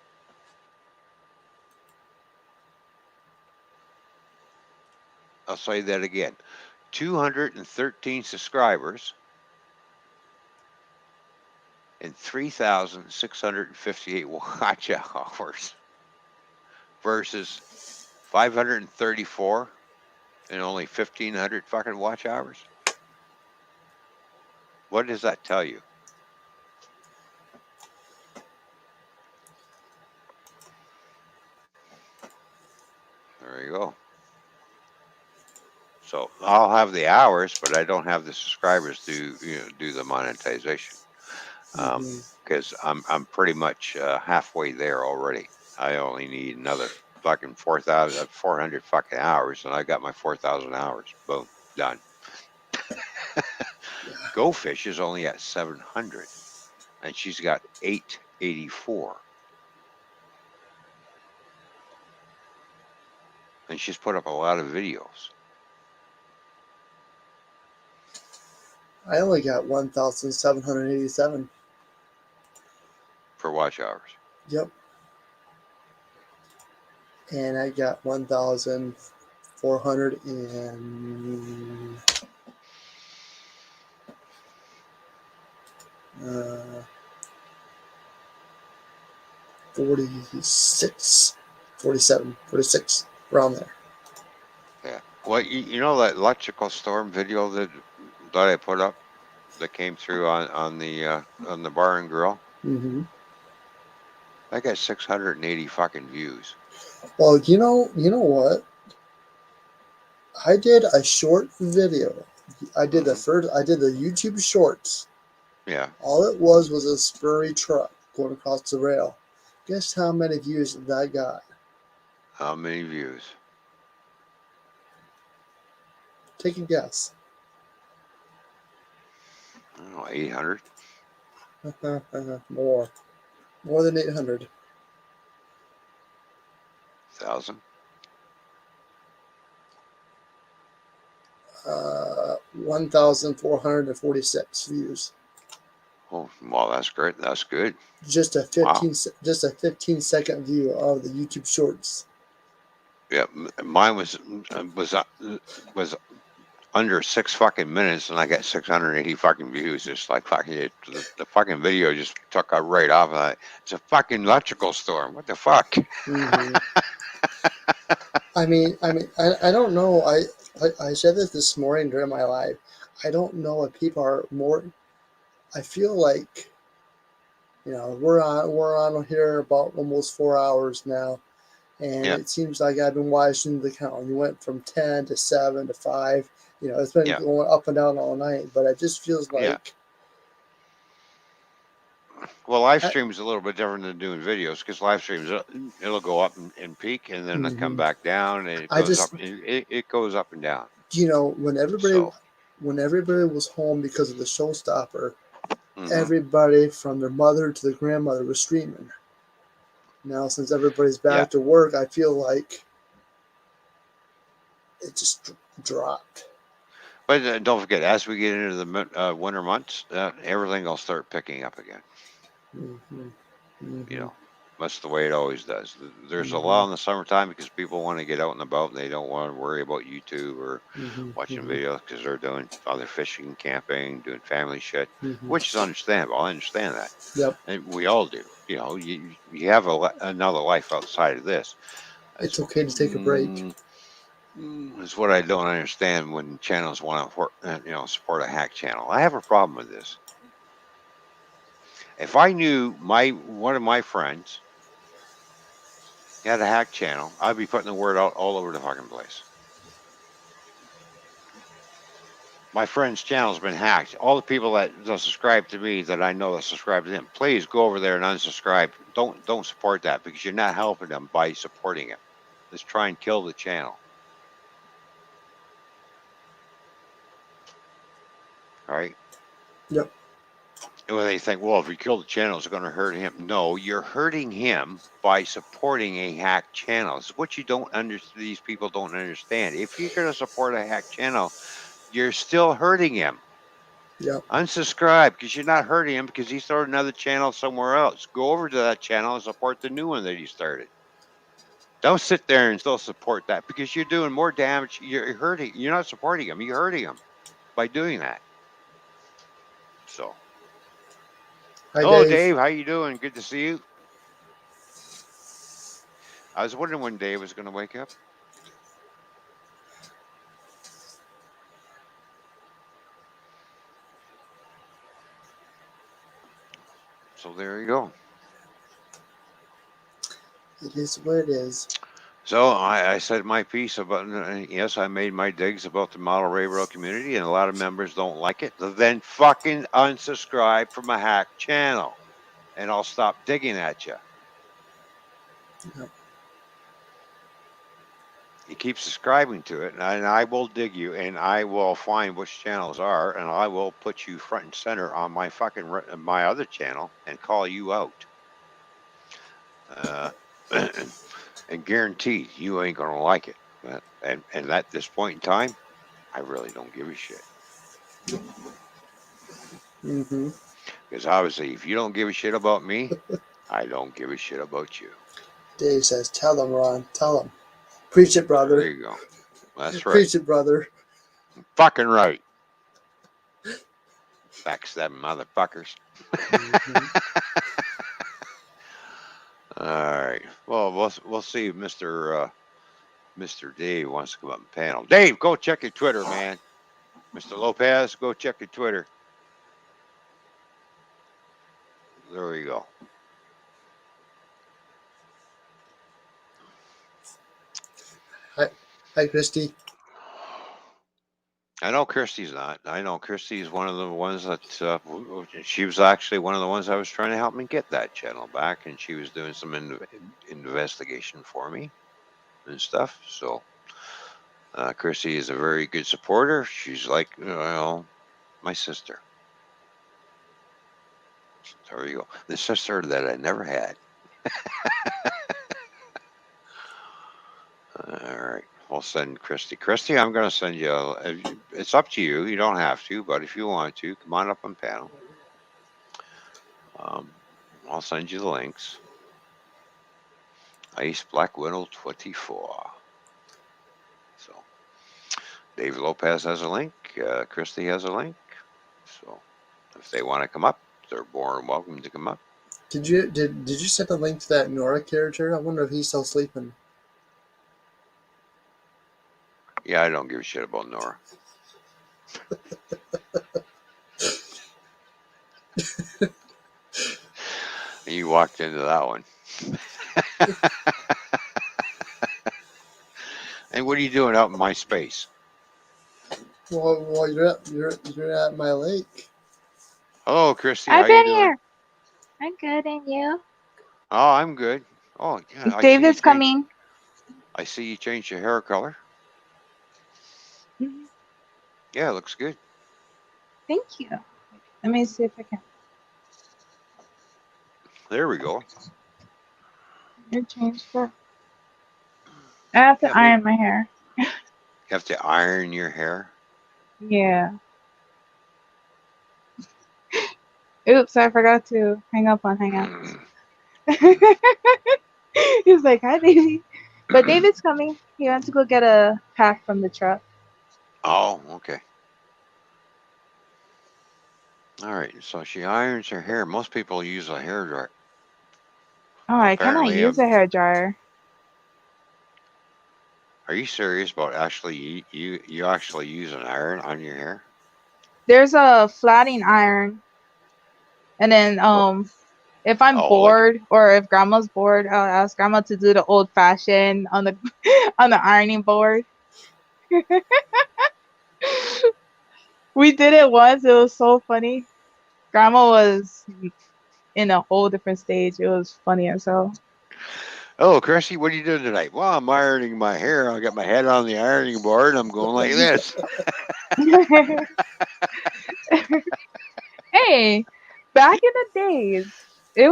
I'll say that again. 213 subscribers and 3,658 watch hours versus 534 and only 1,500 fucking watch hours. What does that tell you? There you go. So I'll have the hours, but I don't have the subscribers to do the monetization. Because I'm pretty much halfway there already. I only need another fucking 4,400 fucking hours, and I got my 4,000 hours. Boom, done. Go Fish is only at 700, and she's got 884, and she's put up a lot of videos. I only got 1,787. For watch hours. Yep. And I got 1,400 and 46, 47, 46, around there. Yeah. Well, you know that electrical storm video that I put up that came through on the Bar and Grill? Mm-hmm. I got 680 fucking views. Well, you know what? I did a short video. I did the YouTube shorts. Yeah. All it was a spurry truck going across the rail. Guess how many views that got? How many views? Take a guess. I don't know, 800? More than 800. 1,000? 1,446 views. Oh, well, that's great. That's good. Just a 15-second view of the YouTube shorts. Yeah, mine was under 6 fucking minutes, and I got 680 fucking views. Just like fucking the fucking video just took out right off. And it's a fucking electrical storm. What the fuck? Mm-hmm. I don't know. I said this morning during my live. I don't know if people are more. I feel like, we're on here about almost 4 hours now, and Yeah. it seems like I've been watching the count. You went from 10 to 7 to 5. It's been going up and down all night, but it just feels like. Yeah. Well, live stream is a little bit different than doing videos because live streams it'll go up and peak and then it'll come back down and it goes up. It goes up and down. When everybody was home because of the showstopper, Mhm. everybody from their mother to their grandmother was streaming. Now, since everybody's back to work, I feel like it just dropped. But don't forget, as we get into the winter months, everything will start picking up again. Mm-hmm. Mm-hmm. That's the way it always does. There's a lull in the summertime because people want to get out and about and they don't want to worry about YouTube or watching videos because they're doing other fishing, camping, doing family shit, which is understandable. I understand that. Yep. And we all do. You have another life outside of this. It's okay to take a break. Is what I don't understand when channels want to support a hack channel. I have a problem with this. If I knew one of my friends had a hack channel, I'd be putting the word out all over the fucking place. My friend's channel's been hacked. All the people that subscribe to me that I know that subscribe to him, please go over there and unsubscribe. Don't support that because you're not helping them by supporting it. Let's try and kill the channel. All right. Yep. when they think, well, if we kill the channel, it's going to hurt him. No, you're hurting him by supporting a hacked channel. It's what you don't understand. These people don't understand. If you're going to support a hacked channel, you're still hurting him. Yep. Unsubscribe because you're not hurting him because he started another channel somewhere else. Go over to that channel and support the new one that he started. Don't sit there and still support that because you're doing more damage. You're hurting. You're not supporting him. You're hurting him by doing that. So, Hi, hello, Dave. Dave. How you doing? Good to see you. I was wondering when Dave was going to wake up. So there you go. It is what it is. So I said my piece about, yes, I made my digs about the model railroad community, and a lot of members don't like it. Then fucking unsubscribe from a hack channel, and I'll stop digging at you. Yep. You keep subscribing to it, and I will dig you, and I will find which channels are, and I will put you front and center on my my other channel and call you out. And guaranteed you ain't gonna like it. And at this point in time, I really don't give a shit. Mm-hmm. Because obviously, if you don't give a shit about me, I don't give a shit about you. Dave says, "Tell him, Ron. Tell him. Preach it, brother. There you go. That's right. Preach it, brother." Fucking right. Backstabbing motherfuckers. Mm-hmm. All right. Well, we'll see if Mr. Dave wants to come up and panel. Dave, go check your Twitter, man. Mr. Lopez, go check your Twitter. There we go. Hi, Christy. I know Christy's not. I know Christy's one of the ones that she was actually one of the ones I was trying to help me get that channel back, and she was doing some investigation for me and stuff. So Christy is a very good supporter. She's like, my sister. So there you go. The sister that I never had. All right. I'll send Christy. Christy, I'm going to send you. It's up to you. You don't have to, but if you want to, come on up on panel. I'll send you the links. Ice Black Widow 24. So Dave Lopez has a link. Christy has a link. So if they want to come up, they're more than welcome to come up. Did you send a link to that Nora character? I wonder if he's still sleeping. Yeah, I don't give a shit about Nora. You walked into that one. And what are you doing out in my space? Well, you're at my lake. Hello, Christy. I've How you been doing? here. I'm good, and you? Oh, I'm good. Oh, yeah. David's coming. I see you changed your hair color. Mhm. Yeah, it looks good. Thank you. Let me see if I can. There we go. I changed it. I have to iron my hair. You have to iron your hair. Yeah. Oops, I forgot to hang up on Hangouts. He's like, hi, baby. But David's coming. He went to go get a pack from the truck. Oh, okay. All right. So she irons her hair. Most people use a hair dryer. Oh, I cannot Apparently, use a hair dryer. Are you serious about actually you actually use an iron on your hair? There's a flatting iron. And then if I'm bored or if grandma's bored, I'll ask grandma to do the old fashioned on the on the ironing board. We did it once. It was so funny. Grandma was in a whole different stage. It was funny as hell. Oh, Chrissy, what are you doing tonight? Well, I'm ironing my hair. I got my head on the ironing board and I'm going like this. Hey, Back in the days, it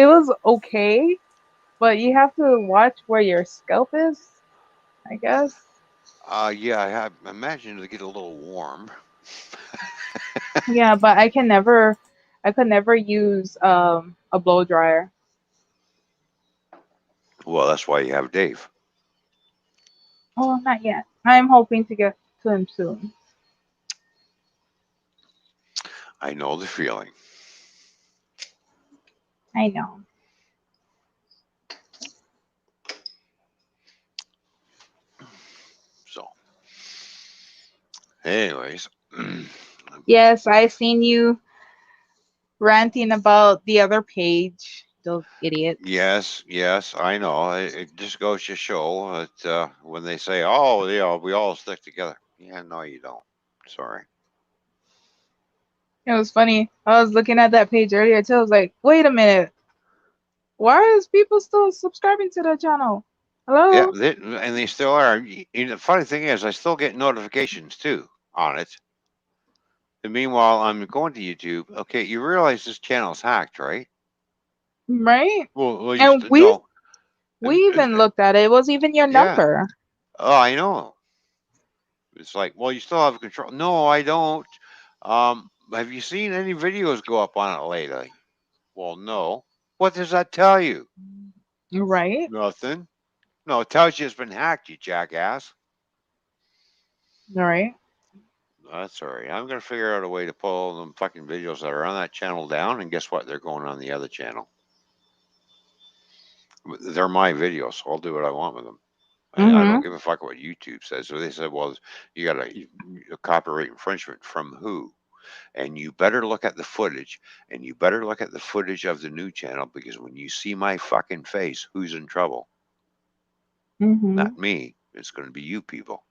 was okay, but you have to watch where your scalp is, I guess. Yeah, I imagine it'll get a little warm. Yeah, but I could never use a blow dryer. Well, that's why you have Dave. Oh, not yet. I'm hoping to get to him soon. I know the feeling. I know. So, anyways, Yes, I seen you ranting about the other page. Those idiots. yes, I know. It just goes to show that when they say, "Oh, yeah, we all stick together," yeah, no, you don't. Sorry. It was funny. I was looking at that page earlier too. I was like, wait a minute. Why is people still subscribing to that channel? Yeah, Hello? and they still are. The funny thing is, I still get notifications too on it. And meanwhile, I'm going to YouTube. Okay, you realize this channel's hacked, right? Right? Well, you And no. we even looked at it. It was even your Yeah. number. Oh, I know. It's like, well, you still have control. No, I don't. Have you seen any videos go up on it lately? Well, no. What does that tell you? Right? Nothing. No, it tells you it's been hacked, you jackass. Right? That's all right. I'm gonna figure out a way to pull them fucking videos that are on that channel down, and guess what? They're going on the other channel. They're my videos, so I'll do what I want with them. I Mm-hmm. don't give a fuck what YouTube says. So they said, well, you got a copyright infringement from who? And you better look at the footage, and you better look at the footage of the new channel, because when you see my fucking face, who's in trouble? Mm-hmm. Not me. It's going to be you people.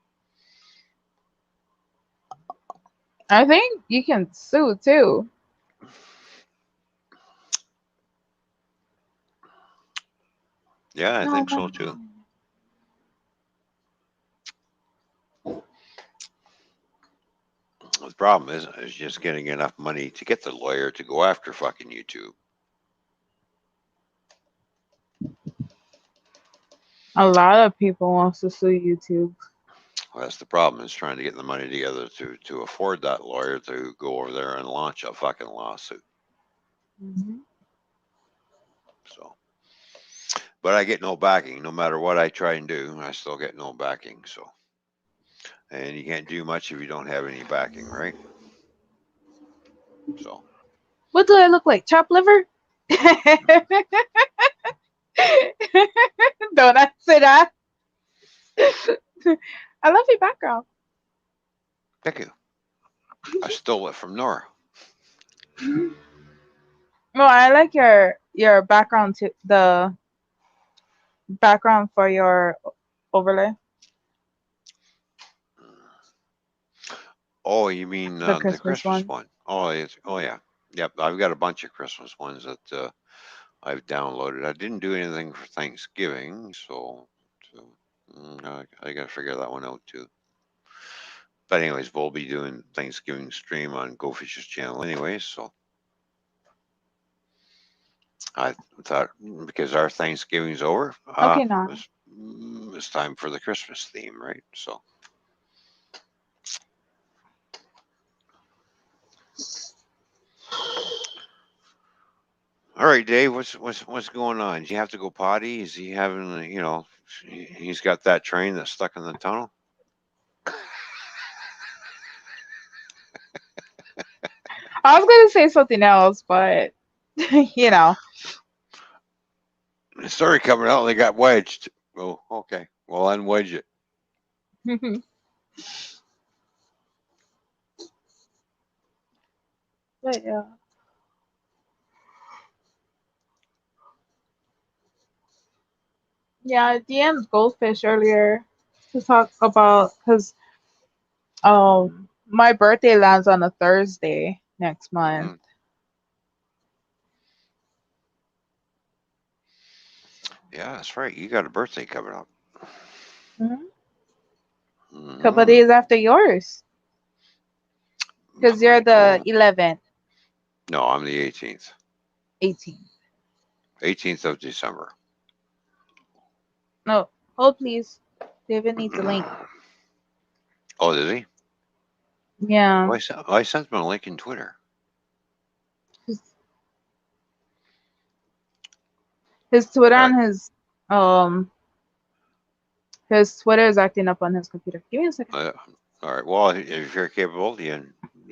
I think you can sue too. Yeah, I No, think no, so too. The problem is just getting enough money to get the lawyer to go after fucking YouTube. a lot of people wants to sue YouTube. Well, that's the problem, is trying to get the money together to afford that lawyer to go over there and launch a fucking lawsuit. Mm-hmm. So, but I get no backing. No matter what I try and do, I still get no backing. So, and you can't do much if you don't have any backing, right? So, What do I look like? Chopped liver? Don't answer that. I love your background. thank you. I stole it from Nora. No, I like your background too. The background for your overlay, Oh, you mean the the Christmas Christmas one. one? Oh yeah. Yep, I've got a bunch of Christmas ones that I've downloaded. I didn't do anything for Thanksgiving, so I got to figure that one out too. But anyways, we'll be doing Thanksgiving stream on Go Fish's channel anyways. So I thought, because our Thanksgiving's over, Okay, now. it's time for the Christmas theme, right? So. All right, Dave. What's going on? Do you have to go potty? Is he having? He's got that train that's stuck in the tunnel. I was gonna say something else, but you know. It started coming out and they got wedged. Oh, okay. Well, unwedge it. But yeah. Yeah, I DM'd Goldfish earlier to talk about because my birthday lands on a Thursday next month. Hmm. Yeah, that's right. You got a birthday coming up. Couple Hmm. days after yours, because you're the Oh, 11th. No, I'm the 18th. 18th. 18th of December. No, hold please. David needs a link. Oh, did he? Yeah. I sent him a link in Twitter. His Twitter All and his Twitter is acting up on his computer. Give me a second. All right. Well, if you're capable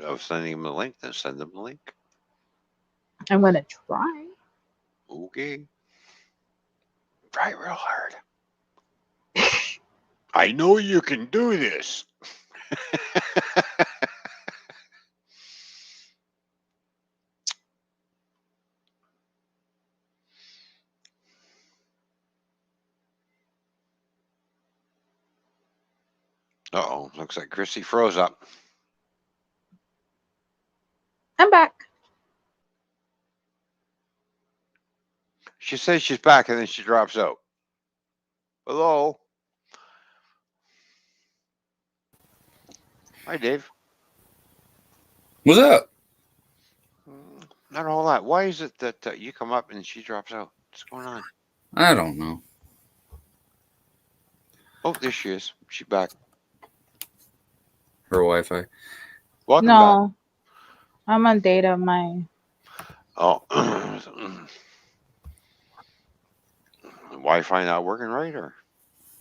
of sending him the link, then send him the link. I'm gonna try. Okay. Try real hard. I know you can do this. Uh-oh. Looks like Chrissy froze up. I'm back. She says she's back and then she drops out. Hello. Hi, Dave. What's up? Not a whole lot. Why is it that you come up and she drops out? What's going on? I don't know. Oh, there she is. She's back. Her Wi-Fi. Welcome back. No, I'm on data. Oh. Wi-Fi not working right, or?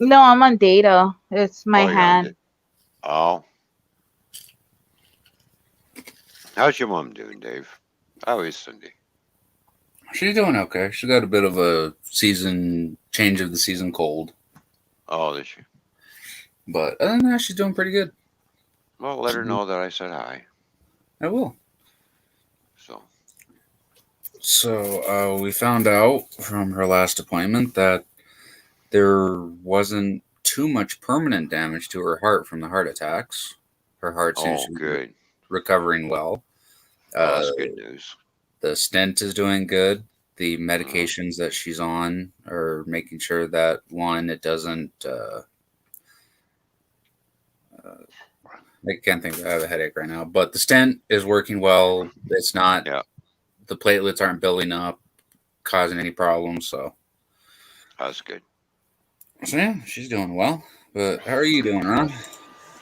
No, I'm on data. It's my you're on hand. Oh. How's your mom doing, Dave? How is Cindy? She's doing okay. She got a bit of a change of the season cold. Oh, did she? But other than that, she's doing pretty good. Well, let her know that I said hi. I will. So, we found out from her last appointment that there wasn't too much permanent damage to her heart from the heart attacks. Her heart seems to be recovering well. That's good news. The stent is doing good. The medications that she's on are making sure that, one, it doesn't... I can't think. I have a headache right now. But the stent is working well. It's not... Yeah. The platelets aren't building up, causing any problems. So that's good. So yeah, she's doing well. But how are you doing, Ron?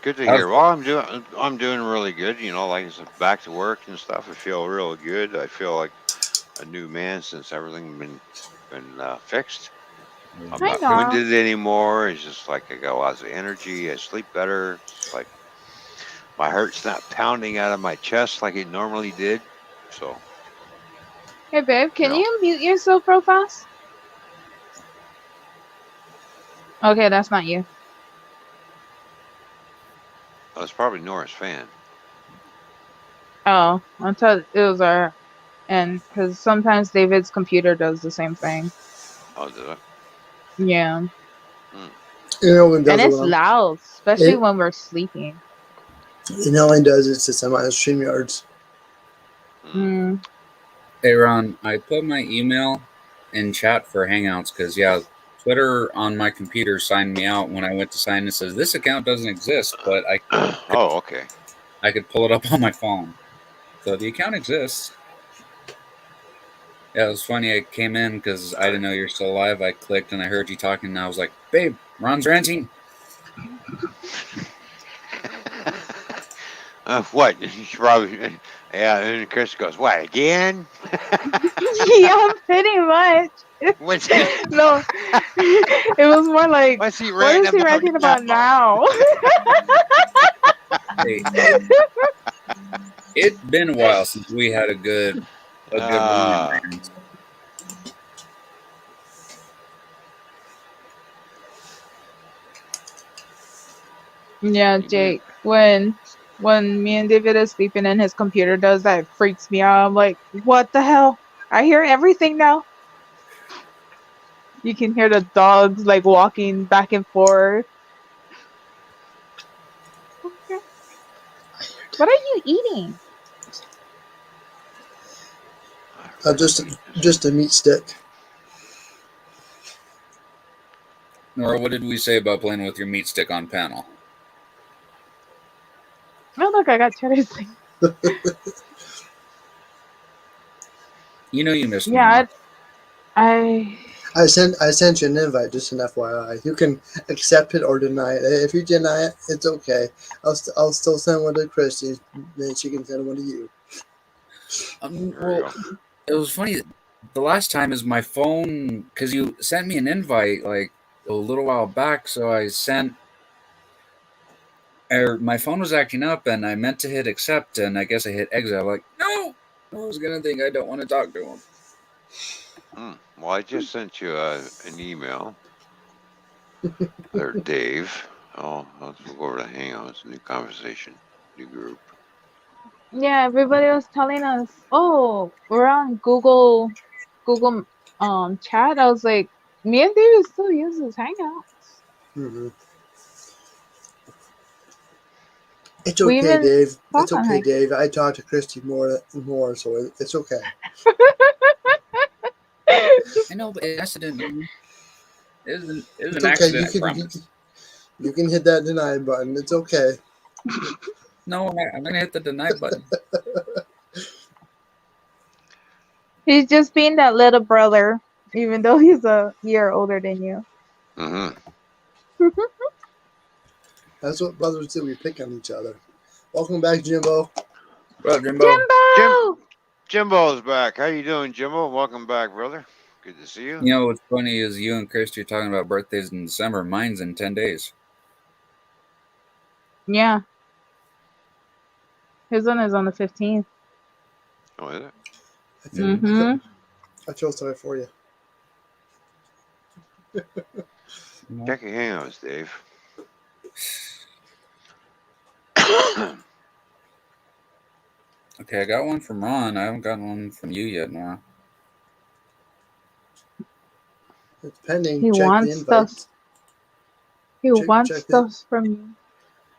Good to hear. Well, I'm doing really good. You know, like I said, back to work and stuff. I feel really good. I feel like a new man since everything been fixed. I'm not winded anymore. It's just like I got lots of energy. I sleep better. It's like my heart's not pounding out of my chest like it normally did. So. Hey, babe, can you mute yourself real fast? Okay, that's not you. That's probably Nora's fan. Oh, I thought it was our... And because sometimes David's computer does the same thing. Oh, did it? Yeah. You know when does and it's loud, especially when we're sleeping. You know when does it since I'm on StreamYards. Hey Ron, I put my email in chat for Hangouts because Twitter on my computer signed me out. When I went to sign, it says this account doesn't exist, but I okay. I could pull it up on my phone, so the account exists. Yeah, it was funny. I came in because I didn't know you're still alive. I clicked and I heard you talking, and I was like, "Babe, Ron's ranting." What? She probably, yeah. And Chris goes, "What again?" Yeah, pretty much. No, it was more like, what is he ranting about now? Hey, it's been a while since we had a good rant. Yeah, Jake. When me and David are sleeping and his computer does that, it freaks me out. I'm like, what the hell? I hear everything now. You can hear the dogs like walking back and forth. What are you eating? Just a meat stick. Nora, what did we say about playing with your meat stick on panel? Oh, look, I got cheddar thing. You know you missed me. Yeah, I sent you an invite, just an FYI. You can accept it or deny it. If you deny it, it's okay. I'll still send one to Christy, then she can send one to you. Well, it was funny. The last time is my phone, because you sent me an invite like a little while back, so I sent. My phone was acting up, and I meant to hit accept, and I guess I hit exit. I'm like, no, I was gonna think I don't want to talk to him. Well, I just sent you an email. There, Dave. Oh, let's go over to Hangouts, new conversation, new group. yeah, everybody was telling us, oh, we're on Google chat. I was like, me and David still uses Hangouts. Mm-hmm. It's We okay, even Dave. talk It's on okay, Hangouts. Dave. I talk to Christy more, so it's okay. I know, but it accident. It was an It's okay. accident, I promise. You can hit that deny button. It's okay. No, I'm gonna hit the deny button. He's just being that little brother, even though he's a year older than you. Mm-hmm. That's what brothers do. We pick on each other. Welcome back, Jimbo. Well, Jimbo. Jimbo's back. How you doing, Jimbo? Welcome back, brother. Good to see you. You know what's funny is you and Christy are talking about birthdays in December. Mine's in 10 days. Yeah. His one is on the 15th. Oh, is it? Mm-hmm. I feel sorry for you. Check your Hangouts, Dave. Okay, I got one from Ron. I haven't gotten one from you yet, Nora. It's pending. He Check wants the invites. stuff. He wants stuff from you.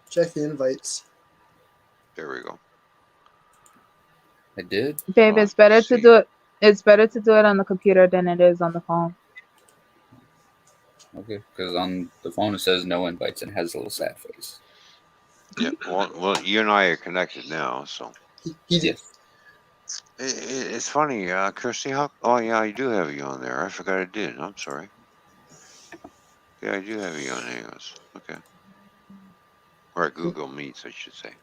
Check the invites. There we go. I did. Babe, it's better to do it. It's better to do it on the computer than it is on the phone. Okay, because on the phone it says no invites and has a little sad face. Yeah. Well, you and I are connected now, so. He did. It's funny, Christy. Oh yeah, I do have you on there. I forgot I did. I'm sorry. Yeah, I do have you on Hangouts. Okay. Or at Google Meets, I should say.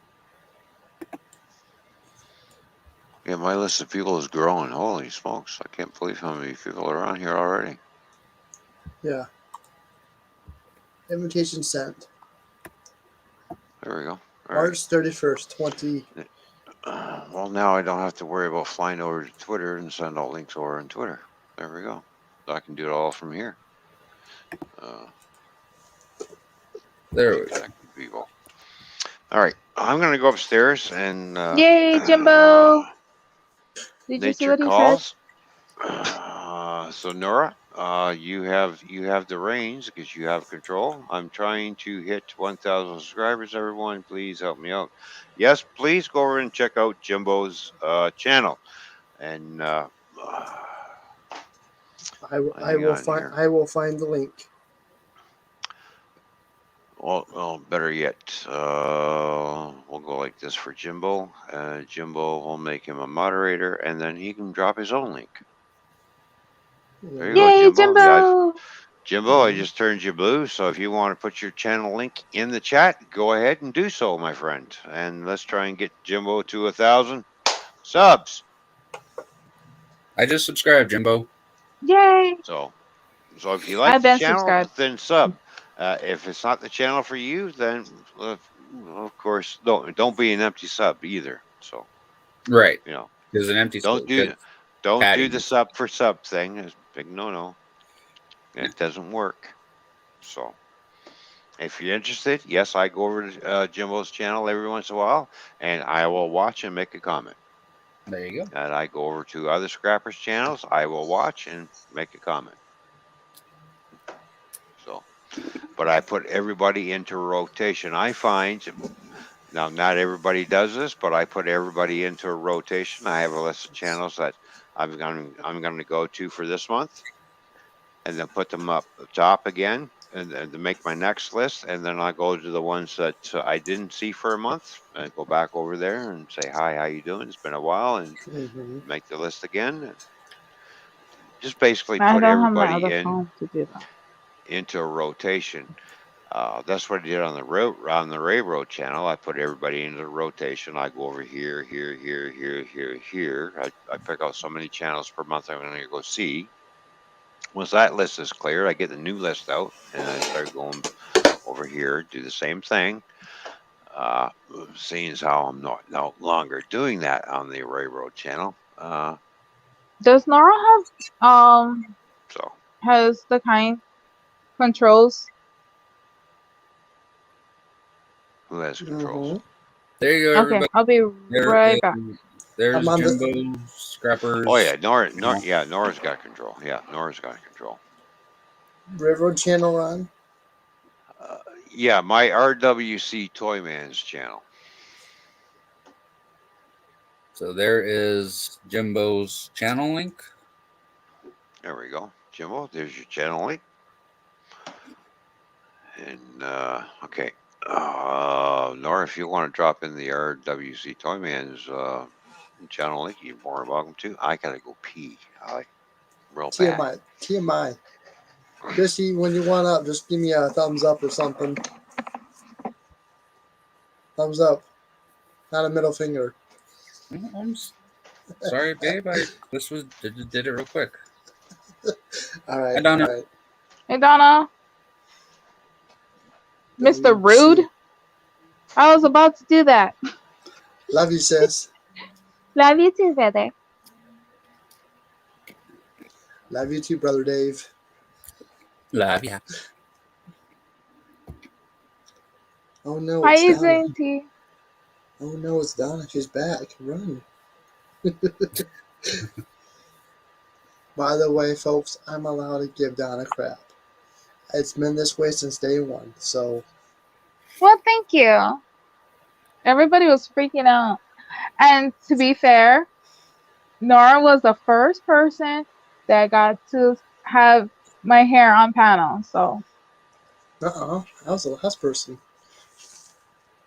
Yeah, my list of people is growing. Holy smokes! I can't believe how many people are on here already. Yeah. Invitation sent. There we go. March 31st, 20. Well, now I don't have to worry about flying over to Twitter and send all links over on Twitter. There we go. So I can do it all from here. There we go. People. All right, I'm going to go upstairs and. Yay, Jimbo! Did you see what he calls. So Nora, you have the reins because you have control. I'm trying to hit 1,000 subscribers. Everyone, please help me out. Yes, please go over and check out Jimbo's channel. And I will find the link. Well, better yet, we'll go like this for Jimbo. Jimbo will make him a moderator, and then he can drop his own link. There you Yay, go, Jimbo. Jimbo! Jimbo, I just turned you blue, so if you want to put your channel link in the chat, go ahead and do so, my friend. And let's try and get Jimbo to 1,000 subs. I just subscribed, Jimbo. Yay! So if you like the channel, then sub. If it's not the channel for you, then of course don't be an empty sub either. So right, there's an empty. Don't do the sub for sub thing. It's a big no. It doesn't work. So if you're interested, yes, I go over to Jimbo's channel every once in a while, and I will watch and make a comment. There you go. And I go over to other scrappers' channels. I will watch and make a comment. So, but I put everybody into rotation. I find now not everybody does this, but I put everybody into a rotation. I have a list of channels that I'm going to go to for this month, and then put them up top again, and to make my next list, and then I go to the ones that I didn't see for a month, and go back over there and say hi, how you doing? It's been a while, and make the list again. just basically I put don't have my everybody other phone to do that. into a rotation. That's what I did on the railroad channel. I put everybody into the rotation. I go over here, here, here, here, here, here. I pick out so many channels per month I'm going to go see. Once that list is cleared, I get the new list out and I start going over here, do the same thing. Seeing as how I'm not no longer doing that on the railroad channel. Does Nora So has the kind controls? who has controls? There you go, Okay, everybody. I'll be right back. There's I'm on the- Jimbo, Scrappers. Oh yeah, Nora's got control. Yeah, Nora's got control. Railroad channel on. Yeah, my RWC Toymans channel. So there is Jimbo's channel link. There we go, Jimbo. There's your channel link. And okay, Nora, if you want to drop in the RWC Toymans channel link, you're more welcome to. I gotta go pee. Real bad. TMI. TMI. Chrissy, when you want up, just give me a thumbs up or something. Thumbs up. Not a middle finger. I'm sorry, babe. I did it real quick. All right. Hi, Donna. All right. Hey Donna, Mr. Rude. I was about to do that. Love you, sis. Love you too, brother. Love you too, brother Dave. Love ya. Oh no, Hi, it's Donna. T. Oh no, it's Donna. She's back. Run. By the way, folks, I'm allowed to give Donna crap. It's been this way since day one, so. Well, thank you. Everybody was freaking out. And to be fair, Nora was the first person that got to have my hair on panel. So. I was the last person.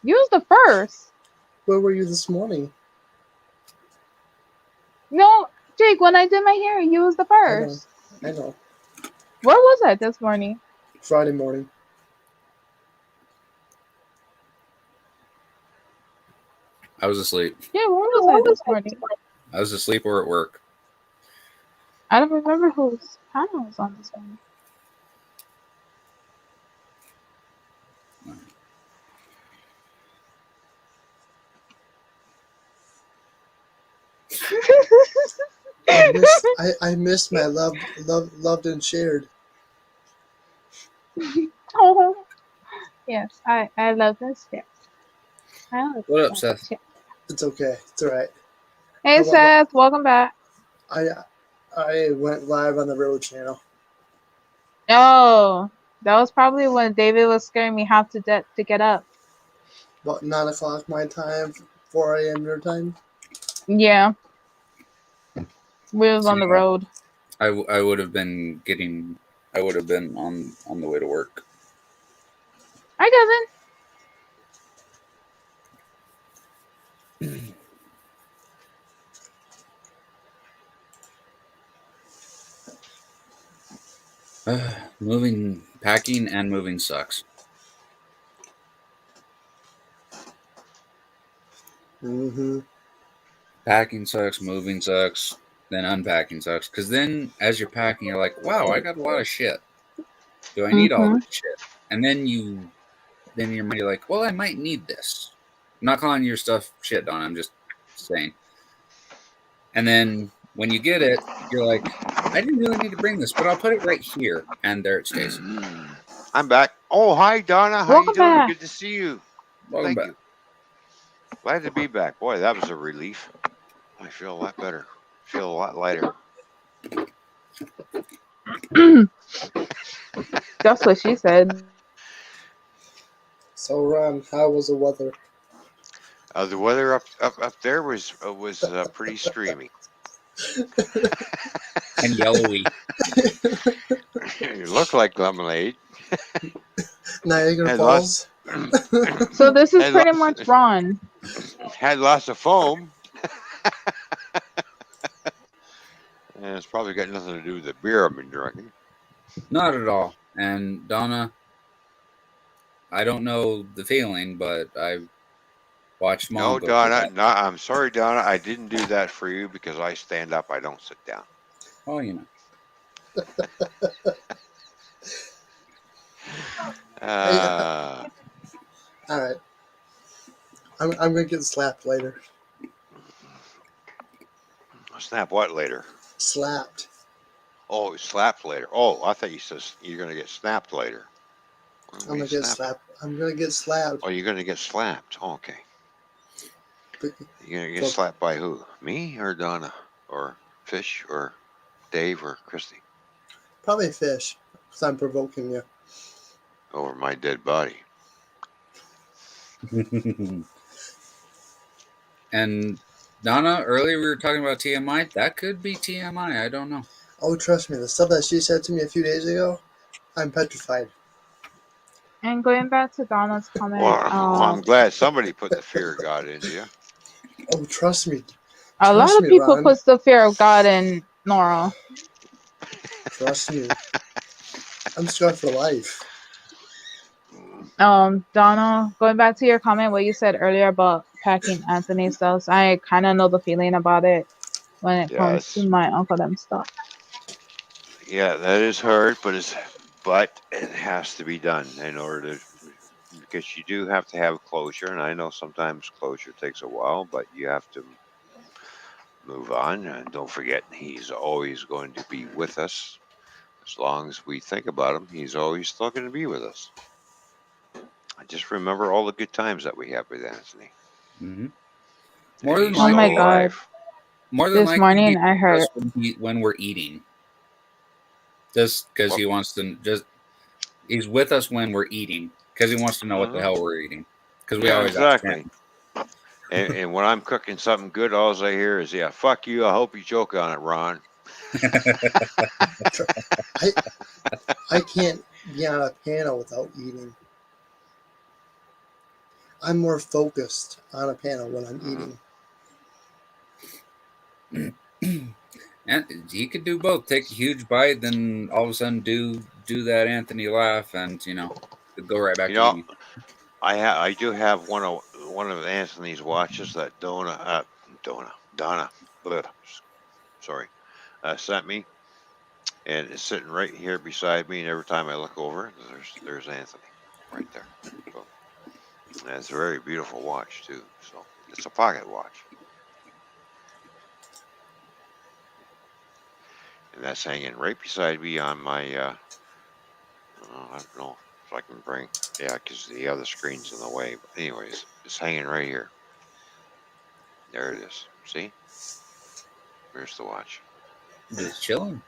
You was the first. Where were you this morning? No, Jake, when I did my hair, you was the first. I know. Where was I this morning? Friday morning. I was asleep. Yeah, where was I this morning? I was asleep or at work. I don't remember whose panel was on this morning. I missed my loved and shared. Oh, yes, I love this shit. What up, Seth? Shit. It's okay. It's all right. Hey, Seth, welcome back. I went live on the Railroad channel. Oh, that was probably when David was scaring me half to death to get up. About 9 o'clock my time, 4 a.m. your time. Yeah. We was on the road. I would have been on the way to work. Hi, cousin. Packing and moving sucks. Mm-hmm. Packing sucks, moving sucks, then unpacking sucks. Because then, as you're packing, you're like, "Wow, I got a lot of shit. Do I need all this shit?" And then you're like, "Well, I might need this." I'm not calling your stuff shit, Don. I'm just saying. And then when you get it, you're like, "I didn't really need to bring this, but I'll put it right here," and there it stays. I'm back. Oh, hi, Donna. How you doing? Good to see you. Welcome back. You. Glad to be back. Boy, that was a relief. I feel a lot better. Feel a lot lighter. That's what she said. So, Ron, how was the weather? The weather up there was pretty streamy and yellowy. It looked like lemonade. Niagara Falls. So this is pretty much Ron. Had lots of foam. And it's probably got nothing to do with the beer I've been drinking. Not at all. And Donna, I don't know the feeling, but I've watched Mom No, go through Donna. that. No, I'm sorry, Donna. I didn't do that for you because I stand up. I don't sit down. Oh, you know. Hey, Uh, all right. I'm gonna get slapped later. snap what later? Slapped. Oh, slapped later. Oh, I thought you said you're gonna get snapped later. What I'm are you gonna get snapping? slapped. I'm gonna get slapped. Oh, you're gonna get slapped. Oh, okay. But- You're gonna get so slapped by who? Me or Donna or Fish or Dave or Christy probably fish, because I'm provoking you. over my dead body? And Donna, earlier we were talking about TMI. That could be TMI. I don't know. Oh, trust me, the stuff that she said to me a few days ago, I'm petrified. And going back to Donna's comment, Well, I'm glad somebody put the fear of God into you. Oh, trust me. a lot Trust of me, people Ron. put the fear of God in Nora. Trust me. I'm scarred for life. Donna, going back to your comment, what you said earlier about packing Anthony stuff, I kind of know the feeling about it when it comes to Yes. my uncle them stuff. Yeah, that is hard, but it has to be done in order to, because you do have to have closure, and I know sometimes closure takes a while, but you have to move on. And don't forget, he's always going to be with us. As long as we think about him, he's always still going to be with us. I just remember all the good times that we had with Anthony. Mm-hmm. And More than he's Oh still my likely, God. alive. more than This likely, morning he's I with heard. us when we're eating. Just because Well- he wants to, he's with us when we're eating because he wants to know what the hell we're eating. Because we Yeah, always ask exactly. him. And when I'm cooking something good, all I hear is, "Yeah, fuck you. I hope you choke on it, Ron." I can't be on a panel without eating. I'm more focused on a panel when I'm eating. And he could do both. Take a huge bite, then all of a sudden do that Anthony laugh, and go right back You to know, eating. I do have one of Anthony's watches that Donna, bleh, sorry, sent me, and it's sitting right here beside me. And every time I look over, there's Anthony right there. So, and it's a very beautiful watch too. So it's a pocket watch, and that's hanging right beside me on my. I don't know if I can bring. Yeah, because the other screen's in the way. But anyways, it's hanging right here. There it is. See? There's the watch. Just chilling.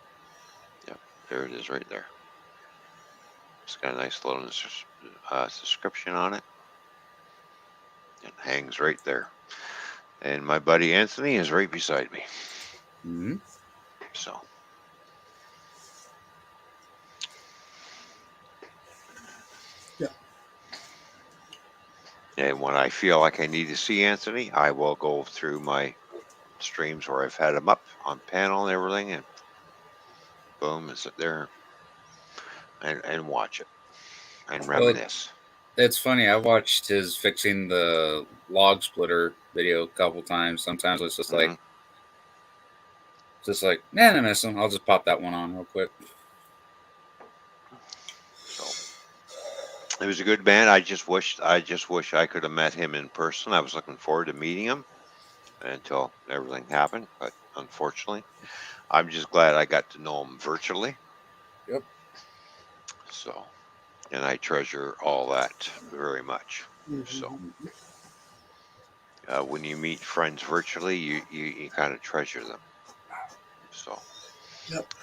Yep, there it is right there. It's got a nice little description on it. It hangs right there. And my buddy Anthony is right beside me. Mm-hmm. So. Yeah. And when I feel like I need to see Anthony, I will go through my streams where I've had him up on panel and everything, and boom, and sit there and watch it and reminisce. It's funny. I watched his fixing the log splitter video a couple times. Sometimes it's just like, man, I miss him. I'll just pop that one on real quick. So it was a good band. I just wish I could have met him in person. I was looking forward to meeting him until everything happened, but unfortunately, I'm just glad I got to know him virtually. Yep. So, and I treasure all that very much. So, when you meet friends virtually, you kind of treasure them. So, Yep.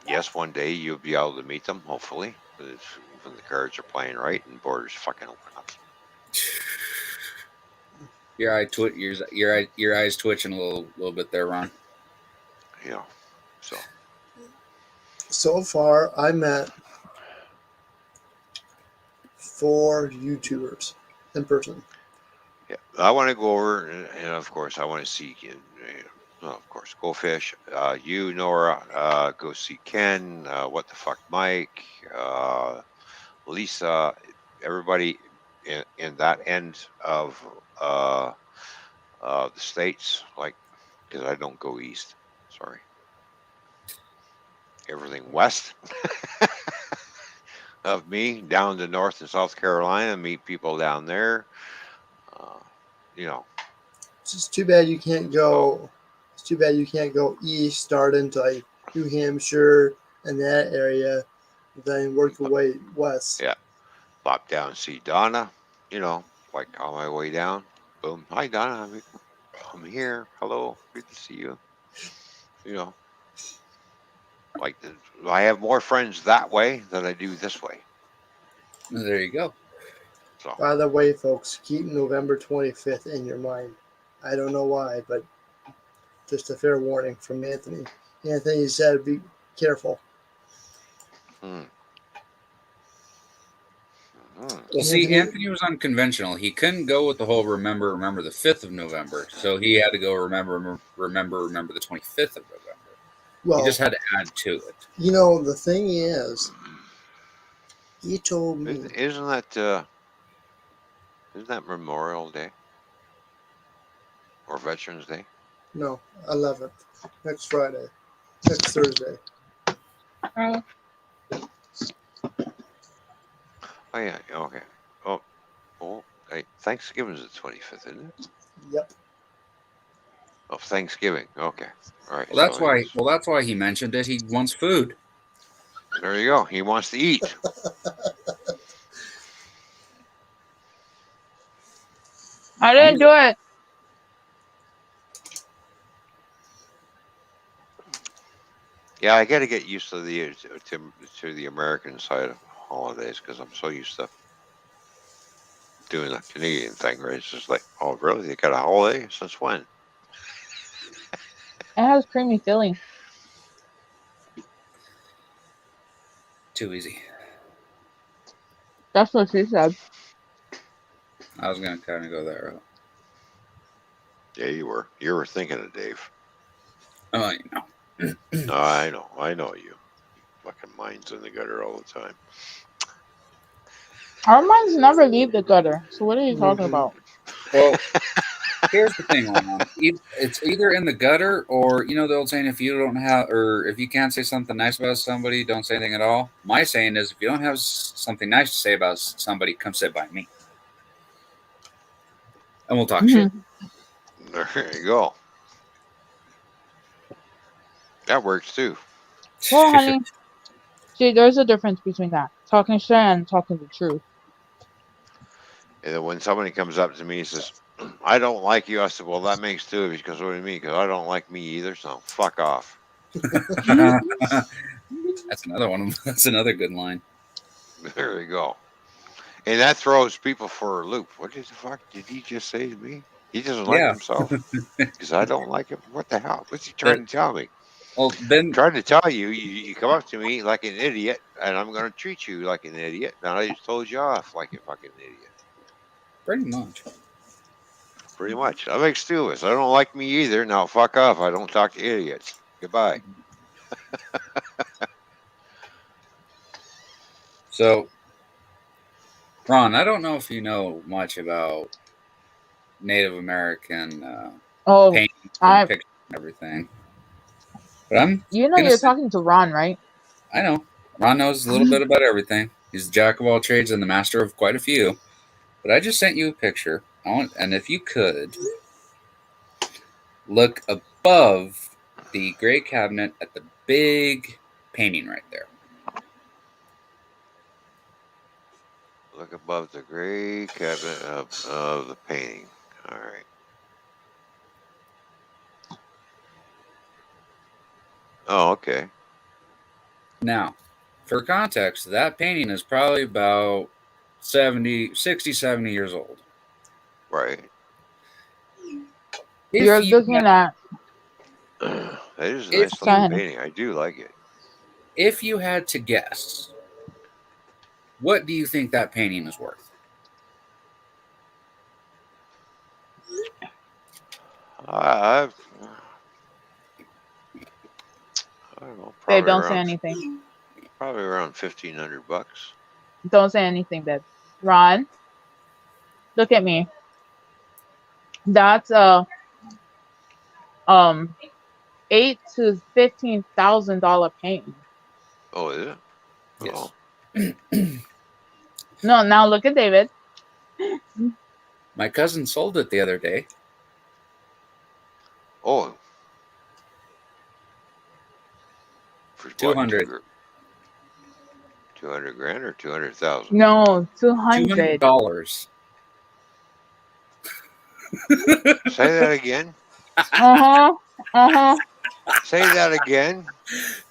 Yes, one day you'll be able to meet them, hopefully, when the cards are playing right and borders fucking open up. Your eyes twitching a little bit there, Ron. Yeah. So far, I met 4 YouTubers in person. Yeah, I want to go over, and of course, I want to see Oh, of course, go fish. You, Nora, go see Ken. What the fuck, Mike, Lisa, everybody in that end of the states, like, because I don't go east. Sorry, everything west of me, down to North and South Carolina, meet people down there. Uh, you know, It's just too bad you can't so go. It's too bad you can't go east, start into like New Hampshire and that area, then work your way west. yeah, pop down, see Donna. You know, like on my way down. Boom. Hi, Donna. I'm here. Hello. Good to see you. You know, like I have more friends that way than I do this way. There you go. So By the way, folks, keep November 25th in your mind. I don't know why, but just a fair warning from Anthony. Anthony said, "Be careful." hmm. Hmm. Well, see, Anthony, Anthony was unconventional. He couldn't go with the whole remember the 5th of November. So he had to go remember the 25th of November. He just well, had to add to it. you know, the thing is, he told me, Isn't that Memorial Day or Veterans Day? no, 11th, next Friday, next Thursday. Oh yeah. Okay. Oh, hey, Thanksgiving is the 25th, isn't it? Yep. Oh, Thanksgiving. Okay. All right. Well, So that's why. Well, that's why he mentioned it. He wants food. there you go. He wants to eat. I didn't do it. Yeah, I got to get used to the American side of holidays because I'm so used to doing the Canadian thing. Right? It's just like, oh, really? They got a holiday? Since when? It has creamy filling. Too easy. That's what she said. I was gonna kind of go that route. Yeah, you were. You were thinking of Dave. Oh, you know. No, I know. I know you. Fucking mind's in the gutter all the time. Our minds never leave the gutter. So what are you talking about? Well, here's the thing, Ron. It's either in the gutter or, you know, the old saying, if you don't have, or if you can't say something nice about somebody, don't say anything at all. My saying is, if you don't have something nice to say about somebody, come sit by me. And we'll talk shit. There you go. That works too. Well, honey, see, there's a difference between that. Talking shit and talking the truth. And then when somebody comes up to me and says, I don't like you, I said, well, that makes two of you. Because what do you mean? Because I don't like me either. So fuck off. That's another one. That's another good line. There you go. And that throws people for a loop. What the fuck did he just say to me? He doesn't like Yeah. himself because I don't like him. What the hell? What's he trying to tell me? Well, then I'm trying to tell you, you come up to me like an idiot, and I'm going to treat you like an idiot. Now I just told you off like a fucking idiot. pretty much. Pretty much. That makes two of us. I don't like me either. Now fuck off. I don't talk to idiots. Goodbye. So, Ron, I don't know if you know much about Native American Oh, paintings I. and pictures and everything, but I'm You know gonna you're say, talking to Ron, right? I know Ron knows a little bit about everything. He's the jack of all trades and the master of quite a few. But I just sent you a picture. And if you could look above the gray cabinet at the big painting right there. Look above the gray cabinet of the painting. All right. Oh, okay. Now, for context, that painting is probably about 70 years old. Right. You're looking at. That is a if nice looking you painting. I do like it. if you had to guess, what do you think that painting is worth? I've I don't know. Babe, don't say anything. Probably around $1,500. Don't say anything, babe. Ron, look at me. That's $8,000 to $15,000 painting. Oh, is it? Yes. Oh. No, now look at David. My cousin sold it the other day. Oh. For 200. What? 200 grand or 200,000? No, $200. $200. Say that again. Say that again.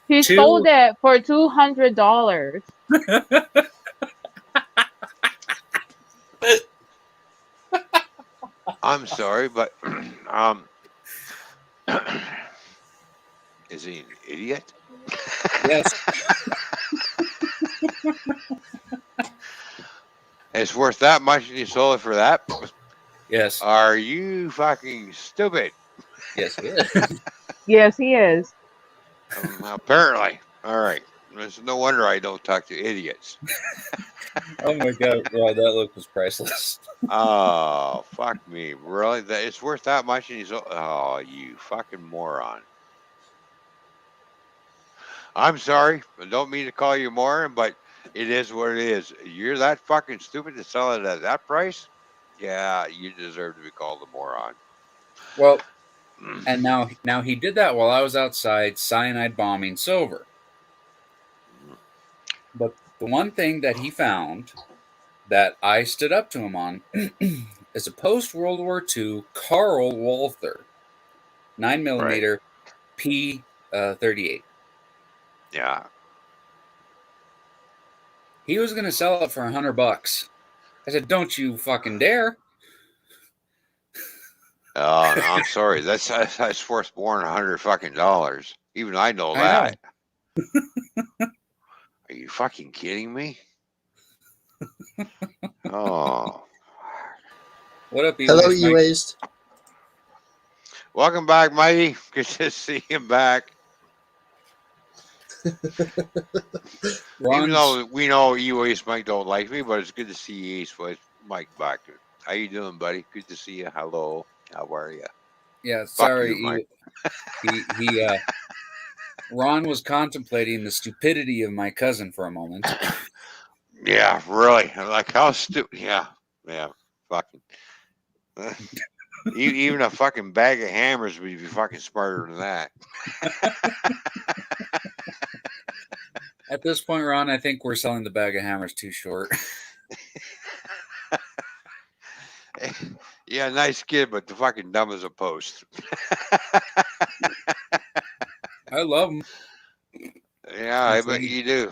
He sold it for $200. I'm sorry, but is he an idiot? Yes. It's worth that much and you sold it for that? Yes. Are you fucking stupid? Yes, he is. Yes, he is. Apparently. All right. It's no wonder I don't talk to idiots. Oh my god, wow, that look was priceless. Oh, fuck me. Really? It's worth that much and he's... Oh, you fucking moron. I'm sorry. I don't mean to call you a moron, but it is what it is. You're that fucking stupid to sell it at that price? Yeah, you deserve to be called a moron. Well, and now he did that while I was outside cyanide bombing Silver. But the one thing that he found that I stood up to him on is a post-World War II Carl Walther 9mm P38. Yeah. He was going to sell it for $100. I said, "Don't you fucking dare!" I'm sorry. That's worth more than $100. Even I know that. Are you fucking kidding me? Oh. What up, Hello, E-Waste. Welcome back, Mighty. Good to see you back. Even though we know E-Waste Mike don't like me, but it's good to see E-Waste Mike back. How you doing, buddy? Good to see you. Hello. How are you? Yeah, Fuck sorry. you, Mike. Ron was contemplating the stupidity of my cousin for a moment. Yeah, really. Like, how stupid. Yeah, fucking. Even a fucking bag of hammers would be fucking smarter than that. At this point, Ron, I think we're selling the bag of hammers too short. Yeah, nice kid, but the fucking dumb as a post. I love him. Yeah, I bet you do.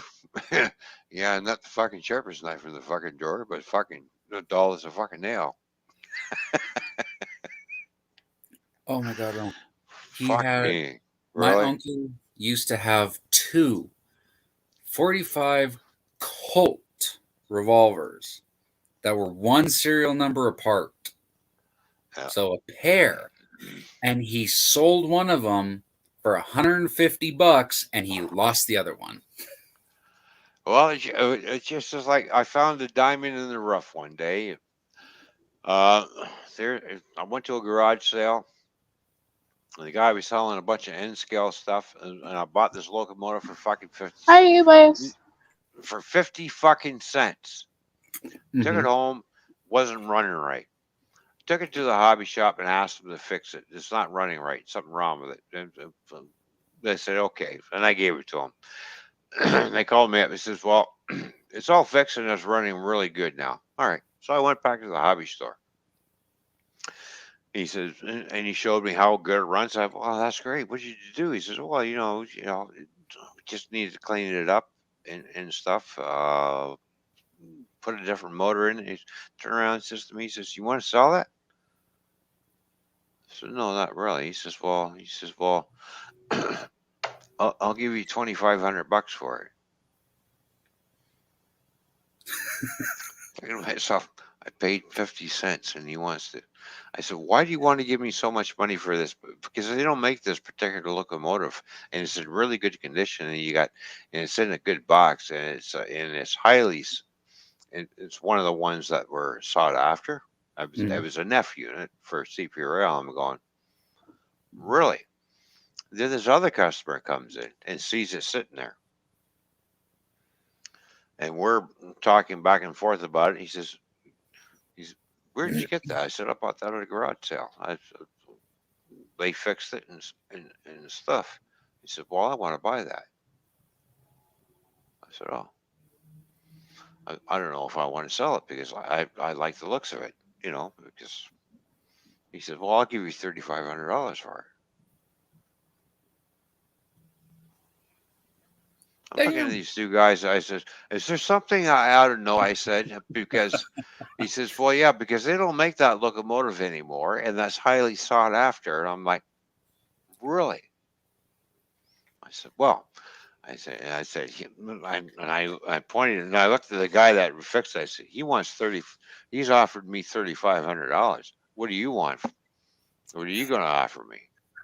Yeah, not the fucking shepherd's knife in the fucking drawer, but fucking the doll is a fucking nail. Oh my god, Ron. Fuck me. Really? My uncle used to have two 45 Colt revolvers that were one serial number apart. Yeah. So a pair. And he sold one of them for $150 and he lost the other one. Well, it's just as like I found a diamond in the rough one day. I went to a garage sale. The guy was selling a bunch of N-scale stuff, and I bought this locomotive for fucking 50. For 50 fucking cents. Mm-hmm. Took it home, wasn't running right. Took it to the hobby shop and asked them to fix it. It's not running right. Something wrong with it. And they said, okay. And I gave it to them. They called me up. He says, well, it's all fixed and it's running really good now. All right. So I went back to the hobby store. He says, and he showed me how good it runs. I said, well, that's great. What did you do? He says, well, just needed to clean it up and stuff. Put a different motor in. He turned around and says to me, he says, you want to sell that? I said, no, not really. He says, well, I'll give you $2,500 for it. Thinking to myself, I paid 50 cents and he wants to. I said, why do you want to give me so much money for this? Because they don't make this particular locomotive, and it's in really good condition, and it's in a good box, and it's highly, it's one of the ones that were sought after. It was an F unit for CPRL. I'm going, really? Then this other customer comes in and sees it sitting there. And we're talking back and forth about it. He says, where did you get that? I said, I bought that at a garage sale. They fixed it and stuff. He said, well, I want to buy that. I said, oh, I don't know if I want to sell it because I like the looks of it, because he said, well, I'll give you $3,500 for it. I'm looking at these two guys. I said, is there something I ought to know? I said, because he says, well, yeah, because they don't make that locomotive anymore, and that's highly sought after. And I'm like, really? I said, well, I pointed and I looked at the guy that fixed it. I said, he's offered me $3,500. What do you want? What are you going to offer me?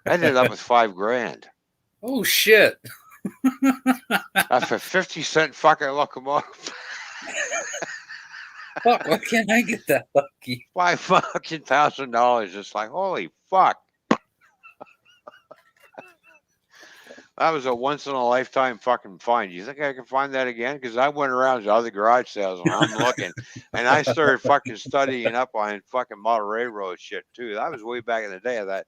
I ended up with $5,000. Oh, shit. That's a 50-cent fucking locomotive. Fuck, why can't I get that lucky? $5,000. It's like, holy fuck. That was a once in a lifetime fucking find. You think I can find that again? Because I went around to other garage sales and I'm looking, and I started fucking studying up on fucking model railroad shit too. That was way back in the day of that.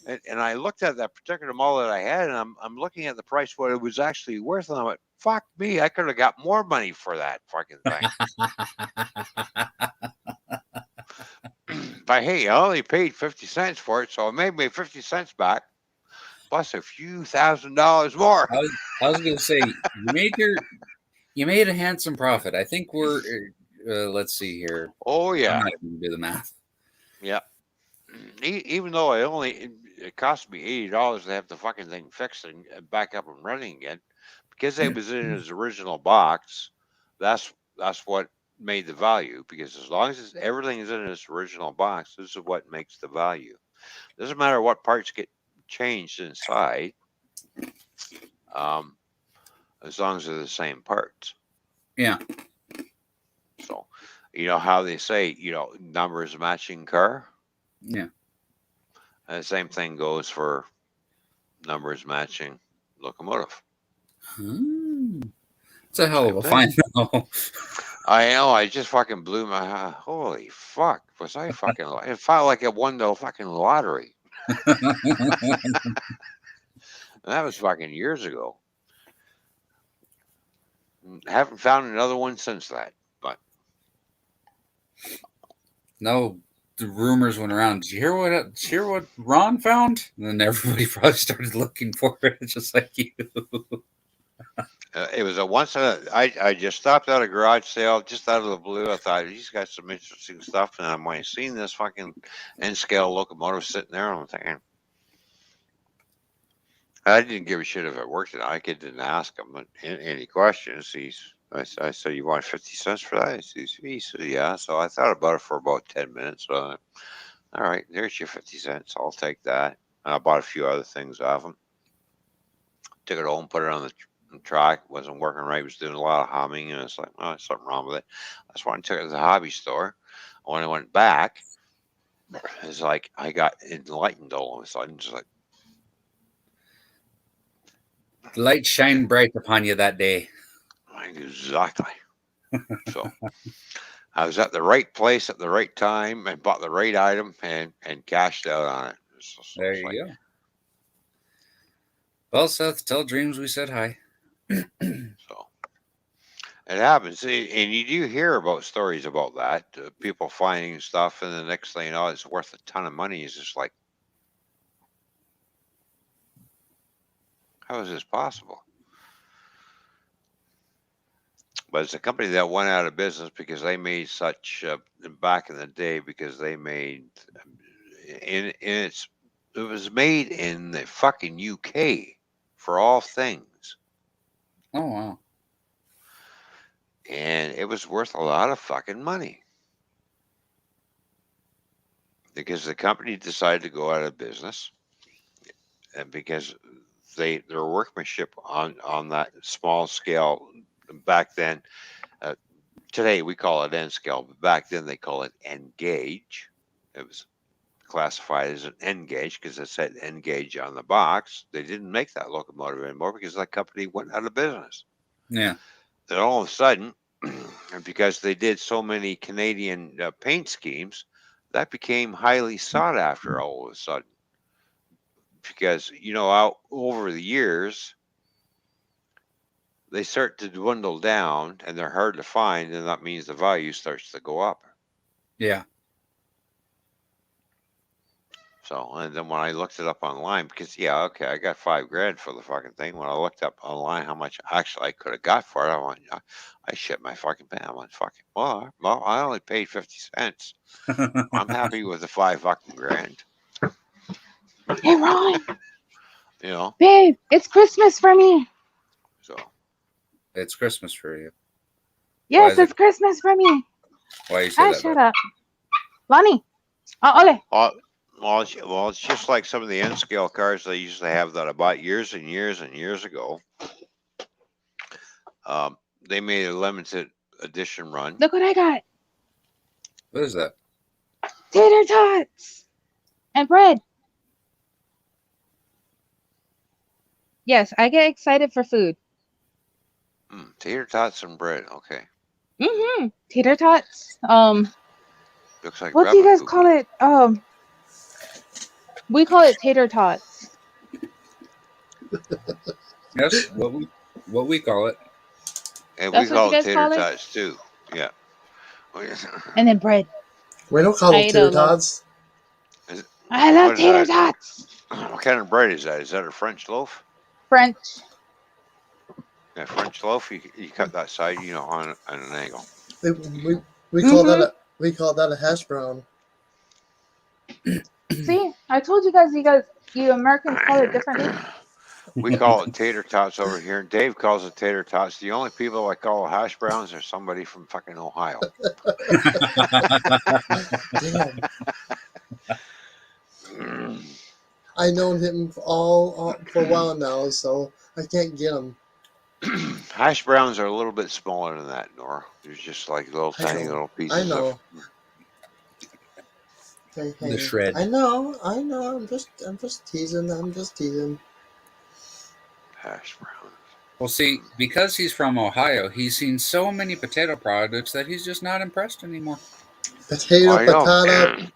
And I looked at that particular model that I had, and I'm looking at the price what it was actually worth, and I'm like, fuck me, I could have got more money for that fucking thing. But hey, I only paid 50 cents for it, so it made me 50 cents back. Plus a few $1,000s more. I was going to say, you made a handsome profit. I think we're, let's see here. Oh yeah. I'm not even do the math. Yeah. Even though it cost me $80 to have the fucking thing fixed and back up and running again, because it was in its original box. That's what made the value. Because as long as everything is in its original box, this is what makes the value. Doesn't matter what parts get changed inside, as long as they're the same parts. Yeah. So, you know how they say, numbers matching car? Yeah. And the same thing goes for numbers matching locomotive. It's a hell of a find, though. I know. I just fucking blew my. Holy fuck! Was I fucking? It felt like it won the fucking lottery. And that was fucking years ago. Haven't found another one since that. But no, the rumors went around. Did you hear what Ron found? And then everybody probably started looking for it, just like you. It was a once in a. I just stopped at a garage sale just out of the blue. I thought he's got some interesting stuff, and I'm when I seen this fucking N scale locomotive sitting there, I'm thinking. I didn't give a shit if it worked or not. I didn't ask him any questions. I said, you want 50 cents for that? He said, yeah. So I thought about it for about 10 minutes. So, all right, there's your 50 cents. I'll take that. And I bought a few other things off him. Took it home, put it on the track. It wasn't working right. It was doing a lot of humming. And it's like, oh, there's something wrong with it. That's why I took it to the hobby store. When I went back, it's like I got enlightened all of a sudden. Just like, the light shined bright upon you that day. Exactly. So I was at the right place at the right time and bought the right item and cashed out on it. There you go. Well, Seth, tell Dreams we said hi. So it happens. And you do hear about stories about that. People finding stuff, and the next thing you know, it's worth a ton of money. It's just like, how is this possible? But it's a company that went out of business because they made such back in the day because they made it was made in the fucking UK for all things. Oh wow! And it was worth a lot of fucking money. because the company decided to go out of business, and because their workmanship on that small scale back then. Today we call it N scale, but back then they call it N gauge. It was classified as an N gauge because it said N gauge on the box. They didn't make that locomotive anymore because that company went out of business. Yeah. Then all of a sudden, because they did so many Canadian paint schemes, that became highly sought after all of a sudden. Because, out over the years, they start to dwindle down and they're hard to find, and that means the value starts to go up. Yeah. So, and then when I looked it up online, because okay, I got $5,000 for the fucking thing. When I looked up online how much actually I could have got for it, I shit my fucking pants. I went, fucking, well, I only paid 50 cents. I'm happy with the $5,000. Hey, Ron. Babe, it's Christmas for me. So. It's Christmas for you. Yes, it's Christmas for me. Why you say that? Shut up. Lonnie. Ole. Well, it's just like some of the N-scale cars they used to have that I bought years and years and years ago. They made a limited edition run. Look what I got. What is that? Tater tots and bread. Yes, I get excited for food. Tater tots and bread. Okay. Tater tots. Looks like. What do you guys call it? We call it tater tots. Yes, what we call it. And we call it tater tots too. Yeah. And then bread. We don't call them tater tots. I love tater tots. What kind of bread is that? Is that a French loaf? French. Yeah, French loaf. You cut that side, on an angle. We call that a hash brown. See, I told you guys, you Americans call it differently. We call it tater tots over here. Dave calls it tater tots. The only people I call hash browns are somebody from fucking Ohio. Damn. I known him all for a while now, so I can't get him. Hash browns are a little bit smaller than that, Nora. They're just like little tiny little pieces. I know. The shred. I know. I'm just teasing. Hash browns. Well, see, because he's from Ohio, he's seen so many potato products that he's just not impressed anymore. Potato.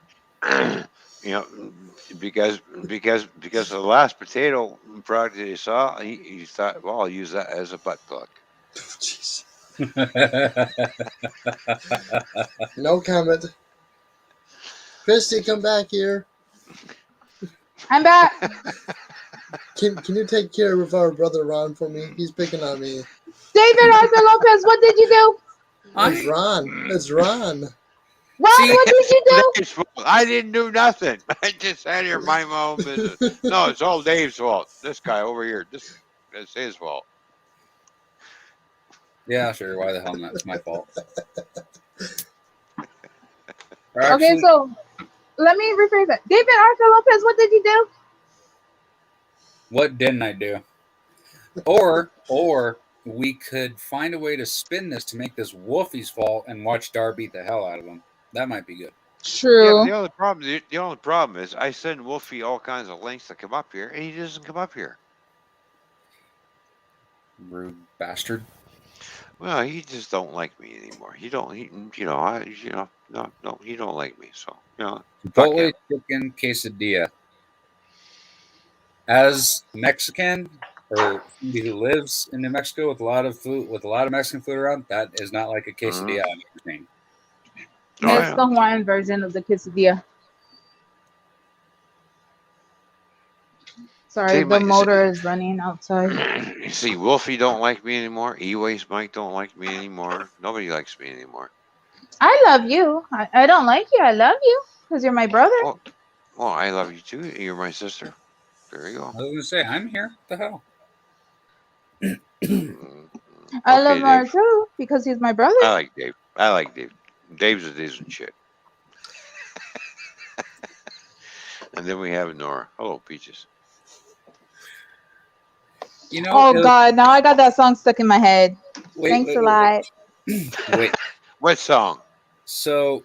Because of the last potato product that he saw, he thought, well, I'll use that as a butt plug. Jeez. No comment. Christy, come back here. I'm back. Can you take care of our brother Ron for me? He's picking on me. David Arthur Lopez, what did you do? It's Ron. It's Ron. Ron, what did you do? I didn't do nothing. I just sat here minding my own business. No, it's all Dave's fault. This guy over here, it's his fault. Yeah, sure. Why the hell not? It's my fault. Okay, so let me rephrase that. David Arthur Lopez, what did you do? What didn't I do? Or we could find a way to spin this to make this Wolfie's fault and watch Dar beat the hell out of him. That might be good. True. Yeah, the only problem is I send Wolfie all kinds of links to come up here, and he doesn't come up here. Rude bastard. Well, he just don't like me anymore. He don't like me. So, Chipotle chicken quesadilla. As Mexican or somebody who lives in New Mexico with a lot of food, with a lot of Mexican food around, that is not like a quesadilla I've ever seen. It's the Hawaiian version of the quesadilla. Sorry, the motor is running outside. You see, Wolfie don't like me anymore. E-Waste Mike don't like me anymore. Nobody likes me anymore. I love you. I don't like you. I love you because you're my brother. Well, I love you too. You're my sister. There you go. I was going to say, I'm here. What the hell? I love Mark too because he's my brother. I like Dave. Dave's a decent shit. And then we have Nora. Hello, Peaches. You know, Oh God! Now I got that song stuck in my head. Thanks a lot. Wait. What song? So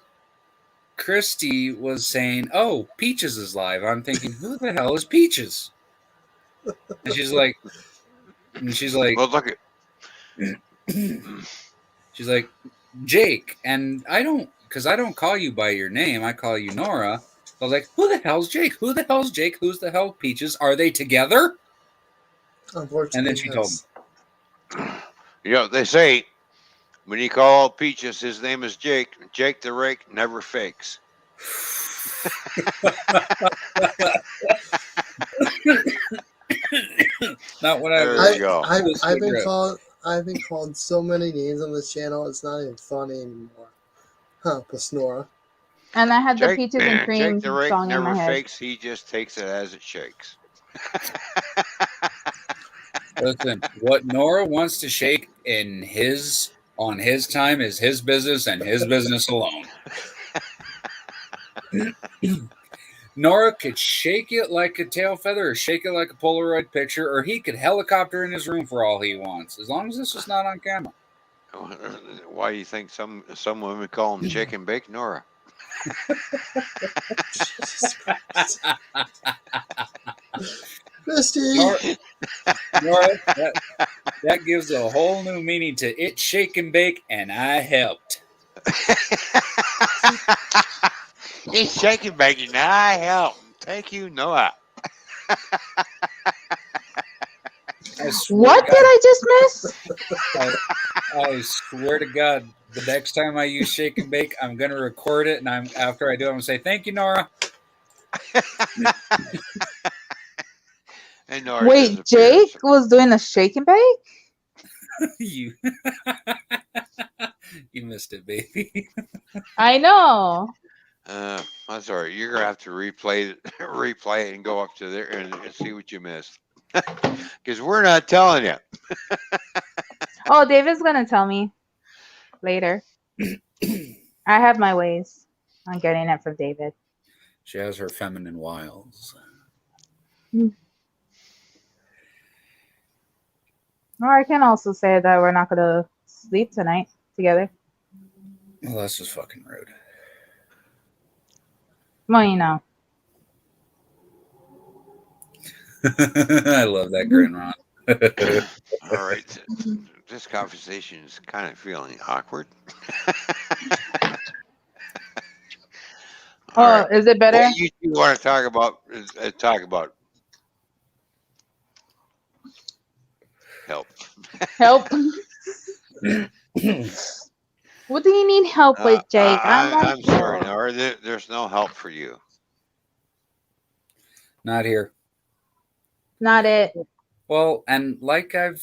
Christy was saying, "Oh, Peaches is live." I'm thinking, who the hell is Peaches? And she's like, well, look at. she's like, Jake, and I don't call you by your name. I call you Nora. I was like, who the hell's Jake? Who the hell's Jake? Who's the hell Peaches? Are they together? Unfortunately, And then she told me. You know, they say when you call out Peaches, his name is Jake. Jake the Rake never fakes. Not what I've been called so many names on this channel. It's not even funny anymore. Huh, Pasnora. And I had the Peaches and Cream Jake the Rake song in my never head. fakes. He just takes it as it shakes. Listen, what Nora wants to shake on his time is his business and his business alone. Nora could shake it like a tail feather or shake it like a Polaroid picture, or he could helicopter in his room for all he wants, as long as this is not on camera. Why do you think some women call him Shake and Bake Nora? Christy! Nora, that gives a whole new meaning to it. Shake and bake, and I helped. It's Shake and Bake, and I helped. Thank you, Noah. What did I just miss? I swear to God, the next time I use Shake and Bake, I'm going to record it, and after I do, I'm going to say, thank you, Nora. And Nora Wait, Jake was doing a Shake and Bake? You missed it, baby. I know. That's all right. You're going to have to replay it and go up to there and see what you missed. Because we're not telling you. Oh, David's gonna tell me later. I have my ways on getting it from David. She has her feminine wiles. Or I can also say that we're not gonna sleep tonight together. Well, that's just fucking rude. Well, you know. I love that grin, Ron. All right. This conversation is kind of feeling awkward. Oh, right. Is it better? What you want to talk about? Help. Help. What do you need help with, Jake? I'm sorry, Nora. There's no help for you. Not here. Not it. Well, and like I've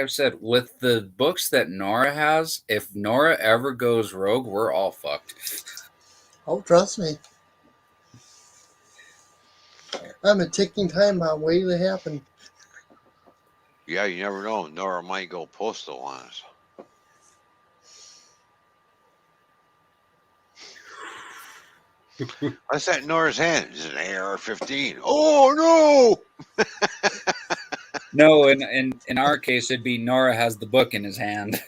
said, with the books that Nora has, if Nora ever goes rogue, we're all fucked. Oh, trust me. I'm a ticking time bomb waiting to happen. Yeah, you never know. Nora might go postal on us. What's that in Nora's hand? Is it an AR-15? Oh, no! No, in our case, it'd be Nora has the book in his hand.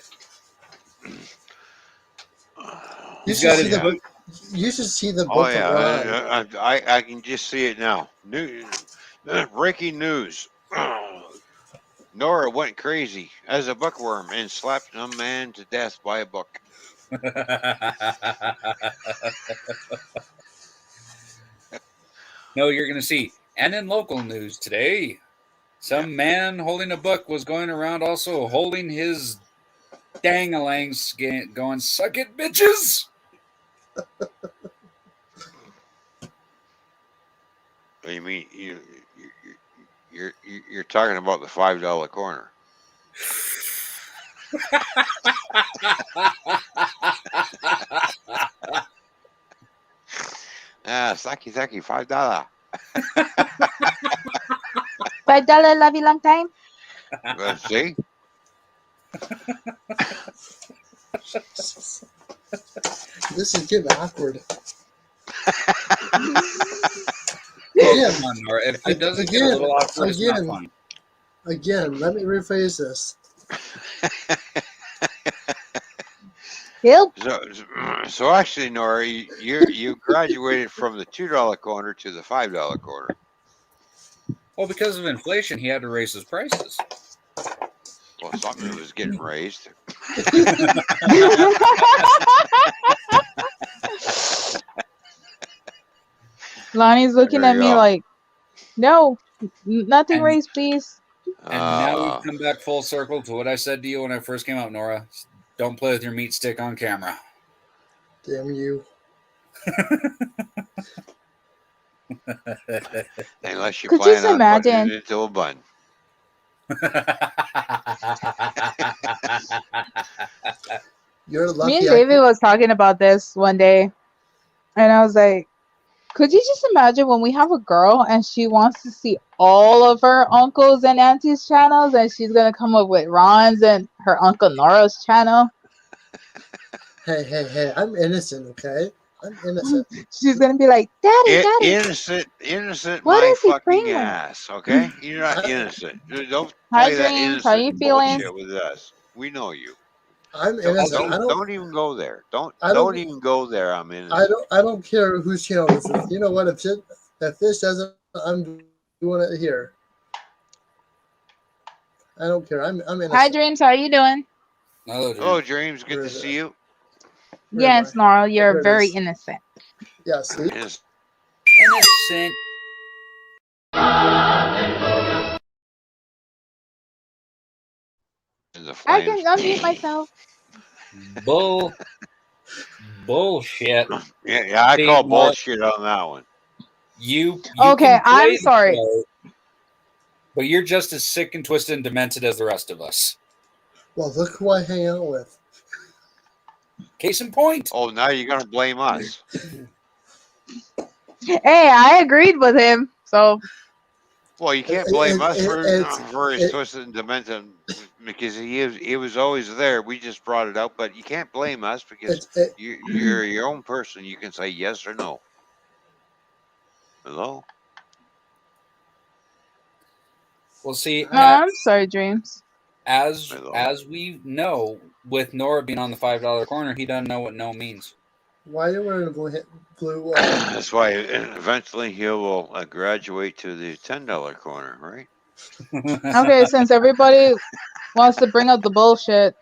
You should see the book. Oh, yeah. I can just see it now. Breaking news. Nora went crazy as a bookworm and slapped a man to death by a book. No, you're going to see. And in local news today, some man holding a book was going around also holding his dang-a-langs going, suck it, bitches! What do you mean? You're talking about the $5 corner. Saki, $5. $5 love you long time. See? This is getting awkward. Again, Come on, Nora. If it doesn't get a little awkward, it's not fun. Again, let me rephrase this. Yep. So actually, Nora, you graduated from the $2 corner to the $5 corner. Well, because of inflation, he had to raise his prices. Well, something was getting raised. Lonnie's looking at me like, no, nothing raised, please. And now we've come back full circle to what I said to you when I first came out, Nora. Don't play with your meat stick on camera. Damn you. Unless you Could plan you on putting imagine? it into a bun. You're lucky. Me and David was talking about this one day, and I was like, could you just imagine when we have a girl and she wants to see all of her uncles and aunties' channels, and she's gonna come up with Ron's and her uncle Nora's channel? Hey, I'm innocent, okay? I'm innocent. She's gonna be like, Daddy. Innocent, What my is he fucking bringing? ass, okay? You're not innocent. Don't Hi, play that Dreams. How you innocent feeling? bullshit with us. We know you. I'm innocent. Don't even go there. Don't even go there. I'm innocent. I don't care whose channel this is. You know what? If Fish doesn't, I'm doing it here. I don't care. I'm innocent. Hi, Dreams. How you doing? Hello, Dreams. Good to see you. Yes, Nora. You're very innocent. Yeah, see? Innocent. I can unmute myself. Bullshit. Yeah, I call bullshit on that one. You okay, can play I'm sorry. show, but you're just as sick and twisted and demented as the rest of us. Well, look who I hang out with. Case in point. Oh, now you're gonna blame us. Hey, I agreed with him, so. Well, you can't blame us for his twisted and demented because he was always there. We just brought it out, but you can't blame us because you're your own person. You can say yes or no. Hello? Well, see, No, I'm sorry, Dreams. As we know, with Nora being on the $5 corner, he doesn't know what no means. Why are you wearing a blue? That's why eventually he will graduate to the $10 corner, right? Okay, since everybody wants to bring up the bullshit,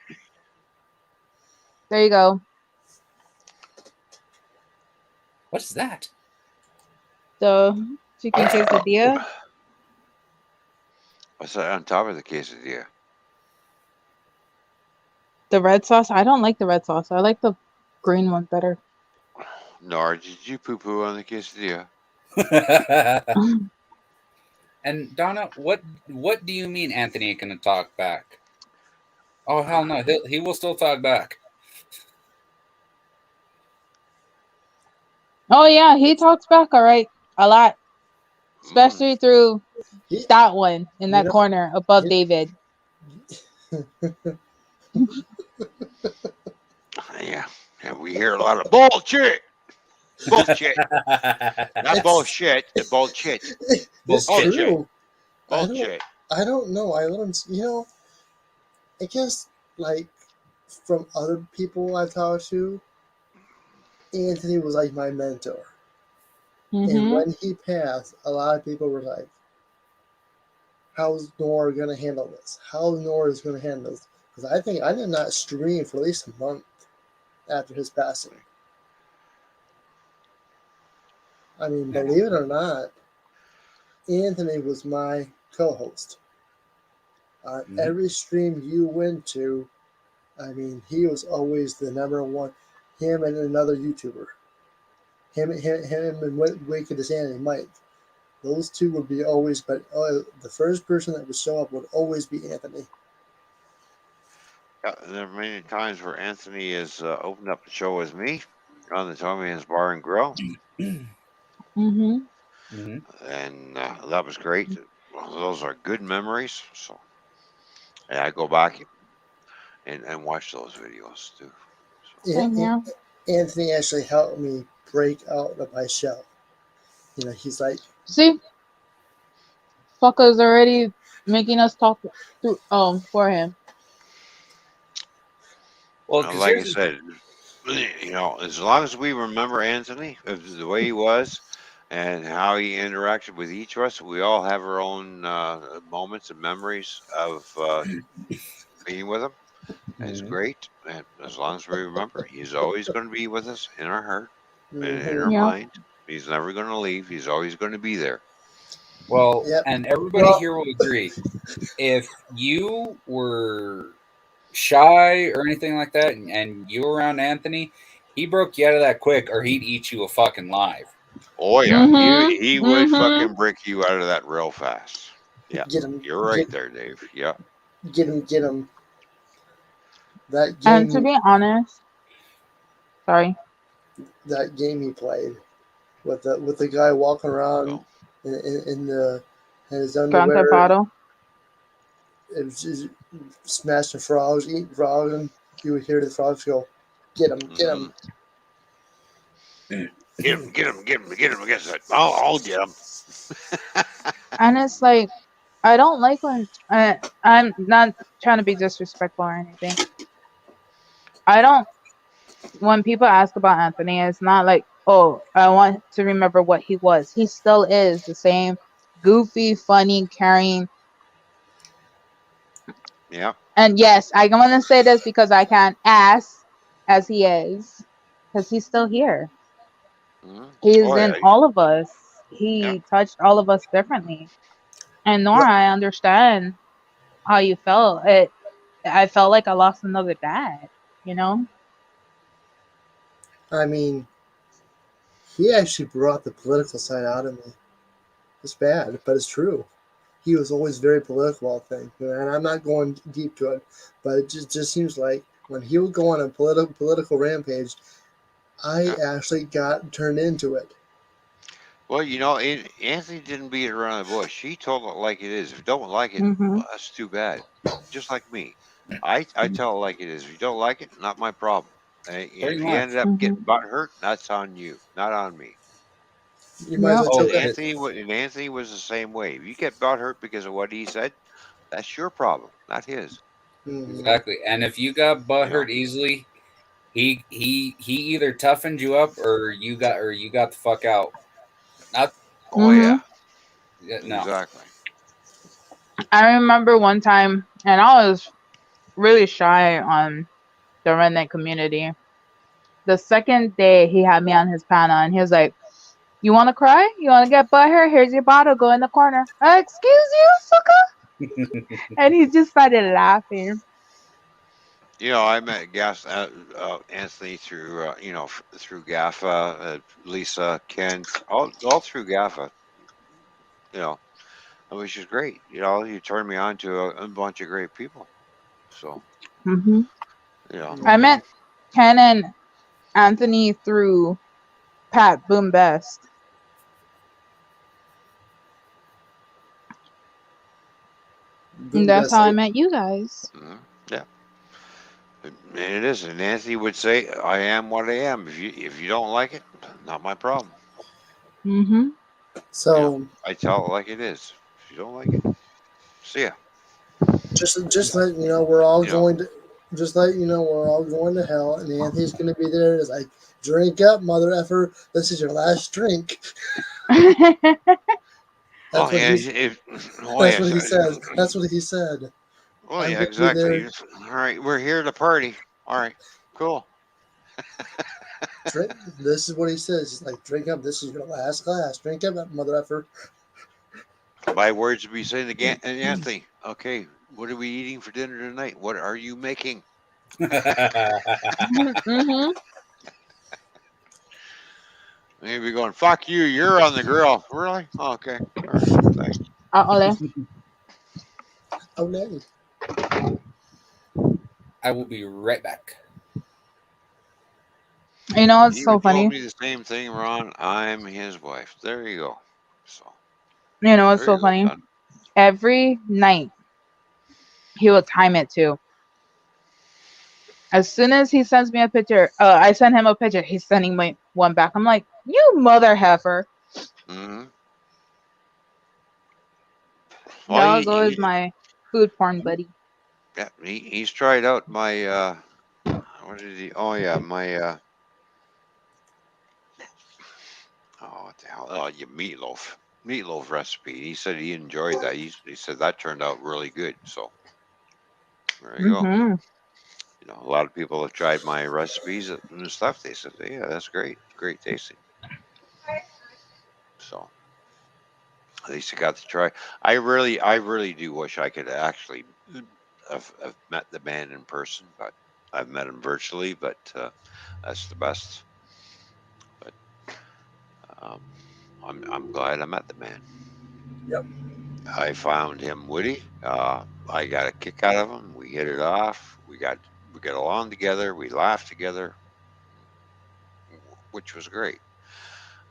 there you go. What's that? The chicken quesadilla. What's that on top of the quesadilla? The red sauce? I don't like the red sauce. I like the green one better. Nora, did you poo-poo on the quesadilla? And Donna, what do you mean Anthony can talk back? Oh, hell no. He will still talk back. Oh, yeah. He talks back all right. A lot. Especially through that one in that corner above David. Yeah, we hear a lot of bullshit. Bullshit. Not bullshit. Bullshit. It's true. Bullshit. I don't know. I learned, I guess, like, from other people I talked to, Anthony was like my mentor. Mm-hmm. And when he passed, a lot of people were like, how's Nora going to handle this? How Nora is going to handle this? Because I think I did not stream for at least a month after his passing. I mean, believe it or not, Anthony was my co-host. Every stream you went to, I mean, he was always the number one. Him and another YouTuber. Him and Wicked Insanity, Mike. Those two would be always, but the first person that would show up would always be Anthony. There are many times where Anthony has opened up the show with me on the Toymans Bar&Grill. Mm-hmm. And that was great. Those are good memories. So, and I go back and watch those videos too. So. Same here. Anthony actually helped me break out of my shell. he's like, see, fuckers already making us talk through for him. Well, like I said, as long as we remember Anthony, the way he was, and how he interacted with each of us, we all have our own moments and memories of being with him. And it's great. And as long as we remember, he's always going to be with us in our heart and in our Yeah. mind. He's never going to leave. He's always going to be there. Well, Yep. and everybody here will agree. If you were shy or anything like that, and you were around Anthony, he broke you out of that quick, or he'd eat you a fucking live. Oh yeah, Mhm. he would Mhm. fucking break you out of that real fast. Yeah, get him, you're right there, Dave. Yeah. get him. That And to game, be honest, sorry. that game he played with the guy walking around So, in his Grand Theft underwear, Auto. it was just smashing frogs, eating frogs, and you would hear the frogs go, "Get him, get him." Get him, get him, get him, get him against it. I'll get him. And it's like, I don't like when I'm not trying to be disrespectful or anything. I don't when people ask about Anthony, it's not like, oh, I want to remember what he was. He still is the same goofy, funny, caring. Yeah. And yes, I want to say this because I can't ask as he is, because he's still here. He's Oh in yeah. all of us. Yeah. He touched all of us differently. And Nora, Right. I understand how you felt. I felt like I lost another dad, you know? I mean, he actually brought the political side out of me. It's bad, but it's true. He was always very political, I think, and I'm not going deep to it, but it just seems like when he would go on a political rampage, I actually got turned into it. Well, Anthony didn't beat it around the bush. He told it like it is. If you don't like it, Mm-hmm. well, that's too bad. Just like me, I tell it like it is. If you don't like it, not my problem. Pretty If you ended much. up Mm-hmm. getting butt hurt, that's on you, not on me. You might as Yep. well Oh, tell And that. Anthony was the same way. If you get butt hurt because of what he said, that's your problem, not his. Mm-hmm. exactly. And if you got butt You know. hurt easily, he either toughened you up, or you got the fuck out. Not Oh yeah, no. exactly. I remember one time, and I was really shy on the redneck community. The second day, he had me on his panel, and he was like, "You want to cry? You want to get butt hurt? Here's your bottle. Go in the corner." Excuse you, sucker. And he just started laughing. I met Anthony through through GAFA, Lisa, Kent, all through GAFA. You know, which is great. You turned me on to a bunch of great people. So Hmm. you know, I met Ken and Anthony through Pat Boom Best. And Boom that's how I Best. met you guys. yeah, and it is. And Anthony would say, "I am what I am. If you don't like it, not my problem." Hmm. So I tell it like it is. If you don't like it, see ya. just let you know we're all You know. going to just let you know we're all going to hell, and Anthony's going to be there. It's like, drink up, mother effer. This is your last drink. Oh That's what yeah, he's. oh That's yeah. what he says. That's what he said. Oh I'm yeah, going to be exactly. there. All right, we're here to party. All right, cool. Drink. This is what he says. He's like, drink up. This is your last glass. Drink up, mother effer. My words would be saying again, Anthony. Okay, what are we eating for dinner tonight? What are you making? Hmm. Maybe going, fuck you, you're on the grill. Really? Oh, okay. All right. Thanks. Ole. Oh, no. I will be right back. You know what's He so would told funny? me the same thing, Ron. I'm his wife. There you go. So You know what's there so you go, funny? son. Every night he will time it too. As soon as he sends me a picture, I send him a picture. He's sending me one back. I'm like, you mother heifer. Hmm. Well, That was always my food porn buddy. yeah, he's tried out my what did he? Oh yeah, my oh what the hell? Oh, your meatloaf recipe. He said he enjoyed that. He said that turned out really good. So there you go. Mm-hmm. You know, a lot of people have tried my recipes and stuff. They said, yeah, that's great, great tasting. So at least I got to try. I really do wish I could actually have met the man in person, but I've met him virtually. But that's the best. But um, I'm glad I met the man. Yep. I found him witty. I got a kick out of him. We hit it off. We got along together. We laughed together, which was great.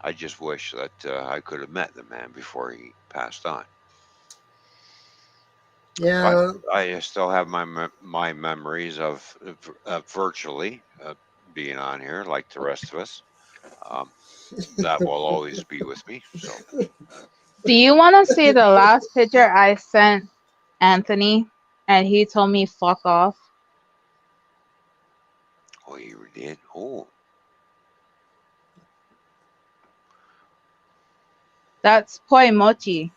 I just wish that I could have met the man before he passed on. Yeah. But I still have my memories of virtually being on here, like the rest of us. Um, that will always be with me. So, Do you want to see the last picture I sent Anthony, and he told me fuck off? oh, you did. Oh, That's poi mochi.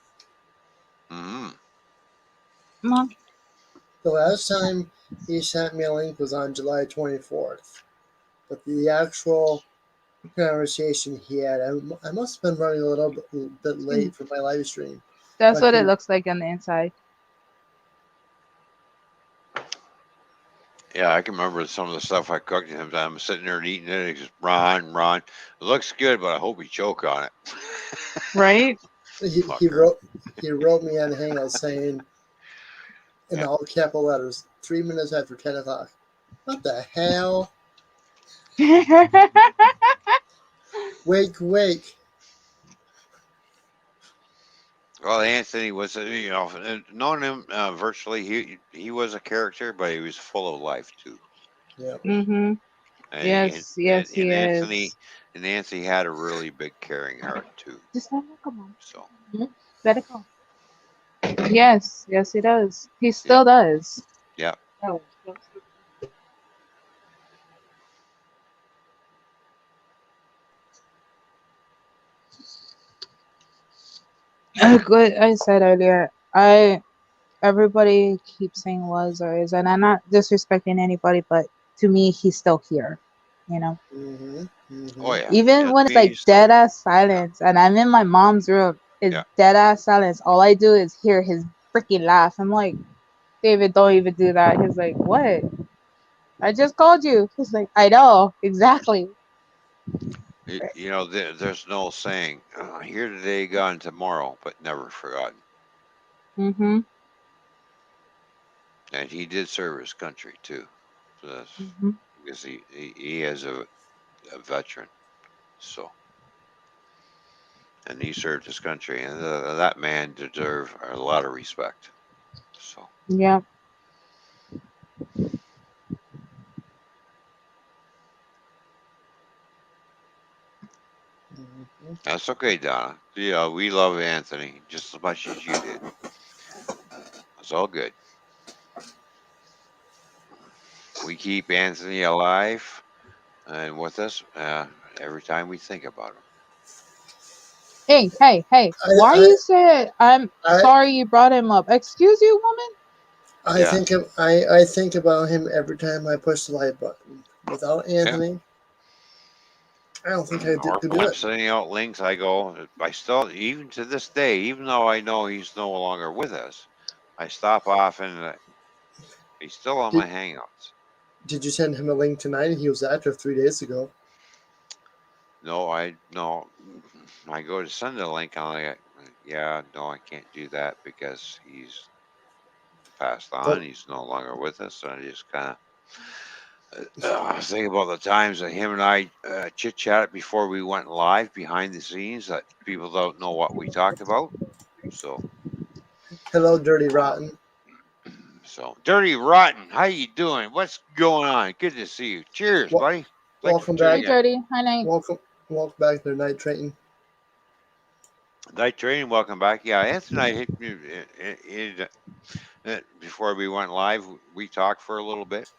mm, Mom. The last time he sent me a link was on July 24th. But the actual conversation he had, I must have been running a little bit late for my live stream. That's But what it he, looks like on the inside. yeah, I can remember some of the stuff I cooked. And I'm sitting there and eating it. And he just Ron, it looks good, but I hope you choke on it. Right? he Fucker. wrote me on Hangout saying in all capital letters, 3 minutes after 10 o'clock. What the hell? Wake. Well, Anthony was, knowing him virtually, he was a character, but he was full of life too. Yeah. Mm-hmm. And, Yes, yes, he Anthony is. and Nancy had a really big caring heart too. Just let him come on. So Let it go. Yes, yes, he does. He yeah, still does. yeah. Oh. Like what I said earlier, everybody keeps saying was or is, and I'm not disrespecting anybody, but to me, he's still here. You know, Mm-hmm. Mm-hmm. Oh yeah. even Yeah, when to it's me, like he's still dead here. ass silence, and I'm in my mom's room, it's Yeah. dead ass silence. All I do is hear his freaking laugh. I'm like, David, don't even do that. He's like, what? I just called you. He's like, I know exactly. There's no saying here today, gone tomorrow, but never forgotten. Mm-hmm. And he did serve his country too. So Mm-hmm. because he is a veteran. So and he served his country, and that man deserved a lot of respect. So Yeah. Mm-hmm. that's okay, Donna. Yeah, we love Anthony just as much as you did. It's all good. We keep Anthony alive and with us every time we think about him. Hey. Why I, you said I'm I, sorry you brought him up? Excuse you, woman? Yeah. I think about him every time I push the like button. Without Anthony, I don't think I Or could when do I'm it. sending out links, I still, even to this day, even though I know he's no longer with us, I stop off and he's still on Did my Hangouts. Did you send him a link tonight? He was active 3 days ago. No. I go to send a link. I'm like, yeah, no, I can't do that because he's passed on. But He's no longer with us. So I just kind of think about the times that him and I chit chatted before we went live behind the scenes that people don't know what we talked about. So, hello, Dirty uh, Rotten. Dirty Rotten, how you doing? What's going on? Good to see you. Cheers, Wel- buddy. Thanks for welcome Hi, back. tuning in. Dirty. Hi, Night. Welcome back to Night Train. Night Training, welcome back. Yeah, Anthony and I before we went live, we talked for a little bit,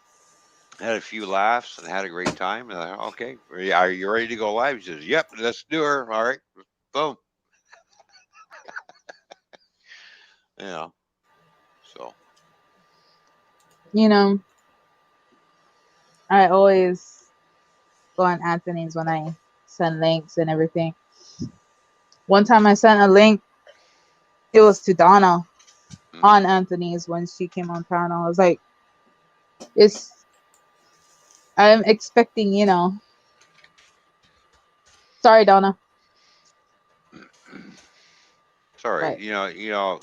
had a few laughs, and had a great time. And I, okay, are you ready to go live? He says, "Yep, let's do her." All right, boom. Yeah. So. You know, I always go on Anthony's when I send links and everything. One time I sent a link, it was to Donna on Anthony's when she came on panel. I was like, I'm expecting, sorry, Donna. Sorry, Right. uh,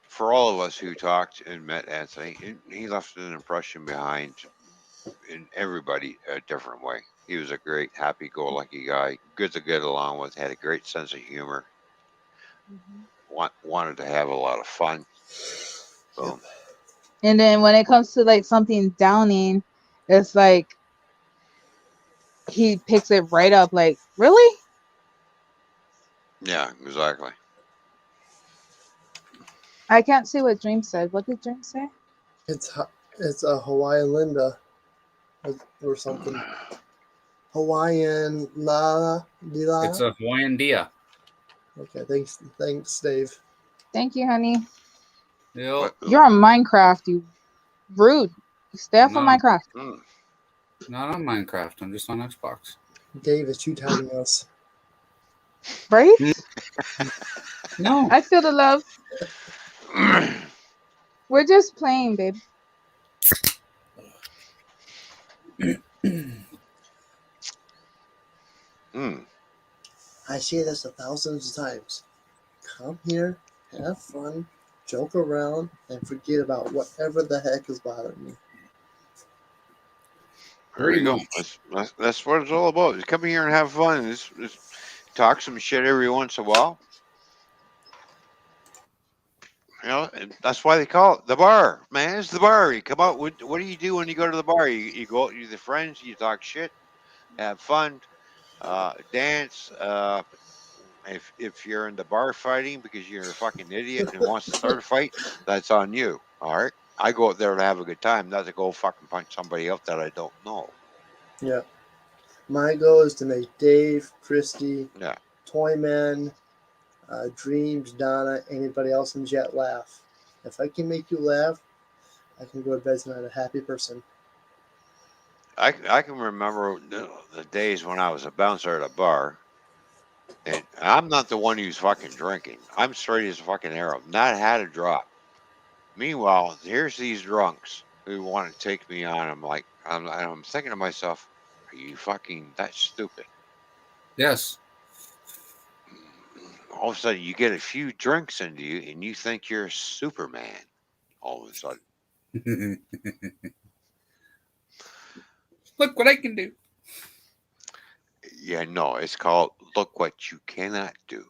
for all of us who talked and met Anthony, he left an impression behind in everybody a different way. He was a great, happy-go-lucky guy, good to get along with, had a great sense of humor, wanted to have a lot of fun. Boom. And then when it comes to like something downing, it's like he picks it right up. Like, really? Yeah, exactly. I can't see what Dream said. What did Dream say? It's a Hawaiian Linda or something. Hawaiian La Dila. It's a Hawaiian Dia. Okay, thanks, Dave. Thank you, honey. Yep. You're on Minecraft, you rude. Stay off of Minecraft. Not on Minecraft. I'm just on Xbox. Dave, it's you tagging us. Right? No. I feel the love. We're just playing, babe. I say this 1,000 times. Come here, have fun, joke around, and forget about whatever the heck is bothering me. There you go. That's what it's all about. Just come here and have fun. Just talk some shit every once in a while. And that's why they call it the bar, man. It's the bar. You come out. What do you do when you go to the bar? You go out with your friends. You talk shit, have fun, dance. If you're in the bar fighting because you're a fucking idiot and wants to start a fight, that's on you. All right. I go out there to have a good time, not to go fucking punch somebody out that I don't know. Yeah. My goal is to make Dave, Christy, Yeah. Toyman, Dreams, Donna, anybody else in chat laugh. If I can make you laugh, I can go to bed tonight a happy person. I can remember the days when I was a bouncer at a bar, and I'm not the one who's fucking drinking. I'm straight as a fucking arrow. Not had a drop. Meanwhile, here's these drunks who want to take me on. I'm thinking to myself, are you fucking that stupid? Yes. All of a sudden, you get a few drinks into you, and you think you're Superman. All of a sudden. Look what I can do. Yeah, no, it's called Look What You Cannot Do.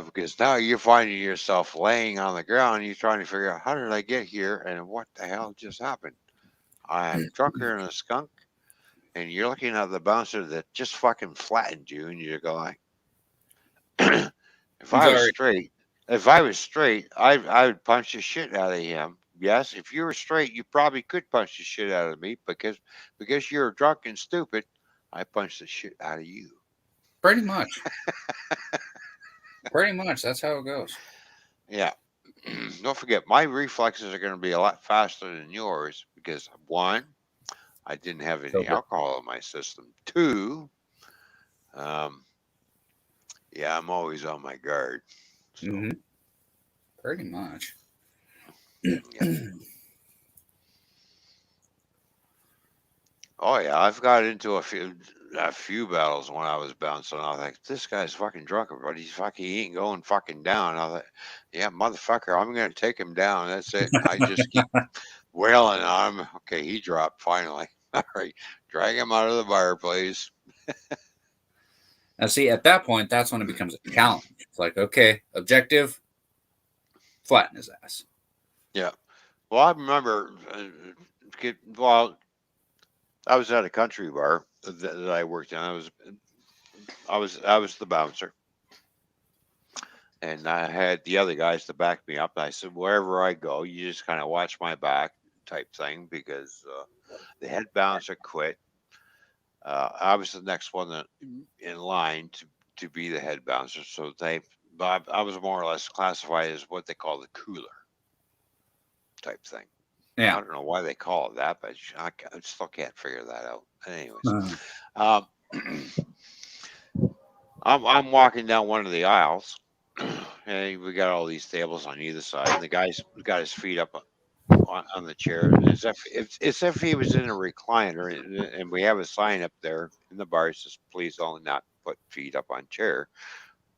Because now you're finding yourself laying on the ground, you're trying to figure out how did I get here and what the hell just happened. I'm drunker than a skunk, and you're looking at the bouncer that just fucking flattened you, and you're going, if I was straight, I would punch the shit out of him. Yes, if you were straight, you probably could punch the shit out of me because you're drunk and stupid. I punched the shit out of you. Pretty much. Pretty much. That's how it goes. Yeah. Don't forget, my reflexes are going to be a lot faster than yours because one, I didn't have any alcohol in my system. Two, yeah, I'm always on my guard. So. Pretty much. Yeah. Oh yeah, I've got into a few battles when I was bouncing. I was like, this guy's fucking drunk, but he ain't going fucking down. I thought, yeah, motherfucker, I'm gonna take him down. That's it. I just keep wailing on him. Okay, he dropped finally. All right, drag him out of the bar, please. Now, see, at that point, that's when it becomes a challenge. It's like, okay, objective, flatten his ass. Yeah. Well, I remember. I was at a country bar that I worked in. I was the bouncer, and I had the other guys to back me up. I said, wherever I go, you just kind of watch my back, type thing, because the head bouncer quit. I was the next one in line to be the head bouncer, so I was more or less classified as what they call the cooler type thing. Yeah. I don't know why they call it that, but I still can't figure that out. Anyways, um, I'm walking down one of the aisles, and we got all these tables on either side, and the guy's got his feet up on the chair, as if he was in a recliner, and we have a sign up there in the bar that says, "Please only not put feet up on chair,"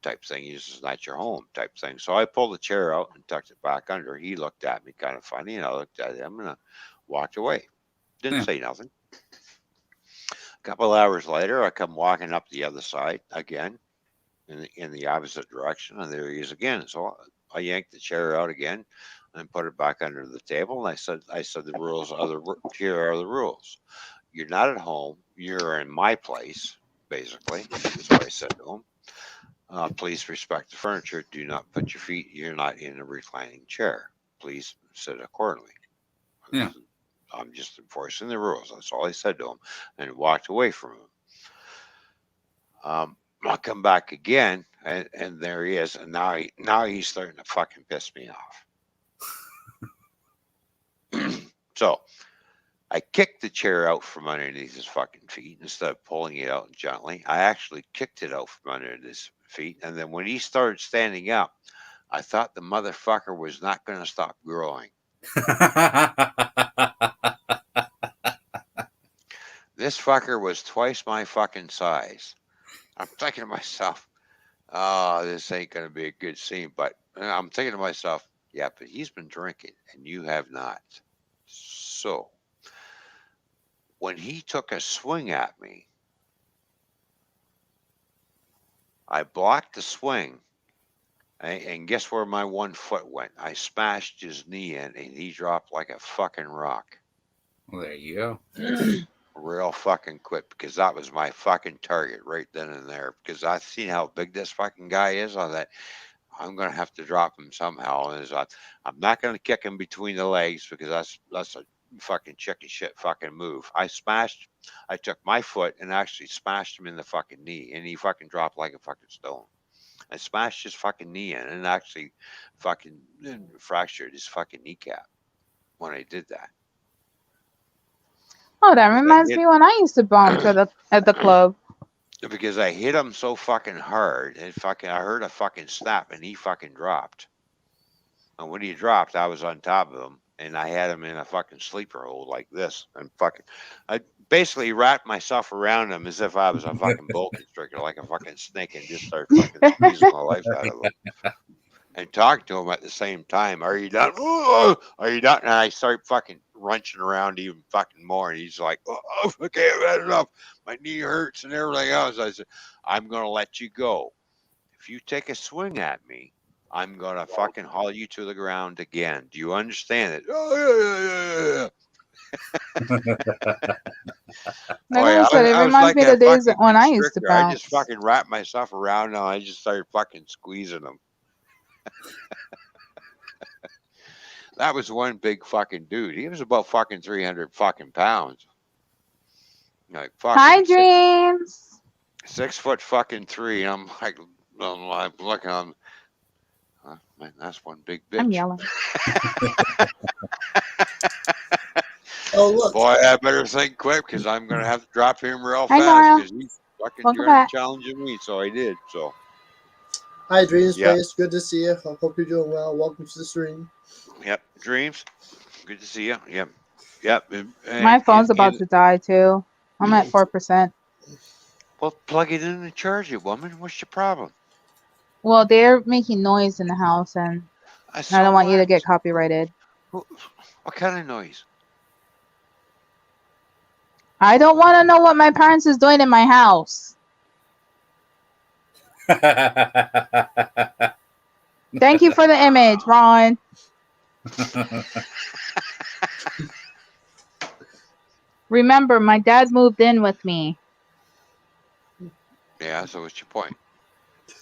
type thing. This is not your home, type thing. So I pulled the chair out and tucked it back under. He looked at me kind of funny, and I looked at him, and I walked away. Didn't say nothing. A couple hours later, I come walking up the other side again, in the opposite direction, and there he is again. So I yanked the chair out again and put it back under the table. And I said, the rules are here are the rules. You're not at home. You're in my place, basically. That's what I said to him. Please respect the furniture. Do not put your feet. You're not in a reclining chair. Please sit accordingly. Yeah. I'm just enforcing the rules. That's all I said to him, and walked away from him. I'll come back again, and there he is, and now he's starting to fucking piss me off. So I kicked the chair out from underneath his fucking feet instead of pulling it out gently. I actually kicked it out from under his feet, and then when he started standing up, I thought the motherfucker was not going to stop growing. This fucker was twice my fucking size. I'm thinking to myself, oh, this ain't going to be a good scene. But I'm thinking to myself, yeah, but he's been drinking and you have not. So when he took a swing at me, I blocked the swing. And guess where my one foot went? I smashed his knee in, and he dropped like a fucking rock. Well, there you go. Real fucking quick, because that was my fucking target right then and there. Because I seen how big this fucking guy is. I thought, I'm gonna have to drop him somehow. And I'm not gonna kick him between the legs, because that's a fucking chicken shit fucking move. I took my foot and actually smashed him in the fucking knee, and he fucking dropped like a fucking stone. I smashed his fucking knee in and actually fucking fractured his fucking kneecap when I did that. Oh, that reminds me when I used to bounce at the club. Because I hit him so fucking hard, and I heard a fucking snap, and he fucking dropped. And when he dropped, I was on top of him, and I had him in a fucking sleeper hold like this, and I basically wrapped myself around him as if I was a fucking boa constrictor, like a fucking snake, and just started fucking squeezing the life out of him. And talking to him at the same time, are you done? Oh, are you done? And I start fucking wrenching around even fucking more. And he's like, oh, okay, I've had enough. My knee hurts and everything else. I said, I'm going to let you go. If you take a swing at me, I'm going to fucking haul you to the ground again. Do you understand it? Oh, yeah. It reminds me of the days when I used to bounce. I just fucking wrapped myself around him. I just started fucking squeezing him. That was one big fucking dude. He was about fucking 300 fucking pounds. Like fucking Hi, Dreams. 6 foot fucking 3. I'm looking on. Man, that's one big bitch. I'm yelling. Oh, look. Boy, I better think quick, because I'm gonna have to drop him real fast, because he's fucking challenging me. So I did. So. Hi, Dreams Place. Good to see you. I hope you're doing well. Welcome to the stream. Yep, Dreams. Good to see you. Yep. My phone's about to die too. I'm at 4%. Well, plug it in and charge it, woman. What's your problem? Well, they're making noise in the house, and I don't want you to get copyrighted. What kind of noise? I don't want to know what my parents is doing in my house. Thank you for the image, Ron. Remember, my dad moved in with me. Yeah, so what's your point?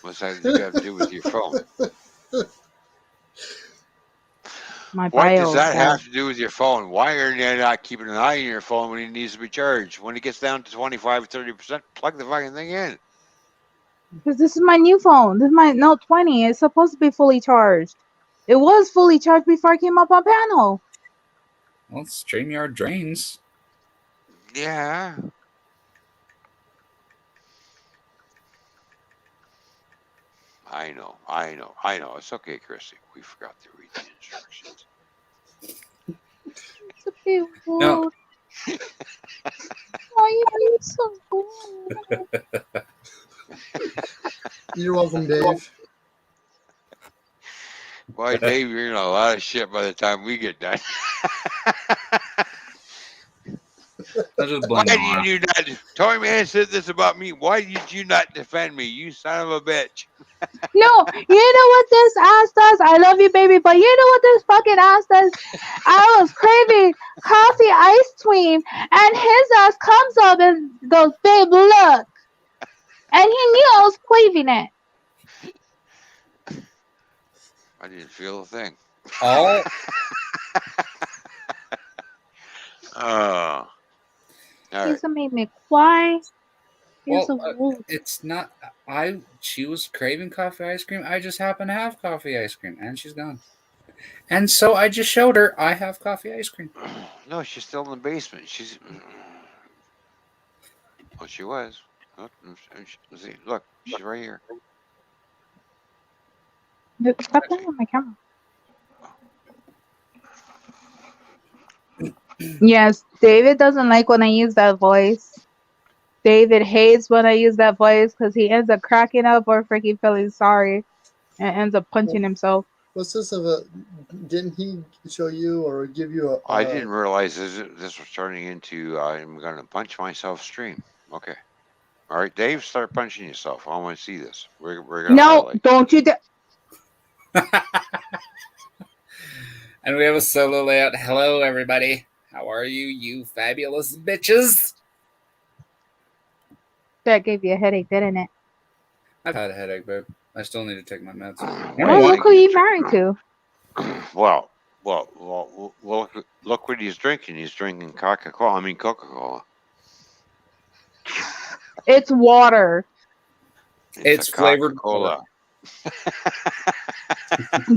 What's that have to do with your phone? My What does bio that dad. have to do with your phone? Why are you not keeping an eye on your phone when it needs to be charged? When it gets down to 25, 30%, plug the fucking thing in. Because this is my new phone. This is my Note 20. It's supposed to be fully charged. It was fully charged before I came up on panel. Well, StreamYard drains. Yeah. I know. It's okay, Chrissy. We forgot to read the instructions. It's a bit No. rude. Why are you being so rude? You're welcome, Dave. Boy, Dave, you're in a lot of shit by the time we get done. I'll just Why blame did you not? Toyman said this about me. Why did you not defend me? You son of a bitch. No, you know what this ass does? I love you, baby, but you know what this fucking ass does? I was craving coffee ice cream, and his ass comes up and goes, babe, look. And he knew I was craving it. I didn't feel a thing. all. Oh. All right. He's gonna make me cry. He's Well, so rude. it's not. She was craving coffee ice cream. I just happen to have coffee ice cream, and she's gone. And so I just showed her I have coffee ice cream. No, she's still in the basement. She's. Oh, she was. See, look, she's right here. Stop playing with my camera. Yes, David doesn't like when I use that voice. David hates when I use that voice because he ends up cracking up or freaking feeling sorry and ends up punching himself. What's this of a? Didn't he show you or give you a? I didn't realize this was turning into I'm going to punch myself stream. Okay. All right, Dave, start punching yourself. I want to see this. We're going to No, highlight. don't you dare. And we have a solo layout. Hello, everybody. How are you, you fabulous bitches? That gave you a headache, didn't it? I've had a headache, babe. I still need to take my meds. Oh, look who you married to. Well, look what he's drinking. He's drinking Coca-Cola. It's water. It's flavored Coca-Cola.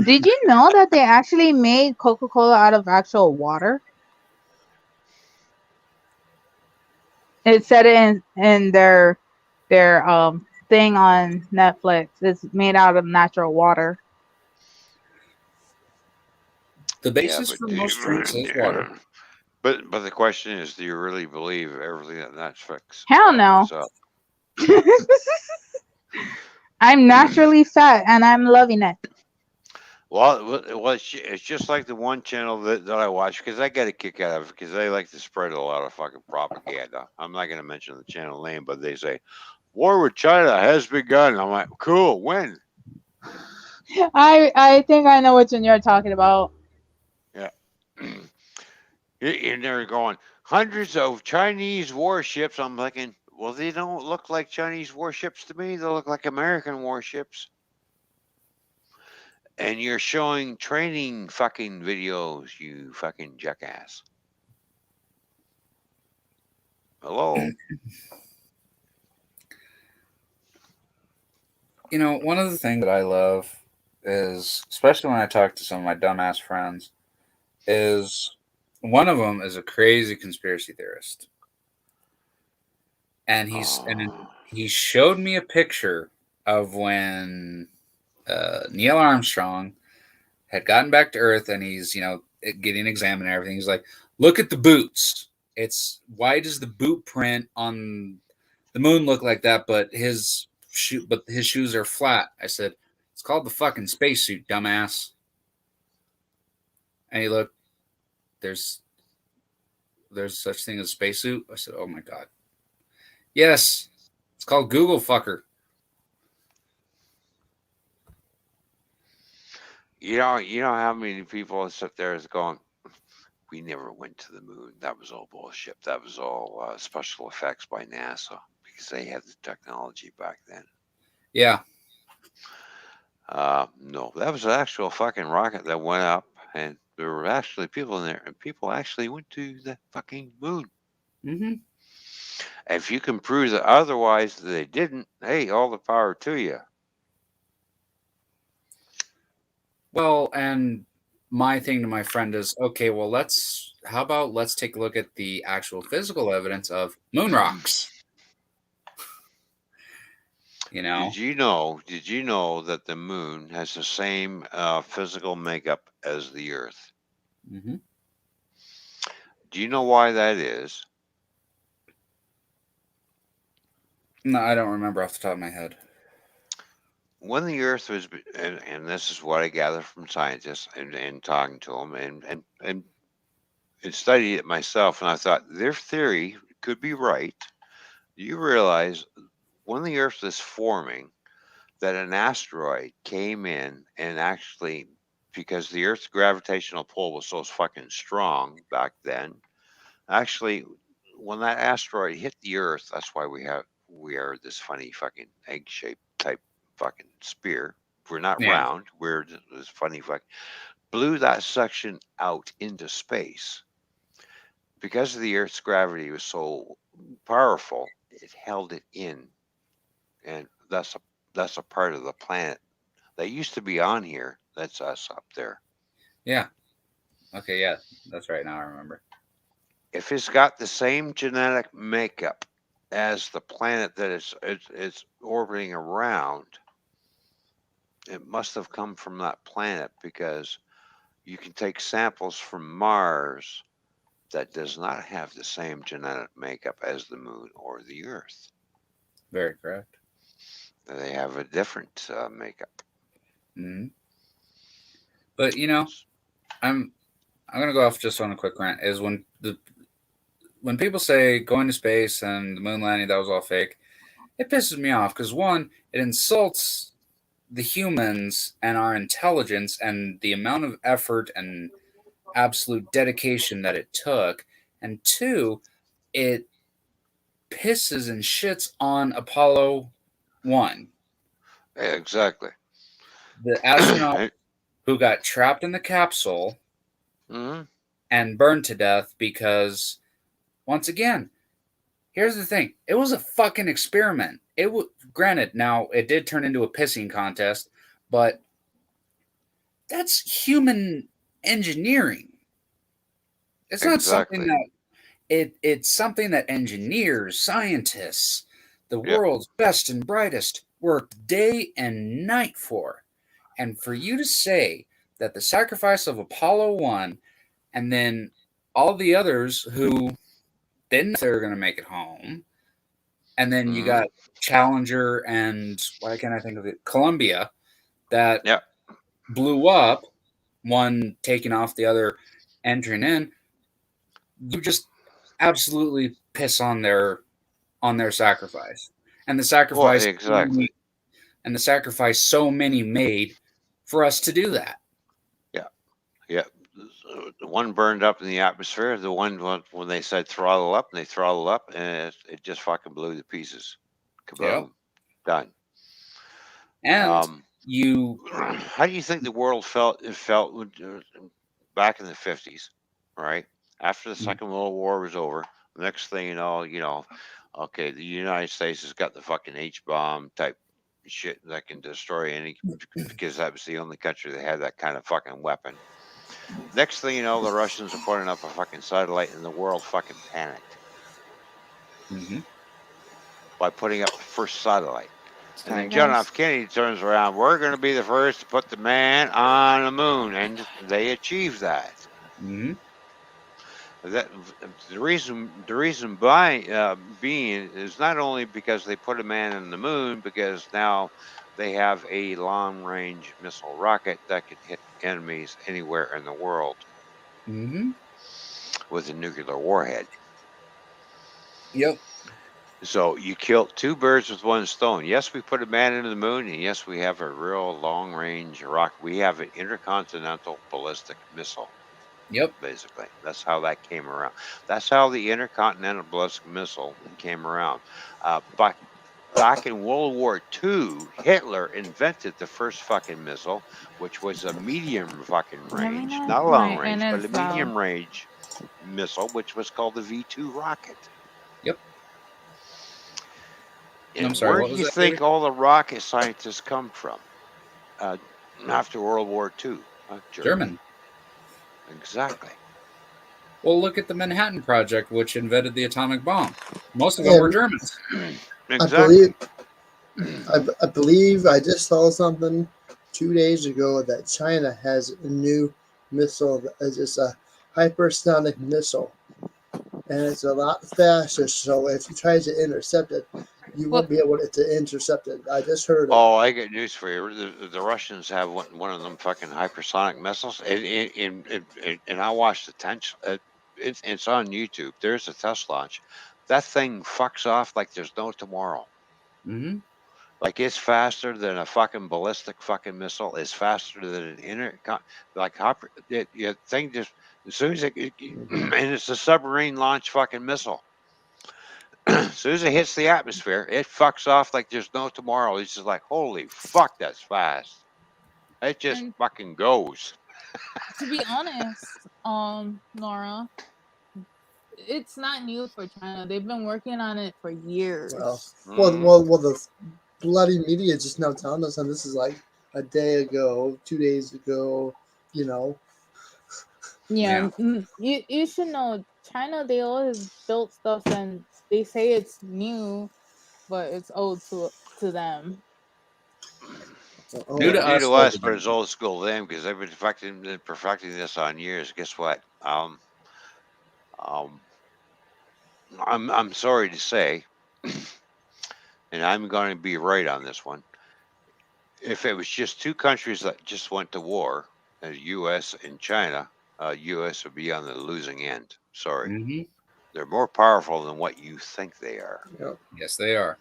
Did you know that they actually made Coca-Cola out of actual water? It said it in their thing on Netflix. It's made out of natural water. The basis for most drinks is water. But the question is, do you really believe everything that Netflix? Hell no. I'm naturally fat and I'm loving it. Well, it's just like the one channel that I watch because I get a kick out of it because they like to spread a lot of fucking propaganda. I'm not going to mention the channel name, but they say, war with China has begun. I'm like, cool, when? I think I know which one you're talking about. Yeah. And they're going, hundreds of Chinese warships. I'm thinking, well, they don't look like Chinese warships to me. They look like American warships. And you're showing training fucking videos, you fucking jackass. Hello. You know, one of the things that I love is, especially when I talk to some of my dumbass friends, is one of them is a crazy conspiracy theorist. And he showed me a picture of when Neil Armstrong had gotten back to Earth and he's, getting examined and everything. He's like, look at the boots. Why does the boot print on the moon look like that, but his shoes are flat? I said, it's called the fucking spacesuit, dumbass. And he looked, there's such thing as a spacesuit? I said, oh my God. Yes, it's called Google, fucker. You know how many people sit there is going, we never went to the moon. That was all bullshit. That was all special effects by NASA because they had the technology back then. Yeah. No, that was an actual fucking rocket that went up, and there were actually people in there, and people actually went to the fucking moon. Mm-hmm. If you can prove that otherwise they didn't, hey, all the power to you. Well, and my thing to my friend is, okay, well, how about let's take a look at the actual physical evidence of moon rocks. You know? Did you know that the moon has the same physical makeup as the Earth? Mm-hmm. Do you know why that is? No, I don't remember off the top of my head. When the Earth was, and this is what I gather from scientists and talking to them and studied it myself, and I thought their theory could be right. You realize when the Earth was forming, that an asteroid came in and actually, because the Earth's gravitational pull was so fucking strong back then, actually, when that asteroid hit the Earth, that's why we are this funny fucking egg-shaped type fucking spear. We're not round. We're this funny fucking blew that section out into space. Because the Earth's gravity was so powerful, it held it in, and that's a part of the planet that used to be on here. That's us up there. Yeah. Okay. Yeah, that's right. Now I remember. If it's got the same genetic makeup as the planet that it's orbiting around, it must have come from that planet because you can take samples from Mars that does not have the same genetic makeup as the moon or the Earth. Very correct. They have a different makeup. Mm-hmm. But I'm gonna go off just on a quick rant. Is when people say going to space and the moon landing, that was all fake, it pisses me off because one, it insults the humans and our intelligence and the amount of effort and absolute dedication that it took, and two, it pisses and shits on Apollo 1. Exactly. The astronaut who got trapped in the capsule mm-hmm. and burned to death because, once again, here's the thing. It was a fucking experiment. Granted, now it did turn into a pissing contest, but that's human engineering. It's not something that it's something that engineers, scientists, the world's best and brightest worked day and night for. And for you to say that the sacrifice of Apollo 1 and then all the others who didn't know they were going to make it home, and then you got Challenger and why can't I think of it? Columbia that blew up, one taking off the other entering in. You just absolutely piss on their sacrifice, and the sacrifice and the sacrifice so many made for us to do that. Yeah. The one burned up in the atmosphere. The one when they said throttle up, and they throttled up, and it just fucking blew to pieces. Kaboom! Done. And how do you think the world felt? It felt back in the 50s, right? After the Second World War was over, the next thing you know, okay, the United States has got the fucking H-bomb type shit that can destroy any, because that was the only country that had that kind of fucking weapon. Next thing you know, the Russians are putting up a fucking satellite, and the world fucking panicked by putting up the first satellite. And then John F. Kennedy turns around. We're going to be the first to put the man on the moon, and they achieved that. Mm-hmm. The reason being is not only because they put a man on the moon, because now they have a long-range missile rocket that can hit enemies anywhere in the world with a nuclear warhead. Yep. So you killed two birds with one stone. Yes, we put a man into the moon, and yes, we have a real long-range rocket. We have an intercontinental ballistic missile. Yep. Basically, that's how that came around. That's how the intercontinental ballistic missile came around. Back in World War II, Hitler invented the first fucking missile, which was a medium fucking Let me range, know not a if long my range, but a internet's loud. medium range missile, which was called the V2 rocket. Yep. And I'm sorry, where what do was you that, think David? all the rocket scientists come from uh, after World War II? Germany. German. Exactly. Well, look at the Manhattan Project, which invented the atomic bomb. Most of them were And Germans. Exactly. I believe I just saw something 2 days ago that China has a new missile. It's a hypersonic missile, and it's a lot faster. So if you try to intercept it, you Well, won't be able to intercept it. I just heard it. Oh, I got news for you. The Russians have one of them fucking hypersonic missiles, and I watched the test. It's on YouTube. There's a test launch. That thing fucks off like there's no tomorrow. Mm-hmm. Like it's faster than a fucking ballistic fucking missile. It's faster than an like thing just as soon as and it's a submarine launch fucking missile. As soon as it hits the atmosphere, it fucks off like there's no tomorrow. It's just like, holy fuck, that's fast. It just and fucking goes. to be honest, Nora, it's not new for China. They've been working on it for years. Well, the bloody media just now telling us, and this is like a day ago, 2 days ago. You know, Yeah, you should know China. They always built stuff, and they say it's new, but it's old to them. New to New us, to old us, to but them. it's old school to them because they've been perfecting this on years. Guess what? Um, I'm sorry to say, and I'm going to be right on this one. If it was just two countries that just went to war, the U.S. and China, U.S. would be on the losing end. Sorry, Mm-hmm. they're more powerful than what you think they are. yep, Yes, they are.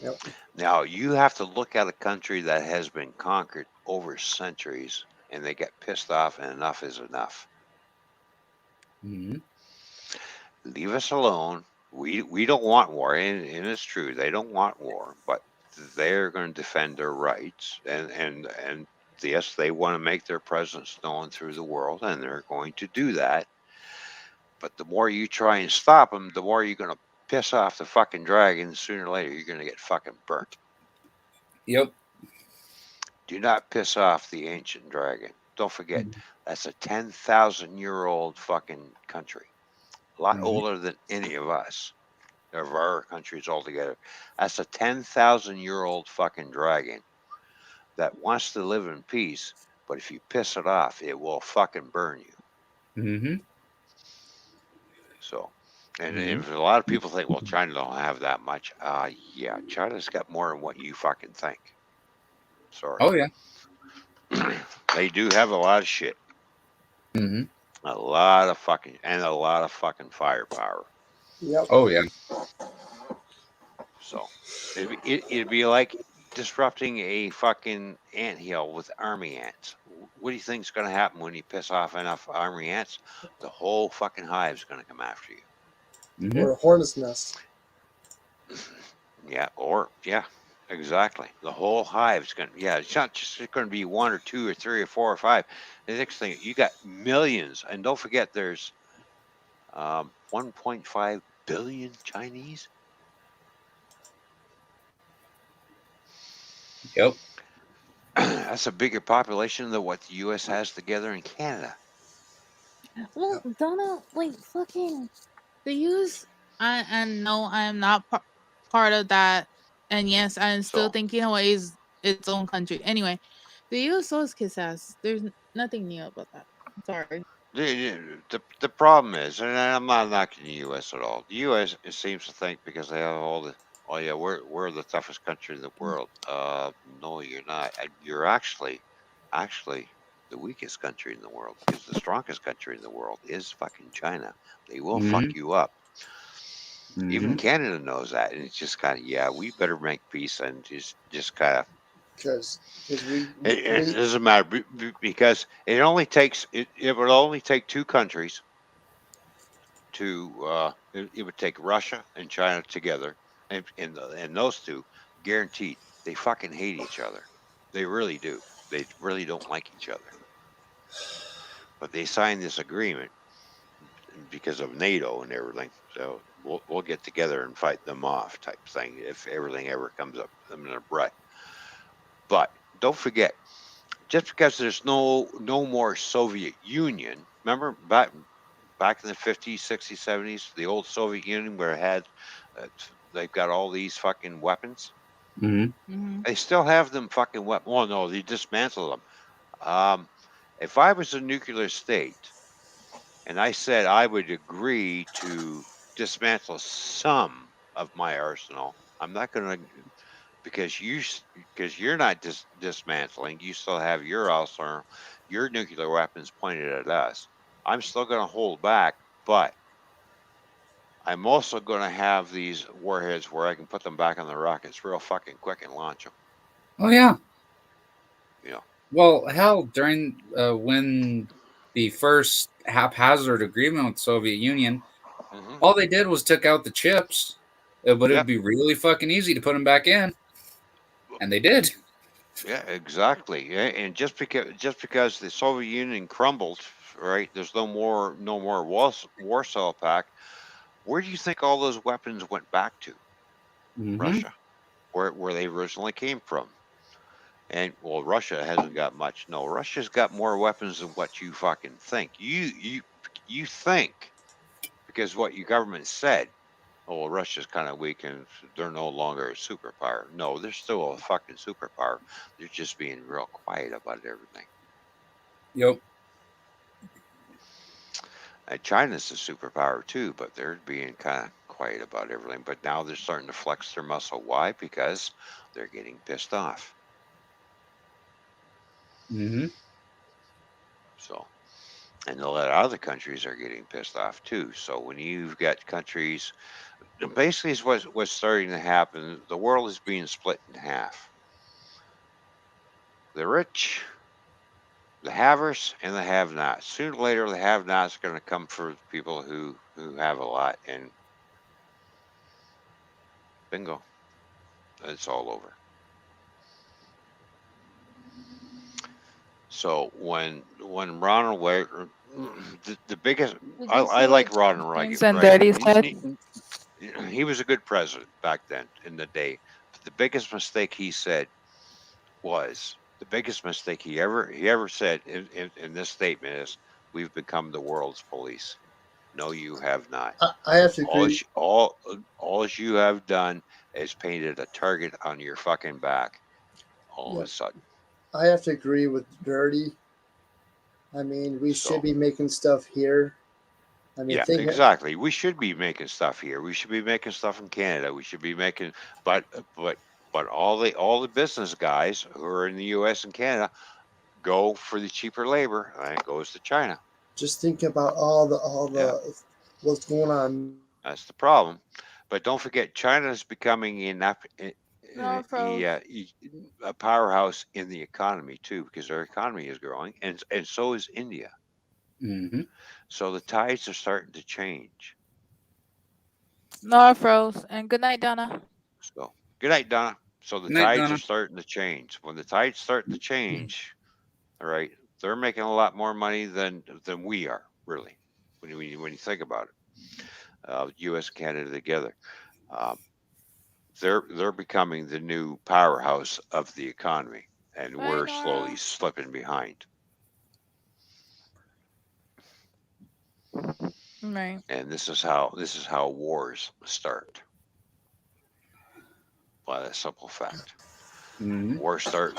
yep. Now you have to look at a country that has been conquered over centuries, and they get pissed off, and enough is enough. Mm-hmm. Leave us alone. We don't want war, and it's true they don't want war, but they're going to defend their rights, and yes, they want to make their presence known through the world, and they're going to do that. But the more you try and stop them, the more you're going to piss off the fucking dragon. Sooner or later, you're going to get fucking burnt. Yep. Do not piss off the ancient dragon. Don't forget, that's a 10,000-year-old fucking country. A lot Mm-hmm. older than any of us, of our countries altogether. That's a 10,000-year-old fucking dragon that wants to live in peace, but if you piss it off, it will fucking burn you. Mm-hmm. So, and Mm-hmm. if a lot of people think, well, China don't have that much. Yeah, China's got more than what you fucking think. Sorry. Oh yeah. They do have a lot of shit. Mm-hmm. A lot of fucking firepower. Yep. Oh yeah. So it'd be like disrupting a fucking anthill with army ants. What do you think's going to happen when you piss off enough army ants? The whole fucking hive's going to come after you. Mm-hmm. Or a hornet's nest. Yeah, exactly. The whole hive's going to, yeah, it's not just going to be one or two or three or four or five. The next thing, you got millions. And don't forget, there's 1.5 billion Chinese. Yep. That's a bigger population than what the U.S. has together in Canada. Well, Donna, like fucking, they use. And no, I am not part of that. And yes, I'm still So thinking Hawaii is its own country. Anyway, the U.S. always kiss ass. There's nothing new about that. Sorry. the problem is, and I'm not knocking the U.S. at all. The U.S. it seems to think because they have all the, oh yeah, we're the toughest country in the world. No, you're not. You're actually the weakest country in the world because the strongest country in the world is fucking China. They will Mm-hmm. fuck you up. Even Mm-hmm. Canada knows that, and it's just kind of, yeah, we better make peace and just kind of Because it doesn't matter because it would only take two countries to it would take Russia and China together, and those two, guaranteed, they fucking hate each other. They really do. They really don't like each other. But they signed this agreement because of NATO and everything. So we'll get together and fight them off, type thing, if everything ever comes up in a breath. But don't forget, just because there's no more Soviet Union, remember back in the 50s, 60s, 70s, the old Soviet Union where it had they've got all these fucking weapons. Mm-hmm. They still have them fucking weapons. Oh no, they dismantled them. If I was a nuclear state and I said I would agree to dismantle some of my arsenal, I'm not going to, because you're not dismantling. You still have your arsenal, your nuclear weapons pointed at us. I'm still going to hold back, but I'm also going to have these warheads where I can put them back on the rockets real fucking quick and launch them. Oh yeah. Yeah. Well, hell, during when the first haphazard agreement with the Soviet Union, all they did was took out the chips, but it'd be really fucking easy to put them back in, and they did. Yeah, exactly. Yeah, and just because the Soviet Union crumbled, right? There's no more Warsaw Pact. Where do you think all those weapons went back to? Mm-hmm. Russia, where they originally came from. And well, Russia hasn't got much. No, Russia's got more weapons than what you fucking think. You think because what your government said. Oh, well, Russia's kind of weak and they're no longer a superpower. No, they're still a fucking superpower. They're just being real quiet about everything. Yep. China's a superpower too, but they're being kind of quiet about everything. But now they're starting to flex their muscle. Why? Because they're getting pissed off. Mm-hmm. So, and a lot of other countries are getting pissed off too. So when you've got countries, basically, is what's starting to happen. The world is being split in half. The rich, the havers, and the have-nots. Sooner or later, the have-nots are going to come for people who have a lot, and bingo, it's all over. So when Ronald Reagan, the biggest, I like Ronald Reagan, right? He was a good president back then in the day. But the biggest mistake he said was the biggest mistake he ever said in this statement is, "We've become the world's police." No, you have not. I have to agree. All you have done is painted a target on your fucking back. All of a sudden. I have to agree with Dirty. I mean, we should be making stuff here. I mean, exactly. We should be making stuff here. We should be making stuff in Canada. We should be making, but all the business guys who are in the U.S. and Canada go for the cheaper labor, and it goes to China. Just think about all the what's going on. That's the problem. But don't forget, China is becoming a powerhouse in the economy too, because their economy is growing, and so is India. Mm-hmm. So the tides are starting to change. No, froze. And good night, Donna. So good night, Donna. So the tides are starting to change. When the tides start to change, all right, they're making a lot more money than we are, really, when you think about it. U.S. and Canada together. They're becoming the new powerhouse of the economy, and we're slowly slipping behind. Right. And this is how wars start. By that simple fact. Mm-hmm. Wars start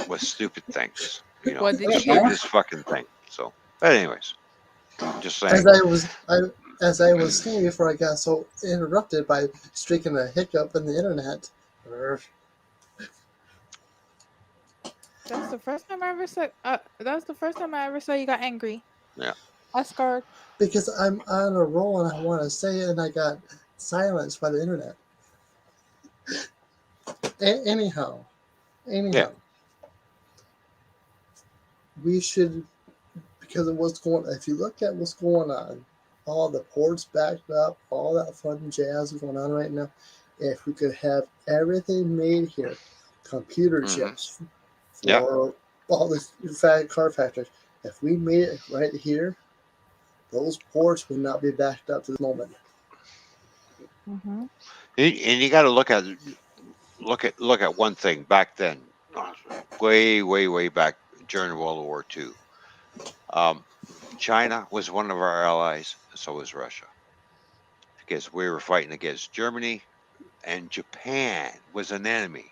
with stupid things. You know, What did the stupidest fucking thing. So, but anyways, just saying. As I was saying before, I got so interrupted by streaking a hiccup in the internet. That's the first time I ever said. That's the first time I ever saw you got angry. Yeah. I scarred. Because I'm on a roll and I want to say it, and I got silenced by the internet. Anyhow, Yeah. We should, because of what's going. If you look at what's going on, all the ports backed up, all that fun jazz going on right now. If we could have everything made here, computer chips for all the car factories. If we made it right here, those ports would not be backed up to this moment. Mm-hmm. And you got to look at one thing back then, way back during World War II. Um, China was one of our allies, and so was Russia, because we were fighting against Germany, and Japan was an enemy.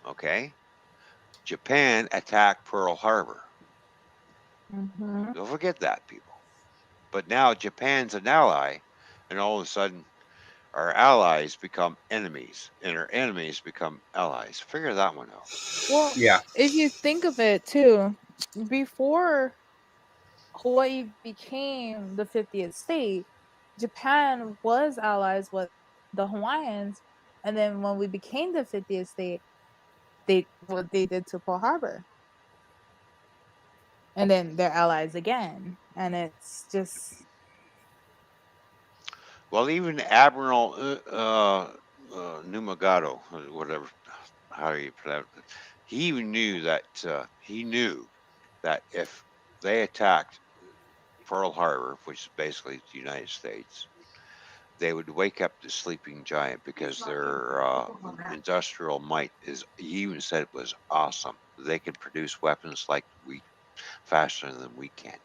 Okay, Japan attacked Pearl Harbor. Mm-hmm. Don't forget that, people. But now Japan's an ally, and all of a sudden, our allies become enemies, and our enemies become allies. Figure that one out. Well, Yeah. if you think of it too, before Hawaii became the 50th state, Japan was allies with the Hawaiians, and then when we became the 50th state, they what they did to Pearl Harbor, and then they're allies again, and it's just Well, even Admiral Numagato, or whatever, how do you pronounce it? He knew that if they attacked Pearl Harbor, which is basically the United States, they would wake up the sleeping giant because their industrial might is. He even said it was awesome. They could produce weapons like we faster than we can.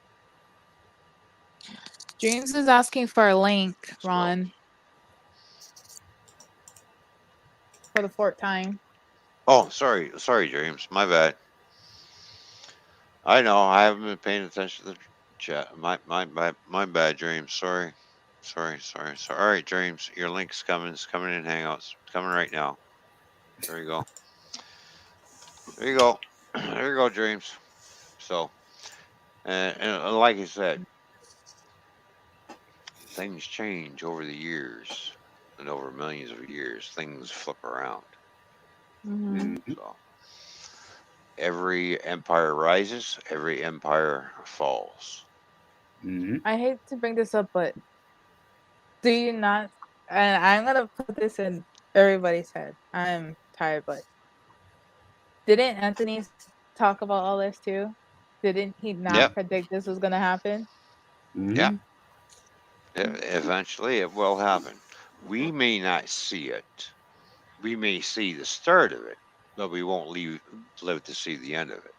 Dreams is asking for a link, So, Ron, for the fourth time. oh, sorry, James, my bad. I know I haven't been paying attention to the chat. My bad, James. Sorry. All right, James, your link's coming. It's coming in Hangouts. It's coming right now. There you go. There you go. There you go, James. So, and like I said, things change over the years, and over millions of years, things flip around. Mm-hmm. Mhm. So, every empire rises, every empire falls. Mhm. I hate to bring this up, but do you not? And I'm gonna put this in everybody's head. I'm tired, but didn't Anthony talk about all this too? Didn't he not Yep. predict this was gonna happen? Yeah. Mhm. Eventually, it will happen. We may not see it. We may see the start of it, but we won't live to see the end of it,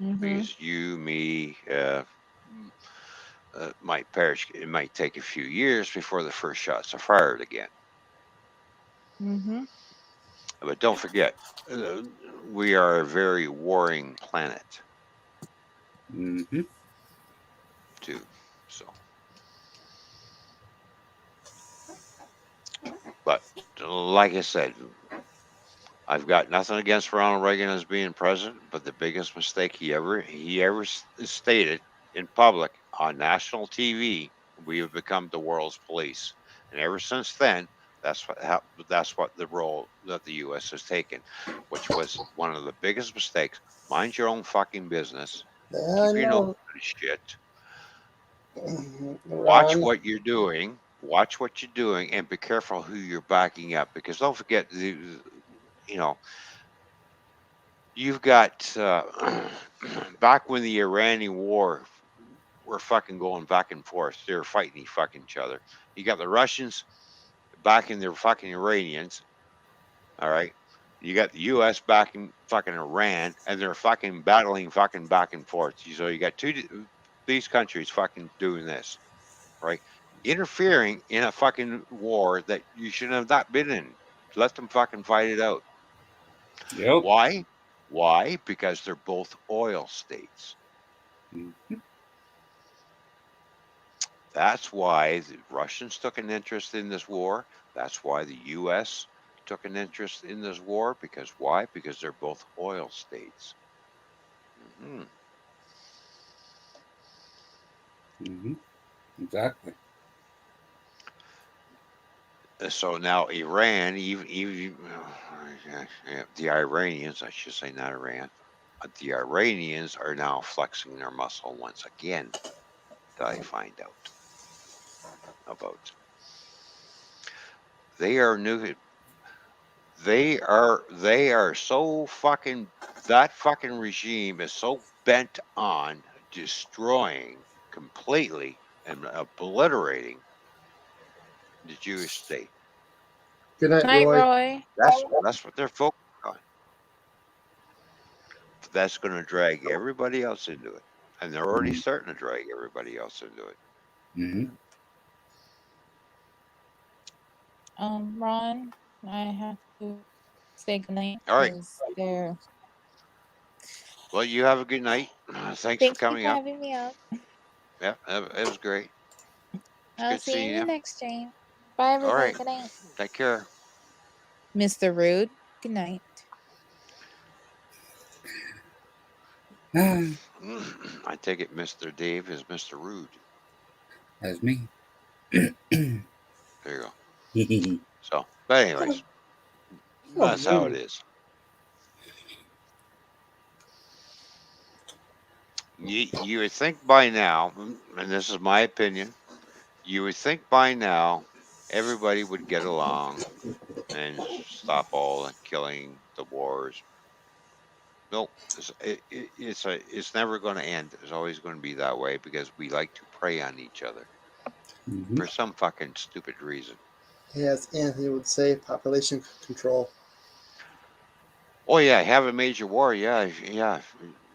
Mm-hmm. because you, me, might perish. It might take a few years before the first shots are fired again. Mm-hmm. But don't forget, uh, we are a very warring planet Mhm. too. So, but like I said, I've got nothing against Ronald Reagan as being president, but the biggest mistake he ever stated in public on national TV, we have become the world's police, and ever since then, that's what the role that the U.S. has taken, which was one of the biggest mistakes. Mind your own fucking business. Yeah, I Keep your nose know, out of shit. Watch Ron. what you're doing. Watch what you're doing, and be careful who you're backing up. Because don't forget, you know, you've got back when the Iranian war were fucking going back and forth. They were fighting each other. You got the Russians backing their fucking Iranians. All right. You got the U.S. backing fucking Iran, and they're fucking battling fucking back and forth. So you got these countries fucking doing this, right? Interfering in a fucking war that you shouldn't have not been in. Let them fucking fight it out. Yep. Why? Why? Because they're both oil states. Mhm. That's why the Russians took an interest in this war. That's why the U.S. took an interest in this war. Because why? Because they're both oil states. Hmm. Mhm. Exactly. So now Iran, even The Iranians, I should say, not Iran. The Iranians are now flexing their muscle once again. That I find out about. They are new. They are so fucking. That fucking regime is so bent on destroying completely and obliterating the Jewish state. Good night, Night, Roy. Roy. That's what they're focused on. That's going to drag everybody else into it, and they're already starting to drag everybody else into it. Mm-hmm. Ron, I have to say goodnight All right. because they're. Well, you have a good night. Thanks for Thank you coming for up. having me up. Yeah, it was great. It's I'll good see you seeing in the you. next stream. Bye, All everybody. right. Good night. Take care. Mr. Rude, good night. I take it Mr. Dave is Mr. Rude. That's me. There you go. So, but anyways, that's how it is. You would think by now, and this is my opinion, you would think by now everybody would get along and stop all the killing, the wars. Nope, it's never going to end. It's always going to be that way because we like to prey on each other Mm-hmm. for some fucking stupid reason. As Anthony would say, population control. Oh yeah, have a major war. Yeah, yeah.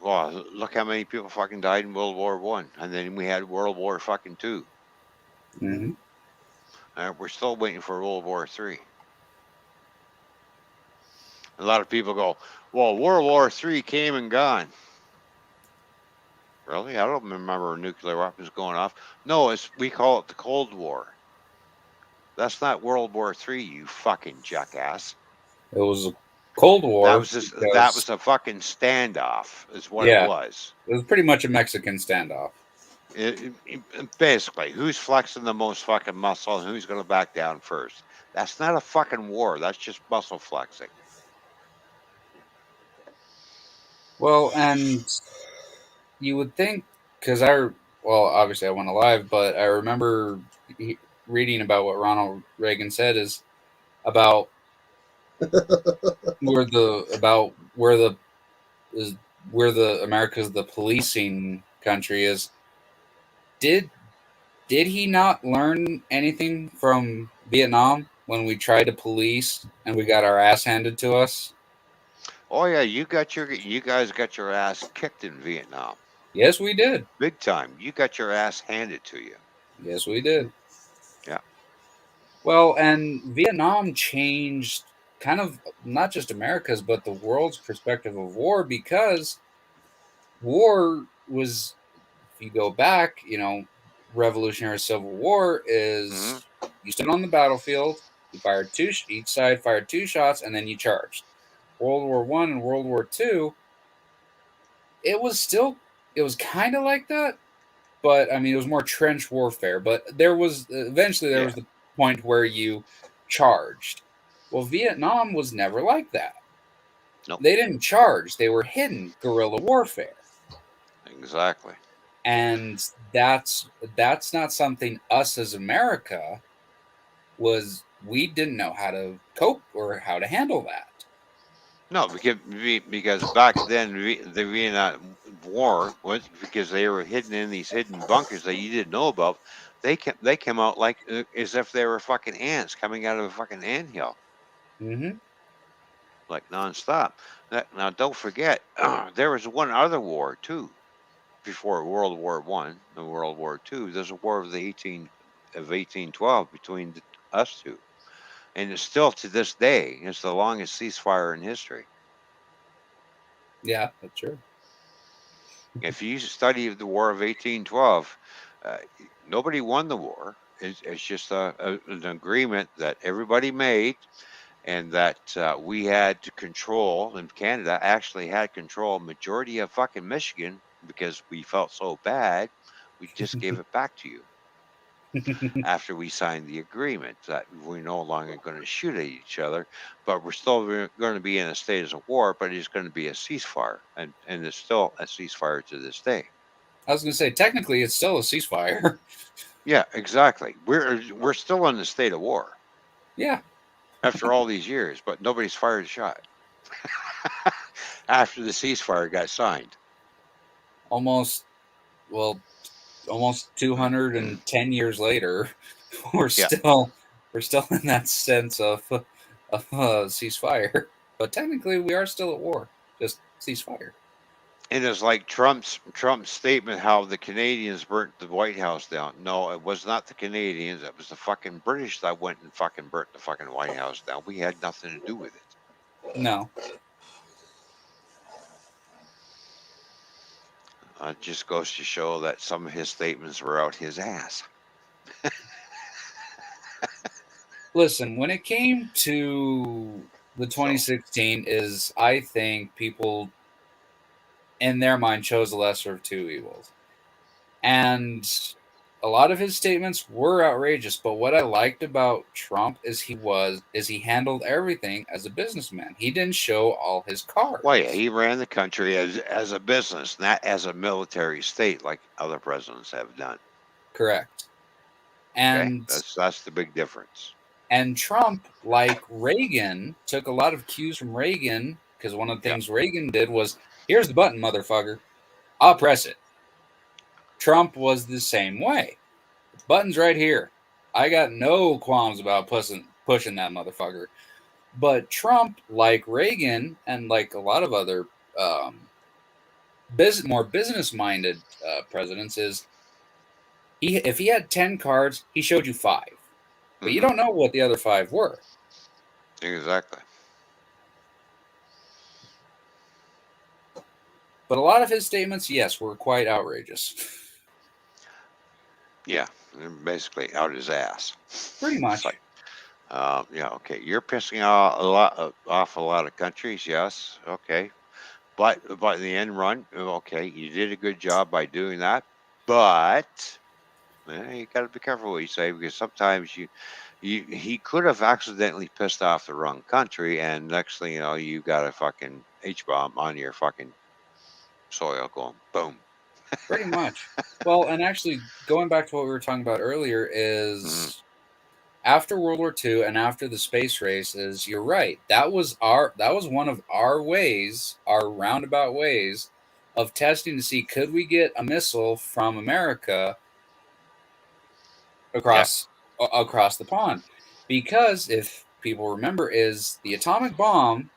Well, look how many people fucking died in World War One, and then we had World War fucking Two. Mm-hmm. We're still waiting for World War Three. A lot of people go, "Well, World War Three came and gone." Really? I don't remember nuclear weapons going off. No, we call it the Cold War. That's not World War Three, you fucking jackass. It was a Cold War That because, was a fucking standoff, is what it yeah, was. it was pretty much a Mexican standoff. Basically, who's flexing the most fucking muscle and who's going to back down first? That's not a fucking war. That's just muscle flexing. Well, and you would think, because obviously I went alive, but I remember reading about what Ronald Reagan said is about where the is where the America's the policing country is. Did he not learn anything from Vietnam when we tried to police and we got our ass handed to us? Oh yeah, you guys got your ass kicked in Vietnam. Yes, we did. Big time. You got your ass handed to you. Yes, we did. Yeah. Well, and Vietnam changed kind of not just America's, but the world's perspective of war because war was, if you go back, Revolutionary Civil War Hmm. is you stood on the battlefield, you fired each side fired two shots, and then you charged. World War One and World War Two, it was kind of like that, but I mean it was more trench warfare. But there was Yeah. the point where you charged. Well, Vietnam was never like that. Nope. They didn't charge; they were hidden guerrilla warfare. Exactly. And that's not something us as America we didn't know how to cope or how to handle that. No, because back then the Vietnam War was because they were hidden in these hidden bunkers that you didn't know about. They came out like as if they were fucking ants coming out of a fucking anthill, Mm-hmm. like nonstop. Now don't forget, there was one other war too before World War One and World War Two. There's a war of the 1812 between us two, and it's still to this day it's the longest ceasefire in history. Yeah, that's true. If you study the War of 1812, uh, nobody won the war. It's just an agreement that everybody made, and that we had to control, and Canada actually had control majority of fucking Michigan because we felt so bad. We just gave it back to you. after we signed the agreement that we're no longer going to shoot at each other, but we're still going to be in a state of war, but it's going to be a ceasefire. And it's still a ceasefire to this day. I was going to say, technically, it's still a ceasefire. Yeah, exactly. We're still in a state of war. Yeah. After all these years, but nobody's fired a shot. After the ceasefire got signed. Almost 210 years later, we're still in that sense of ceasefire. But technically, we are still at war. Just ceasefire. And it's like Trump's statement how the Canadians burnt the White House down. No, it was not the Canadians. It was the fucking British that went and fucking burnt the fucking White House down. We had nothing to do with it. No. It just goes to show that some of his statements were out his ass. Listen, when it came to the 2016 is, I think people in their mind chose the lesser of two evils. And a lot of his statements were outrageous, but what I liked about Trump is he handled everything as a businessman. He didn't show all his cards. Well, yeah, he ran the country as a business, not as a military state like other presidents have done. Correct. And okay? That's the big difference. And Trump, like Reagan, took a lot of cues from Reagan, because one of the things Reagan did was, here's the button, motherfucker. I'll press it. Trump was the same way. The button's right here. I got no qualms about pushing that motherfucker. But Trump, like Reagan, and like a lot of other more business-minded presidents, is if he had 10 cards, he showed you 5. But you don't know what the other 5 were. Exactly. But a lot of his statements, yes, were quite outrageous. Yeah, basically out his ass. Pretty much. Like, yeah, okay. You're pissing off a lot of countries, yes, okay. But in the end run, okay, you did a good job by doing that. But you got to be careful what you say, because sometimes he could have accidentally pissed off the wrong country, and next thing you know, you got a fucking H-bomb on your fucking soil going boom. Pretty much. Well, and actually, going back to what we were talking about earlier is after World War II and after the space races, you're right. That was one of our ways, our roundabout ways of testing to see, could we get a missile from America across the pond? Because if people remember, is the atomic bomb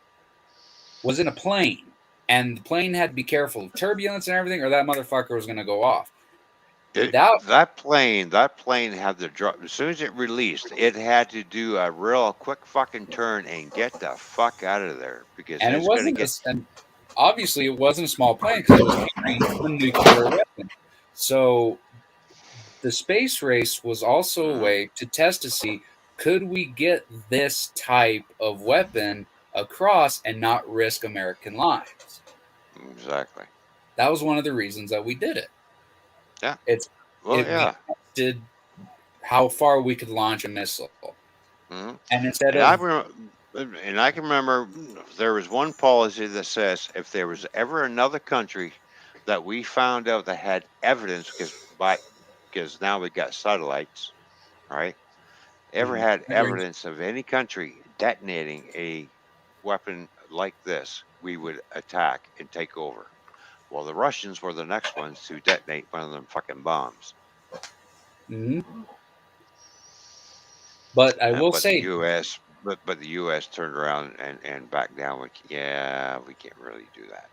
was in a plane, and the plane had to be careful of turbulence and everything, or that motherfucker was going to go off. That plane had to drop as soon as it released. It had to do a real quick fucking turn and get the fuck out of there, because and it wasn't. And obviously, it wasn't a small plane because it was carrying a nuclear weapon. So the space race was also a way to test to see, could we get this type of weapon across and not risk American lives? Exactly. That was one of the reasons that we did it. Yeah. We tested how far we could launch a missile. Mm-hmm. And instead I can remember there was one policy that says if there was ever another country that we found out that had evidence, because now we got satellites, right? Ever had evidence of any country detonating a weapon like this, we would attack and take over. Well, the Russians were the next ones to detonate one of them fucking bombs. Mm-hmm. But I will say, the U.S. turned around and backed down. We can't really do that.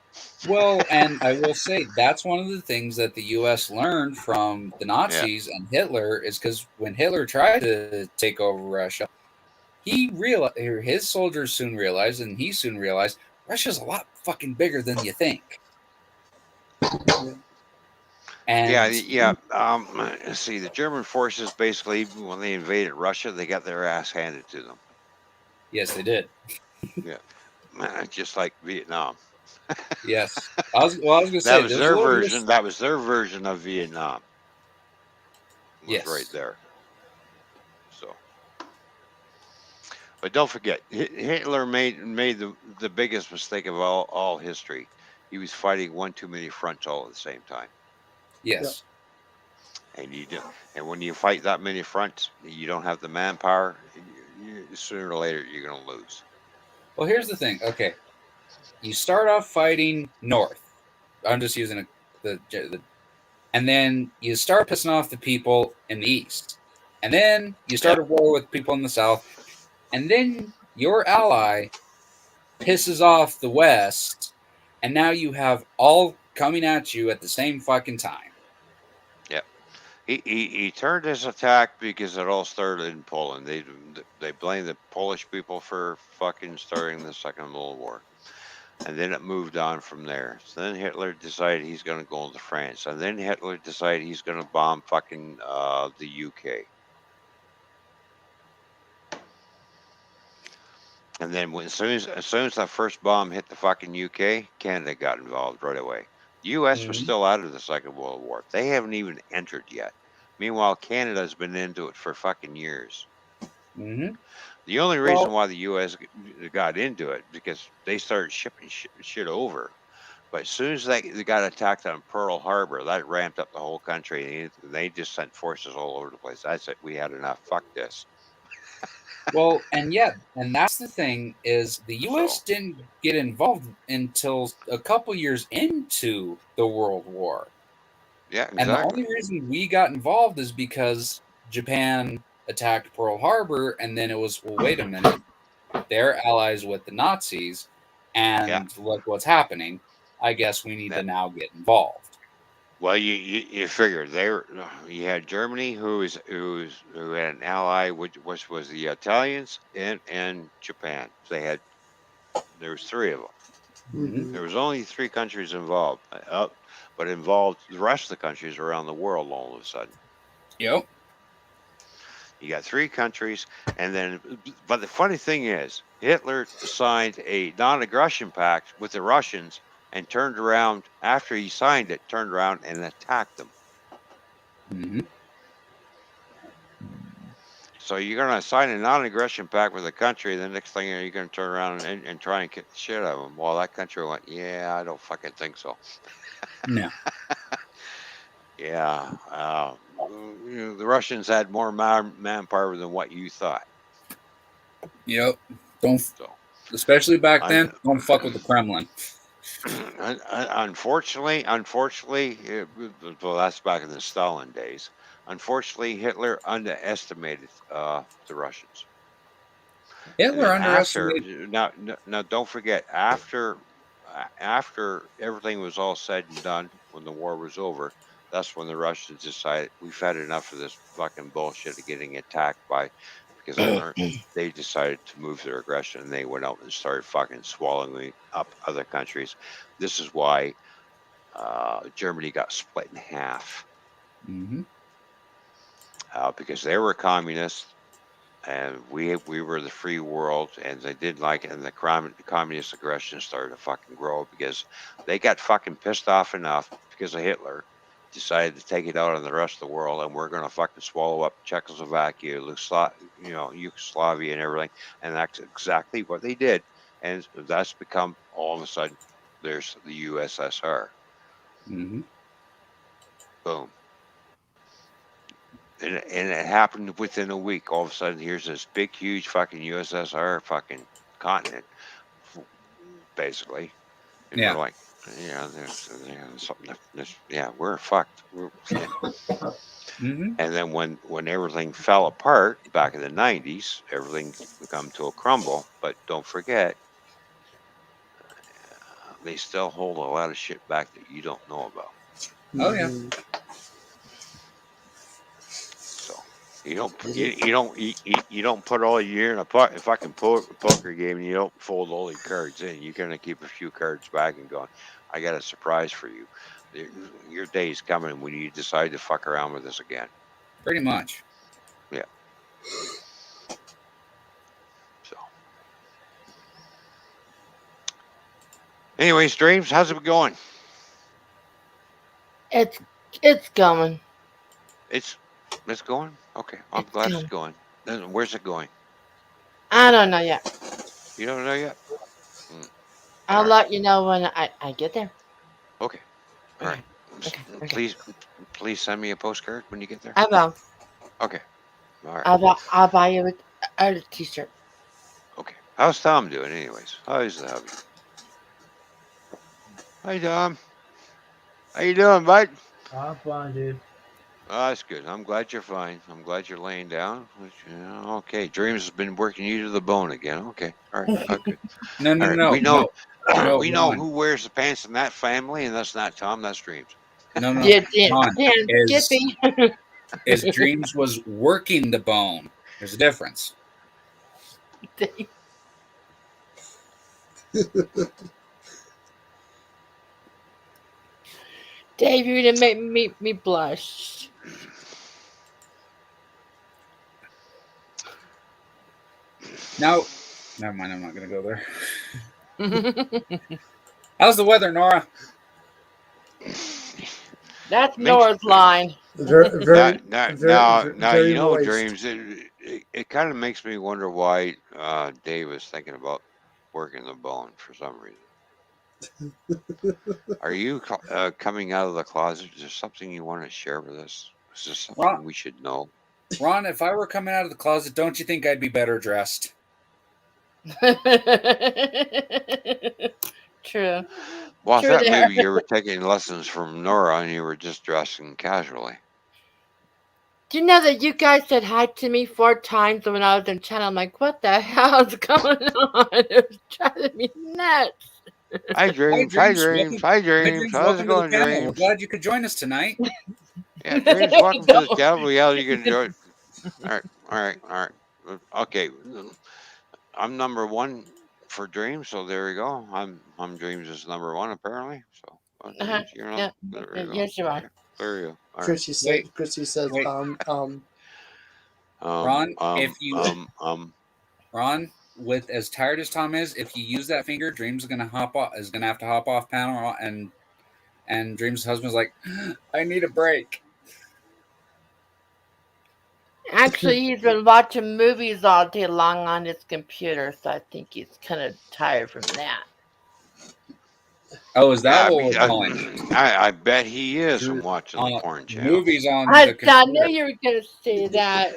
Well, and I will say that's one of the things that the U.S. learned from the Nazis and Hitler, is because when Hitler tried to take over Russia, his soldiers soon realized, and he soon realized, Russia's a lot fucking bigger than you think. And see, the German forces basically, when they invaded Russia, they got their ass handed to them. Yes, they did. Yeah, just like Vietnam. Yes, I was going to say that was their version of Vietnam. Yes, right there. But don't forget, Hitler made the biggest mistake of all history. He was fighting one too many fronts all at the same time. Yes. And you do, and when you fight that many fronts, you don't have the manpower. Sooner or later, you're going to lose. Well, here's the thing. Okay, you start off fighting north. I'm just using and then you start pissing off the people in the east, and then you start a war with people in the south, and then your ally pisses off the west, and now you have all coming at you at the same fucking time. Yeah. He turned his attack because it all started in Poland. They blamed the Polish people for fucking starting the Second World War, and then it moved on from there. So then Hitler decided he's going to go into France, and then Hitler decided he's going to bomb fucking the UK. And then as soon as that first bomb hit the fucking UK, Canada got involved right away. The U.S. was still out of the Second World War. They haven't even entered yet. Meanwhile, Canada's been into it for fucking years. Mm-hmm. The only reason why the U.S. got into it because they started shipping shit over. But as soon as they got attacked on Pearl Harbor, that ramped up the whole country. And they just sent forces all over the place. I said, we had enough. Fuck this. Well, and that's the thing is the U.S. didn't get involved until a couple years into the World War. Yeah, exactly. And the only reason we got involved is because Japan attacked Pearl Harbor, and then it was, well, wait a minute, they're allies with the Nazis, and look what's happening. I guess we need to now get involved. Well, you figure you had Germany who had an ally which was the Italians and Japan. There was three of them. Mm-hmm. There was only three countries involved, but involved the rest of the countries around the world all of a sudden. Yep. You got three countries, and then, but the funny thing is, Hitler signed a non-aggression pact with the Russians and turned around after he signed it, turned around and attacked them. Mm-hmm. So you're going to sign a non-aggression pact with a country, the next thing you're going to turn around and try and kick the shit out of them. Well, that country went, yeah, I don't fucking think so. No. Yeah. The Russians had more manpower than what you thought. Yep. Especially back then, don't fuck with the Kremlin. Unfortunately, well, that's back in the Stalin days. Unfortunately, Hitler underestimated the Russians. Hitler underestimated. Now, don't forget, after everything was all said and done, when the war was over, that's when the Russians decided we've had enough of this fucking bullshit of getting attacked by. Because they decided to move their aggression and they went out and started fucking swallowing up other countries. This is why Germany got split in half. Mm-hmm. Because they were communists and we were the free world, and they didn't like it, and the communist aggression started to fucking grow because they got fucking pissed off enough because of Hitler. Decided to take it out on the rest of the world, and we're going to fucking swallow up Czechoslovakia, Yugoslavia, and everything. And that's exactly what they did. And that's become, all of a sudden, there's the USSR. Mm-hmm. Boom. And it happened within a week. All of a sudden, here's this big, huge fucking USSR fucking continent, basically. And we're like, yeah, there's something. We're fucked. Mm-hmm. And then when everything fell apart back in the 90s, everything come to a crumble. But don't forget, they still hold a lot of shit back that you don't know about. Oh yeah. So you don't put all your year in a fucking poker game, and you don't fold all your cards in. You're gonna keep a few cards back and going, I got a surprise for you. Your day's coming when you decide to fuck around with this again. Pretty much. Yeah. So. Anyways, Dreams, how's it going? It's going. It's going? Okay. I'm glad it's going. Then where's it going? I don't know yet. You don't know yet? I'll let you know when I get there. Okay. All right. Okay. Please send me a postcard when you get there. I will. Okay. All right. I'll buy you a t-shirt. Okay. How's Tom doing, anyways? How's the hubby? Hi, Tom. How you doing, bud? I'm fine, dude. Oh, that's good. I'm glad you're fine. I'm glad you're laying down. Okay. Dreams has been working you to the bone again. Okay. All right. Okay. No, All right. We know. no, We know Ron. who wears the pants in that family, and that's not Tom. That's Dreams. No, Dan, Ron, Skippy. is Dreams was working the bone. There's a difference. Dave, you didn't make me blush. No, never mind. I'm not going to go there. How's the weather, Nora? That's Nora's line. Very, now, very you know, moist. Dreams. It kind of makes me wonder why Dave was thinking about working the bone for some reason. Are you coming out of the closet? Is there something you want to share with us? Is there something we should know? Ron, if I were coming out of the closet, don't you think I'd be better dressed? True. Well, True I thought there. maybe you were taking lessons from Nora and you were just dressing casually. Do you know that you guys said hi to me 4 times when I was in channel? I'm like, what the hell is going on? It was driving me nuts. Hi, Dreams. Hi, Dreams. Hi, Dreams. How's it going, We're Dreams? glad you could join us tonight. Yeah, Dreams, welcome to the channel. Yeah, you can enjoy it. All right. Okay, I'm number 1 for Dreams, so there you go. I'm Dreams is number 1 apparently. So Dreams, you're not. There you go. Yes, you are. Okay, there you go. All Chrissy said. Chrissy says, Ron, if you Ron, with as tired as Tom is, if you use that finger, Dreams is gonna have to hop off panel, and Dreams' husband's like, I need a break. Actually, he's been watching movies all day long on his computer, so I think he's kind of tired from that. Oh, is that what we're calling? I bet he is watching the porn channel. Movies on I the computer. knew you were going to say that.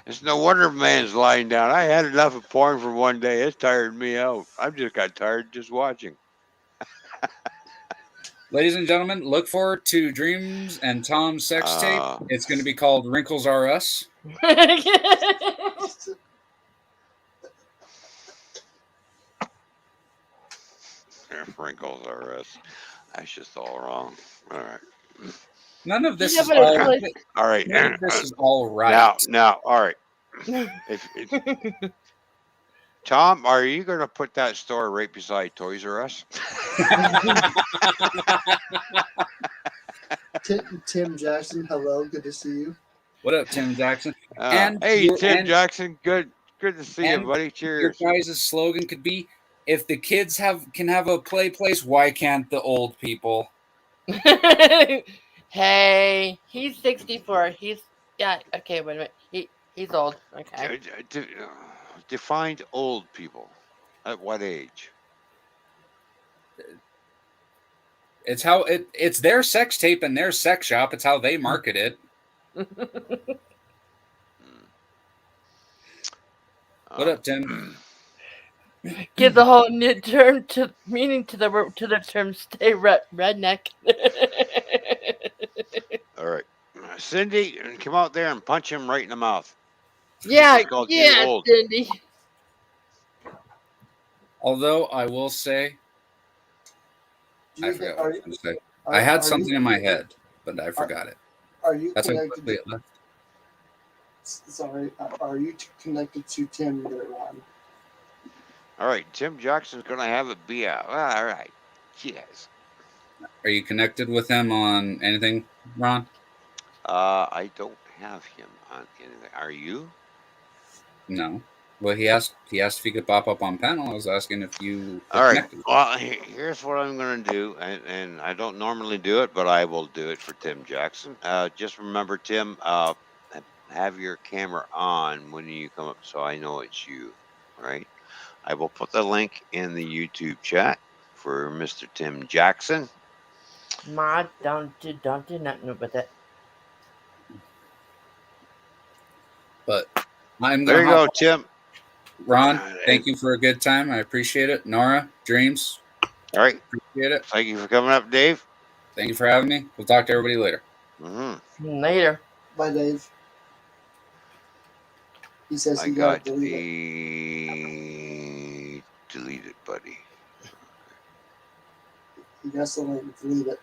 It's no wonder man's lying down. I had enough of porn for one day. It's tired me out. I've just got tired just watching. Ladies and gentlemen, look forward to Dreams and Tom's sex tape. It's going to be called Wrinkles Are Us. Wrinkles Are Us. That's just all wrong. All right. None of this is all right. All right. None of this is all right. Now, all right. Tom, are you going to put that store right beside Toys R Us? Tim Jackson, hello, good to see you. What up, Tim Jackson? Hey, Tim Jackson, good to see you, buddy. Cheers. Your guys' slogan could be, if the kids can have a play place, why can't the old people? Hey, he's 64. Okay, wait a minute. He's old. Okay. Defined old people. At what age? It's their sex tape and their sex shop. It's how they market it. What up, Tim? Give the whole new term meaning to the term "stay redneck." All right, Cindy, come out there and punch him right in the mouth. Yeah, Cindy. Although I will say, I forgot what I was going to say. I had something in my head, but I forgot it. Are you That's connected? Sorry, are you connected to Tim there, Ron? All right, Tim Jackson's going to have a beer. All right, yes. Are you connected with him on anything, Ron? I don't have him on anything. Are you? No. Well, he asked if he could pop up on panel. I was asking if you. All right. Well, here's what I'm going to do, and I don't normally do it, but I will do it for Tim Jackson. Just remember, Tim, have your camera on when you come up so I know it's you. All right. I will put the link in the YouTube chat for Mr. Tim Jackson. Ma, don't do nothing with it. But I'm There gonna you hop go, off. Tim. Ron, thank you for a good time. I appreciate it. Nora, Dreams, All right. appreciate it. Thank you for coming up, Dave. Thank you for having me. We'll talk to everybody later. Later. Bye, Dave. He says I he got got to delete it. delete it, buddy. He has to delete it.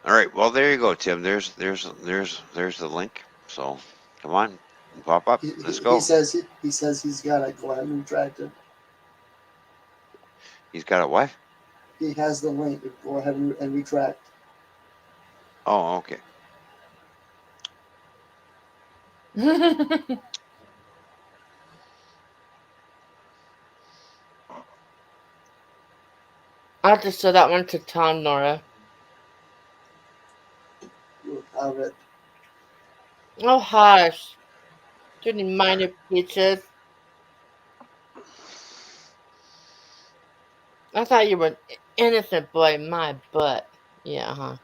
All right. Well, there you go, Tim. There's the link. So come on, pop up. Let's go. He says he's got to go ahead and retract it. He's got a what? He has the link. Go ahead and retract. Oh, okay. I'll just show that one to Tom, Nora. You'll have it. Oh, hush. Didn't mind your peaches. I thought you were an innocent boy in my butt. Yeah, huh?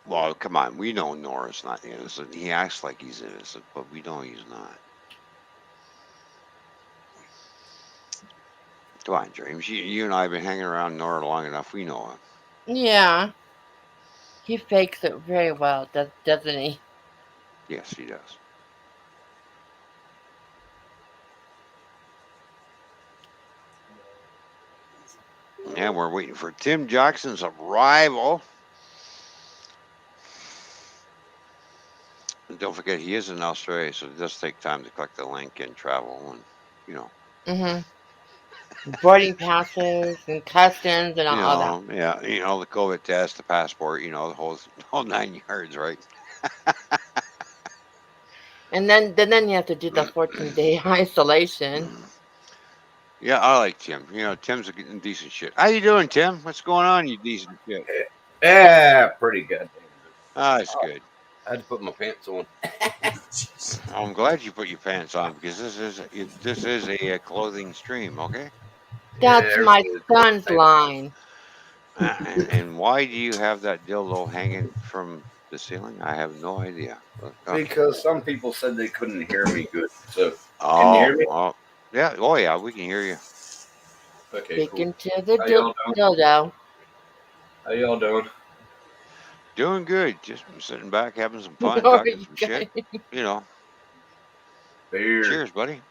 Well, come on. We know Nora's not innocent. He acts like he's innocent, but we know he's not. Come on, James. You and I have been hanging around Nora long enough. We know him. Yeah. He fakes it very well, doesn't he? Yes, he does. And we're waiting for Tim Jackson's arrival. And don't forget, he is in Australia, so it does take time to click the link and travel, and Mm-hmm. Boarding passes and customs and all that. Yeah, the COVID test, the passport, the whole 9 yards, right? And then you have to do the 14-day isolation. Yeah, I like Tim. Tim's a decent shit. How you doing, Tim? What's going on, you decent shit? Yeah, pretty good. That's good. I had to put my pants on. I'm glad you put your pants on because this is a clothing stream, okay? That's Yeah, my son's line. And why do you have that dildo hanging from the ceiling? I have no idea. because some people said they couldn't hear me good. So can you hear me? Yeah. Oh yeah, we can hear you. Okay, Speaking cool. to the How y'all doing? dildo. How y'all doing? Doing good. Just sitting back, having some fun, Oh, talking some shit. Beer. Cheers, buddy.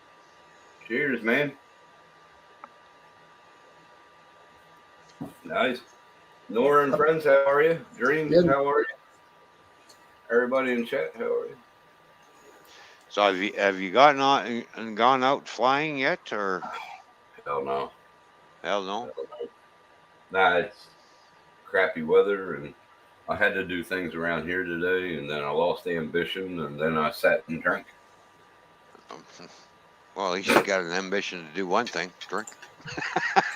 Cheers, man. Nice. Nora and friends, how are you? Dreams, Good. how are you? Everybody in chat, how are you? So have you gotten on and gone out flying yet, or? Hell no. Hell no. Nah, it's crappy weather, and I had to do things around here today, and then I lost the ambition, and then I sat and drank. Well, at least you got an ambition to do one thing: drink.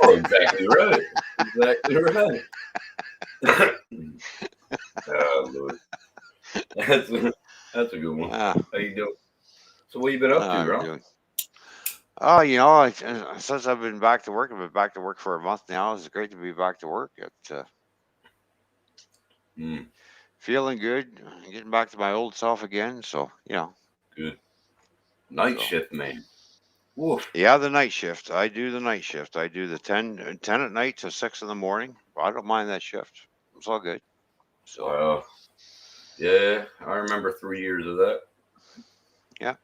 Oh, exactly right. Exactly right. Oh, Lord. That's a good one. How you doing? So what you been up to, Ron? Oh, since I've been back to work, I've been back to work for a month now. It's great to be back to work. Feeling good, getting back to my old self again. So, Good. Night shift, man. Woof. Yeah, the night shift. I do the night shift. I do the 10 at night to 6 in the morning. I don't mind that shift. It's all good. So, wow. Yeah, I remember 3 years of that. Yeah.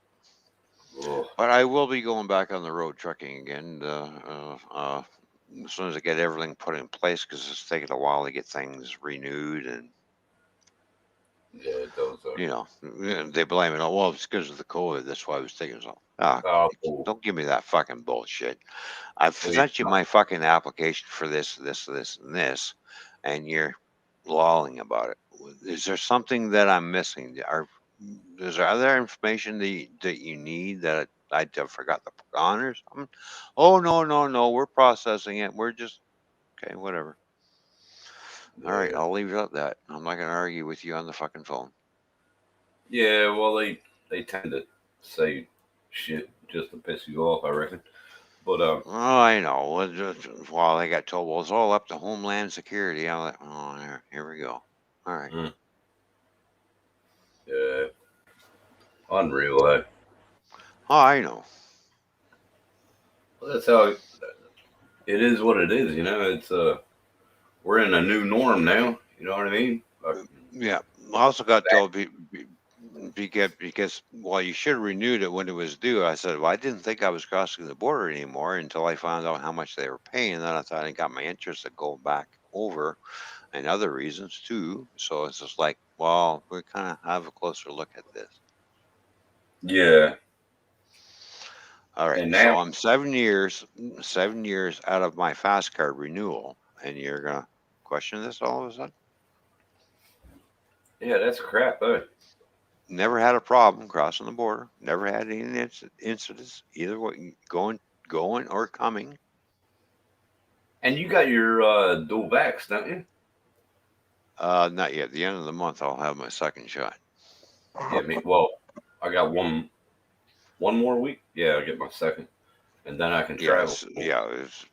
Oh. But I will be going back on the road trucking again as soon as I get everything put in place, because it's taking a while to get things renewed. And yeah, it does. They blame it. Oh, well, it's because of the COVID. That's why I was taking so. Cool. Don't give me that fucking bullshit. I've sent you my fucking application for this, and this, and you're lolling about it. Is there something that I'm missing? Is there other information that you need that I forgot to put on or something? Oh, no. We're processing it. We're just okay. Whatever. Yeah. All right, I'll leave it at that. I'm not going to argue with you on the fucking phone. Yeah, well, they tend to say shit just to piss you off, I reckon. But Oh, I know. Well, they got told, well, it's all up to Homeland Security. I'm like, oh, here we go. All right. Yeah, unreal. Oh, I know. Well, that's how it is. What it is, you know. It's we're in a new norm now. You know what I mean? Yeah. I also got told because well, you should have renewed it when it was due. I said, well, I didn't think I was crossing the border anymore until I found out how much they were paying. Then I thought I got my interest to go back over and other reasons too. So it's just like, well, we kind of have a closer look at this. Yeah. All right. And So now I'm 7 years out of my fast card renewal, and you're gonna question this all of a sudden? Yeah, that's crap, though. Never had a problem crossing the border. Never had any incidents either way, going or coming. And you got your dual vax, don't you? Not yet. At the end of the month, I'll have my second shot. Yeah, well, I got one more week. Yeah, I'll get my second, and then I can travel. It's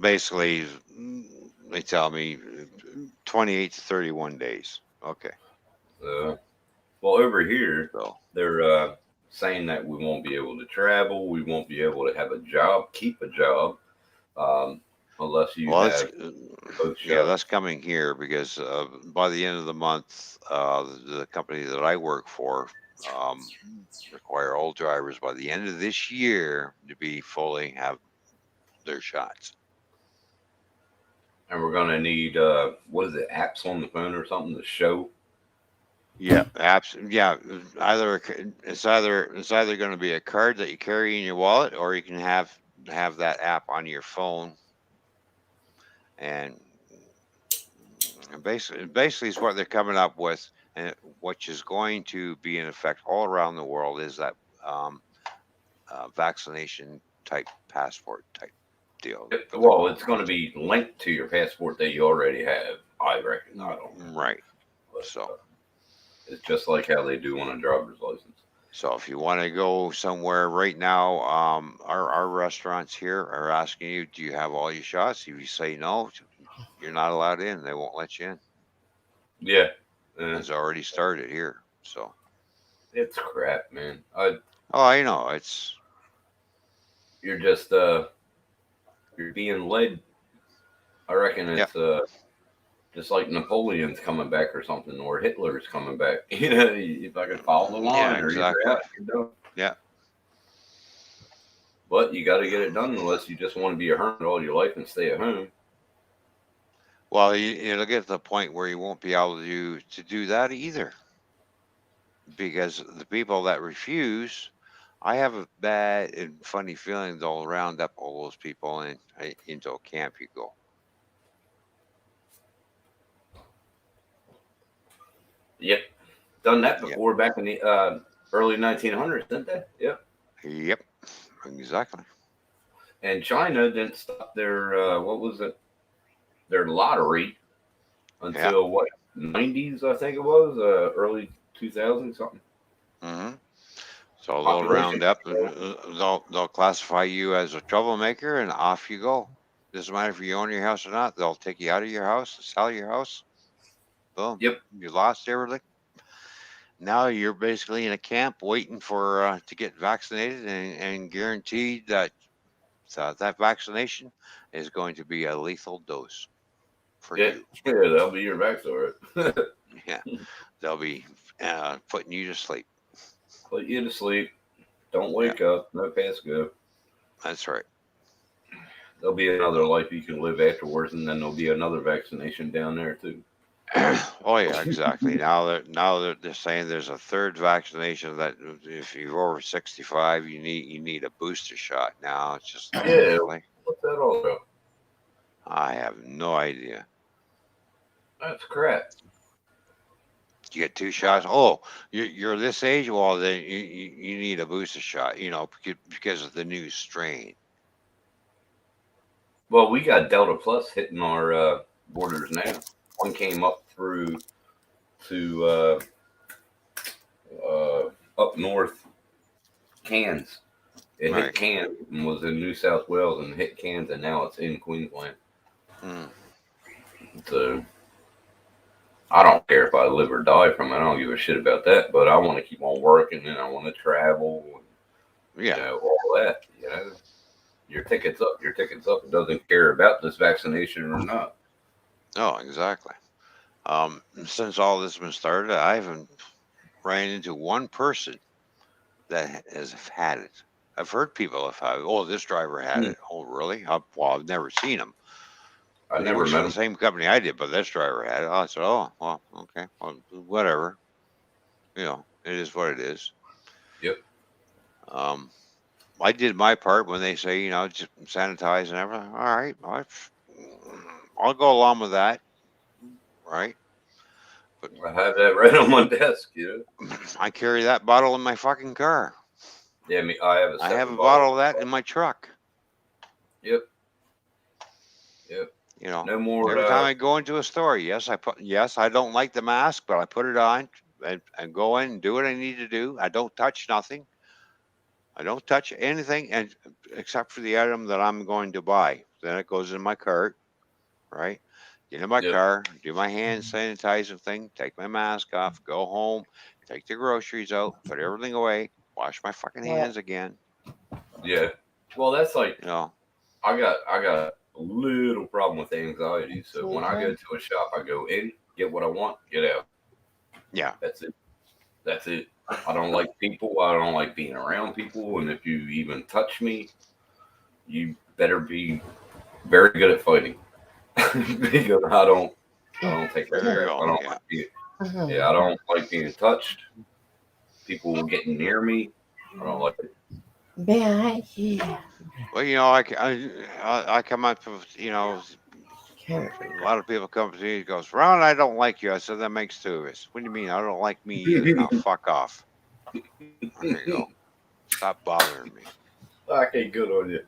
basically they tell me 28 to 31 days. Okay. Well, over here, they're saying that we won't be able to travel. We won't be able to have a job, keep a job, unless you have both shots. Yeah, that's coming here because by the end of the month, the company that I work for require all drivers by the end of this year to be fully have their shots. And we're gonna need what is it, apps on the phone or something to show. Yeah, apps. Yeah, it's either going to be a card that you carry in your wallet, or you can have that app on your phone. And basically, is what they're coming up with, and which is going to be in effect all around the world, is that vaccination type passport type deal. Well, it's going to be linked to your passport that you already have, I reckon. I don't know. Right. But, so it's just like how they do on a driver's license. So if you want to go somewhere right now, our restaurants here are asking you, do you have all your shots? If you say no, you're not allowed in. They won't let you in. Yeah. It's already started here. So it's crap, man. I know. You're just you're being led. I reckon it's just like Napoleon's coming back or something, or Hitler's coming back. You know, if I can follow the line, or exactly. you're out, you're done. Yeah. But you got to get it done unless you just want to be a hermit all your life and stay at home. Well, it'll get to the point where you won't be able to do that either, because the people that refuse, I have a bad and funny feeling they'll round up all those people and into a camp you go. Yep. Done that before back in the early 1900s, didn't they? Yep. Yep. Exactly. And China didn't stop their, what was it? Their lottery until what, 90s, I think it was, early 2000s, something. Mm-hmm. So they'll round up, they'll classify you as a troublemaker, and off you go. Doesn't matter if you own your house or not. They'll take you out of your house, sell your house. Boom. Yep. You lost everything. Now you're basically in a camp waiting for to get vaccinated and guaranteed that that vaccination is going to be a lethal dose for you. Yeah, that'll be your backstory. Yeah, they'll be putting you to sleep. Put you to sleep. Don't wake up. No passcode. That's right. There'll be another life you can live afterwards, and then there'll be another vaccination down there too. Oh yeah, exactly. Now they're saying there's a third vaccination that if you're over 65, you need a booster shot. Now it's just really? What's that all about? I have no idea. That's crap. You get 2 shots. Oh, you're this age. Well, then you need a booster shot. You know, because of the new strain. Well, we got Delta Plus hitting our borders now. One came up through to up north, Cairns. It hit Cairns and was in New South Wales and hit Cairns, and now it's in Queensland. So I don't care if I live or die from it. I don't give a shit about that. But I want to keep on working, and I want to travel. And, you know, all that. You know, your ticket's up. Your ticket's up. It doesn't care about this vaccination or not. Oh, exactly. Since all this has been started, I haven't ran into one person that has had it. I've heard people have had it. Oh, this driver had it. Oh, really? Well, I've never seen him. I He never works met for the him. same company I did, but this driver had it. I said, oh, well, okay. Well, whatever. You know, it is what it is. Yep. I did my part when they say, you know, just sanitize and everything. All right. I'll go along with that. Right. But I have that right on my desk, you know. I carry that bottle in my fucking car. Yeah, I have a bottle of that in my truck. Yep. Yep. You know, no more. Every time I go into a store, yes, I don't like the mask, but I put it on and go in and do what I need to do. I don't touch nothing. I don't touch anything, and except for the item that I'm going to buy. Then it goes in my cart, right? Get in my car, do my hand sanitizer thing, take my mask off, go home, take the groceries out, put everything away, wash my fucking hands again. Yeah. Well, that's like, you know, I got a little problem with anxiety. So when I go to a shop, I go in, get what I want, get out. Yeah. That's it. That's it. I don't like people. I don't like being around people. And if you even touch me, you better be very good at fighting. Because I don't take that. I don't like being touched. People getting near me. I don't like it. Yeah. Well, you know, I come up with, you know, a lot of people come to me and goes, Ron, I don't like you. I said, that makes two of us. What do you mean? I don't like me either. Now fuck off. There you go. Stop bothering me. Okay, good on you.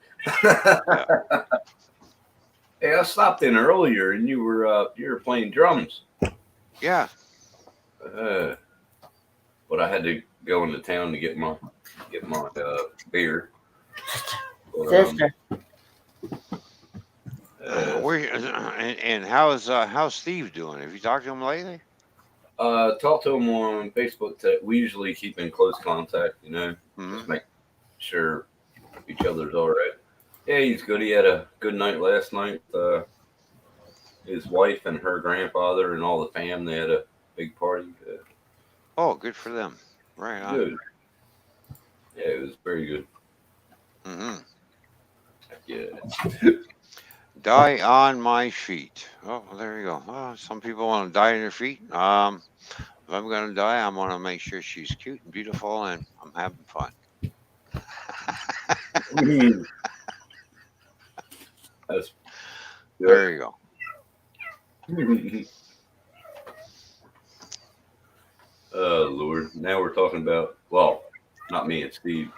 Hey, I stopped in earlier and you were playing drums. Yeah. But I had to go into town to get my beer. Sister. And how's Steve doing? Have you talked to him lately? Talk to him on Facebook. We usually keep in close contact, you know, just make sure each other's all right. Yeah, he's good. He had a good night last night. His wife and her grandfather and all the fam, they had a big party. Oh, good for them. Right on. Good. Yeah, it was very good. Yeah. Die on my feet. Oh, well, there you go. Oh, some people want to die on their feet. If I'm going to die, I want to make sure she's cute and beautiful and I'm having fun. There you go. Oh, Lord. Now we're talking about, well, not me, it's Steve.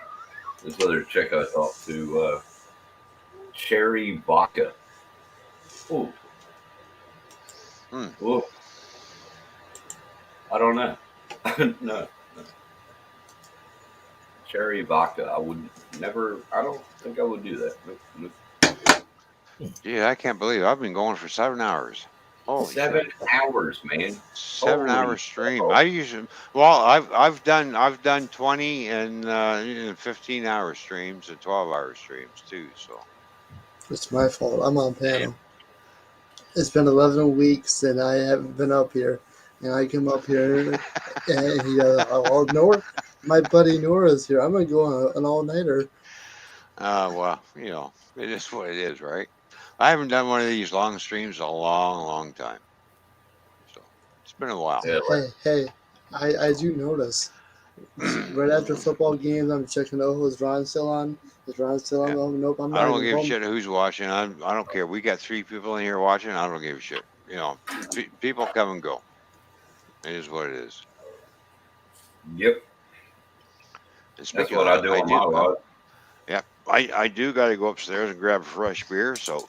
This other chick I talked to, cherry vodka. Oh. Whoa. I don't know. No. Cherry vodka. I don't think I would do that. Nope. Yeah, I can't believe it. I've been going for 7 hours. Holy 7 shit. hours, man. 7 hour stream. I usually, well, I've done 20 and 15-hour streams and 12-hour streams too. So it's my fault. I'm on panel. It's been 11 weeks and I haven't been up here. And I come up here and he goes, oh, Nora, my buddy Nora's here. I'm going to go on an all-nighter. Well, you know, it is what it is, right? I haven't done one of these long streams in a long, long time. So it's been a while. Hey, I do notice. Right after football games, I'm checking out, is Ron still on? Is Ron still on? Oh, nope, I'm not. I don't give a shit who's watching. I don't care. We got 3 people in here watching. I don't give a shit. You know, people come and go. It is what it is. Yep. That's what I do on my life. Yep. I do got to go upstairs and grab a fresh beer. So,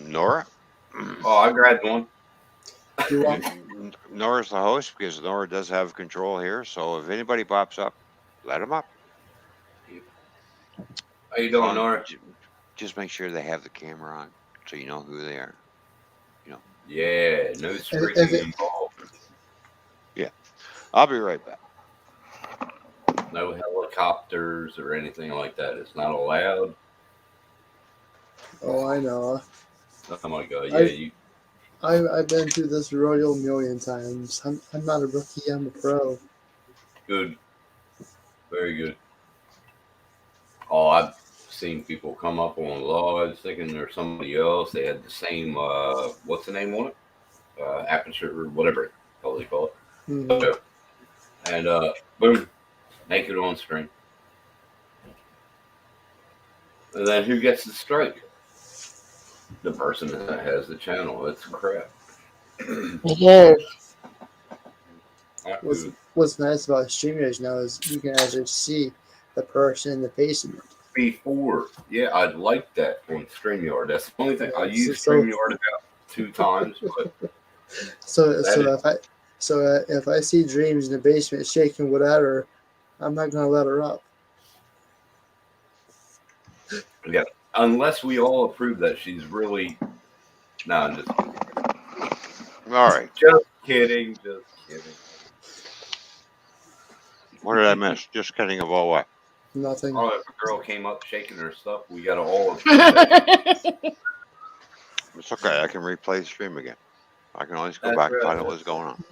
Nora. Oh, I grabbed one. Nora's the host because Nora does have control here. So if anybody pops up, let them up. How you doing, Nora? Just make sure they have the camera on so you know who they are. You know. Yeah, no streaking involved. Yeah, I'll be right back. No helicopters or anything like that. It's not allowed. Oh, I know. Oh my god! Yeah, I've been through this rodeo a million times. I'm not a rookie. I'm a pro. Good. Very good. Oh, I've seen people come up on logs thinking they're somebody else. They had the same what's the name on it? Aperture or whatever they call it. Mm-hmm. And boom, naked on string. And then who gets the strike? The person that has the channel. It's crap. It is. What's nice about StreamYard now is you can actually see the person in the basement. Before, yeah, I like that on StreamYard. That's the only thing. I use StreamYard about 2 times, but so if I see Dreams in the basement shaking whatever, I'm not gonna let her up. Yeah, unless we all approve that she's really. No, I'm just kidding. All right. Just kidding. Just kidding. What did I miss? Just kidding about what? Nothing. Oh, if a girl came up shaking her stuff, we got to all approve that. It's okay. I can replay the stream again. I can always go back and find out what's going on.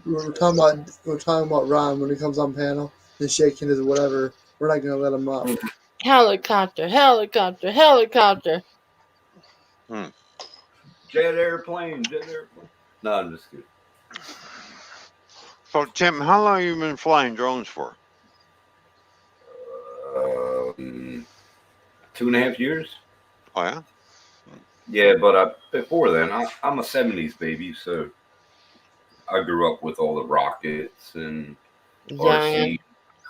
We're talking about Ron when he comes on panel and shaking his whatever. We're not gonna let him up. Helicopter. Jet airplane. No, I'm just kidding. So, Tim, how long have you been flying drones for? 2.5 years. Oh, yeah? Yeah, but before then, I'm a 70s baby, so I grew up with all the rockets and RC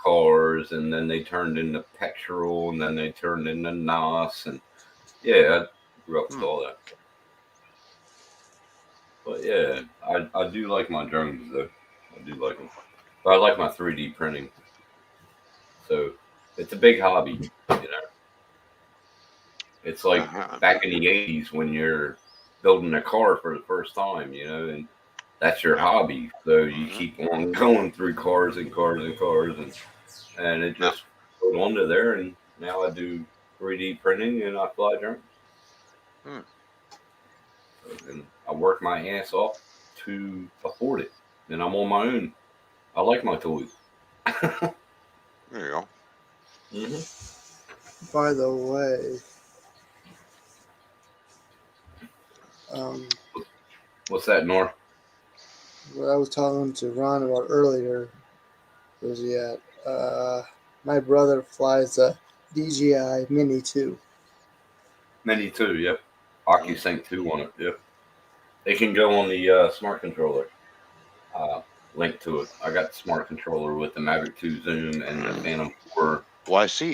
cars, and then they turned into petrol, and then they turned into NOS, and yeah, I grew up with all that. But yeah, I do like my drones, though. I do like them. But I like my 3D printing. So it's a big hobby, you know. It's like back in the 80s when you're building a car for the first time, you know, and that's your hobby. So you keep on going through cars and cars and cars, and it just put onto there. And now I do 3D printing and I fly drones. And I work my ass off to afford it. And I'm on my own. I like my toys. There you go. By the way, what's that, Nor? What I was talking to Ron about earlier was my brother flies a DJI Mini 2. Mini 2, yep. OcuSync 2 on it, yep. It can go on the smart controller. Link to it. I got the smart controller with the Mavic 2 Zoom and the Phantom 4. Well, I see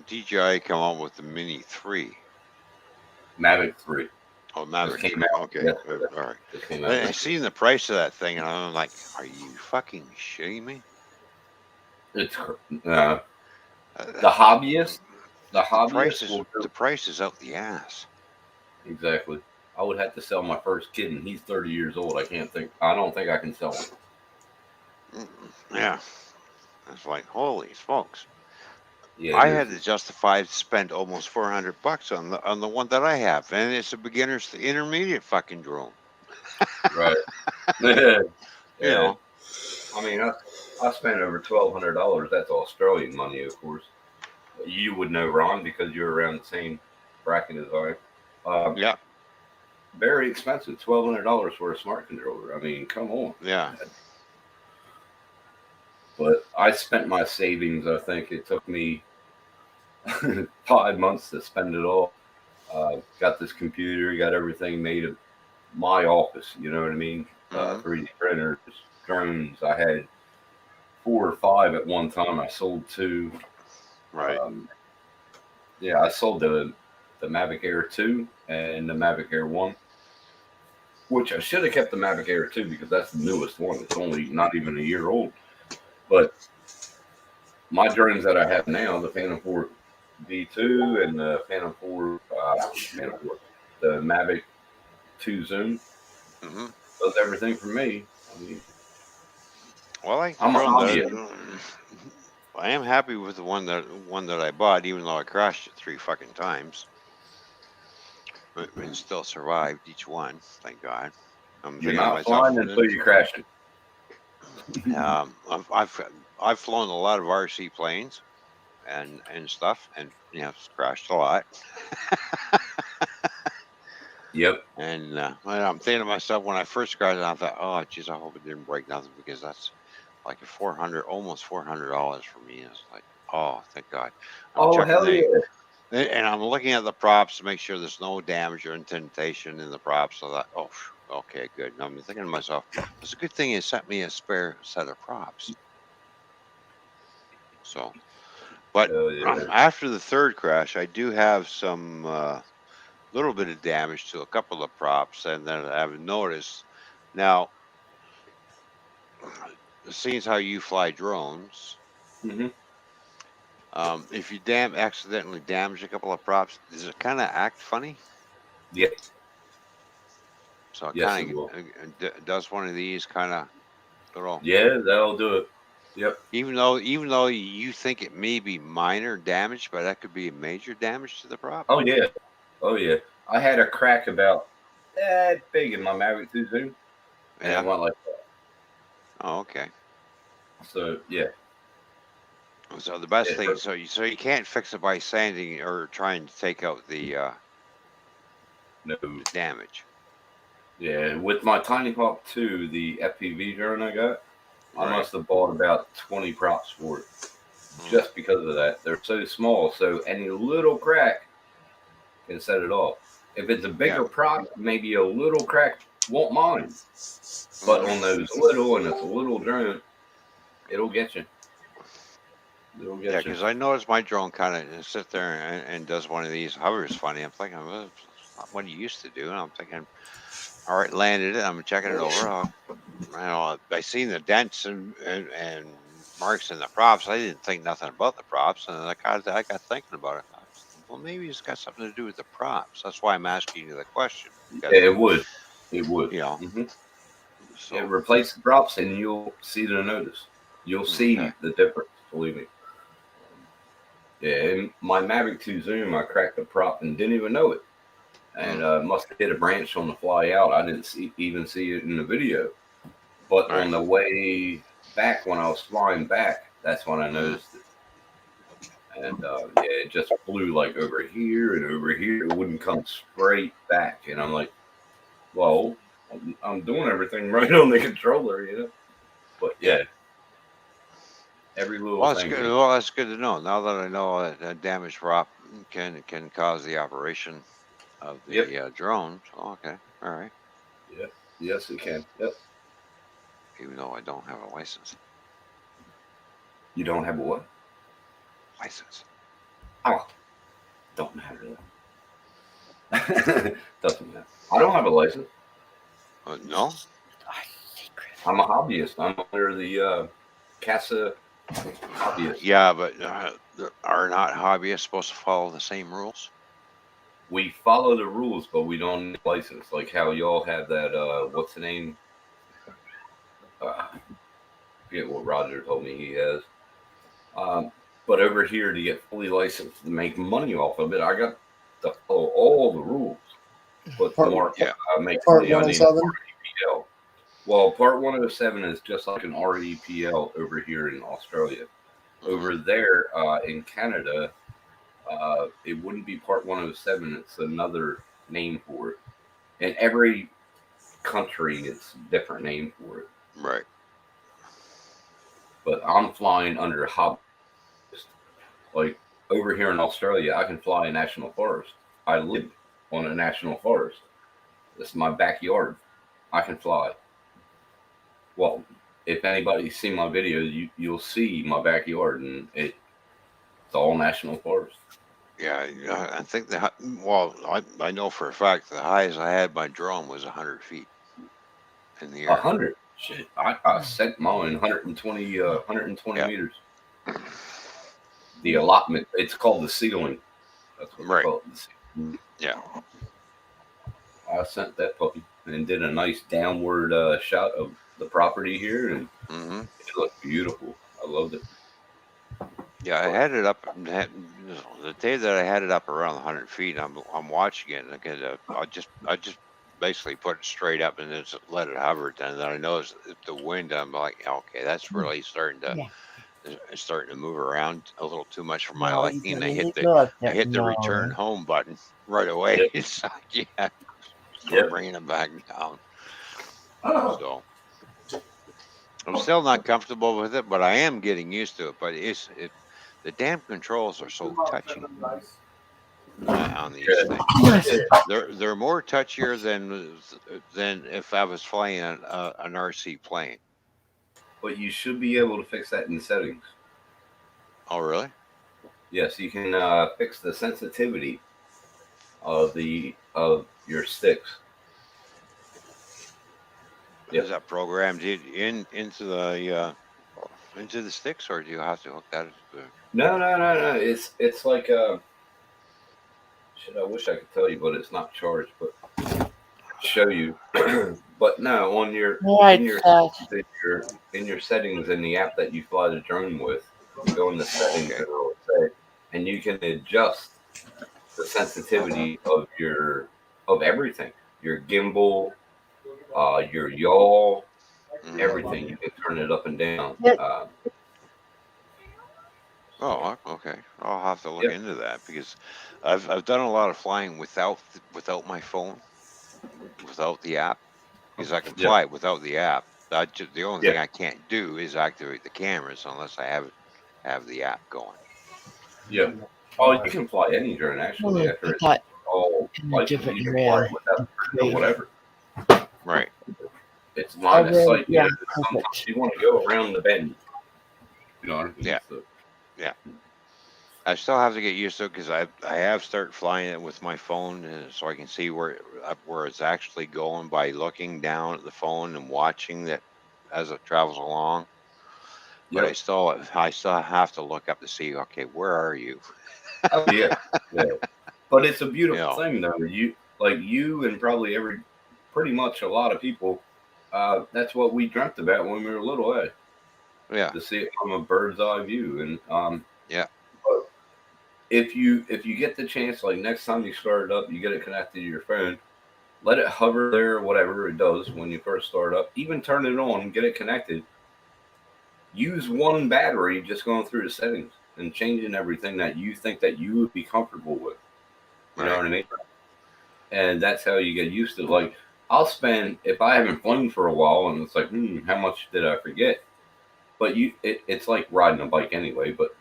DJI come on with the Mini 3. Mavic 3. Oh, Mavic 3. Okay. All right. I seen the price of that thing, and I'm like, are you fucking shitting me? It's the hobbyist. The price is out the ass. Exactly. I would have to sell my first kid, and he's 30 years old. I don't think I can sell him. Yeah. That's like, holy smokes. Yeah, I had to justify to spend almost $400 on the one that I have, and it's a beginner's to intermediate fucking drone. Right. You know. I mean, I spent over $1,200. That's Australian money, of course. You would know, Ron, because you're around the same bracket as I am. Yeah. Very expensive, $1,200 for a smart controller. I mean, come on. Yeah. But I spent my savings. I think it took me 5 months to spend it all. Got this computer, got everything made of my office. You know what I mean? 3D printers, drones. I had 4 or 5 at one time. I sold 2. Right. I sold the Mavic Air 2 and the Mavic Air 1 which I should have kept the Mavic Air 2 because that's the newest one. It's only not even a year old. But my drones that I have now, the Phantom 4 V2 and the Phantom 4, the Mavic 2 Zoom, does everything for me. I mean, well, I am happy with the one that I bought, even though I crashed it 3 fucking times. But it still survived each one, thank God. You're not flying until you crash it. I've flown a lot of RC planes and stuff, and it's crashed a lot. Yep. And I'm thinking to myself, when I first crashed, I thought, oh, geez, I hope it didn't break nothing, because that's like almost $400 for me. It's like, oh, thank God. Hell yeah. And I'm looking at the props to make sure there's no damage or indentation in the props. So that, oh, okay, good. And I'm thinking to myself, it's a good thing you sent me a spare set of props. So, but after the third crash, I do have some little bit of damage to a couple of props, and then I've noticed now, seeing as how you fly drones. If you accidentally damage a couple of props, does it kind of act funny? Yeah. So it kind of does one of these kind of little. Yeah, that'll do it. Yep. Even though you think it may be minor damage, but that could be major damage to the prop. Oh yeah. I had a crack about that big in my Mavic 2 Zoom, and it went like that. Oh, okay. So yeah. So the best thing, so you can't fix it by sanding or trying to take out the damage. Yeah, with my Tiny Hawk 2, the FPV drone I got, I must have bought about 20 props for it, just because of that. They're so small, so any little crack can set it off. If it's a bigger prop, maybe a little crack won't mind, but on those little, and it's a little drone, it'll get you. Yeah, because I noticed my drone kind of sits there and does one of these hovers funny. I'm thinking, well, it's not what you used to do. And I'm thinking, all right, landed it. I'm checking it over. I seen the dents and marks in the props. I didn't think nothing about the props, and I got thinking about it. Well, maybe it's got something to do with the props. That's why I'm asking you the question. Yeah, it would. So replace the props, and you'll see the notice. You'll see the difference. Believe me. Yeah, in my Mavic 2 Zoom, I cracked the prop and didn't even know it, and must have hit a branch on the fly out. I didn't even see it in the video, but on the way back, when I was flying back, that's when I noticed it. And it just flew like over here and over here. It wouldn't come straight back, and I'm like, well, I'm doing everything right on the controller, But every little thing. Good. Well, that's good to know. Now that I know a damaged prop can cause the operation of the drone. So, okay, all right. Yeah. Yes, it can. Yep. Even though I don't have a license. You don't have a what? License. Oh, don't matter. Doesn't matter. I don't have a license. No. I'm a hobbyist. I'm under the CASA hobbyist. Yeah, but are not hobbyists supposed to follow the same rules? We follow the rules, but we don't need a license. Like how y'all have that, what's the name? I forget what Roger told me he has. But over here, to get fully licensed to make money off of it, I got to follow all the rules. But make Part money, 107? I need REPL. Well, Part 107 is just like an REPL over here in Australia. Over there in Canada, it wouldn't be Part 107. It's another name for it. In every country, it's a different name for it. Right. But I'm flying under hobbyist. Like over here in Australia, I can fly a national forest. I live on a national forest. This is my backyard. I can fly. Well, if anybody's seen my videos, you'll see my backyard, and it's all national forest. Yeah, I think I know for a fact the highest I had my drone was 100 feet. in the air. 100. Shit, I set mine 120 meters. The allotment. It's called the ceiling. That's what they call it. Yeah. I sent that puppy and did a nice downward shot of the property here, and it looked beautiful. I loved it. Yeah, I had it up the day that I had it up around 100 feet. I'm watching it, and I just basically put it straight up and then just let it hover. And then I noticed the wind. I'm like, okay, that's really starting to move around a little too much for my liking. And I hit the return home button right away. It's like, start bringing it back down. So I'm still not comfortable with it, but I am getting used to it. But the damn controls are so touchy on these things. They're more touchier than if I was flying an RC plane. But you should be able to fix that in settings. Oh, really? Yes, you can fix the sensitivity of your sticks. Is that programmed into the sticks, or do you have to hook that? No. It's like shit. I wish I could tell you, but it's not charged. But I'll show you. But no, on your in your settings in the app that you fly the drone with, you go in the settings and you can adjust the sensitivity of everything. Your gimbal, your yaw, everything. You can turn it up and down. Oh, okay. I'll have to look into that because I've done a lot of flying without my phone, without the app, because I can fly it without the app. The only thing I can't do is activate the cameras unless I have the app going. Yeah. Oh, you can fly any drone actually after it's all like you can fly it without whatever. Right. It's line of sight. Sometimes you want to go around the bend. You know what I mean? Yeah. Yeah. I still have to get used to it because I have started flying it with my phone, so I can see where it's actually going by looking down at the phone and watching that as it travels along. But I still have to look up to see, okay, where are you? Oh yeah. But it's a beautiful thing though. You and probably pretty much a lot of people. That's what we dreamt about when we were little, eh? Yeah. To see it from a bird's eye view, and yeah. But if you get the chance, like next time you start it up, you get it connected to your phone. Let it hover there, whatever it does when you first start up. Even turn it on, get it connected. Use one battery, just going through the settings and changing everything that you think that you would be comfortable with. You know what I mean? And that's how you get used to it. Like, I'll spend, if I haven't flown for a while and it's like, how much did I forget? But it's like riding a bike anyway. But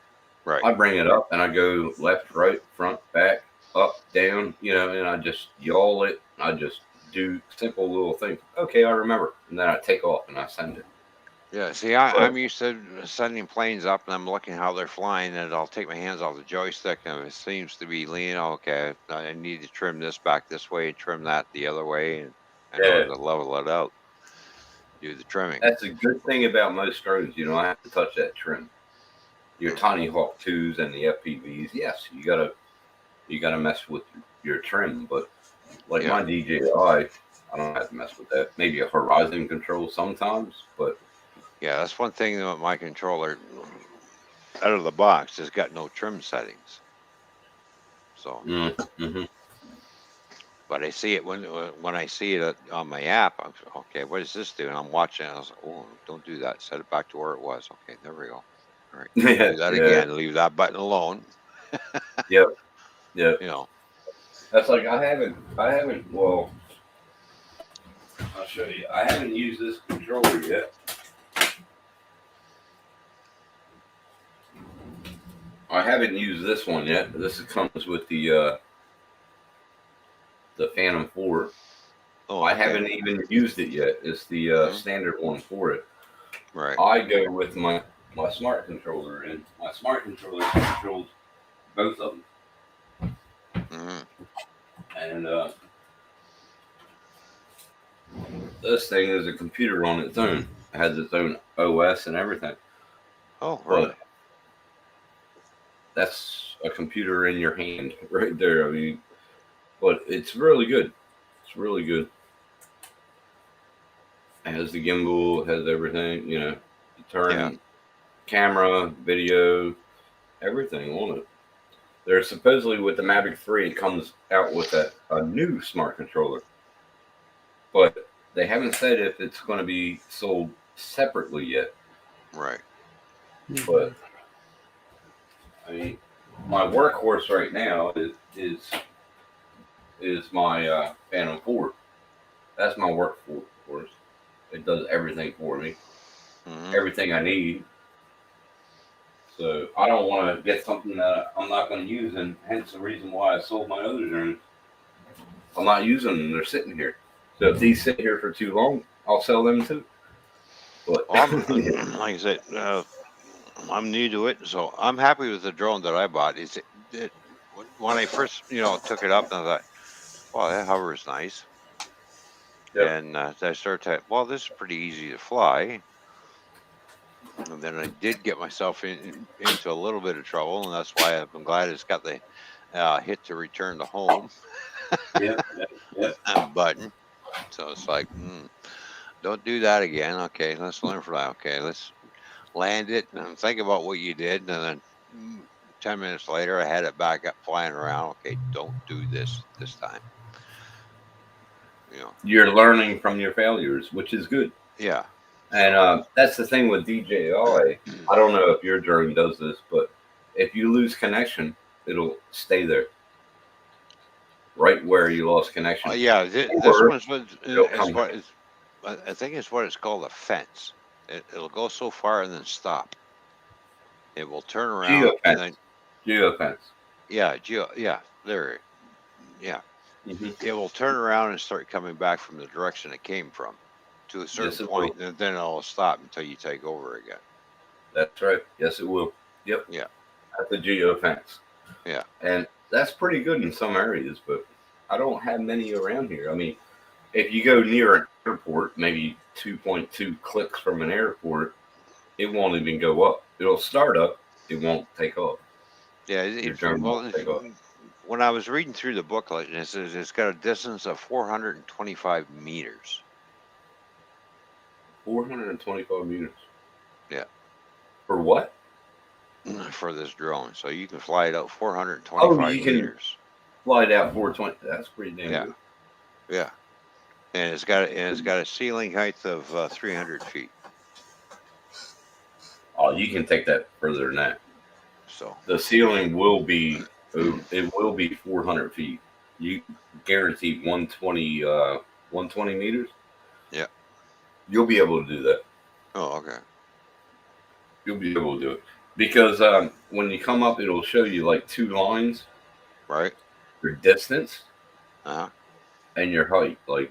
I bring it up and I go left, right, front, back, up, down, and I just yaw it. I just do simple little things. Okay, I remember. And then I take off and I send it. Yeah, see, I'm used to sending planes up and I'm looking how they're flying, and I'll take my hands off the joystick and if it seems to be leaning, okay, I need to trim this back this way, trim that the other way, and in order to level it out, do the trimming. That's a good thing about most drones. You don't have to touch that trim. Your Tiny Hawk 2s and the FPVs, yes, you gotta mess with your trim, but like my DJI, I don't have to mess with that. Maybe a horizon control sometimes, but yeah, that's one thing about my controller. Out of the box, it's got no trim settings. So, but I see it when I see it on my app. I'm okay. What does this do? And I'm watching. I was like, oh, don't do that. Set it back to where it was. Okay, there we go. All right, do that again. Leave that button alone. Yep. That's like I haven't. Well, I'll show you. I haven't used this controller yet. I haven't used this one yet. This comes with the Phantom 4. Oh, I haven't even used it yet. It's the standard one for it. Right. I go with my smart controller, and my smart controller controls both of them. And this thing is a computer on its own. It has its own OS and everything. Oh, really? But that's a computer in your hand right there. I mean, but it's really good. It's really good. It has the gimbal, it has everything, you know, turn camera, video, everything on it. There's supposedly with the Mavic 3, it comes out with a new smart controller. But they haven't said if it's going to be sold separately yet. Right. But, I mean, my workhorse right now is my Phantom 4. That's my workhorse. It does everything for me. Mm-hmm. Everything I need. So I don't want to get something that I'm not going to use, and hence the reason why I sold my other drones. I'm not using them; they're sitting here. So if these sit here for too long, I'll sell them too. But like I said, I'm new to it, so I'm happy with the drone that I bought. When I first, took it up, and I thought, "Wow, that hovers nice." Yep. And I started to, well, this is pretty easy to fly. And then I did get myself into a little bit of trouble, and that's why I'm glad it's got the hit to return to home button. So it's like, don't do that again. Okay, let's learn from that. Okay, let's land it and think about what you did. And then 10 minutes later, I had it back up flying around. Okay, don't do this time. You're learning from your failures, which is good. Yeah. And that's the thing with DJI. I don't know if your drone does this, but if you lose connection, it'll stay there, right where you lost connection. Yeah, this one's I think it's what it's called, a fence. It'll go so far and then stop. It will turn around. Geofence. Yeah, there. Yeah. Mm-hmm. It will turn around and start coming back from the direction it came from to a certain point, and then it'll stop until you take over again. That's right. Yes, it will. Yep. Yeah. At the geofence. Yeah. And that's pretty good in some areas, but I don't have many around here. I mean, if you go near an airport, maybe 2.2 clicks from an airport, it won't even go up. It'll start up. It won't take off. Yeah. When I was reading through the booklet, it says it's got a distance of 425 meters. 425 meters. Yeah. For what? For this drone. So you can fly it out 425 meters. Fly it out 420. That's pretty damn good. Yeah. And it's got a ceiling height of 300 feet. Oh, you can take that further than that. So the ceiling will be 400 feet. You guaranteed 120 meters. Yeah. You'll be able to do that. Oh, okay. You'll be able to do it because when you come up, it'll show you like two lines. Right. Your distance. Uh-huh. And your height, like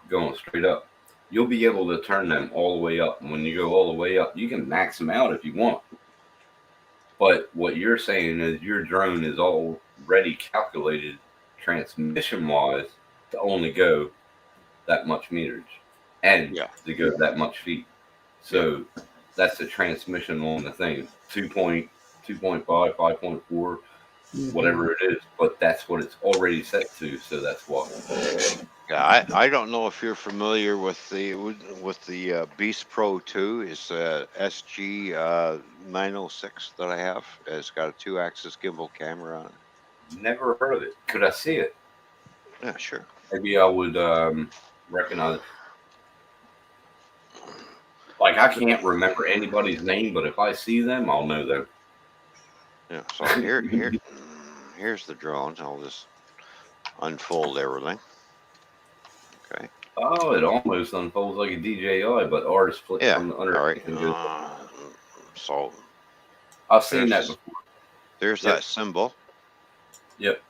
going straight up. You'll be able to turn them all the way up. And when you go all the way up, you can max them out if you want. But what you're saying is your drone is already calculated transmission-wise to only go that much meterage and to go that much feet. So that's the transmission on the thing, 2.5, 5.4, whatever it is. But that's what it's already set to, so that's why. Yeah, I don't know if you're familiar with the Beast Pro 2. It's a SG 906 that I have. It's got a 2-axis gimbal camera on it. Never heard of it. Could I see it? Yeah, sure. Maybe I would recognize it. Like, I can't remember anybody's name, but if I see them, I'll know them. Yeah, so here's the drone. I'll just unfold everything. Okay. Oh, it almost unfolds like a DJI, but ours flips from the under. All right. So I've seen that before. There's that symbol. Yep.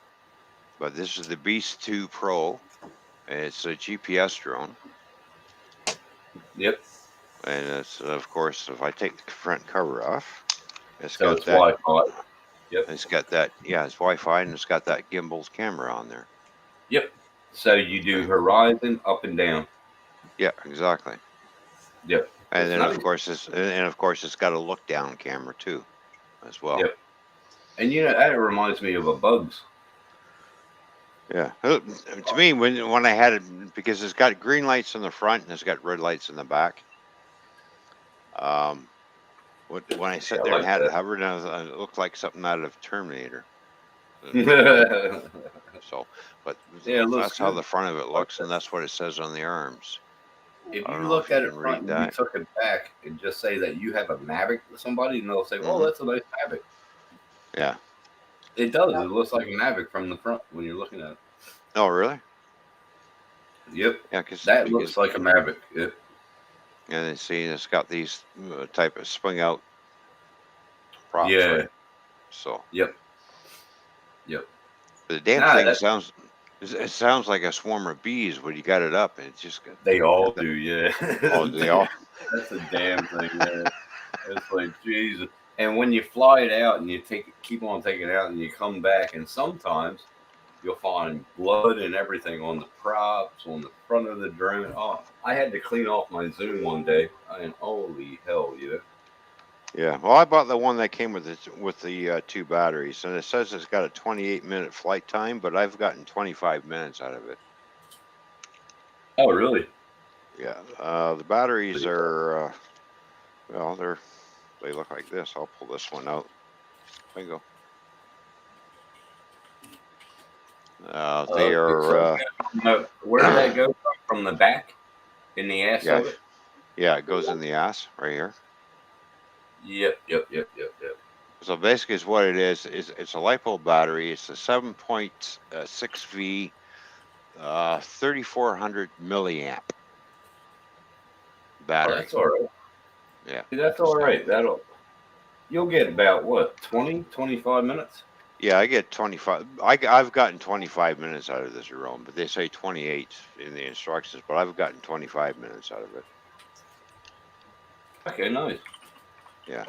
But this is the Beast 2 Pro. And it's a GPS drone. Yep. And it's, of course, if I take the front cover off, it's Wi-Fi. Yep. It's got that. Yeah, it's Wi-Fi, and it's got that gimbal's camera on there. Yep. So you do horizon, up and down. Yeah, exactly. Yep. And It's then nice. of course it's got a look down camera too, as well. Yep. And that reminds me of a Bugs. Yeah. To me, when I had it, because it's got green lights in the front and it's got red lights in the back. When I sat there and had it hovered, it looked like something out of Terminator. So, but that's how the front of it looks, and that's what it says on the arms. If you look at it front and you took it back and just say that you have a Mavic with somebody, and they'll say, "Oh, that's a nice Mavic." Yeah. It does. It looks like a Mavic from the front when you're looking at it. Oh, really? Yep. Yeah, that looks like a Mavic. Yep. And then see, it's got these type of swing out props. Yeah. Right? So. Yep. Yep. The damn thing sounds. It sounds like a swarm of bees when you got it up, and it's just. They all do, yeah. Oh, they all. That's a damn thing, man. It's like Jesus. And when you fly it out and you keep on taking it out, and you come back, and sometimes you'll find blood and everything on the props, on the front of the drone. Oh, I had to clean off my Zoom one day, and holy hell, Yeah, well, I bought the one that came with the 2 batteries, and it says it's got a 28-minute flight time, but I've gotten 25 minutes out of it. Oh, really? Yeah, the batteries are, well, they look like this. I'll pull this one out. Bingo. They are. Where did that go from the back? In the ass of it? Yeah, it goes in the ass right here. Yep. So basically, it's what it is it's a LiPo battery. It's a 7.6V, 3400 milliamp battery. Oh, that's all right. Yeah, that's all right. You'll get about what, 20, 25 minutes? Yeah, I get 25. I've gotten 25 minutes out of this drone, but they say 28 in the instructions. But I've gotten 25 minutes out of it. Okay, nice. Yeah.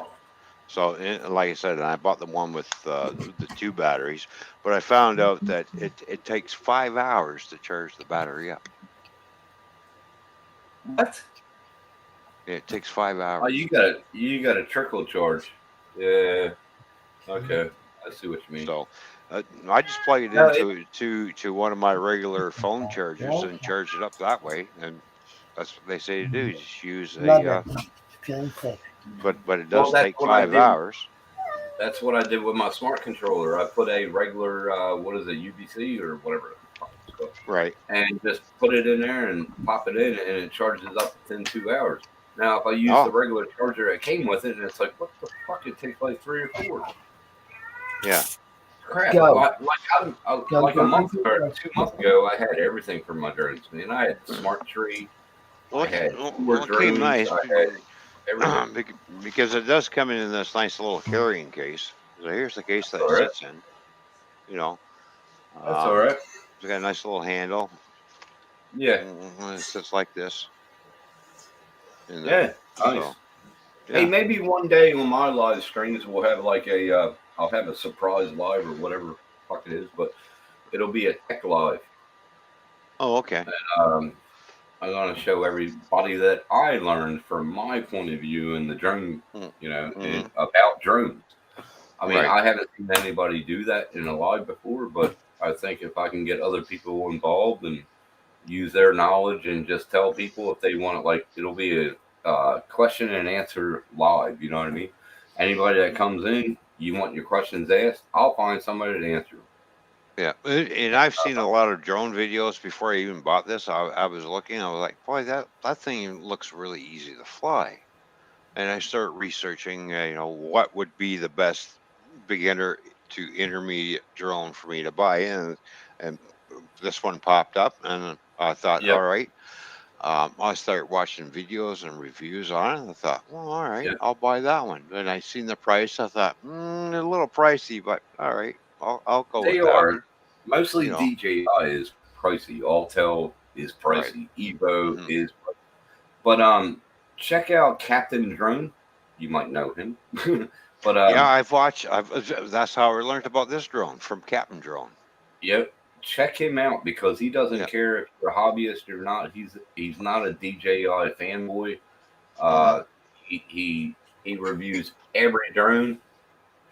So, like I said, I bought the one with the 2 batteries, but I found out that it takes 5 hours to charge the battery up. What? Yeah, it takes 5 hours. Oh, you got a trickle charge. Yeah. Okay, I see what you mean. So, I just plug it into one of my regular phone chargers and charge it up that way, and that's what they say to do. Just use a. But it does take 5 hours. That's what I did with my smart controller. I put a regular UBC or whatever it's called. Right. And just put it in there and pop it in, and it charges up within 2 hours. Now, if I use the regular charger that came with it, and it's like, what the fuck? It takes like 3 or 4. Yeah. Crap. Like a month or 2 months ago, I had everything for my drones, man. I had Smart Tree. Well, it came nice because it does come in this nice little carrying case. So here's the case that it sits in. You know. That's all right. It's got a nice little handle. Yeah. It sits like this. Yeah. Nice. Hey, maybe one day on my live streams we'll have like I'll have a surprise live or whatever the fuck it is, but it'll be a tech live. Oh, okay. And, I'm going to show everybody that I learned from my point of view in the drone, and about drones. I mean, I haven't seen anybody do that in a live before, but I think if I can get other people involved and use their knowledge and just tell people if they want it, like it'll be a question and answer live. You know what I mean? Anybody that comes in, you want your questions asked, I'll find somebody to answer them. Yeah, and I've seen a lot of drone videos before I even bought this. I was looking, I was like, boy, that thing looks really easy to fly. And I started researching, what would be the best beginner to intermediate drone for me to buy, and this one popped up, and I thought, all right. I started watching videos and reviews on it, and I thought, well, all right, I'll buy that one. And I seen the price, I thought, a little pricey, but all right. I'll go with that. They are. Mostly DJI is pricey. Altel is pricey. Evo is pricey. But check out Captain Drone. You might know him. But yeah, I've watched. That's how I learned about this drone, from Captain Drone. Yep. check him out because he doesn't care if you're a hobbyist or not. He's not a DJI fanboy. He reviews every drone.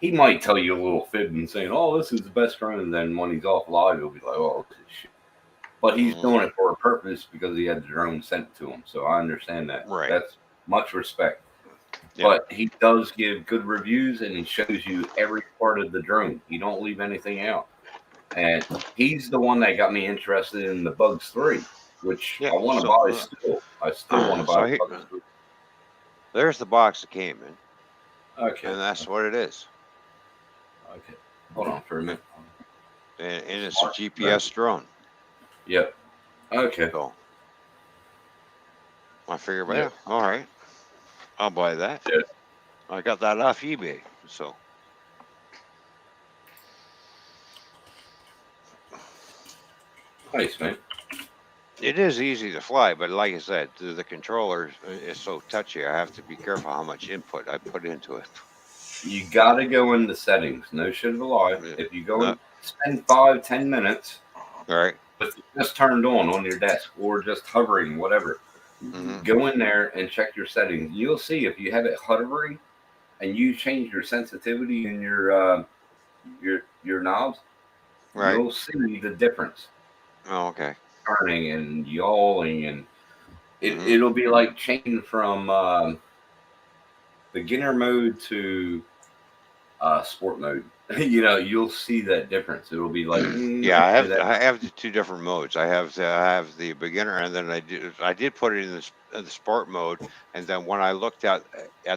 He might tell you a little fib and saying, "Oh, this is the best drone," and then when he's off live, he'll be like, "Oh, this is shit." But he's doing it for a purpose because he had the drone sent to him. So I understand that. Right. That's much respect. Yep. But he does give good reviews and he shows you every part of the drone. He don't leave anything out. And he's the one that got me interested in the Bugs 3, which I want to buy still. I still want to buy the Bugs 3. There's the box that came in. Okay. And that's what it is. Okay. Hold on for a minute. And it's a GPS drone. Yep. Okay. So I figured, well, all right. I'll buy that. Yeah. I got that off eBay. So nice, man. it is easy to fly, but like I said, the controller is so touchy. I have to be careful how much input I put into it. You got to go into settings. No shit of a lie. If you go and spend 5-10 minutes, right, with it just turned on your desk or just hovering, whatever, go in there and check your settings. You'll see if you have it hovering and you change your sensitivity in your knobs, right, you'll see the difference. Oh, okay. Turning and yawing, and it'll be like changing from beginner mode to sport mode. You'll see that difference. It'll be like I have the two different modes. I have the beginner, and then I did put it in the sport mode, and then when I looked at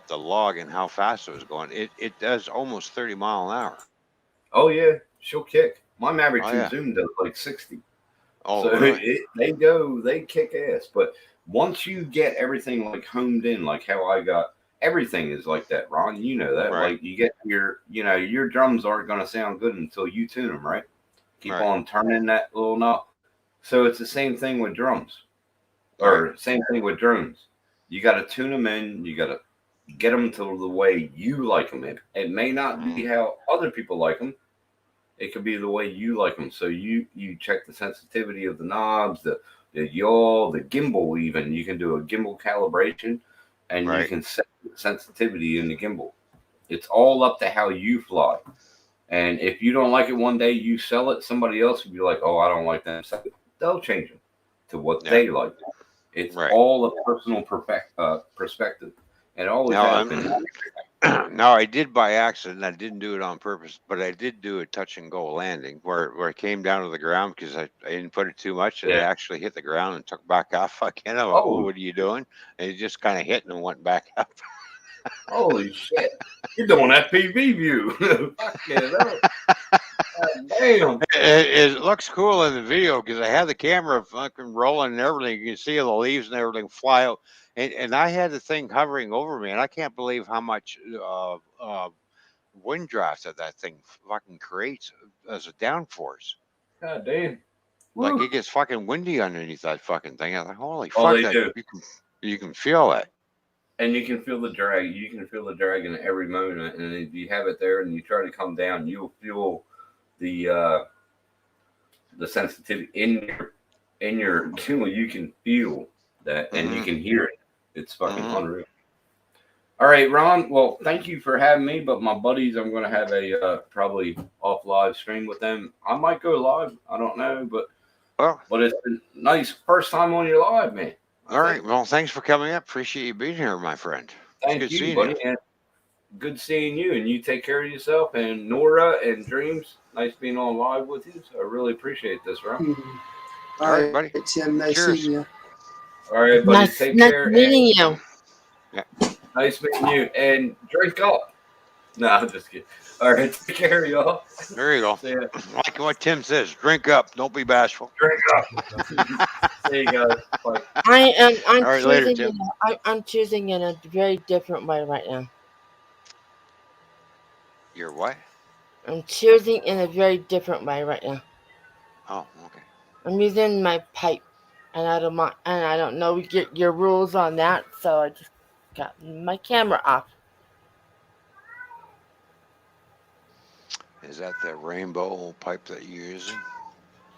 the log and how fast it was going, it does almost 30 miles an hour. Oh yeah, she'll kick. My Maverick 2 Zoom does like 60. Oh, so really? they kick ass. But once you get everything like homed in, like how I got, everything is like that, Ron. You know that. Right. Like you get your drums aren't going to sound good until you tune them, right? Keep on turning that little knob. So it's the same thing with drums, or same thing with drones. You got to tune them in. You got to get them to the way you like them. It may not be how other people like them. It could be the way you like them. So you check the sensitivity of the knobs, the yaw, the gimbal even. You can do a gimbal calibration, and you can set the sensitivity in the gimbal. It's all up to how you fly. And if you don't like it one day, you sell it. Somebody else will be like, oh, I don't like them. So they'll change them to what they like. It's all a personal perspective. And it always has been. Now, I did by accident. I didn't do it on purpose, but I did do a touch and go landing where it came down to the ground because I didn't put it too much. And it actually hit the ground and took back off again. I'm like, oh, what are you doing? And it just kind of hit and went back up. Holy shit. You're doing FPV view. Damn. It looks cool in the video because I had the camera fucking rolling and everything. You can see the leaves and everything fly out. And I had the thing hovering over me, and I can't believe how much wind draft that thing fucking creates as a downforce. God damn. Like it gets fucking windy underneath that fucking thing. I'm like, holy fuck, you can feel it. And you can feel the drag. You can feel the drag in every moment. And if you have it there and you try to come down, you'll feel the sensitivity in your tool. You can feel that, and you can hear it. It's fucking unreal. All right, Ron. Well, thank you for having me. But my buddies, I'm going to have a probably off live stream with them. I might go live. I don't know, but it's been nice. First time on your live, man. All right. Well, thanks for coming up. Appreciate you being here, my friend. Thank you, buddy. And good seeing you. And you take care of yourself. And Nora and Dreams, nice being on live with you. So I really appreciate this, Ron. All right, buddy. Tim, nice seeing you. All right, buddy. Take care. Nice meeting you. Yeah. Nice meeting you. And drink up. No, I'm just kidding. All right, take care, y'all. There you go. Like what Tim says, drink up. Don't be bashful. Drink up. There you go. Bye. I'm choosing in a very different way right now. You're what? I'm choosing in a very different way right now. Oh, okay. I'm using my pipe, and I don't know your rules on that, so I just got my camera off. Is that the rainbow pipe that you're using?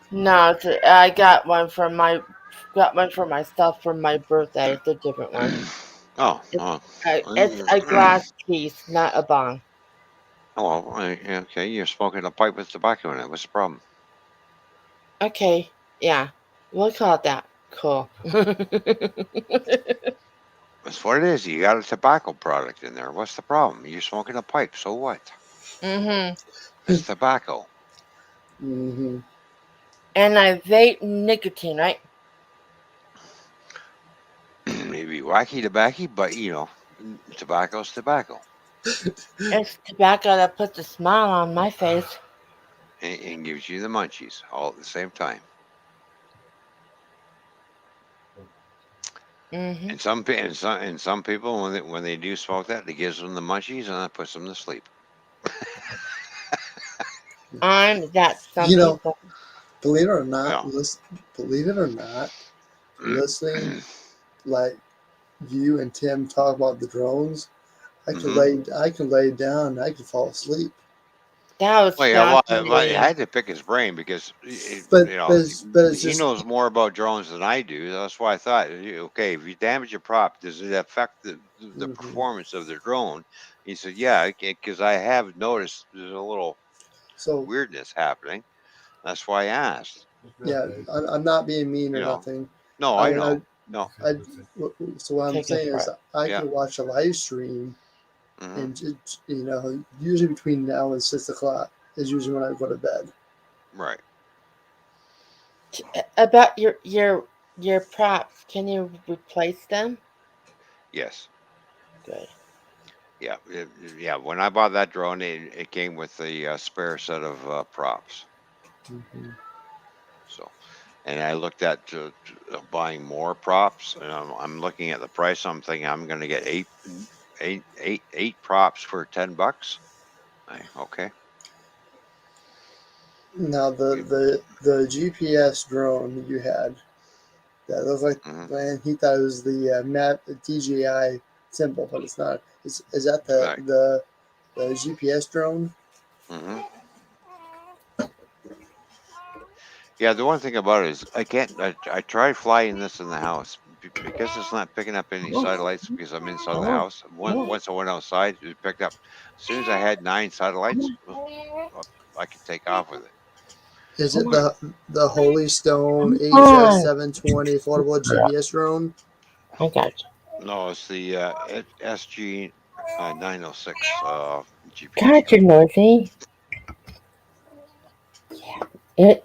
No, I got one for myself for my birthday. It's a different one. It's a glass piece, not a bong. Oh, okay. You're smoking a pipe with tobacco in it. What's the problem? Okay, yeah, we'll call it that. Cool. That's what it is. You got a tobacco product in there. What's the problem? You're smoking a pipe. So what? It's tobacco. Mm-hmm. And I vape nicotine, right? Maybe wacky tobacco, but tobacco's tobacco. It's tobacco that puts a smile on my face. And gives you the munchies all at the same time. And some people when they do smoke that, it gives them the munchies and that puts them to sleep. I'm that some people. Believe it or not, listening like you and Tim talk about the drones, I can lay down and I can fall asleep. That was I had to pick his brain because he knows more about drones than I do. That's why I thought, okay, if you damage a prop, does it affect the performance of the drone? He said, yeah, because I have noticed there's a little weirdness happening. That's why I asked. Yeah, I'm not being mean or nothing. No, I know. No. So what I'm saying is I can watch a live stream, and usually between now and 6 o'clock is usually when I go to bed. Right. About your props, can you replace them? Yes. Good. Yeah. When I bought that drone, it came with the spare set of props. Mm-hmm. So, and I looked at buying more props, and I'm looking at the price. I'm thinking I'm going to get eight props for $10. Okay. Now the GPS drone you had that looked like man, he thought it was the map DJI symbol, but it's not. Is that the GPS drone? Mm-hmm. Yeah, the one thing about it is I can't. I tried flying this in the house because it's not picking up any satellites because I'm inside the house. Once I went outside, it picked up. As soon as I had 9 satellites, I could take off with it. Is it the Holy Stone HS 720 affordable GPS drone? I got you. No, it's the SG 906 GPS. Got you, Northy.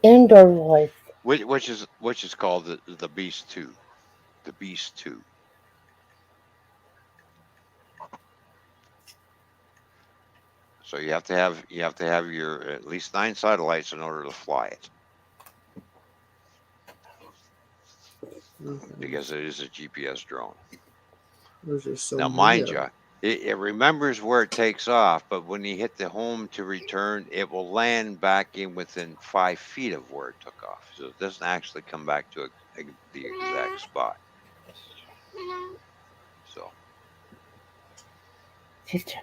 Indoor voice. Which is called the Beast 2. The Beast 2. So you have to have your at least 9 satellites in order to fly it. Because it is a GPS drone. Now, mind you, it remembers where it takes off, but when you hit the home to return, it will land back in within 5 feet of where it took off. So it doesn't actually come back to the exact spot. So. Sister.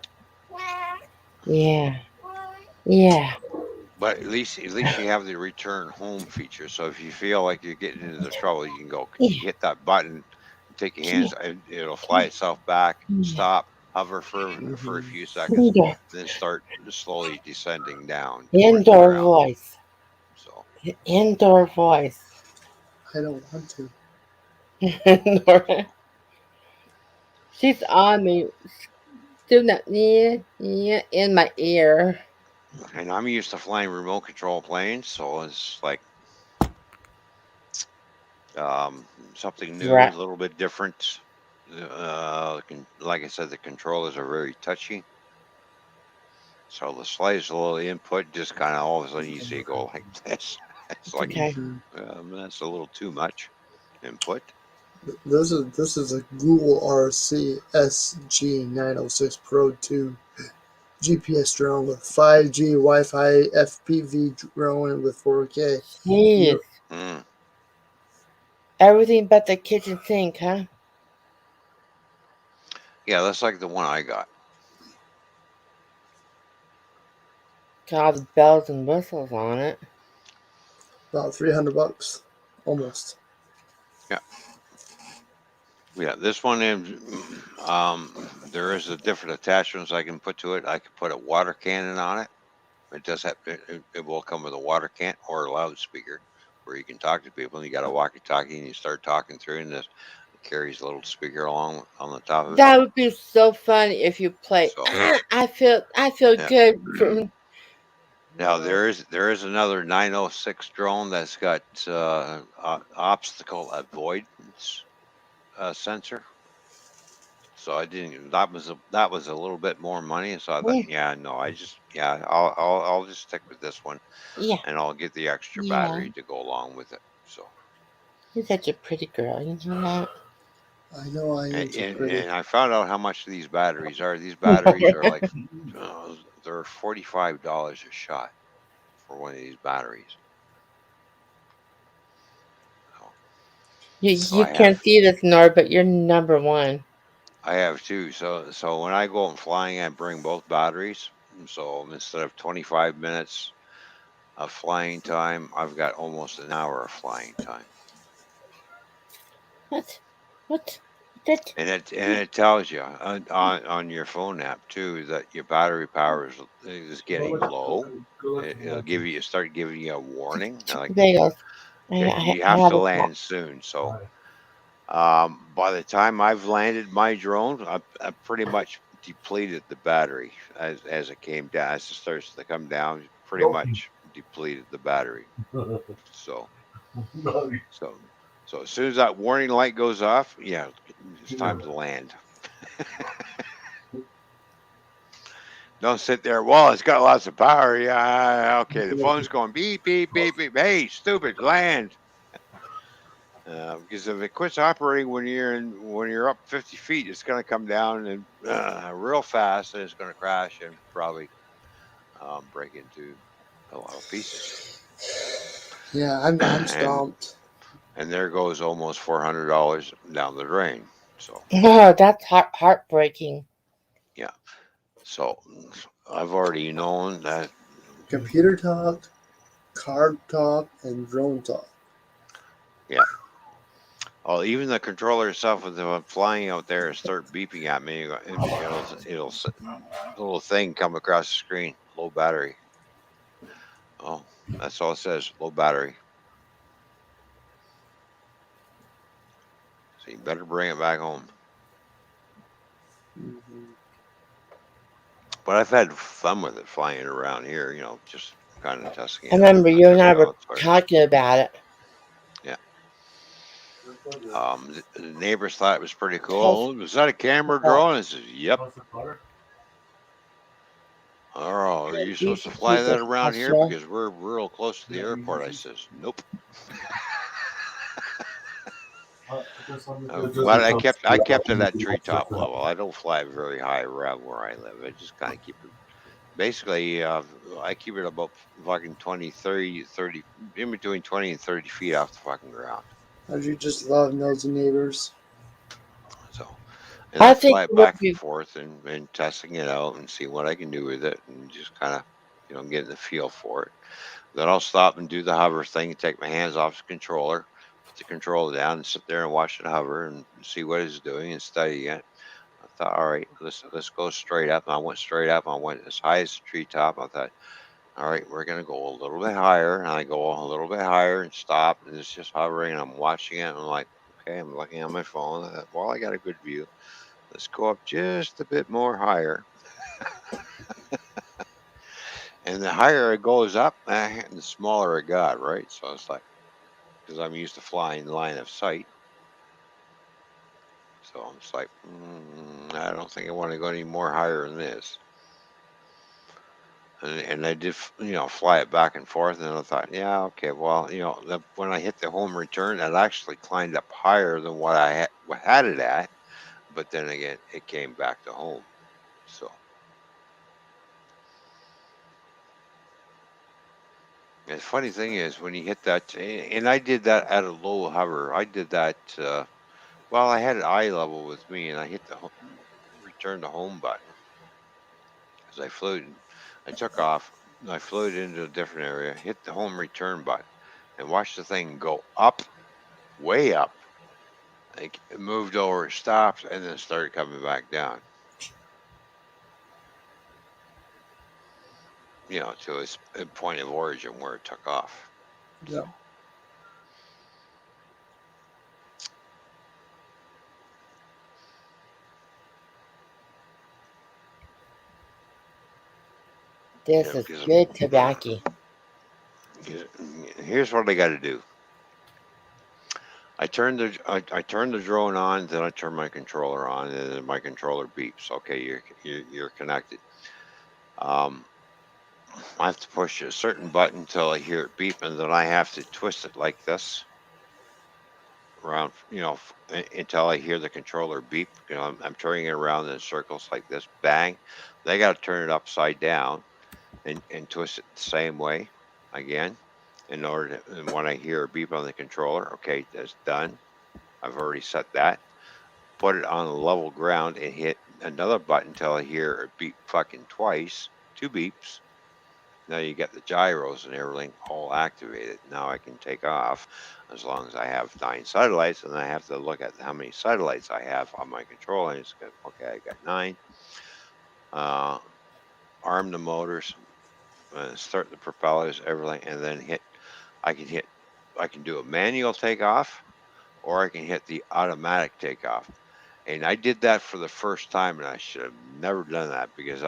Yeah. Yeah. But at least you have the return home feature. So if you feel like you're getting into the trouble, you can go. You hit that button, take your hands, and it'll fly itself back. Stop, hover for a few seconds, then start slowly descending down. Indoor voice. So. Indoor voice. I don't want to. She's on me. Still not in my ear. And I'm used to flying remote control planes, so it's like something new, a little bit different. Like I said, the controllers are very touchy. So the slightest little input, just kind of all of a sudden you see it go like this. It's like that's a little too much input. This is a Google RC SG906 Pro 2 GPS drone with 5G Wi-Fi FPV drone with 4K. Jeez. Everything but the kitchen sink, huh? Yeah, that's like the one I got. Got all the bells and whistles on it. About $300, almost. Yeah, this one there is a different attachments I can put to it. I can put a water cannon on it. It does have it will come with a water can or a loudspeaker where you can talk to people. And you got a walkie-talkie and you start talking through, and it carries a little speaker along on the top of it. That would be so fun if you play. So, I feel good. Now there is another 906 drone that's got obstacle avoidance sensor. So I didn't. That was a little bit more money. So I thought, I'll just stick with this one, Yeah. and I'll get the extra Yeah. battery to go along with it. So You're such a pretty girl, you know that. I know I am so pretty. and I found out how much these batteries are. These batteries are like they're $45 a shot for one of these batteries. You can't see this, Nor, but you're number one. I have two. So when I go out flying, I bring both batteries. So instead of 25 minutes of flying time, I've got almost an hour of flying time. What? And it tells you on your phone app too that your battery power is getting low. It'll start giving you a warning. Like, There you go. you have to land soon. So by the time I've landed my drone, I pretty much depleted the battery as it came down. As it starts to come down, pretty much depleted the battery. So as soon as that warning light goes off, yeah, it's time to land. Don't sit there. Well, it's got lots of power. Yeah, okay. The phone's going beep beep beep beep. Hey, stupid, land. Because if it quits operating when you're up 50 feet, it's going to come down and real fast, and it's going to crash and probably break into a lot of pieces. Yeah, I'm stumped. And there goes almost $400 down the drain. So oh, that's heartbreaking. Yeah. So I've already known that computer talk, card talk, and drone talk. Yeah. Oh, even the controller itself, when I'm flying out there, start beeping at me. It'll a little thing come across the screen. Low battery. Oh, that's all it says. Low battery. So you better bring it back home. Mm-hmm. But I've had fun with it flying around here. Just kind of testing it. I remember you and I were talking about it. Yeah. The neighbors thought it was pretty cool. Was that a camera drone? I said, yep. Oh, are you supposed to fly that around here because we're real close to the airport? I says, nope. But I kept it at treetop level. I don't fly very high around where I live. I just kind of keep it. Basically, I keep it about fucking 20, 30, in between 20 and 30 feet off the fucking ground. How'd you just love nosy neighbors? So, and I fly it back and forth and testing it out and see what I can do with it and just kind of, getting the feel for it. Then I'll stop and do the hover thing and take my hands off the controller, put the controller down and sit there and watch it hover and see what it's doing and study it. I thought, all right, let's go straight up. And I went straight up. I went as high as the treetop. I thought, all right, we're gonna go a little bit higher. And I go a little bit higher and stop, and it's just hovering. And I'm watching it. And I'm like, okay, I'm looking at my phone. I thought, well, I got a good view. Let's go up just a bit more higher. And the higher it goes up, the smaller it got, right? So it's like, because I'm used to flying line of sight. So I'm just like, I don't think I want to go any more higher than this. And I did, fly it back and forth. And I thought, yeah, okay, well, when I hit the home return, it actually climbed up higher than what I had it at. But then again, it came back to home. So. And the funny thing is, when you hit that, and I did that at a low hover. I did that. Well, I had it eye level with me, and I hit the return to home button as I took off. I flew it into a different area, hit the home return button, and watched the thing go up, way up. Like it moved over, it stopped, and then started coming back down. To its point of origin where it took off. Yeah. This is good tobacco. Here's what I got to do. I turn the drone on, then I turn my controller on, and then my controller beeps. Okay, you're connected. I have to push a certain button until I hear it beep, and then I have to twist it like this around, until I hear the controller beep. I'm turning it around in circles like this. Bang! They got to turn it upside down and twist it the same way again in order to. And when I hear a beep on the controller, okay, that's done. I've already set that. Put it on a level ground and hit another button until I hear a beep fucking twice. 2 beeps. Now you get the gyros and everything all activated. Now I can take off as long as I have 9 satellites, and I have to look at how many satellites I have on my control. And it's good. Okay, I got 9. Arm the motors, start the propellers, everything, and then hit. I can do a manual takeoff, or I can hit the automatic takeoff. And I did that for the first time, and I should have never done that because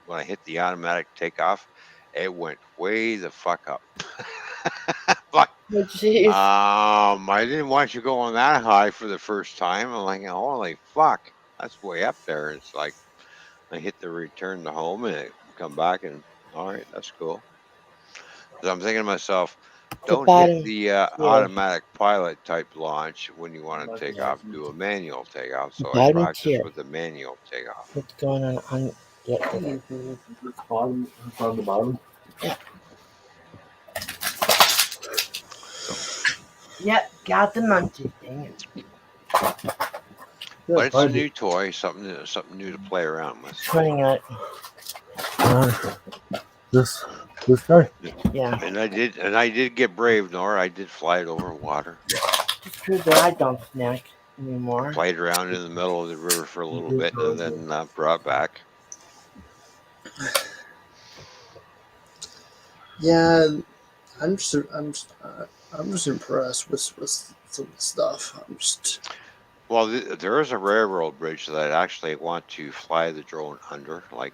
when I hit the automatic takeoff, it went way the fuck up. Like, I didn't want you going that high for the first time. I'm like, holy fuck, that's way up there. It's like I hit the return to home, and it come back, and all right, that's cool. So I'm thinking to myself, don't hit the automatic pilot type launch when you want to take off. Do a manual takeoff. So I practice with the manual takeoff. What's going on? On the bottom. Yeah. Yep, got the munchies. Dang it. But it's a new toy, something new to play around with. Pointing at this guy. Yeah. And I did get brave, Nora. I did fly it over water. It's true that I don't snack anymore. Played around in the middle of the river for a little bit, and then brought back. Yeah, I'm just impressed with some of the stuff. Well, there is a railroad bridge that I actually want to fly the drone under, like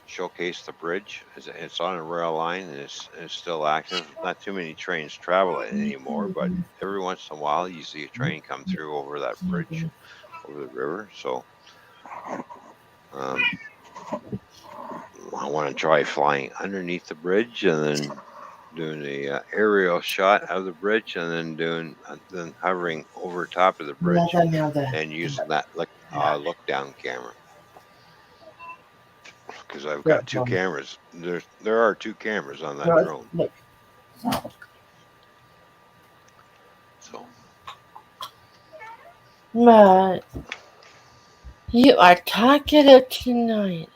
showcase the bridge. It's on a rail line, and it's still active. Not too many trains travel it anymore, but every once in a while you see a train come through over that bridge, over the river. So I want to try flying underneath the bridge, and then doing the aerial shot of the bridge, and then hovering over top of the bridge and using that look down camera. Because I've got 2 cameras. There are 2 cameras on that drone. Look. So. Matt, you are talkative tonight.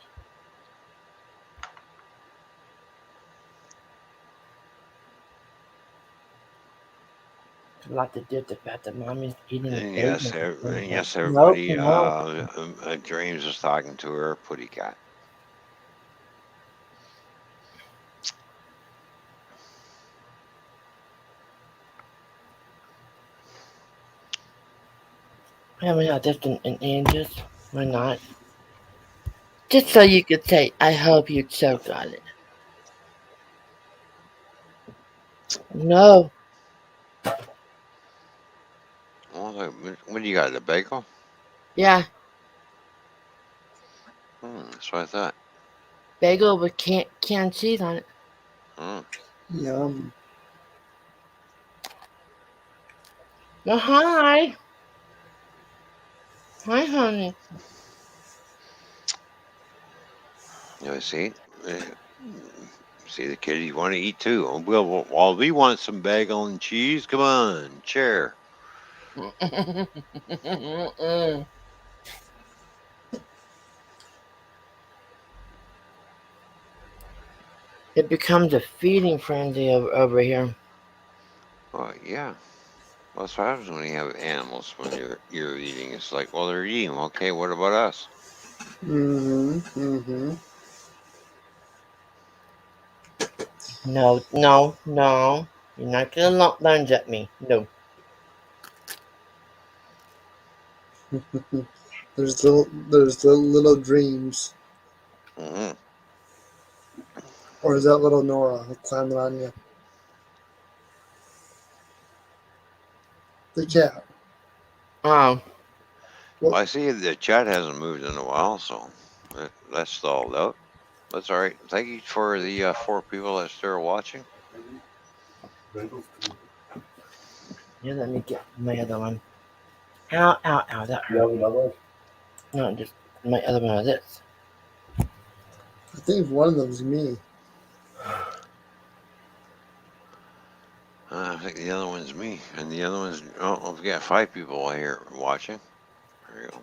A lot to do with the fact that mommy's eating. And yes, everybody. Dreams was talking to her putty cat. Why am I not different in ages? Why not? Just so you could say, I hope you choke on it. No. Well, what do you got? A bagel? Yeah. That's what I thought. Bagel with canned cheese on it. Yum. Well, hi. Hi, honey. You see the kid, you want to eat too. Well, we want some bagel and cheese. Come on, chair. It becomes a feeding frenzy over here. Yeah. Well, that's what happens when you have animals when you're eating. It's like, well, they're eating. Okay, what about us? Mm-hmm. No, no, no. You're not gonna lunge at me. No. There's the little dreams. Mm-hmm. Or is that little Nora climbing on you? The cat. Oh. Well, I see the chat hasn't moved in a while, so that's stalled out. That's all right. Thank you for the 4 people that still watching. Yeah, let me get my other one. Ow, ow, ow. That hurt. No, just my other one is this. I think one of them is me. I think the other one's me, and the other one's we've got 5 people here watching. There you go.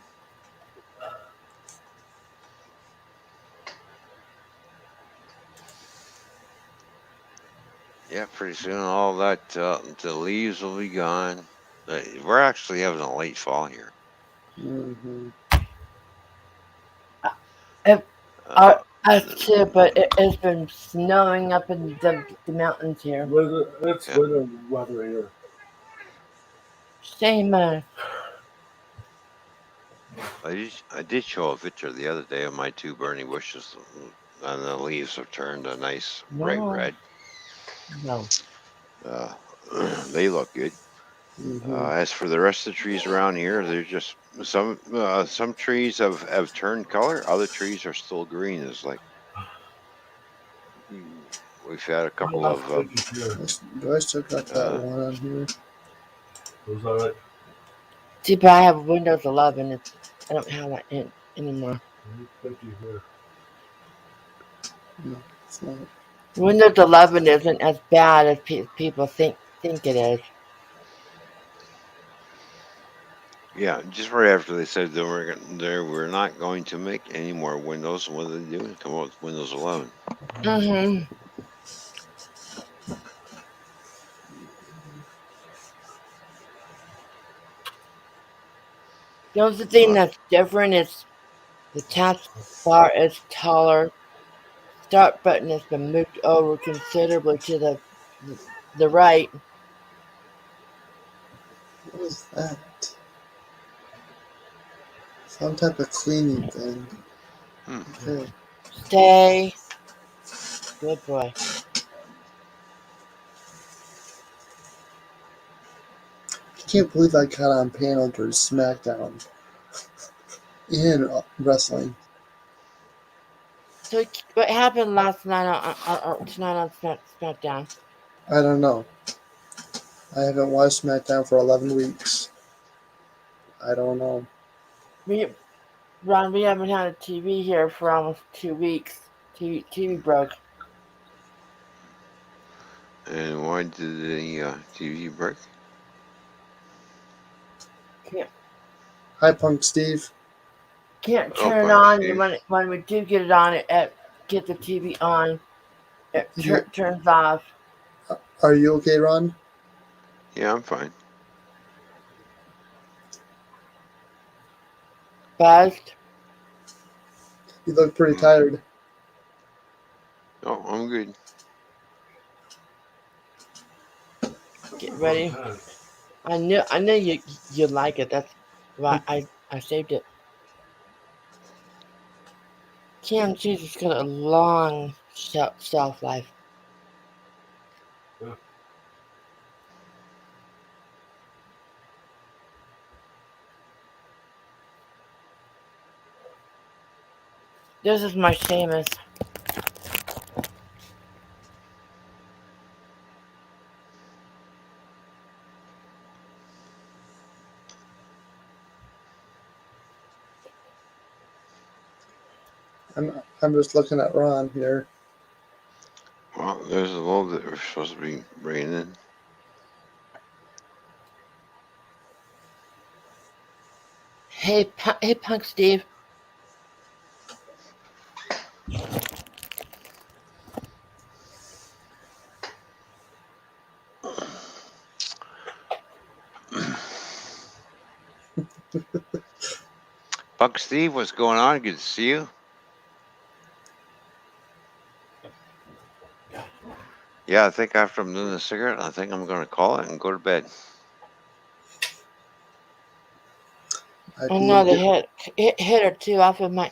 Yeah, pretty soon all that the leaves will be gone. We're actually having a late fall here. Mm-hmm. Us too, but it's been snowing up in the mountains here. It's winter weather here. Same. I did show a picture the other day of my 2 burning bushes, and the leaves have turned a nice bright red. No. They look good. Mm-hmm. As for the rest of the trees around here, they're just some trees have turned color. Other trees are still green. It's like we've had a couple of. Do I still got that one on here? Was that right? See, but I have Windows 11. I don't have that anymore. 50 here. No, it's not. Windows 11 isn't as bad as people think it is. Yeah, just right after they said they were not going to make any more Windows. What did they do? Come out with Windows 11. Mm-hmm. The only thing that's different is the task bar is taller. Start button has been moved over considerably to the right. What is that? Some type of cleaning thing. Okay. Stay. Good boy. I can't believe I got on panel during SmackDown and wrestling. So what happened last night tonight on SmackDown? I don't know. I haven't watched SmackDown for 11 weeks. I don't know. Ron, we haven't had a TV here for almost 2 weeks. TV broke. And why did the TV break? Can't. Hi, Punk Steve. Can't turn it on. When we do get it on, get the TV on, it turns off. Are you okay, Ron? Yeah, I'm fine. Buzzed? You look pretty tired. Oh, I'm good. Get ready. I knew you'd like it. That's why I saved it. Canned cheese has got a long shelf life. This is my Seamus. I'm just looking at Ron here. Well, there's a little that we're supposed to be bringing in. Hey, Punk Steve. Buck Steve, what's going on? Good to see you. Yeah, I think after I'm doing the cigarette, I think I'm going to call it and go to bed. Another hit or two off of my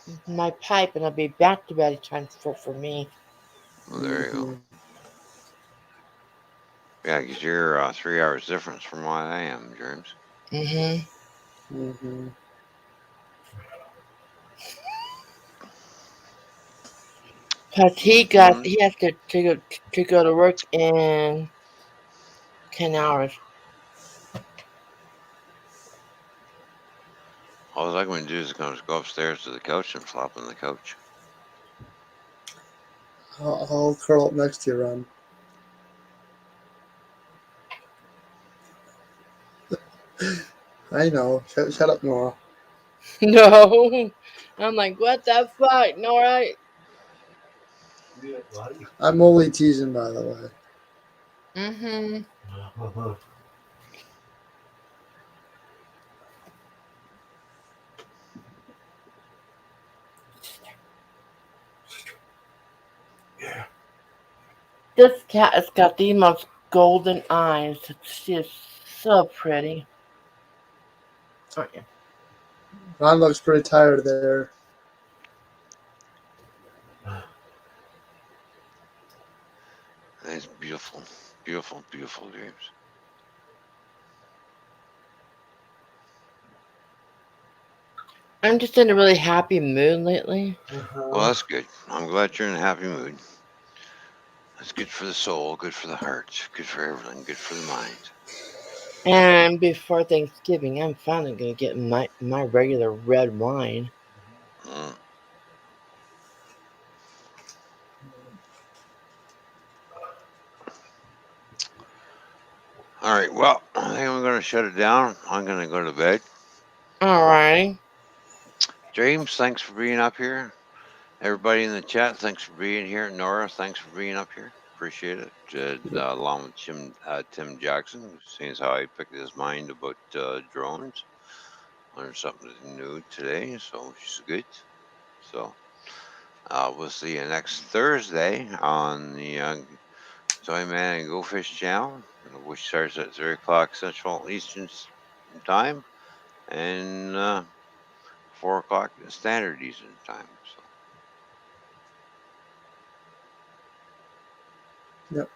pipe, and I'll be back to bed time for me. Well, there you go. Yeah, because you're 3 hours difference from what I am, James. Cause he has to go to work in 10 hours. All I'm going to do is go upstairs to the couch and flop on the couch. I'll curl up next to you, Ron. I know. Shut up, Nora. No. I'm like, what the fuck, Nora? I'm only teasing, by the way. This cat has got the most golden eyes. She is so pretty. Aren't you? Ron looks pretty tired there. That's beautiful, beautiful, beautiful, James. I'm just in a really happy mood lately. Well, that's good. I'm glad you're in a happy mood. That's good for the soul, good for the heart, good for everything, good for the mind. And before Thanksgiving, I'm finally gonna get my regular red wine. All right. Well, I think I'm going to shut it down. I'm going to go to bed. All right. James, thanks for being up here. Everybody in the chat, thanks for being here. Nora, thanks for being up here. Appreciate it. Along with Tim Jackson, seeing as how I picked his mind about drones. Learned something new today, so she's good. So we'll see you next Thursday on the Toyman and Go Fish channel, which starts at 3 o'clock Central Eastern Time and 4 o'clock Standard Eastern Time. So. Yep.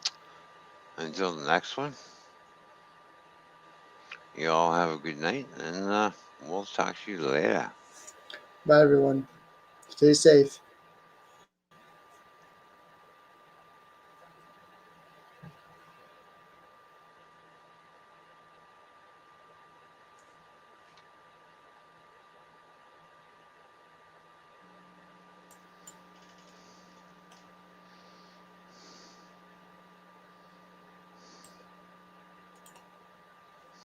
Until the next one, you all have a good night, and we'll talk to you later. Bye, everyone. Stay safe.